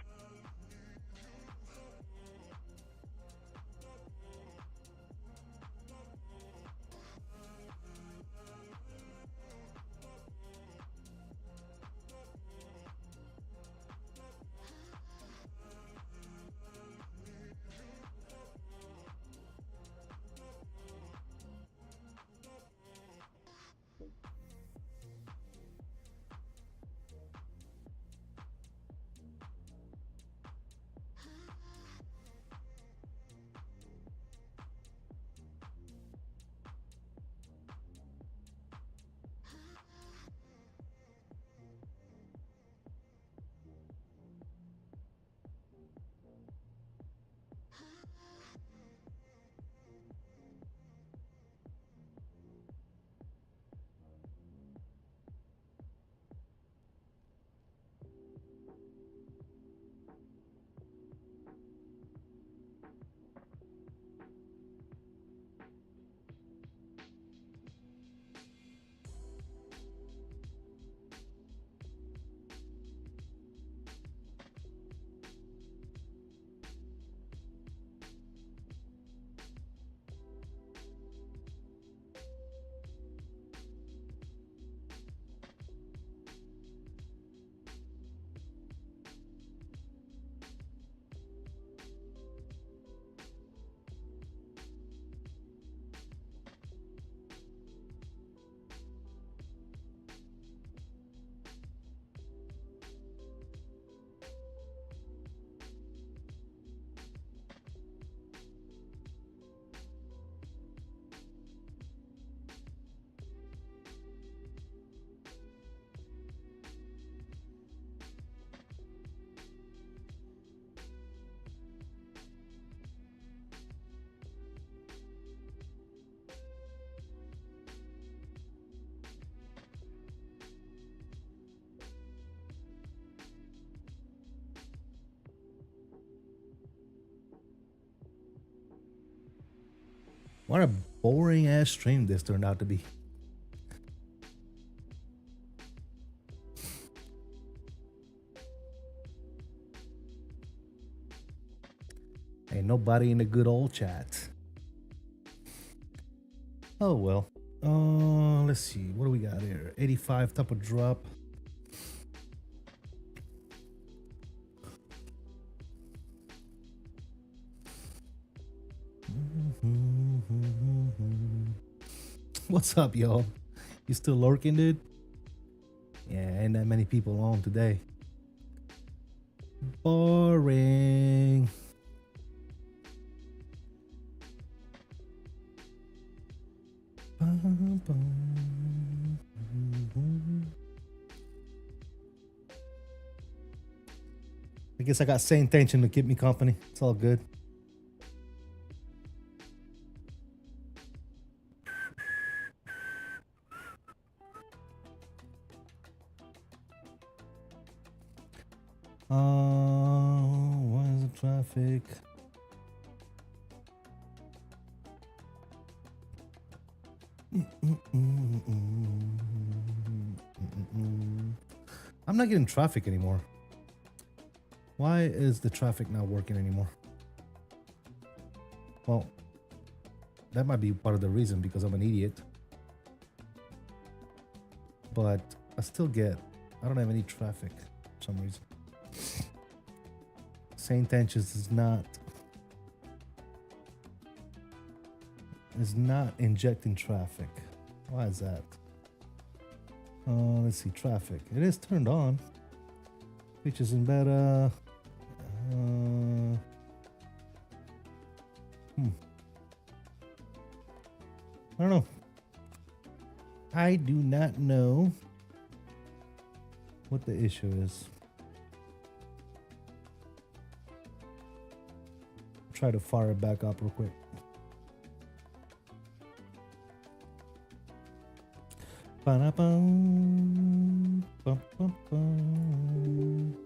Speaker 1: What a boring ass stream this turned out to be. Ain't nobody in the good old chat. Oh well. Let's see. What do we got here? 85 type of drop. What's up, y'all? You still lurking, dude? Yeah, ain't that many people on today. Boring. I guess I got same tension to keep me company. It's all good. Why is the traffic? I'm not getting traffic anymore. Why is the traffic not working anymore? Well, that might be part of the reason because I'm an idiot. But I still get, I don't have any traffic for some reason. St. Tensions is not injecting traffic. Why is that? Let's see, traffic. It is turned on. Features in beta. I don't know. I do not know what the issue is. Try to fire it back up real quick. Ba-da-bum, bum-bum-bum.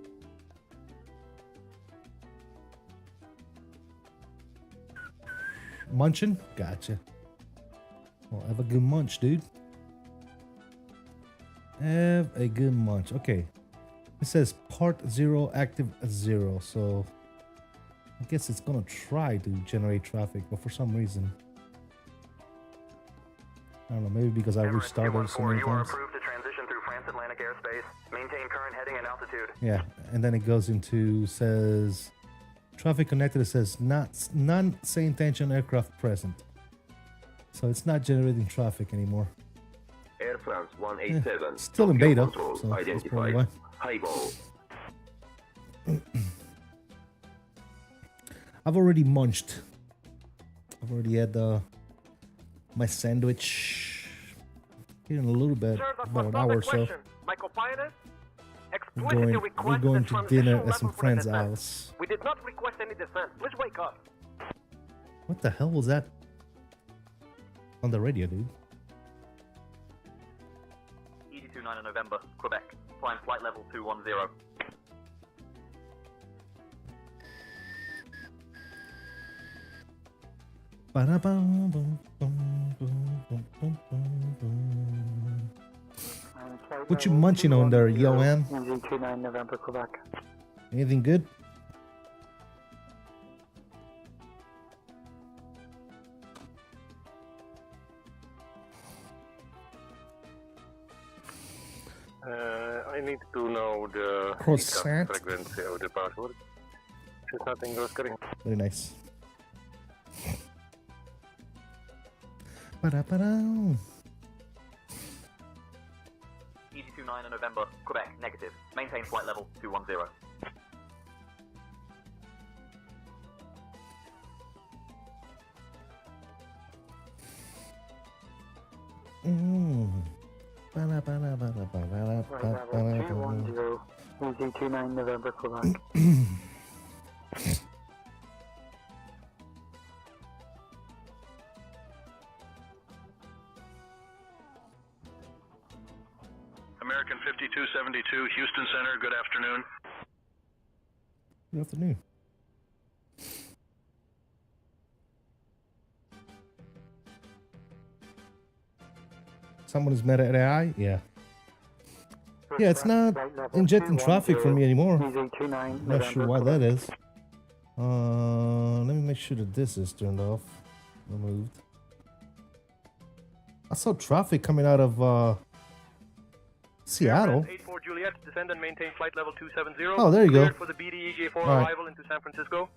Speaker 1: Munching? Gotcha. Well, have a good munch, dude. Have a good munch. Okay. It says part 0 active 0, so I guess it's gonna try to generate traffic, but for some reason, I don't know, maybe because I restarted so many times.
Speaker 10: You are approved to transition through France-Atlantic airspace. Maintain current heading and altitude.
Speaker 1: Yeah, and then it goes into, says, traffic connected, it says, non-same tension aircraft present. So it's not generating traffic anymore.
Speaker 8: Air France 187.
Speaker 1: Still in beta,
Speaker 8: Control
Speaker 1: so that's
Speaker 8: identified.
Speaker 1: probably why.
Speaker 8: Highball.
Speaker 1: I've already munched. I've already had my sandwich here in a little bit, about an hour or so.
Speaker 23: My co-pilot
Speaker 1: We're going to dinner at some friend's house.
Speaker 23: We did not request any descent. Please wake up.
Speaker 1: What the hell was that on the radio, dude?
Speaker 6: ED29 November, Quebec. Climb flight level 210.
Speaker 1: What you munching on there, yo, man?
Speaker 11: MD-29 November, Quebec.
Speaker 1: Anything good?
Speaker 9: I need to know the
Speaker 1: Corsair
Speaker 9: frequency of the password. Since nothing was correct.
Speaker 1: Very nice. Ba-da-ba-da.
Speaker 6: ED29 November, Quebec, negative. Maintain flight level 210.
Speaker 11: MD-29 November, Quebec.
Speaker 3: American 5272, Houston Center, good afternoon.
Speaker 1: Good afternoon. Someone is mad at AI? Yeah. Yeah, it's not injecting traffic for me anymore. Not sure why that is. Let me make sure that this is turned off. Removed. I saw traffic coming out of Seattle.
Speaker 23: 84 Juliet, descend and maintain flight level 270.
Speaker 1: Oh, there you go.
Speaker 23: Cleared for the BDE-J4 arrival into San Francisco.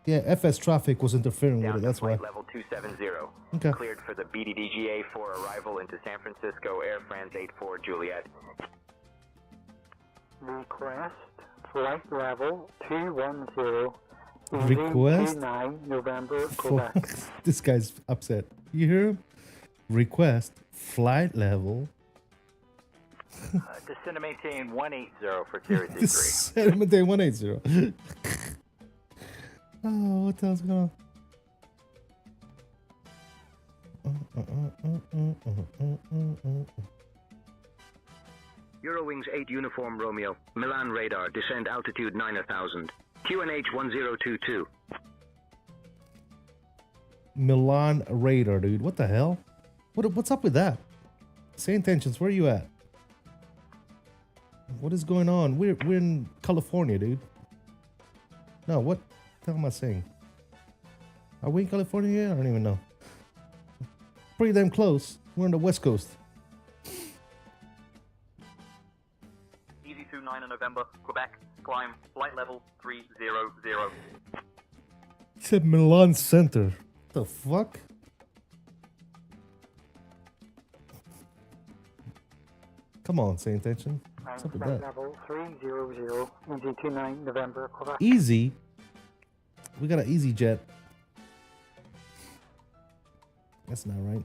Speaker 1: Yeah, FS traffic was interfering with it, that's why.
Speaker 15: Level 270.
Speaker 1: Okay.
Speaker 15: Cleared for the BDDGA for arrival into San Francisco, Air France 84 Juliet.
Speaker 11: Request flight level 210.
Speaker 1: Request
Speaker 11: 29 November, Quebec.
Speaker 1: This guy's upset. You hear him? Request flight level.
Speaker 14: Descend and maintain 180 for Sierra C3.
Speaker 1: Sediment 180. Oh, what the hell's going on?
Speaker 19: Eurowings 8 Uniform Romeo, Milan radar, descend altitude 9,000. QNH 1022.
Speaker 1: Milan radar, dude. What the hell? What's up with that? Say intentions, where are you at? What is going on? We're in California, dude. No, what the hell am I saying? Are we in California yet? I don't even know. Pretty damn close. We're on the West Coast.
Speaker 14: Easy 29 in November, Quebec. Climb flight level 300.
Speaker 1: He said Milan Center. What the fuck? Come on, say intention. What's up with that?
Speaker 11: Level 300, Easy 29 November, Quebec.
Speaker 1: Easy? We got an easy jet. That's not right.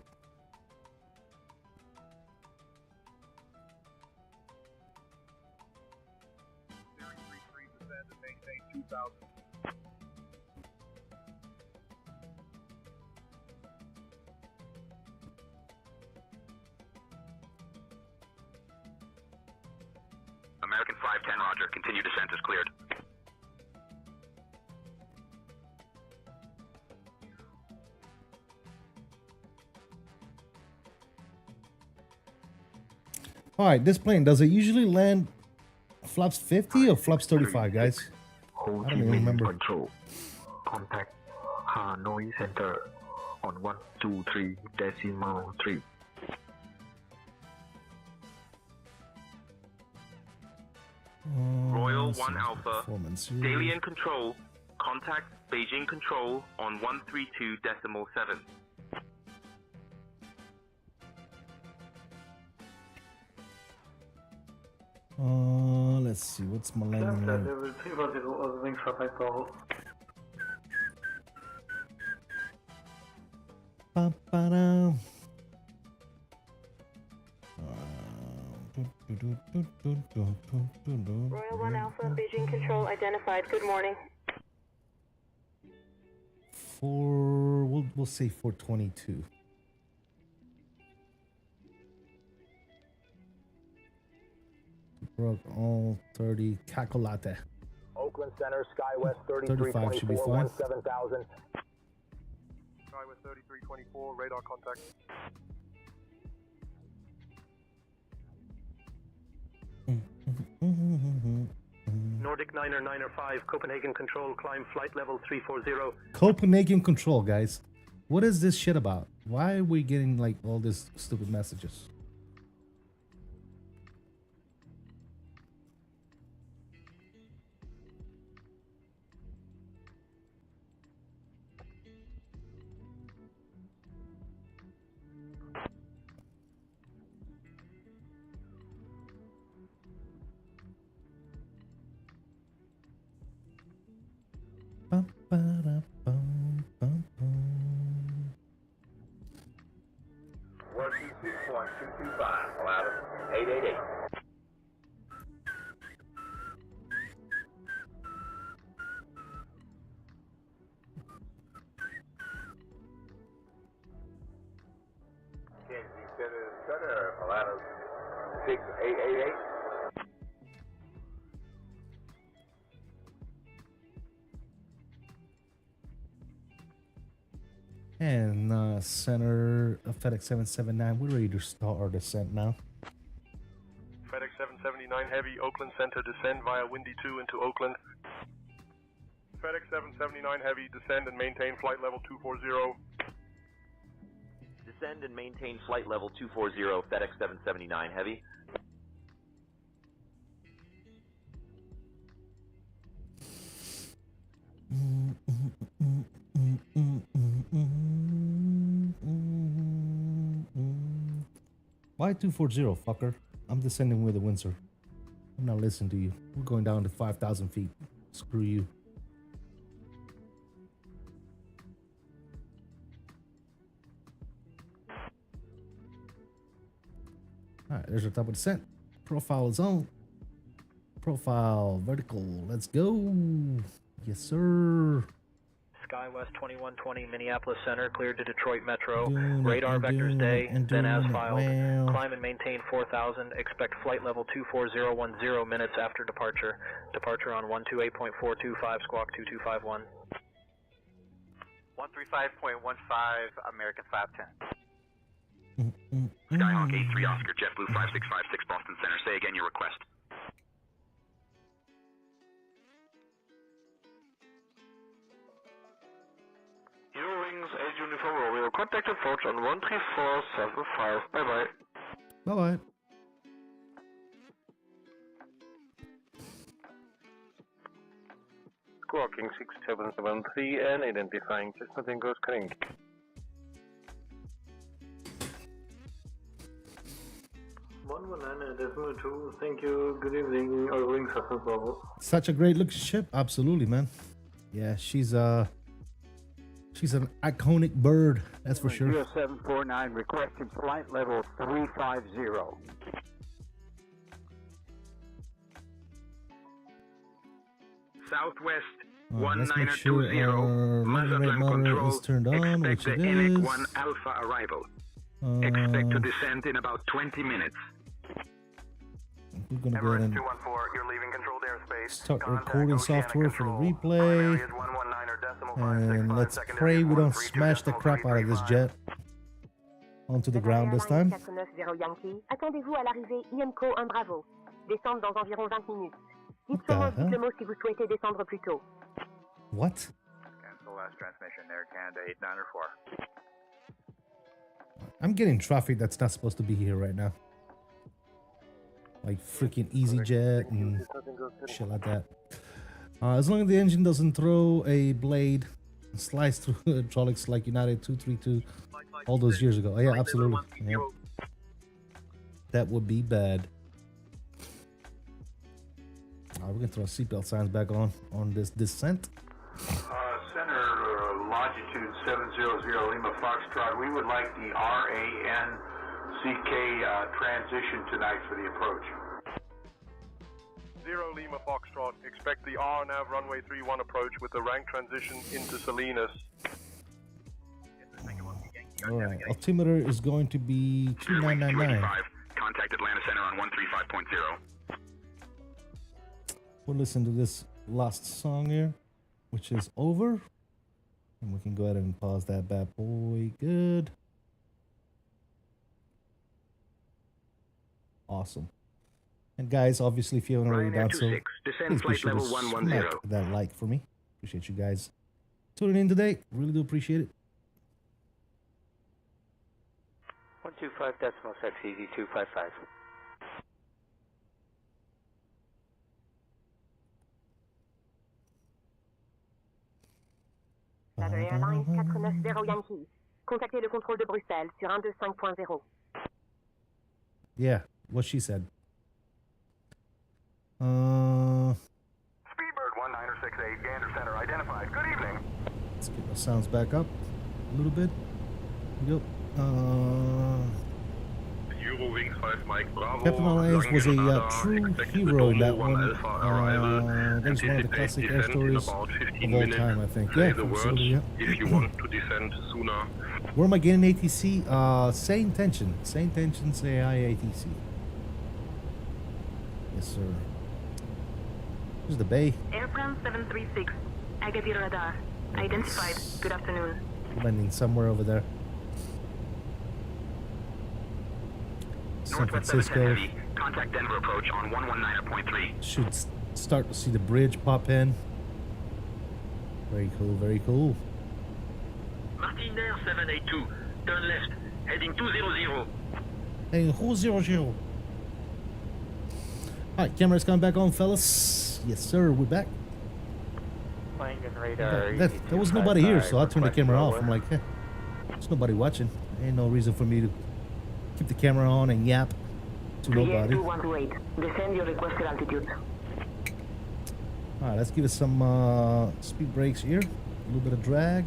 Speaker 7: American 510, roger. Continue descent is cleared.
Speaker 1: All right, this plane, does it usually land flaps 50 or flaps 35, guys? I don't even remember.
Speaker 11: Control. Contact Hanoi Center on 123.3.
Speaker 19: Royal 1 Alpha, daily in control, contact Beijing Control on 132.7.
Speaker 1: Let's see, what's my landing line?
Speaker 17: Royal 1 Alpha, Beijing Control identified. Good morning.
Speaker 1: We'll say 422. Broke all 30 Cacolate.
Speaker 18: Oakland Center, Skywest
Speaker 1: 35 should be fine.
Speaker 18: 17,000.
Speaker 23: Skywest 3324, radar contact. Nordic 9er 5, Copenhagen Control, climb flight level 340.
Speaker 1: Copenhagen Control, guys. What is this shit about? Why are we getting like all these stupid messages?
Speaker 7: Allowed 888. Center, allowed 6888.
Speaker 1: And center FedEx 779. We're ready to start our descent now.
Speaker 23: FedEx 779 Heavy, Oakland Center, descend via Windy 2 into Oakland. FedEx 779 Heavy, descend and maintain flight level 240.
Speaker 15: Descend and maintain flight level 240, FedEx 779 Heavy.
Speaker 1: Why 240, fucker? I'm descending with the Windsor. I'm not listening to you. We're going down to 5,000 feet. Screw you. Alright, there's our top of descent. Profile is on. Profile vertical. Let's go. Yes, sir.
Speaker 23: SkyWest 2120 Minneapolis Center, cleared to Detroit Metro.
Speaker 1: Radar
Speaker 23: Vectors day, then as filed.
Speaker 1: Well.
Speaker 23: Climb and maintain 4000. Expect flight level 24010 minutes after departure. Departure on 128.425, squawk 2251.
Speaker 14: 135.15, American 510.
Speaker 7: Skyhawk 83 Oscar, JetBlue 5656 Boston Center. Say again your request.
Speaker 23: Eurowings 8 Uniform Romeo, contact approach on 13475. Bye-bye.
Speaker 1: Bye-bye.
Speaker 23: Squawking 6773 and identifying Cessna Tango Screen. 𝕚𝕚, thank you. Good evening. Eurowings Cessna Bravo.
Speaker 1: Such a great looking ship. Absolutely, man. Yeah, she's an iconic bird, that's for sure.
Speaker 12: 0749 requesting flight level 350.
Speaker 7: Southwest
Speaker 1: Let's make sure our rate motor is turned on, which it is.
Speaker 7: NX-1 Alpha arrival. Expect to descend in about 20 minutes.
Speaker 1: We're gonna go ahead and
Speaker 23: 214, you're leaving controlled airspace.
Speaker 1: start recording software for the replay. And let's pray we don't smash the crap out of this jet onto the ground this time.
Speaker 17: 490 Yankee, attendez-vous à l'arrivée IMCO 1 Bravo. Descendre dans environ 20 minutes. Dites seulement dites-le-mot si vous souhaitez descendre plus tôt.
Speaker 1: What?
Speaker 14: Cancel last transmission, Air Canada 894.
Speaker 1: I'm getting traffic that's not supposed to be here right now. Like freaking EasyJet and shit like that. As long as the engine doesn't throw a blade and slice through hydraulics like United 232 all those years ago. Oh, yeah, absolutely. Yeah. That would be bad. We're gonna throw seatbelt signs back on this descent.
Speaker 5: Center longitude 700 Lima Foxtrot. We would like the RANCK transition tonight for the approach.
Speaker 23: 0 Lima Foxtrot, expect the RNAV runway 31 approach with the rank transition into Salinas.
Speaker 1: Alright, altimeter is going to be 2999.
Speaker 7: Contact Atlanta Center on 135.0.
Speaker 1: We'll listen to this last song here, which is Over. And we can go ahead and pause that bad boy. Good. Awesome. And guys, obviously, if you haven't already done so, please be sure to smack that like for me. Appreciate you guys tuning in today. Really do appreciate it.
Speaker 12: 125.6 easy 255.
Speaker 17: Ladder Airlines 490 Yankee. Contactez le contrôle de Bruxelles sur 125.0.
Speaker 1: Yeah, what she said.
Speaker 23: Speedbird 1968, Gander Center identified. Good evening.
Speaker 1: Let's get the sounds back up a little bit. Yep.
Speaker 23: Eurowings 5 Mike Bravo.
Speaker 1: Captain Alliance was a true hero in that one. That is one of the classic air stories of all time, I think. Yeah, absolutely, yeah.
Speaker 23: If you want to descend sooner.
Speaker 1: Where am I getting ATC? Say intention. Say intention, say hi ATC. Yes, sir. Here's the bay.
Speaker 4: Airplane 736, Agadir radar. Identified. Good afternoon.
Speaker 1: Landing somewhere over there. San
Speaker 6: Northwest 710
Speaker 1: Francisco.
Speaker 6: Heavy, contact Denver approach on 119.3.
Speaker 1: Should start to see the bridge pop in. Very cool, very cool.
Speaker 19: Martin Air 782, turn left, heading 200.
Speaker 1: Hey, 200. Alright, camera's coming back on, fellas. Yes, sir, we're back.
Speaker 12: Flying and radar.
Speaker 1: There was nobody here, so I turned the camera off. I'm like, hey, there's nobody watching. Ain't no reason for me to keep the camera on and yap to nobody.
Speaker 17: 2128, descend your requested altitude.
Speaker 1: Alright, let's give it some speed brakes here. A little bit of drag.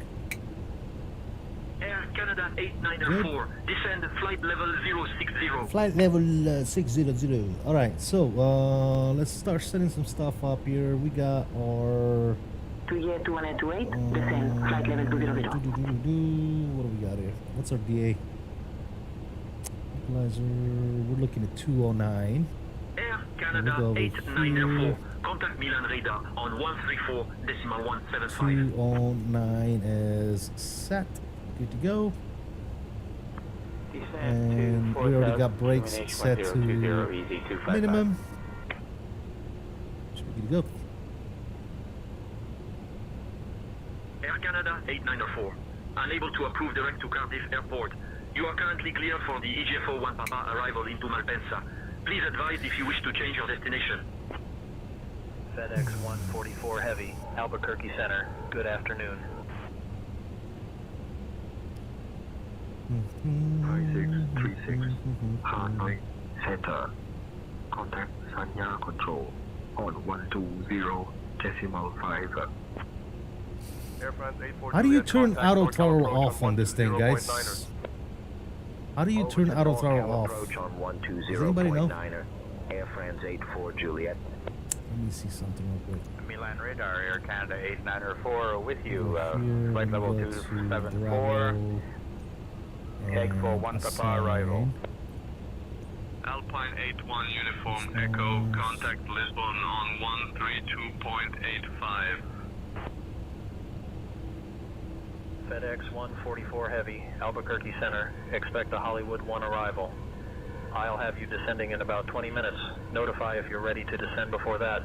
Speaker 19: Air Canada 894, descend flight level 060.
Speaker 1: Flight level 600. Alright, so let's start setting some stuff up here. We got our
Speaker 17: 2128, descend flight level 200.
Speaker 1: What do we got here? What's our DA? Equalizer, we're looking at 209.
Speaker 19: Air Canada 894, contact Milan radar on 134.175.
Speaker 1: 209 is set. Good to go. And we already got brakes set to minimum. Should be good to go.
Speaker 19: Air Canada 894, unable to approve direct to Cardiff Airport. You are currently cleared for the EGFO 1 Papa arrival into Malpensa. Please advise if you wish to change your destination.
Speaker 14: FedEx 144 Heavy, Albuquerque Center. Good afternoon.
Speaker 8: 5636, Hanoi Center. Contact Sanya Control on 120.5.
Speaker 1: How do you turn auto throttle off on this thing, guys? How do you turn auto throttle off? Does anybody know?
Speaker 12: Air France 84 Juliet.
Speaker 1: Let me see something real quick.
Speaker 14: Milan radar, Air Canada 894 with you. Flight level 274. Egg for 1 Papa arrival.
Speaker 3: Alpine 81 Uniform Echo, contact Lisbon on 132.85.
Speaker 14: FedEx 144 Heavy, Albuquerque Center. Expect a Hollywood 1 arrival. I'll have you descending in about 20 minutes. Notify if you're ready to descend before that.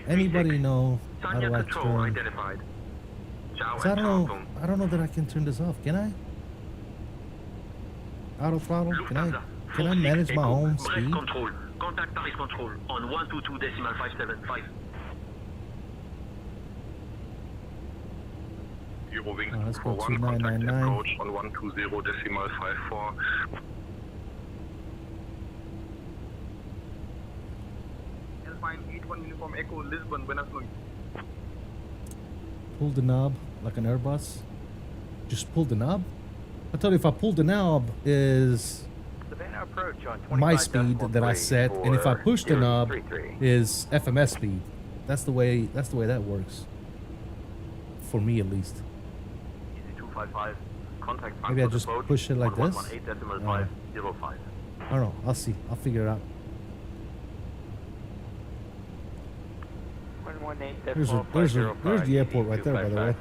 Speaker 1: Anybody know how do I turn?
Speaker 19: Identified.
Speaker 1: I don't know that I can turn this off. Can I? Auto throttle? Can I manage my own speed?
Speaker 19: Control. Contact Paris Control on 122.575.
Speaker 1: Let's go 2999.
Speaker 3: Approach on 120.54.
Speaker 16: Alpine 81 Uniform Echo, Lisbon, buenas noches.
Speaker 1: Pull the knob like an Airbus. Just pull the knob? I thought if I pull the knob is my speed that I set, and if I push the knob is FMS speed. That's the way that works. For me at least. Maybe I just push it like this. I don't know. I'll see. I'll figure it out. There's the airport right there, by the way.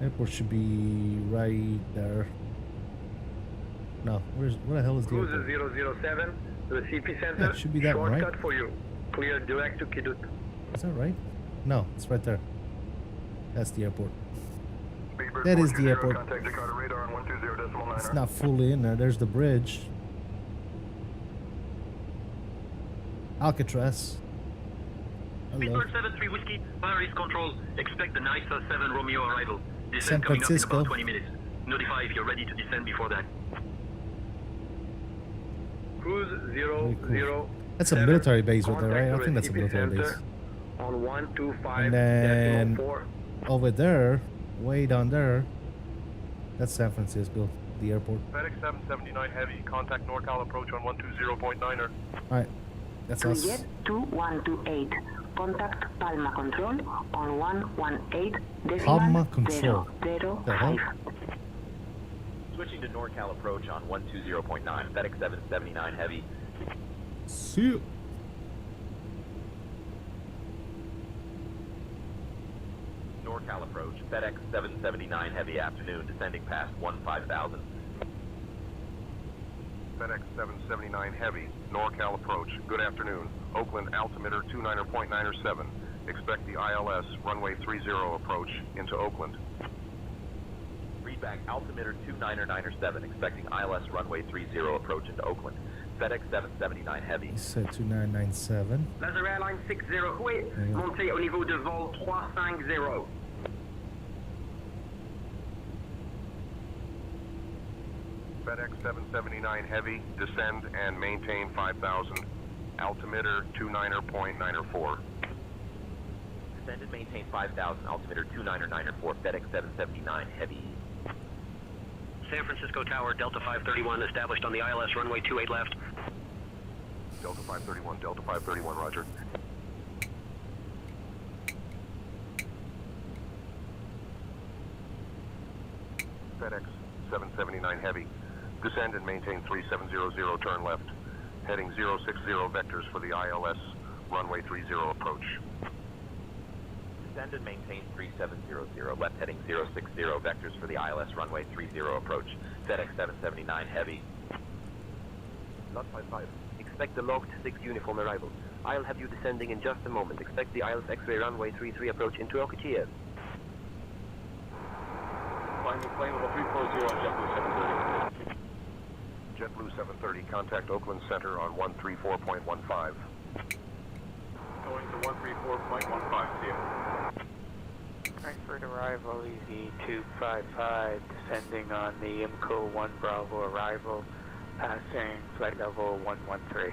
Speaker 1: Airport should be right there. No, where the hell is the airport?
Speaker 16: Cruise 007 to the CP Center.
Speaker 1: Yeah, it should be that one, right?
Speaker 16: Shortcut for you. Clear direct to Kidut.
Speaker 1: Is that right? No, it's right there. That's the airport. That is the airport. It's not fully in there. There's the bridge. Alcatraz.
Speaker 19: Pittsburgh 73 Whiskey, Paris Control. Expect the NISA 7 Romeo arrival.
Speaker 1: San
Speaker 19: Descent coming up in
Speaker 1: Francisco.
Speaker 19: about 20 minutes. Notify if you're ready to descend before that.
Speaker 16: Cruise 00.
Speaker 1: That's a military base right there, right? I think that's a military base.
Speaker 16: On 125.4.
Speaker 1: And then over there, way down there, that's San Francisco, the airport.
Speaker 23: FedEx 779 Heavy, contact NorCal approach on 120.9er.
Speaker 1: Alright, that's us.
Speaker 17: Juliet 2128, contact Palma Control on 118.005.
Speaker 1: Palma Control. The hell?
Speaker 15: Switching to NorCal approach on 120.9, FedEx 779 Heavy.
Speaker 1: See you.
Speaker 15: NorCal approach, FedEx 779 Heavy afternoon, descending past 15,000.
Speaker 23: FedEx 779 Heavy, NorCal approach. Good afternoon. Oakland altimeter 29.907. Expect the ILS runway 30 approach into Oakland.
Speaker 15: Read back altimeter 29.907, expecting ILS runway 30 approach into Oakland. FedEx 779 Heavy.
Speaker 1: He said 2997.
Speaker 19: Laser Airline 608, montez au niveau de vol 350.
Speaker 23: FedEx 779 Heavy, descend and maintain 5,000. Altimeter 29.904.
Speaker 15: Descend and maintain 5,000, altimeter 29.904, FedEx 779 Heavy.
Speaker 10: San Francisco Tower, Delta 531, established on the ILS runway 28 left.
Speaker 23: Delta 531, roger. FedEx 779 Heavy, descend and maintain 3700, turn left. Heading 060 vectors for the ILS runway 30 approach.
Speaker 15: Descend and maintain 3700, left heading 060 vectors for the ILS runway 30 approach. FedEx 779 Heavy.
Speaker 10: Lot 55. Expect the logged 6 uniform arrival. I'll have you descending in just a moment. Expect the ILS X-ray runway 33 approach into 𝕿𝕗.
Speaker 23: Flying plane level 340 on JetBlue 730. JetBlue 730, contact Oakland Center on 134.15. Going to 134.15, see you.
Speaker 12: Frankfurt arrival, easy 255, descending on the IMCO 1 Bravo arrival, passing flight level 113.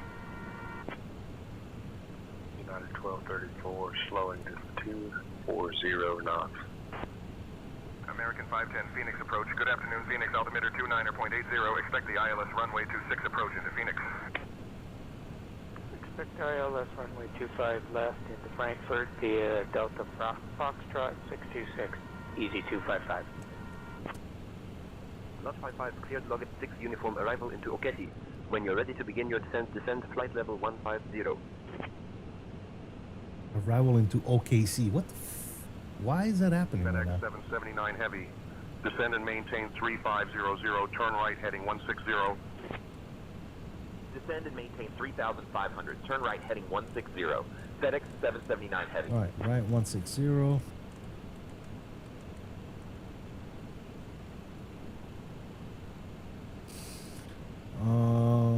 Speaker 8: United 1234, slowing to 240 knots.
Speaker 23: American 510 Phoenix approach. Good afternoon, Phoenix. Altimeter 29.80. Expect the ILS runway 26 approach into Phoenix.
Speaker 12: Expect ILS runway 25 left into Frankfurt via Delta Foxtrot 626, easy 255.
Speaker 10: Lot 55, cleared logged 6 uniform arrival into 𝕿𝕗. When you're ready to begin your descent, descend flight level 150.
Speaker 1: Arrival into OKC. What the why is that happening right now?
Speaker 23: FedEx 779 Heavy, descend and maintain 3500, turn right heading 160.
Speaker 15: Descend and maintain 3,500, turn right heading 160. FedEx 779 Heavy.
Speaker 1: Alright, right 160.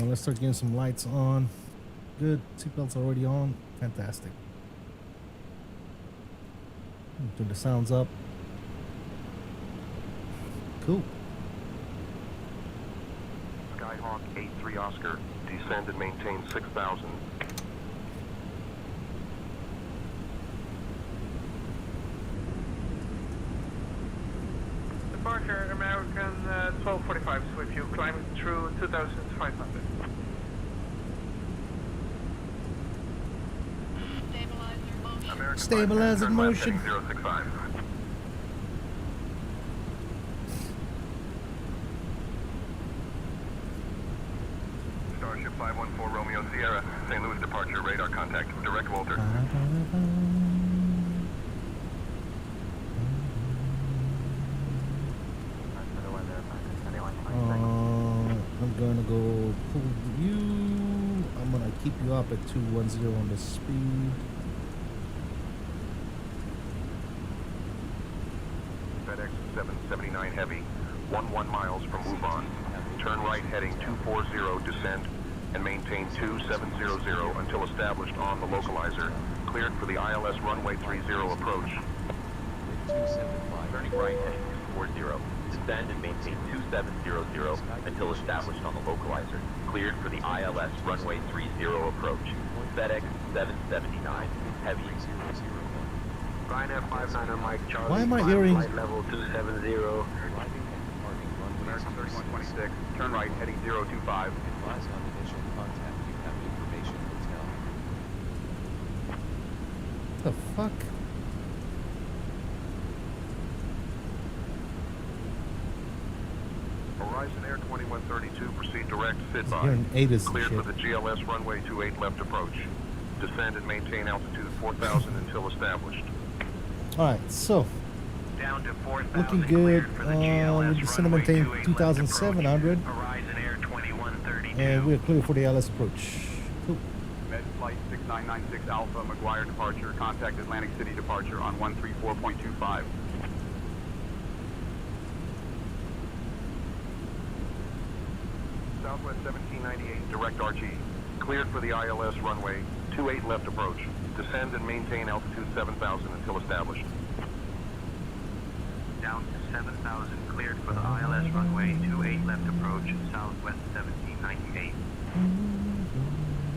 Speaker 1: Let's start getting some lights on. Good. Seatbelts already on. Fantastic. Turn the sounds up. Cool.
Speaker 23: Skyhawk 83 Oscar, descend and maintain 6,000.
Speaker 13: Departure American 1245 with you, climbing through 2,500.
Speaker 1: Stabilizer motion.
Speaker 23: 065. Starship 514 Romeo Sierra, St. Louis departure, radar contact, direct Walter.
Speaker 1: I'm gonna go pull you. I'm gonna keep you up at 210 on the speed.
Speaker 23: FedEx 779 Heavy, 11 miles from Wuhan. Turn right heading 240, descend and maintain 2700 until established on the localizer. Cleared for the ILS runway 30 approach.
Speaker 15: Turning right heading 240. Descend and maintain 2700 until established on the localizer. Cleared for the ILS runway 30 approach. FedEx 779 Heavy.
Speaker 8: Ryanair 59er Mike Charlie.
Speaker 1: Why am I hearing?
Speaker 8: Flight level 270.
Speaker 23: American 3126, turn right heading 025.
Speaker 21: Advise on initial contact. You have information to tell.
Speaker 1: The fuck?
Speaker 23: Horizon Air 2132, proceed direct, sit by.
Speaker 1: Hearing ATIS
Speaker 23: Cleared
Speaker 1: shit.
Speaker 23: for the GLS runway 28 left approach. Descend and maintain altitude 4,000 until established.
Speaker 1: Alright, so
Speaker 3: Down to 4,000.
Speaker 1: Looking good. With the center maintain 2,700.
Speaker 3: Horizon Air 2132.
Speaker 1: And we're clear for the LS approach. Cool.
Speaker 5: Med Flight 6996 Alpha, McGuire departure. Contact Atlantic City departure on 134.25. Southwest 1798, direct RG. Cleared for the ILS runway 28 left approach. Descend and maintain altitude 7,000 until established.
Speaker 3: Down to 7,000, cleared for the ILS runway 28 left approach, Southwest 1798.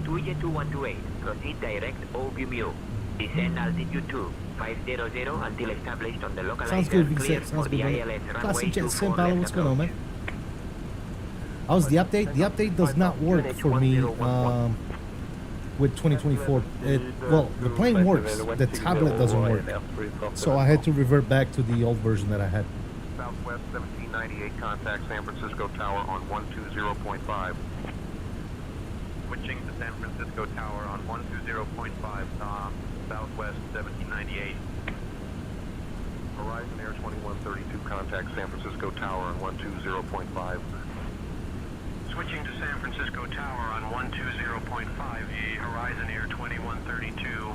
Speaker 2: Tuye 2128, proceed direct 𝕚𝕚. Descend altitude 2500 until established on the localizer.
Speaker 1: Sounds good,
Speaker 2: cleared
Speaker 1: V6.
Speaker 2: for
Speaker 1: Sounds
Speaker 2: the
Speaker 1: good.
Speaker 2: ILS runway
Speaker 1: Classic Jet
Speaker 2: 24
Speaker 1: Sim,
Speaker 2: left
Speaker 1: what's going on, man?
Speaker 2: approach.
Speaker 1: How's the update? The update does not work for me with 2024. Well, the plane works, the tablet doesn't work. So I had to revert back to the old version that I had.
Speaker 5: Southwest 1798, contact San Francisco Tower on 120.5.
Speaker 3: Switching to San Francisco Tower on 120.5, Southwest 1798.
Speaker 5: Horizon Air 2132, contact San Francisco Tower on 120.5.
Speaker 3: Switching to San Francisco Tower on 120.5, Horizon Air 2132.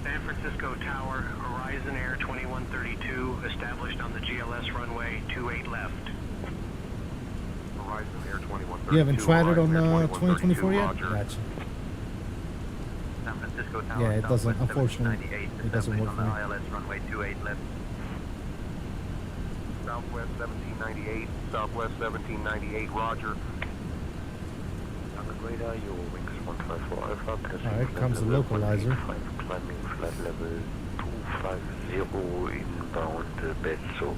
Speaker 3: San Francisco Tower, Horizon Air 2132, established on the GLS runway 28 left.
Speaker 5: Horizon Air 2132.
Speaker 1: You haven't tried it on 2024 yet?
Speaker 5: Roger.
Speaker 1: Gotcha.
Speaker 3: San Francisco Tower,
Speaker 1: Yeah, it doesn't,
Speaker 3: Southwest
Speaker 1: unfortunately,
Speaker 3: 1798,
Speaker 1: it doesn't work
Speaker 3: on
Speaker 1: for
Speaker 3: the
Speaker 1: me.
Speaker 3: ILS runway 28 left.
Speaker 5: Southwest 1798, Southwest 1798, roger.
Speaker 8: On the radar, your wings 154 Alpha.
Speaker 1: Alright, comes the localizer.
Speaker 8: Climbing flight level 250 inbound Bezzo.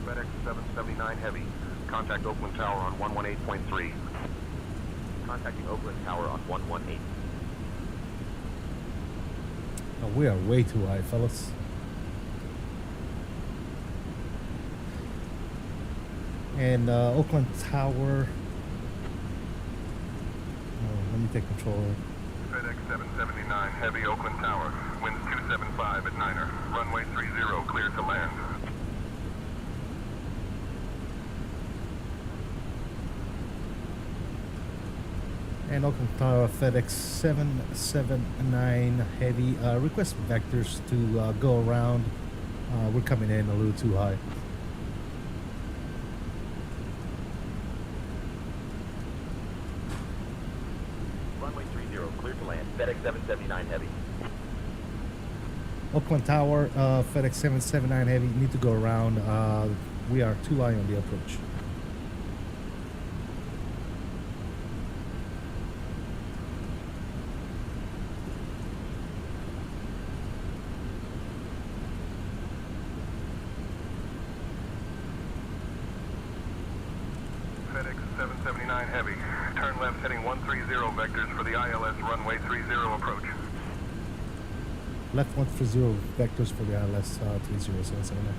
Speaker 5: FedEx 779 Heavy, contact Oakland Tower on 118.3.
Speaker 15: Contacting Oakland Tower on 118.
Speaker 1: Oh, we are way too high, fellas. And Oakland Tower. Oh, let me take control of it.
Speaker 5: FedEx 779 Heavy, Oakland Tower, winds 275 at Niner. Runway 30, cleared to land.
Speaker 1: And Oakland Tower, FedEx 779 Heavy. Request vectors to go around. We're coming in a little too high.
Speaker 15: Runway 30, cleared to land. FedEx 779 Heavy.
Speaker 1: Oakland Tower, FedEx 779 Heavy. Need to go around. We are too high on the approach.
Speaker 5: FedEx 779 Heavy, turn left heading 130 vectors for the ILS runway 30 approach.
Speaker 1: Left 130 vectors for the ILS 30779.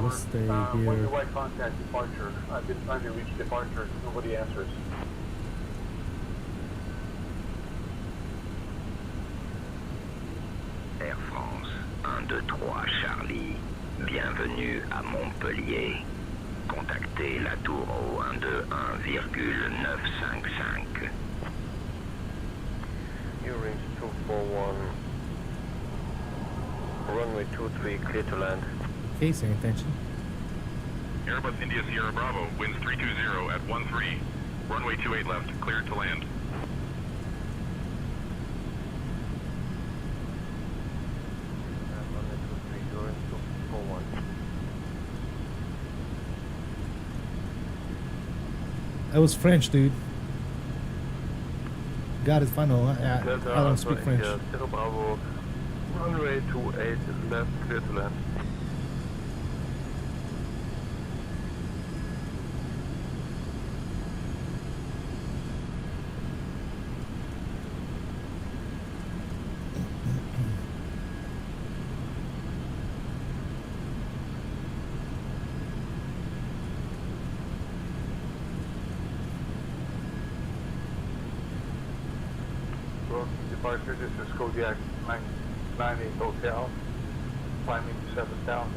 Speaker 1: We'll stay here.
Speaker 9: When your white contact departure, I've been trying to reach departure, nobody answers.
Speaker 7: Air France, 123 Charlie, bienvenue à Montpellier. Contactez la tour au 121,955.
Speaker 8: New range 241. Runway 23, clear to land.
Speaker 1: Okay, same attention.
Speaker 5: Airbus India Sierra Bravo, winds 320 at 13. Runway 28 left, cleared to land.
Speaker 8: Runway 23, Durance 241.
Speaker 1: That was French, dude. God, it's final. I don't speak French.
Speaker 8: Sierra Bravo, runway 28 left, clear to land.
Speaker 5: Corsair, this is Kodiak 998 Hotel, climbing to 7,000.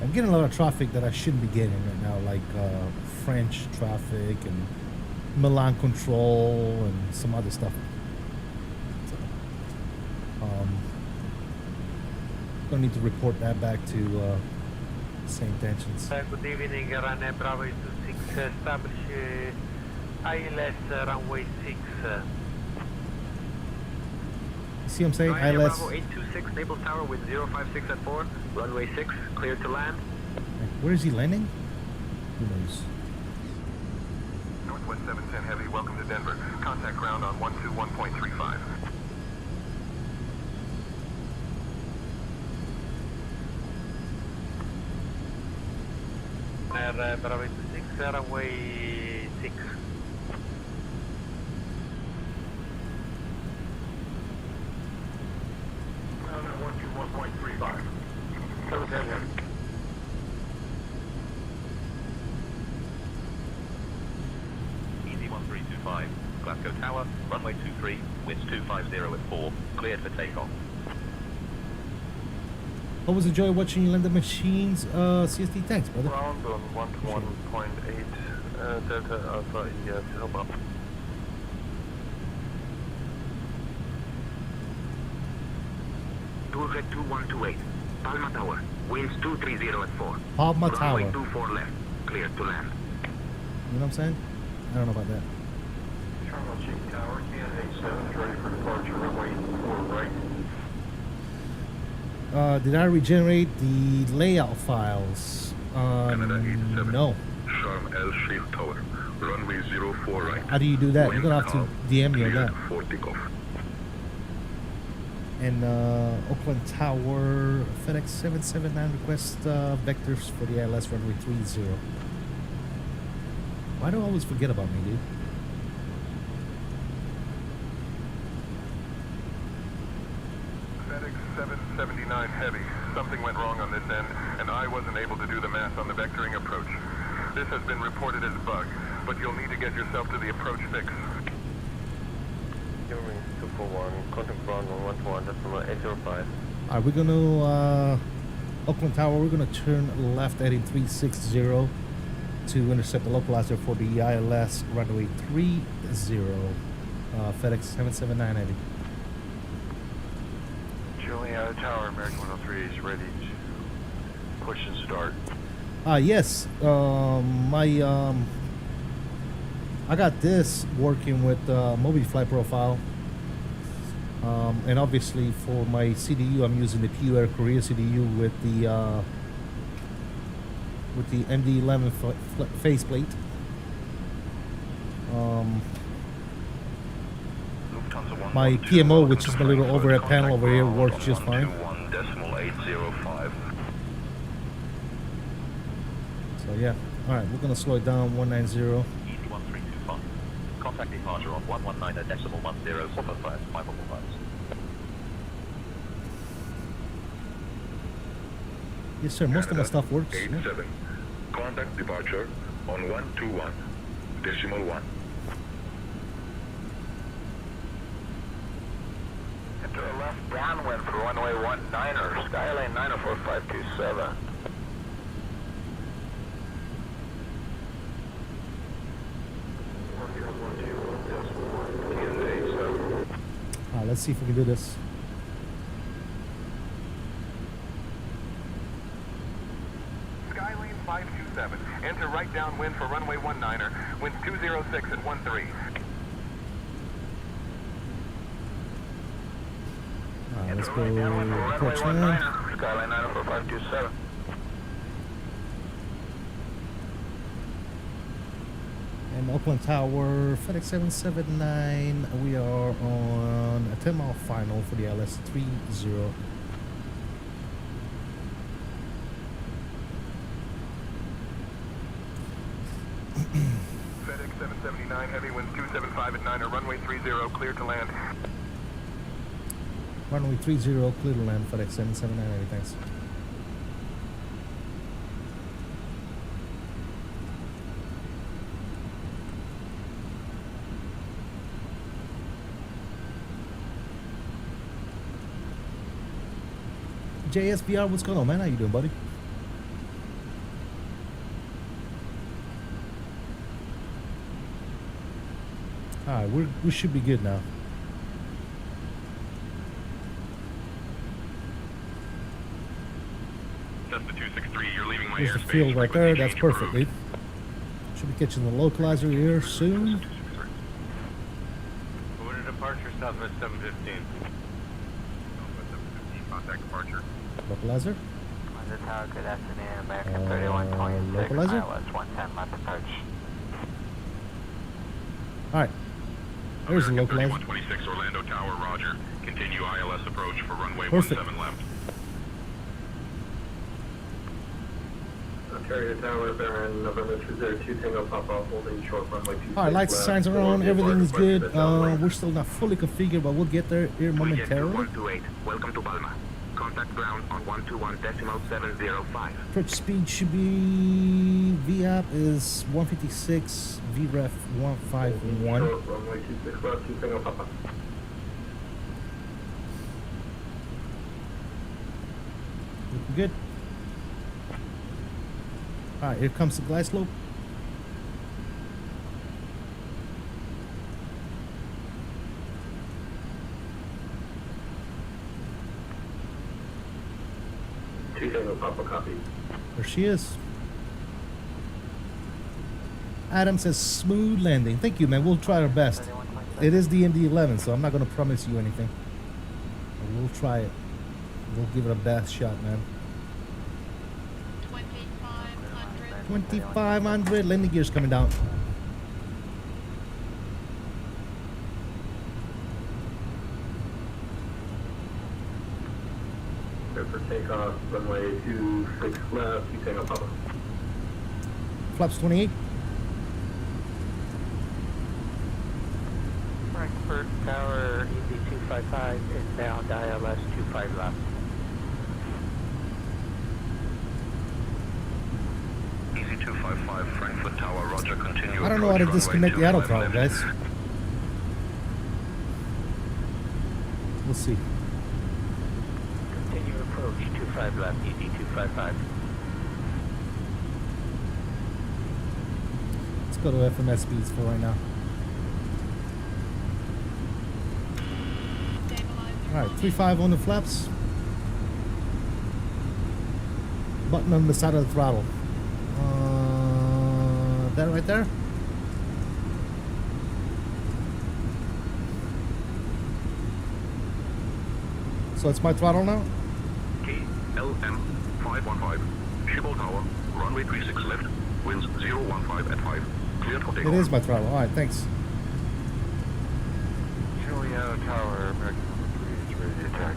Speaker 1: I'm getting a lot of traffic that I shouldn't be getting right now, like French traffic and Milan control and some other stuff. So, gonna need to report that back to same tensions.
Speaker 13: Good evening, runway Bravo 26, establish ILS runway 6.
Speaker 1: See what I'm saying?
Speaker 2: Ryanair
Speaker 1: ILS.
Speaker 2: Bravo 826, Naples Tower with 056 at 4, runway 6, cleared to land.
Speaker 1: Where is he landing? Who knows?
Speaker 23: Northwest 710 Heavy, welcome to Denver. Contact ground on 121.35.
Speaker 13: Bravo 26, runway 6.
Speaker 5: On 121.35. 710.
Speaker 15: Easy 1325, Glasgow Tower, runway 23, winds 250 at 4, cleared for takeoff.
Speaker 1: Always enjoy watching you land the machines. CST, thanks, brother.
Speaker 5: Ground on 121.8, Delta Alpha EF, help up.
Speaker 2: Tooljet 2128, Palma Tower, winds 230 at 4.
Speaker 1: Palma Tower.
Speaker 2: Runway 24 left, cleared to land.
Speaker 1: You know what I'm saying? I don't know about that.
Speaker 5: Terminal Chief Tower, Canada 87 is ready for departure, runway 4 right.
Speaker 1: Did I regenerate the layout files?
Speaker 23: Canada 87.
Speaker 1: No.
Speaker 23: Sharm El Sheikh Tower, runway 04 right.
Speaker 1: How do you do that? You're gonna have to DM me on that.
Speaker 23: For takeoff.
Speaker 1: And Oakland Tower, FedEx 779 request vectors for the ILS runway 30. Why do I always forget about me, dude?
Speaker 23: FedEx 779 Heavy. Something went wrong on this end, and I wasn't able to do the math on the vectoring approach. This has been reported as a bug, but you'll need to get yourself to the approach fix.
Speaker 16: Ring 241, contact ground on 121.805.
Speaker 1: Alright, we're gonna Oakland Tower, we're gonna turn left heading 360 to intercept the localizer for the ILS runway 30. FedEx 779 heavy.
Speaker 5: Juliana Tower, American 103 is ready to push and start.
Speaker 1: Yes, I got this working with Mobi Flight Profile, and obviously for my CDU, I'm using the PU Air Korea CDU with the MD-11 faceplate. My PMO, which is my little overhead panel over here, works just fine. So yeah, all right, we're gonna slow it down 190.
Speaker 15: Contact departure on 119.10 superfast 555.
Speaker 1: Yes, sir. Most of my stuff works.
Speaker 23: 87. Contact departure on 121.1.
Speaker 5: Enter a left downwind for runway 19er, Skyline 904527.
Speaker 1: Let's see if we can do this.
Speaker 23: Skylane 527. Enter right downwind for runway 19er. Winds 206 at 13.
Speaker 1: Let's go approach land.
Speaker 5: Skyline 94527.
Speaker 1: And Oakland Tower, FedEx 779. We are on a 10-mile final for the ILS 30.
Speaker 23: FedEx 779 heavy winds 275 at 9er. Runway 30 clear to land.
Speaker 1: Runway 30, clear to land, FedEx 779, thanks. JSVR, what's going on, man? How you doing, buddy? Alright, we should be good now.
Speaker 5: Cessna 263, you're leaving my
Speaker 1: There's the
Speaker 5: airspace.
Speaker 1: field right there. That's perfect, dude. Should be catching the localizer here soon.
Speaker 5: Over to departure, Southwest 715. Southwest 715, contact departure.
Speaker 1: Localizer.
Speaker 12: Mother Tower, good afternoon. American 3126,
Speaker 1: localizer?
Speaker 12: ILS 110, left approach.
Speaker 1: Alright. There's the localizer.
Speaker 5: 3126, Orlando Tower, roger. Continue ILS approach for runway
Speaker 1: Perfect.
Speaker 5: 17 left.
Speaker 16: Carrier Tower, Baron, November 202, Tango Papa, holding short runway 26.
Speaker 1: Alright, lights and signs are on. Everything is good. We're still not fully configured, but we'll get there here momentarily.
Speaker 2: 128, welcome to Palma. Contact ground on 121.705.
Speaker 1: Approach speed should be VAP is 156, VREF 151.
Speaker 16: Short runway 26 left, 2 Tango Papa.
Speaker 1: Looking good. Alright, here comes the glide slope.
Speaker 16: Papa copy.
Speaker 1: There she is. Adam says smooth landing. Thank you, man. We'll try our best. It is the MD-11, so I'm not going to promise you anything. But we'll try it. We'll give it a best shot, man. 2,500. Landing gear's coming down.
Speaker 16: Clear for takeoff, runway 26 left, 2 Tango Papa.
Speaker 1: Flaps 28.
Speaker 12: Frankfurt Tower, EZ255, inbound ILS 25 left.
Speaker 5: EZ255, Frankfurt Tower, roger, continue.
Speaker 1: I don't know how to disconnect the auto throttle, guys. We'll see.
Speaker 12: Continue approach, 25 left, EZ255.
Speaker 1: Let's go to FMS speeds for right now. Alright, 3.5 on the flaps. Button on the side of the throttle. That right there? So it's my throttle now?
Speaker 5: KLM 515, Schiphol Tower, runway 36 left, winds 015 at 5, cleared for takeoff.
Speaker 1: It is my throttle. Alright, thanks.
Speaker 5: Juliano Tower, American 3, ready to attack.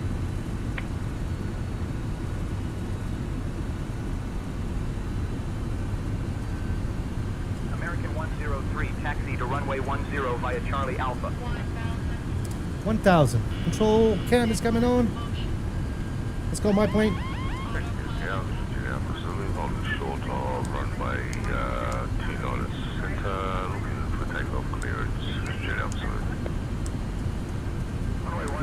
Speaker 10: American 103, taxi to runway 10 via Charlie Alpha.
Speaker 1: 1,000. Control cam is coming on. Let's go, my plane.
Speaker 5: Yeah, absolutely on the short of runway 29 center, looking for takeoff clearance, jet absolute.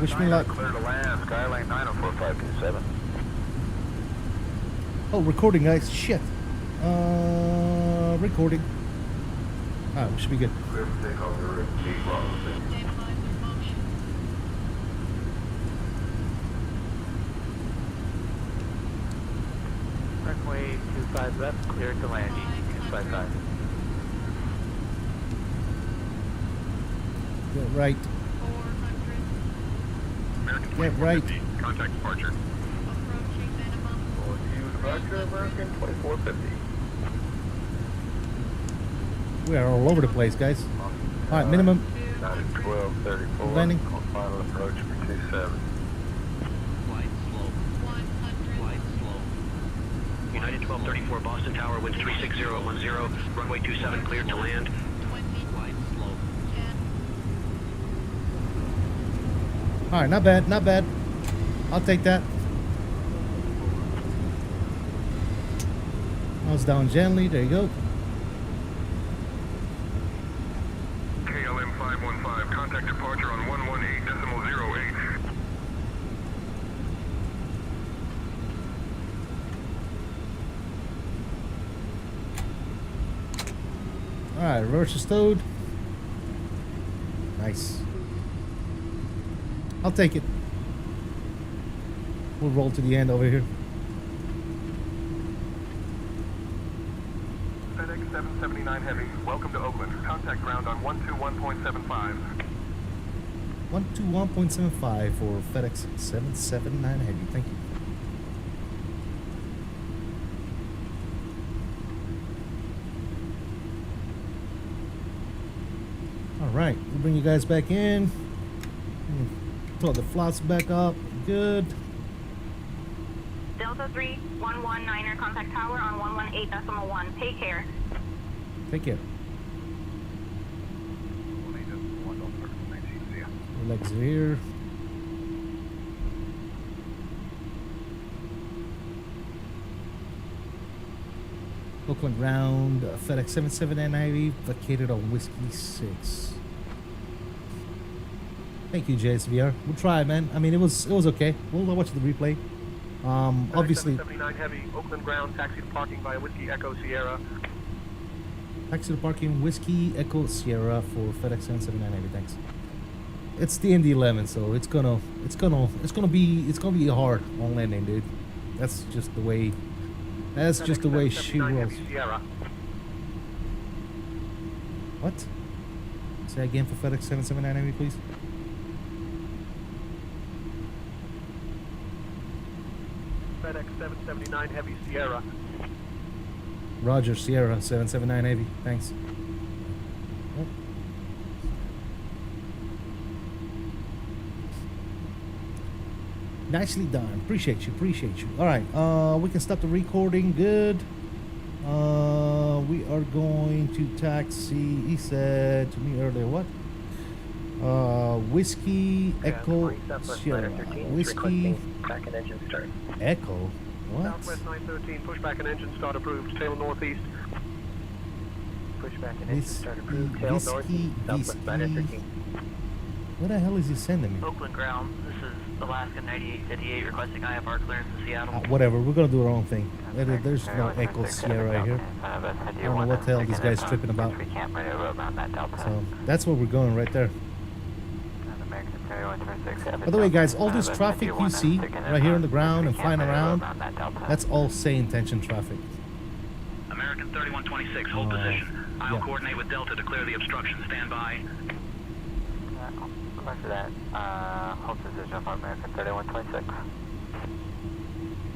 Speaker 1: Wish me luck.
Speaker 5: Clear to land, Skylane 904527.
Speaker 1: Oh, recording, guys. Shit. Recording. Alright, we should be good.
Speaker 5: Clear for takeoff,
Speaker 12: Runway 25 left, clear to land, EZ255.
Speaker 1: Get right. Get right.
Speaker 5: Contact departure.
Speaker 16: Departure, American 2450.
Speaker 1: We are all over the place, guys. Alright, minimum.
Speaker 5: 1234.
Speaker 1: Landing.
Speaker 5: On final approach for 27.
Speaker 6: United 1234 Boston Tower, winds 36010, runway 27 cleared to land.
Speaker 1: Alright, not bad, not bad. I'll take that. Nose down gently, there you go.
Speaker 5: KLM 515, contact departure on 118.08.
Speaker 1: Alright, reverse is stowed. Nice. I'll take it. We'll roll to the end over here.
Speaker 23: FedEx 779 Heavy, welcome to Oakland. Contact ground on 121.75.
Speaker 1: 121.75 for FedEx 779 Heavy. Thank you. Alright, we'll bring you guys back in. Throw the flots back up. Good.
Speaker 4: Delta 3, 119er contact tower on 118.1. Take care.
Speaker 1: Take care. Legs here. Oakland ground, FedEx 779 Heavy, vacated on Whiskey 6. Thank you, JSVR. We'll try, man. I mean, it was okay. We'll watch the replay. Obviously.
Speaker 23: 779 Heavy, Oakland ground, taxi to parking via Whiskey Echo Sierra.
Speaker 1: Taxi to parking, Whiskey Echo Sierra for FedEx 779 Heavy. Thanks. It's the MD-11, so it's gonna be hard on landing, dude. That's just the way. That's just the way she rolls. What? Say again for FedEx 779 Heavy, please.
Speaker 23: FedEx 779 Heavy Sierra.
Speaker 1: Roger, Sierra 779 Heavy. Thanks. Oh. Nicely done. Appreciate you. Appreciate you. All right. We can stop the recording. Good. We are going to taxi. He said to me earlier, what? Whiskey Echo Sierra. Whiskey Echo. What?
Speaker 23: Southwest 913, pushback and engine start approved. Tail northeast.
Speaker 12: Pushback and engine start approved. Tail northeast. Southwest 913.
Speaker 1: What the hell is he sending me?
Speaker 6: Oakland ground. This is Alaska 9858 requesting IFR clearance in Seattle.
Speaker 1: Whatever. We're gonna do our own thing. There's no Echo Sierra right here. I don't know what the hell this guy's tripping about. So that's where we're going right there. By the way, guys, all this traffic you see right here on the ground and flying around, that's all say intention traffic.
Speaker 6: American 3126, hold position. I'll coordinate with Delta to clear the obstruction. Stand by.
Speaker 12: After that, hold position for American 3126.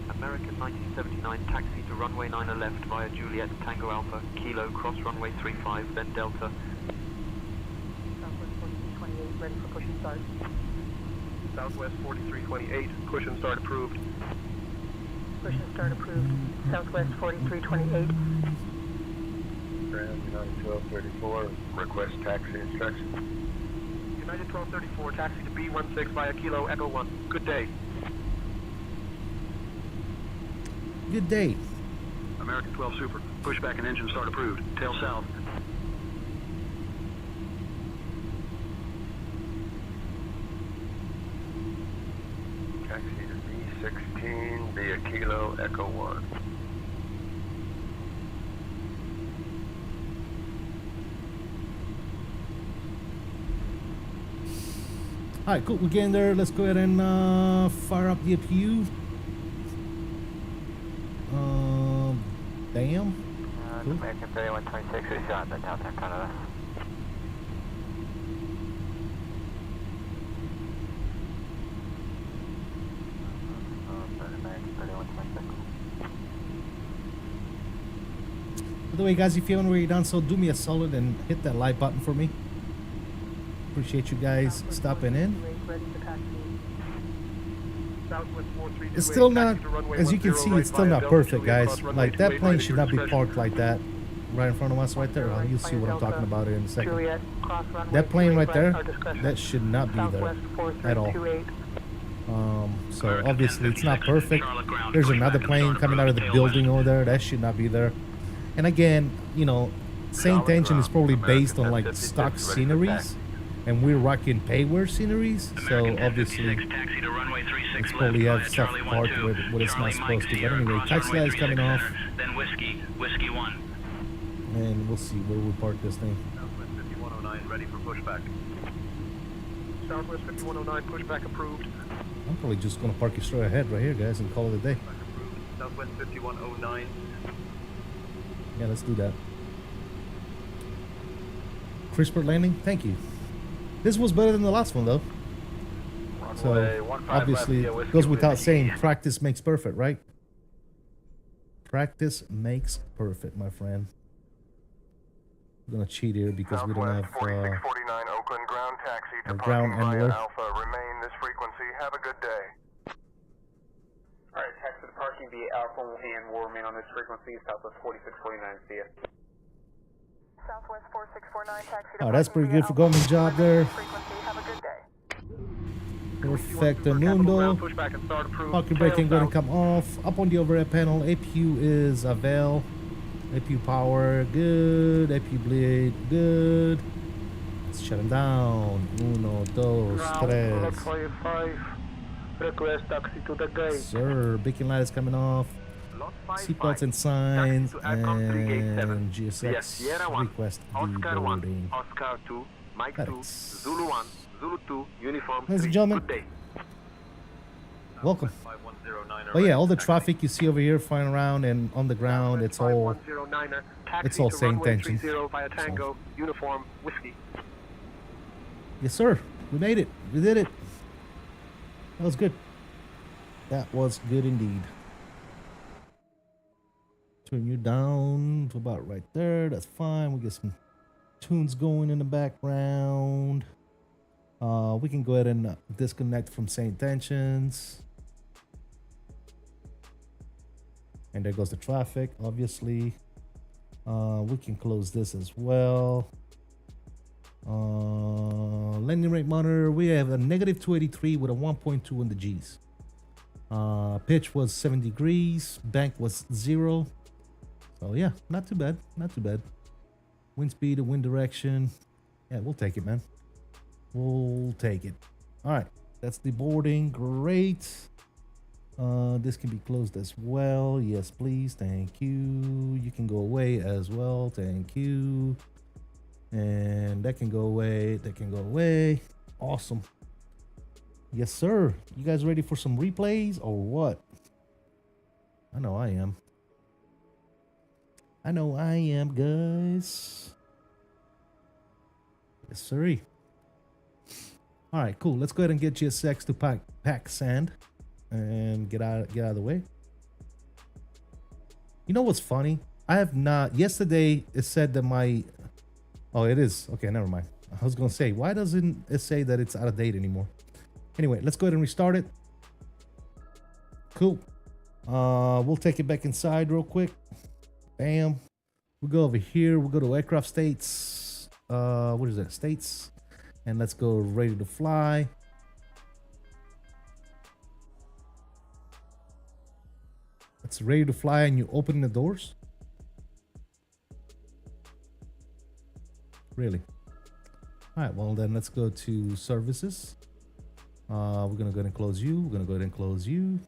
Speaker 14: American 1979, taxi to runway 9 left via Juliet Tango Alpha, Kilo, cross runway 35, then Delta.
Speaker 17: Southwest 4328, ready for push and start.
Speaker 23: Southwest 4328, push and start approved.
Speaker 17: Push and start approved. Southwest 4328.
Speaker 8: Ground United 1234, request taxi instructions.
Speaker 23: United 1234, taxi to B16 via Kilo Echo 1. Good day.
Speaker 1: Good day.
Speaker 23: American 12 Super, pushback and engine start approved. Tail south.
Speaker 8: Taxi to B16 via Kilo Echo 1.
Speaker 1: Alright, cool. We're getting there. Let's go ahead and fire up the APU. Damn. Cool.
Speaker 12: American 3126, we shot the Delta in front of us. American 3126.
Speaker 1: By the way, guys, if you haven't already done so, do me a solid and hit that like button for me. Appreciate you guys stopping in. It's still not, as you can see, it's still not perfect, guys. Like, that plane should not be parked like that right in front of us right there. You'll see what I'm talking about in a second. That plane right there, that should not be there at all. So obviously it's not perfect. There's another plane coming out of the building over there. That should not be there. And again, you know, same tension is probably based on like stock sceneries. And we're rocking payware sceneries, so obviously it's probably have stuff parked where it's not supposed to. But anyway, taxi light is coming off.
Speaker 6: Then whiskey 1.
Speaker 1: and we'll see where we park this thing.
Speaker 14: Southwest 5109, ready for pushback. Southwest 5109, pushback approved.
Speaker 1: I'm probably just gonna park it straight ahead right here, guys, and call it a day.
Speaker 14: Southwest 5109.
Speaker 1: Yeah, let's do that. Crisper landing, thank you. This was better than the last one, though. So, obviously, it goes without saying, practice makes perfect, right? Practice makes perfect, my friend. We're gonna cheat here because we don't have
Speaker 23: 4649 Oakland ground taxi to
Speaker 1: ground
Speaker 23: parking via
Speaker 1: handler.
Speaker 23: Alpha. Remain this frequency. Have a good day.
Speaker 5: Alright, taxi to parking via Alpha and will remain on this frequency. Southwest 4649, see ya.
Speaker 4: Southwest 4649, taxi to
Speaker 1: Oh, that's pretty good for Ggamings's job there.
Speaker 4: frequency. Have a good day.
Speaker 1: Perfecto mundo. Parking brake ain't gonna come off. Up on the overhead panel, APU is Avail. APU power, good. APU bleed, good. Let's shut him down. 1, 2, 3.
Speaker 12: Request taxi to the gate.
Speaker 1: Sir, beacon light is coming off. Seatbelts and signs, and GSX request deboarding.
Speaker 10: Oscar 2, Mike 2, Zulu 1, Zulu 2, Uniform 3.
Speaker 1: Ladies and gentlemen,
Speaker 10: Good day.
Speaker 1: welcome. Oh yeah, all the traffic you see over here flying around and on the ground, it's all same tension.
Speaker 10: Via Tango, Uniform, Whiskey.
Speaker 1: Yes, sir. We made it. We did it. That was good. That was good indeed. Turn you down to about right there. That's fine. We get some tunes going in the background. We can go ahead and disconnect from same tensions. And there goes the traffic, obviously. We can close this as well. Landing rate monitor, we have a negative 283 with a 1.2 in the G's. Pitch was 7 degrees. Bank was 0. So yeah, not too bad. Not too bad. Wind speed and wind direction. Yeah, we'll take it, man. We'll take it. All right, that's the boarding. Great. This can be closed as well. Yes, please. Thank you. You can go away as well. Thank you. And that can go away. That can go away. Awesome. Yes, sir. You guys ready for some replays or what? I know I am. I know I am, guys. Yes, sir. All right, cool. Let's go ahead and get GSX to pack sand and get out of the way. You know what's funny? I have not. Yesterday it said that my. Oh, it is. Okay, never mind. I was gonna say, why doesn't it say that it's out of date anymore? Anyway, let's go ahead and restart it. Cool. We'll take it back inside real quick. Bam. We'll go over here. We'll go to aircraft states. What is that? States. And let's go ready to fly. It's ready to fly and you open the doors? Really? All right, well then let's go to services. We're gonna go ahead and close you. We're gonna go ahead and close you.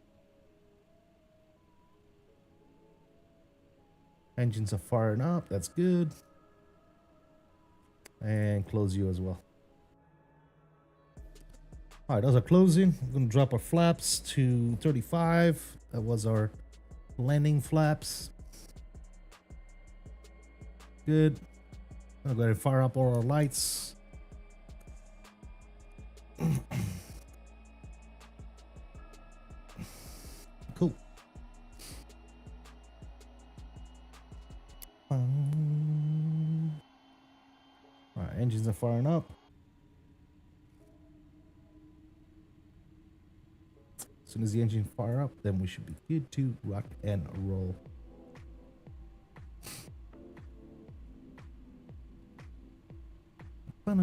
Speaker 1: Engines are firing up. That's good. And close you as well. All right, those are closing. We're gonna drop our flaps to 35. That was our landing flaps. Good. I'm gonna go ahead and fire up all our lights. Cool. All right, engines are firing up. As soon as the engine fire up, then we should be good to rock and roll. All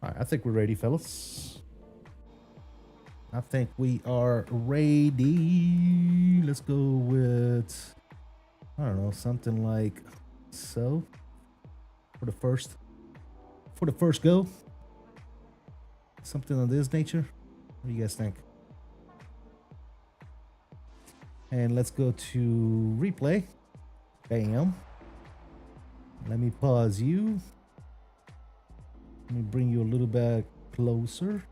Speaker 1: right, I think we're ready, fellas. I think we are ready. Let's go with, I don't know, something like so for the first go. Something of this nature. What do you guys think? And let's go to replay. Bam. Let me pause you. Let me bring you a little bit closer.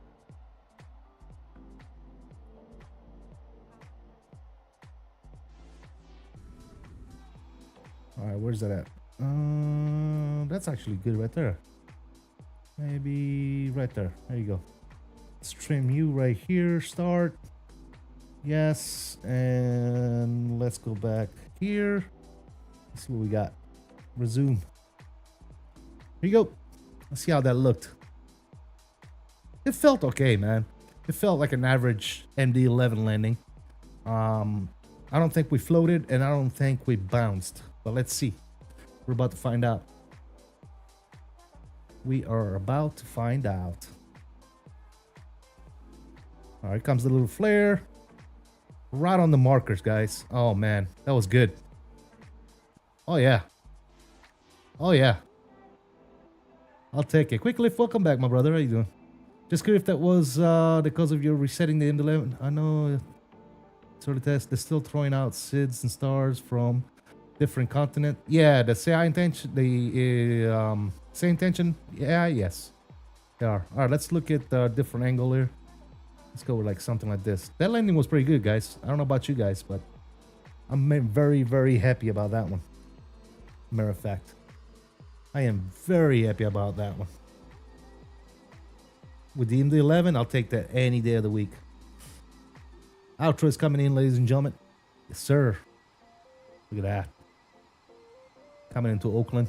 Speaker 1: All right, where's that at? That's actually good right there. Maybe right there. There you go. Let's trim you right here. Start. Yes, and let's go back here. Let's see what we got. Resume. Here you go. Let's see how that looked. It felt okay, man. It felt like an average MD-11 landing. I don't think we floated, and I don't think we bounced. But let's see. We're about to find out. We are about to find out. All right, here comes the little flare. Right on the markers, guys. Oh, man. That was good. Oh, yeah. Oh, yeah. I'll take it. Quick lift. Welcome back, my brother. How you doing? Just curious if that was because of your resetting the MD-11. I know. Sort of test. They're still throwing out SIDS and stars from different continent. Yeah, the same intention. The same intention. Yeah, yes. They are. All right, let's look at the different angle here. Let's go with like something like this. That landing was pretty good, guys. I don't know about you guys, but I'm very, very happy about that one. Matter of fact, I am very happy about that one. With the MD-11, I'll take that any day of the week. Outro is coming in, ladies and gentlemen. Yes, sir. Look at that. Coming into Oakland.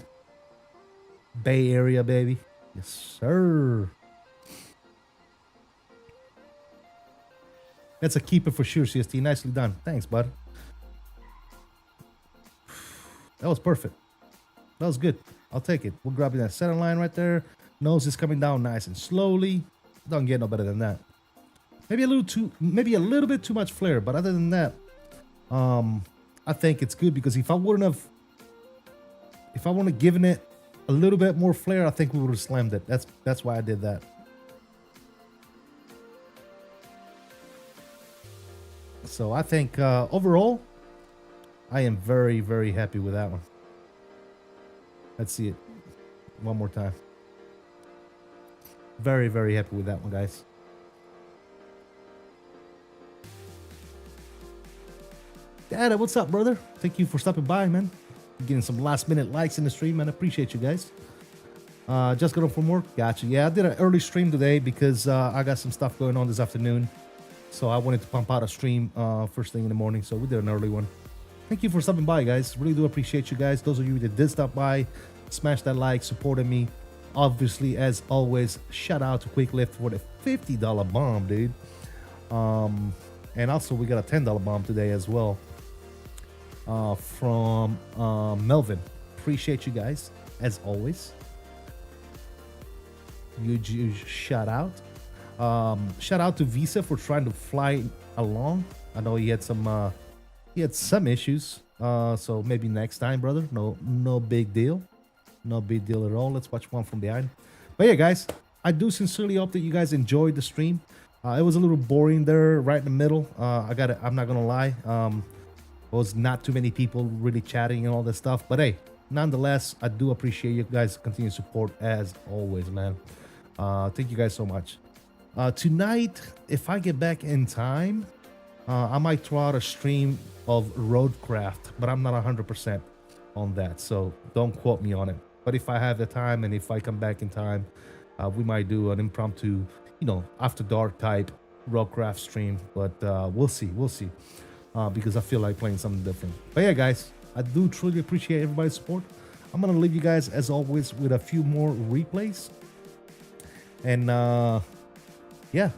Speaker 1: Bay Area, baby. Yes, sir. That's a keeper for sure, CST. Nicely done. Thanks, bud. That was perfect. That was good. I'll take it. We're grabbing that center line right there. Nose is coming down nice and slowly. Don't get no better than that. Maybe a little bit too much flare, but other than that, I think it's good because if I wouldn't have given it a little bit more flare, I think we would have slammed it. That's why I did that. So I think overall, I am very, very happy with that one. Let's see it one more time. Very, very happy with that one, guys. Dada, what's up, brother? Thank you for stopping by, man. Getting some last-minute likes in the stream, man. I appreciate you guys. Just got up from work. Gotcha. Yeah, I did an early stream today because I got some stuff going on this afternoon. So I wanted to pump out a stream first thing in the morning. So we did an early one. Thank you for stopping by, guys. Really do appreciate you guys. Those of you that did stop by, smash that like, supporting me. Obviously, as always, shout out to Quick Lift for the $50 bomb, dude. And also, we got a $10 bomb today as well from Melvin. Appreciate you guys, as always. Huge shout out. Shout out to Visa for trying to fly along. I know he had some issues. So maybe next time, brother. No big deal. No big deal at all. Let's watch one from behind. But yeah, guys, I do sincerely hope that you guys enjoyed the stream. It was a little boring there, right in the middle. I'm not gonna lie. Was not too many people really chatting and all that stuff. But hey, nonetheless, I do appreciate you guys' continued support as always, man. Thank you guys so much. Tonight, if I get back in time, I might throw out a stream of Roadcraft, but I'm not 100% on that, so don't quote me on it. But if I have the time and if I come back in time, we might do an impromptu, after dark type Roadcraft stream. But we'll see, because I feel like playing something different. But yeah, guys, I do truly appreciate everybody's support. I'm gonna leave you guys as always with a few more replays, and yeah.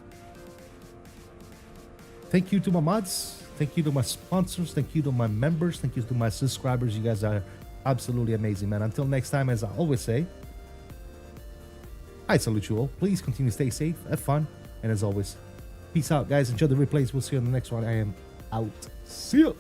Speaker 1: Thank you to my mods. Thank you to my sponsors. Thank you to my members. Thank you to my subscribers. You guys are absolutely amazing, man. Until next time, as I always say, I salute you all. Please continue to stay safe, have fun, and as always, peace out, guys. Enjoy the replays. We'll see you on the next one. I am out. See ya.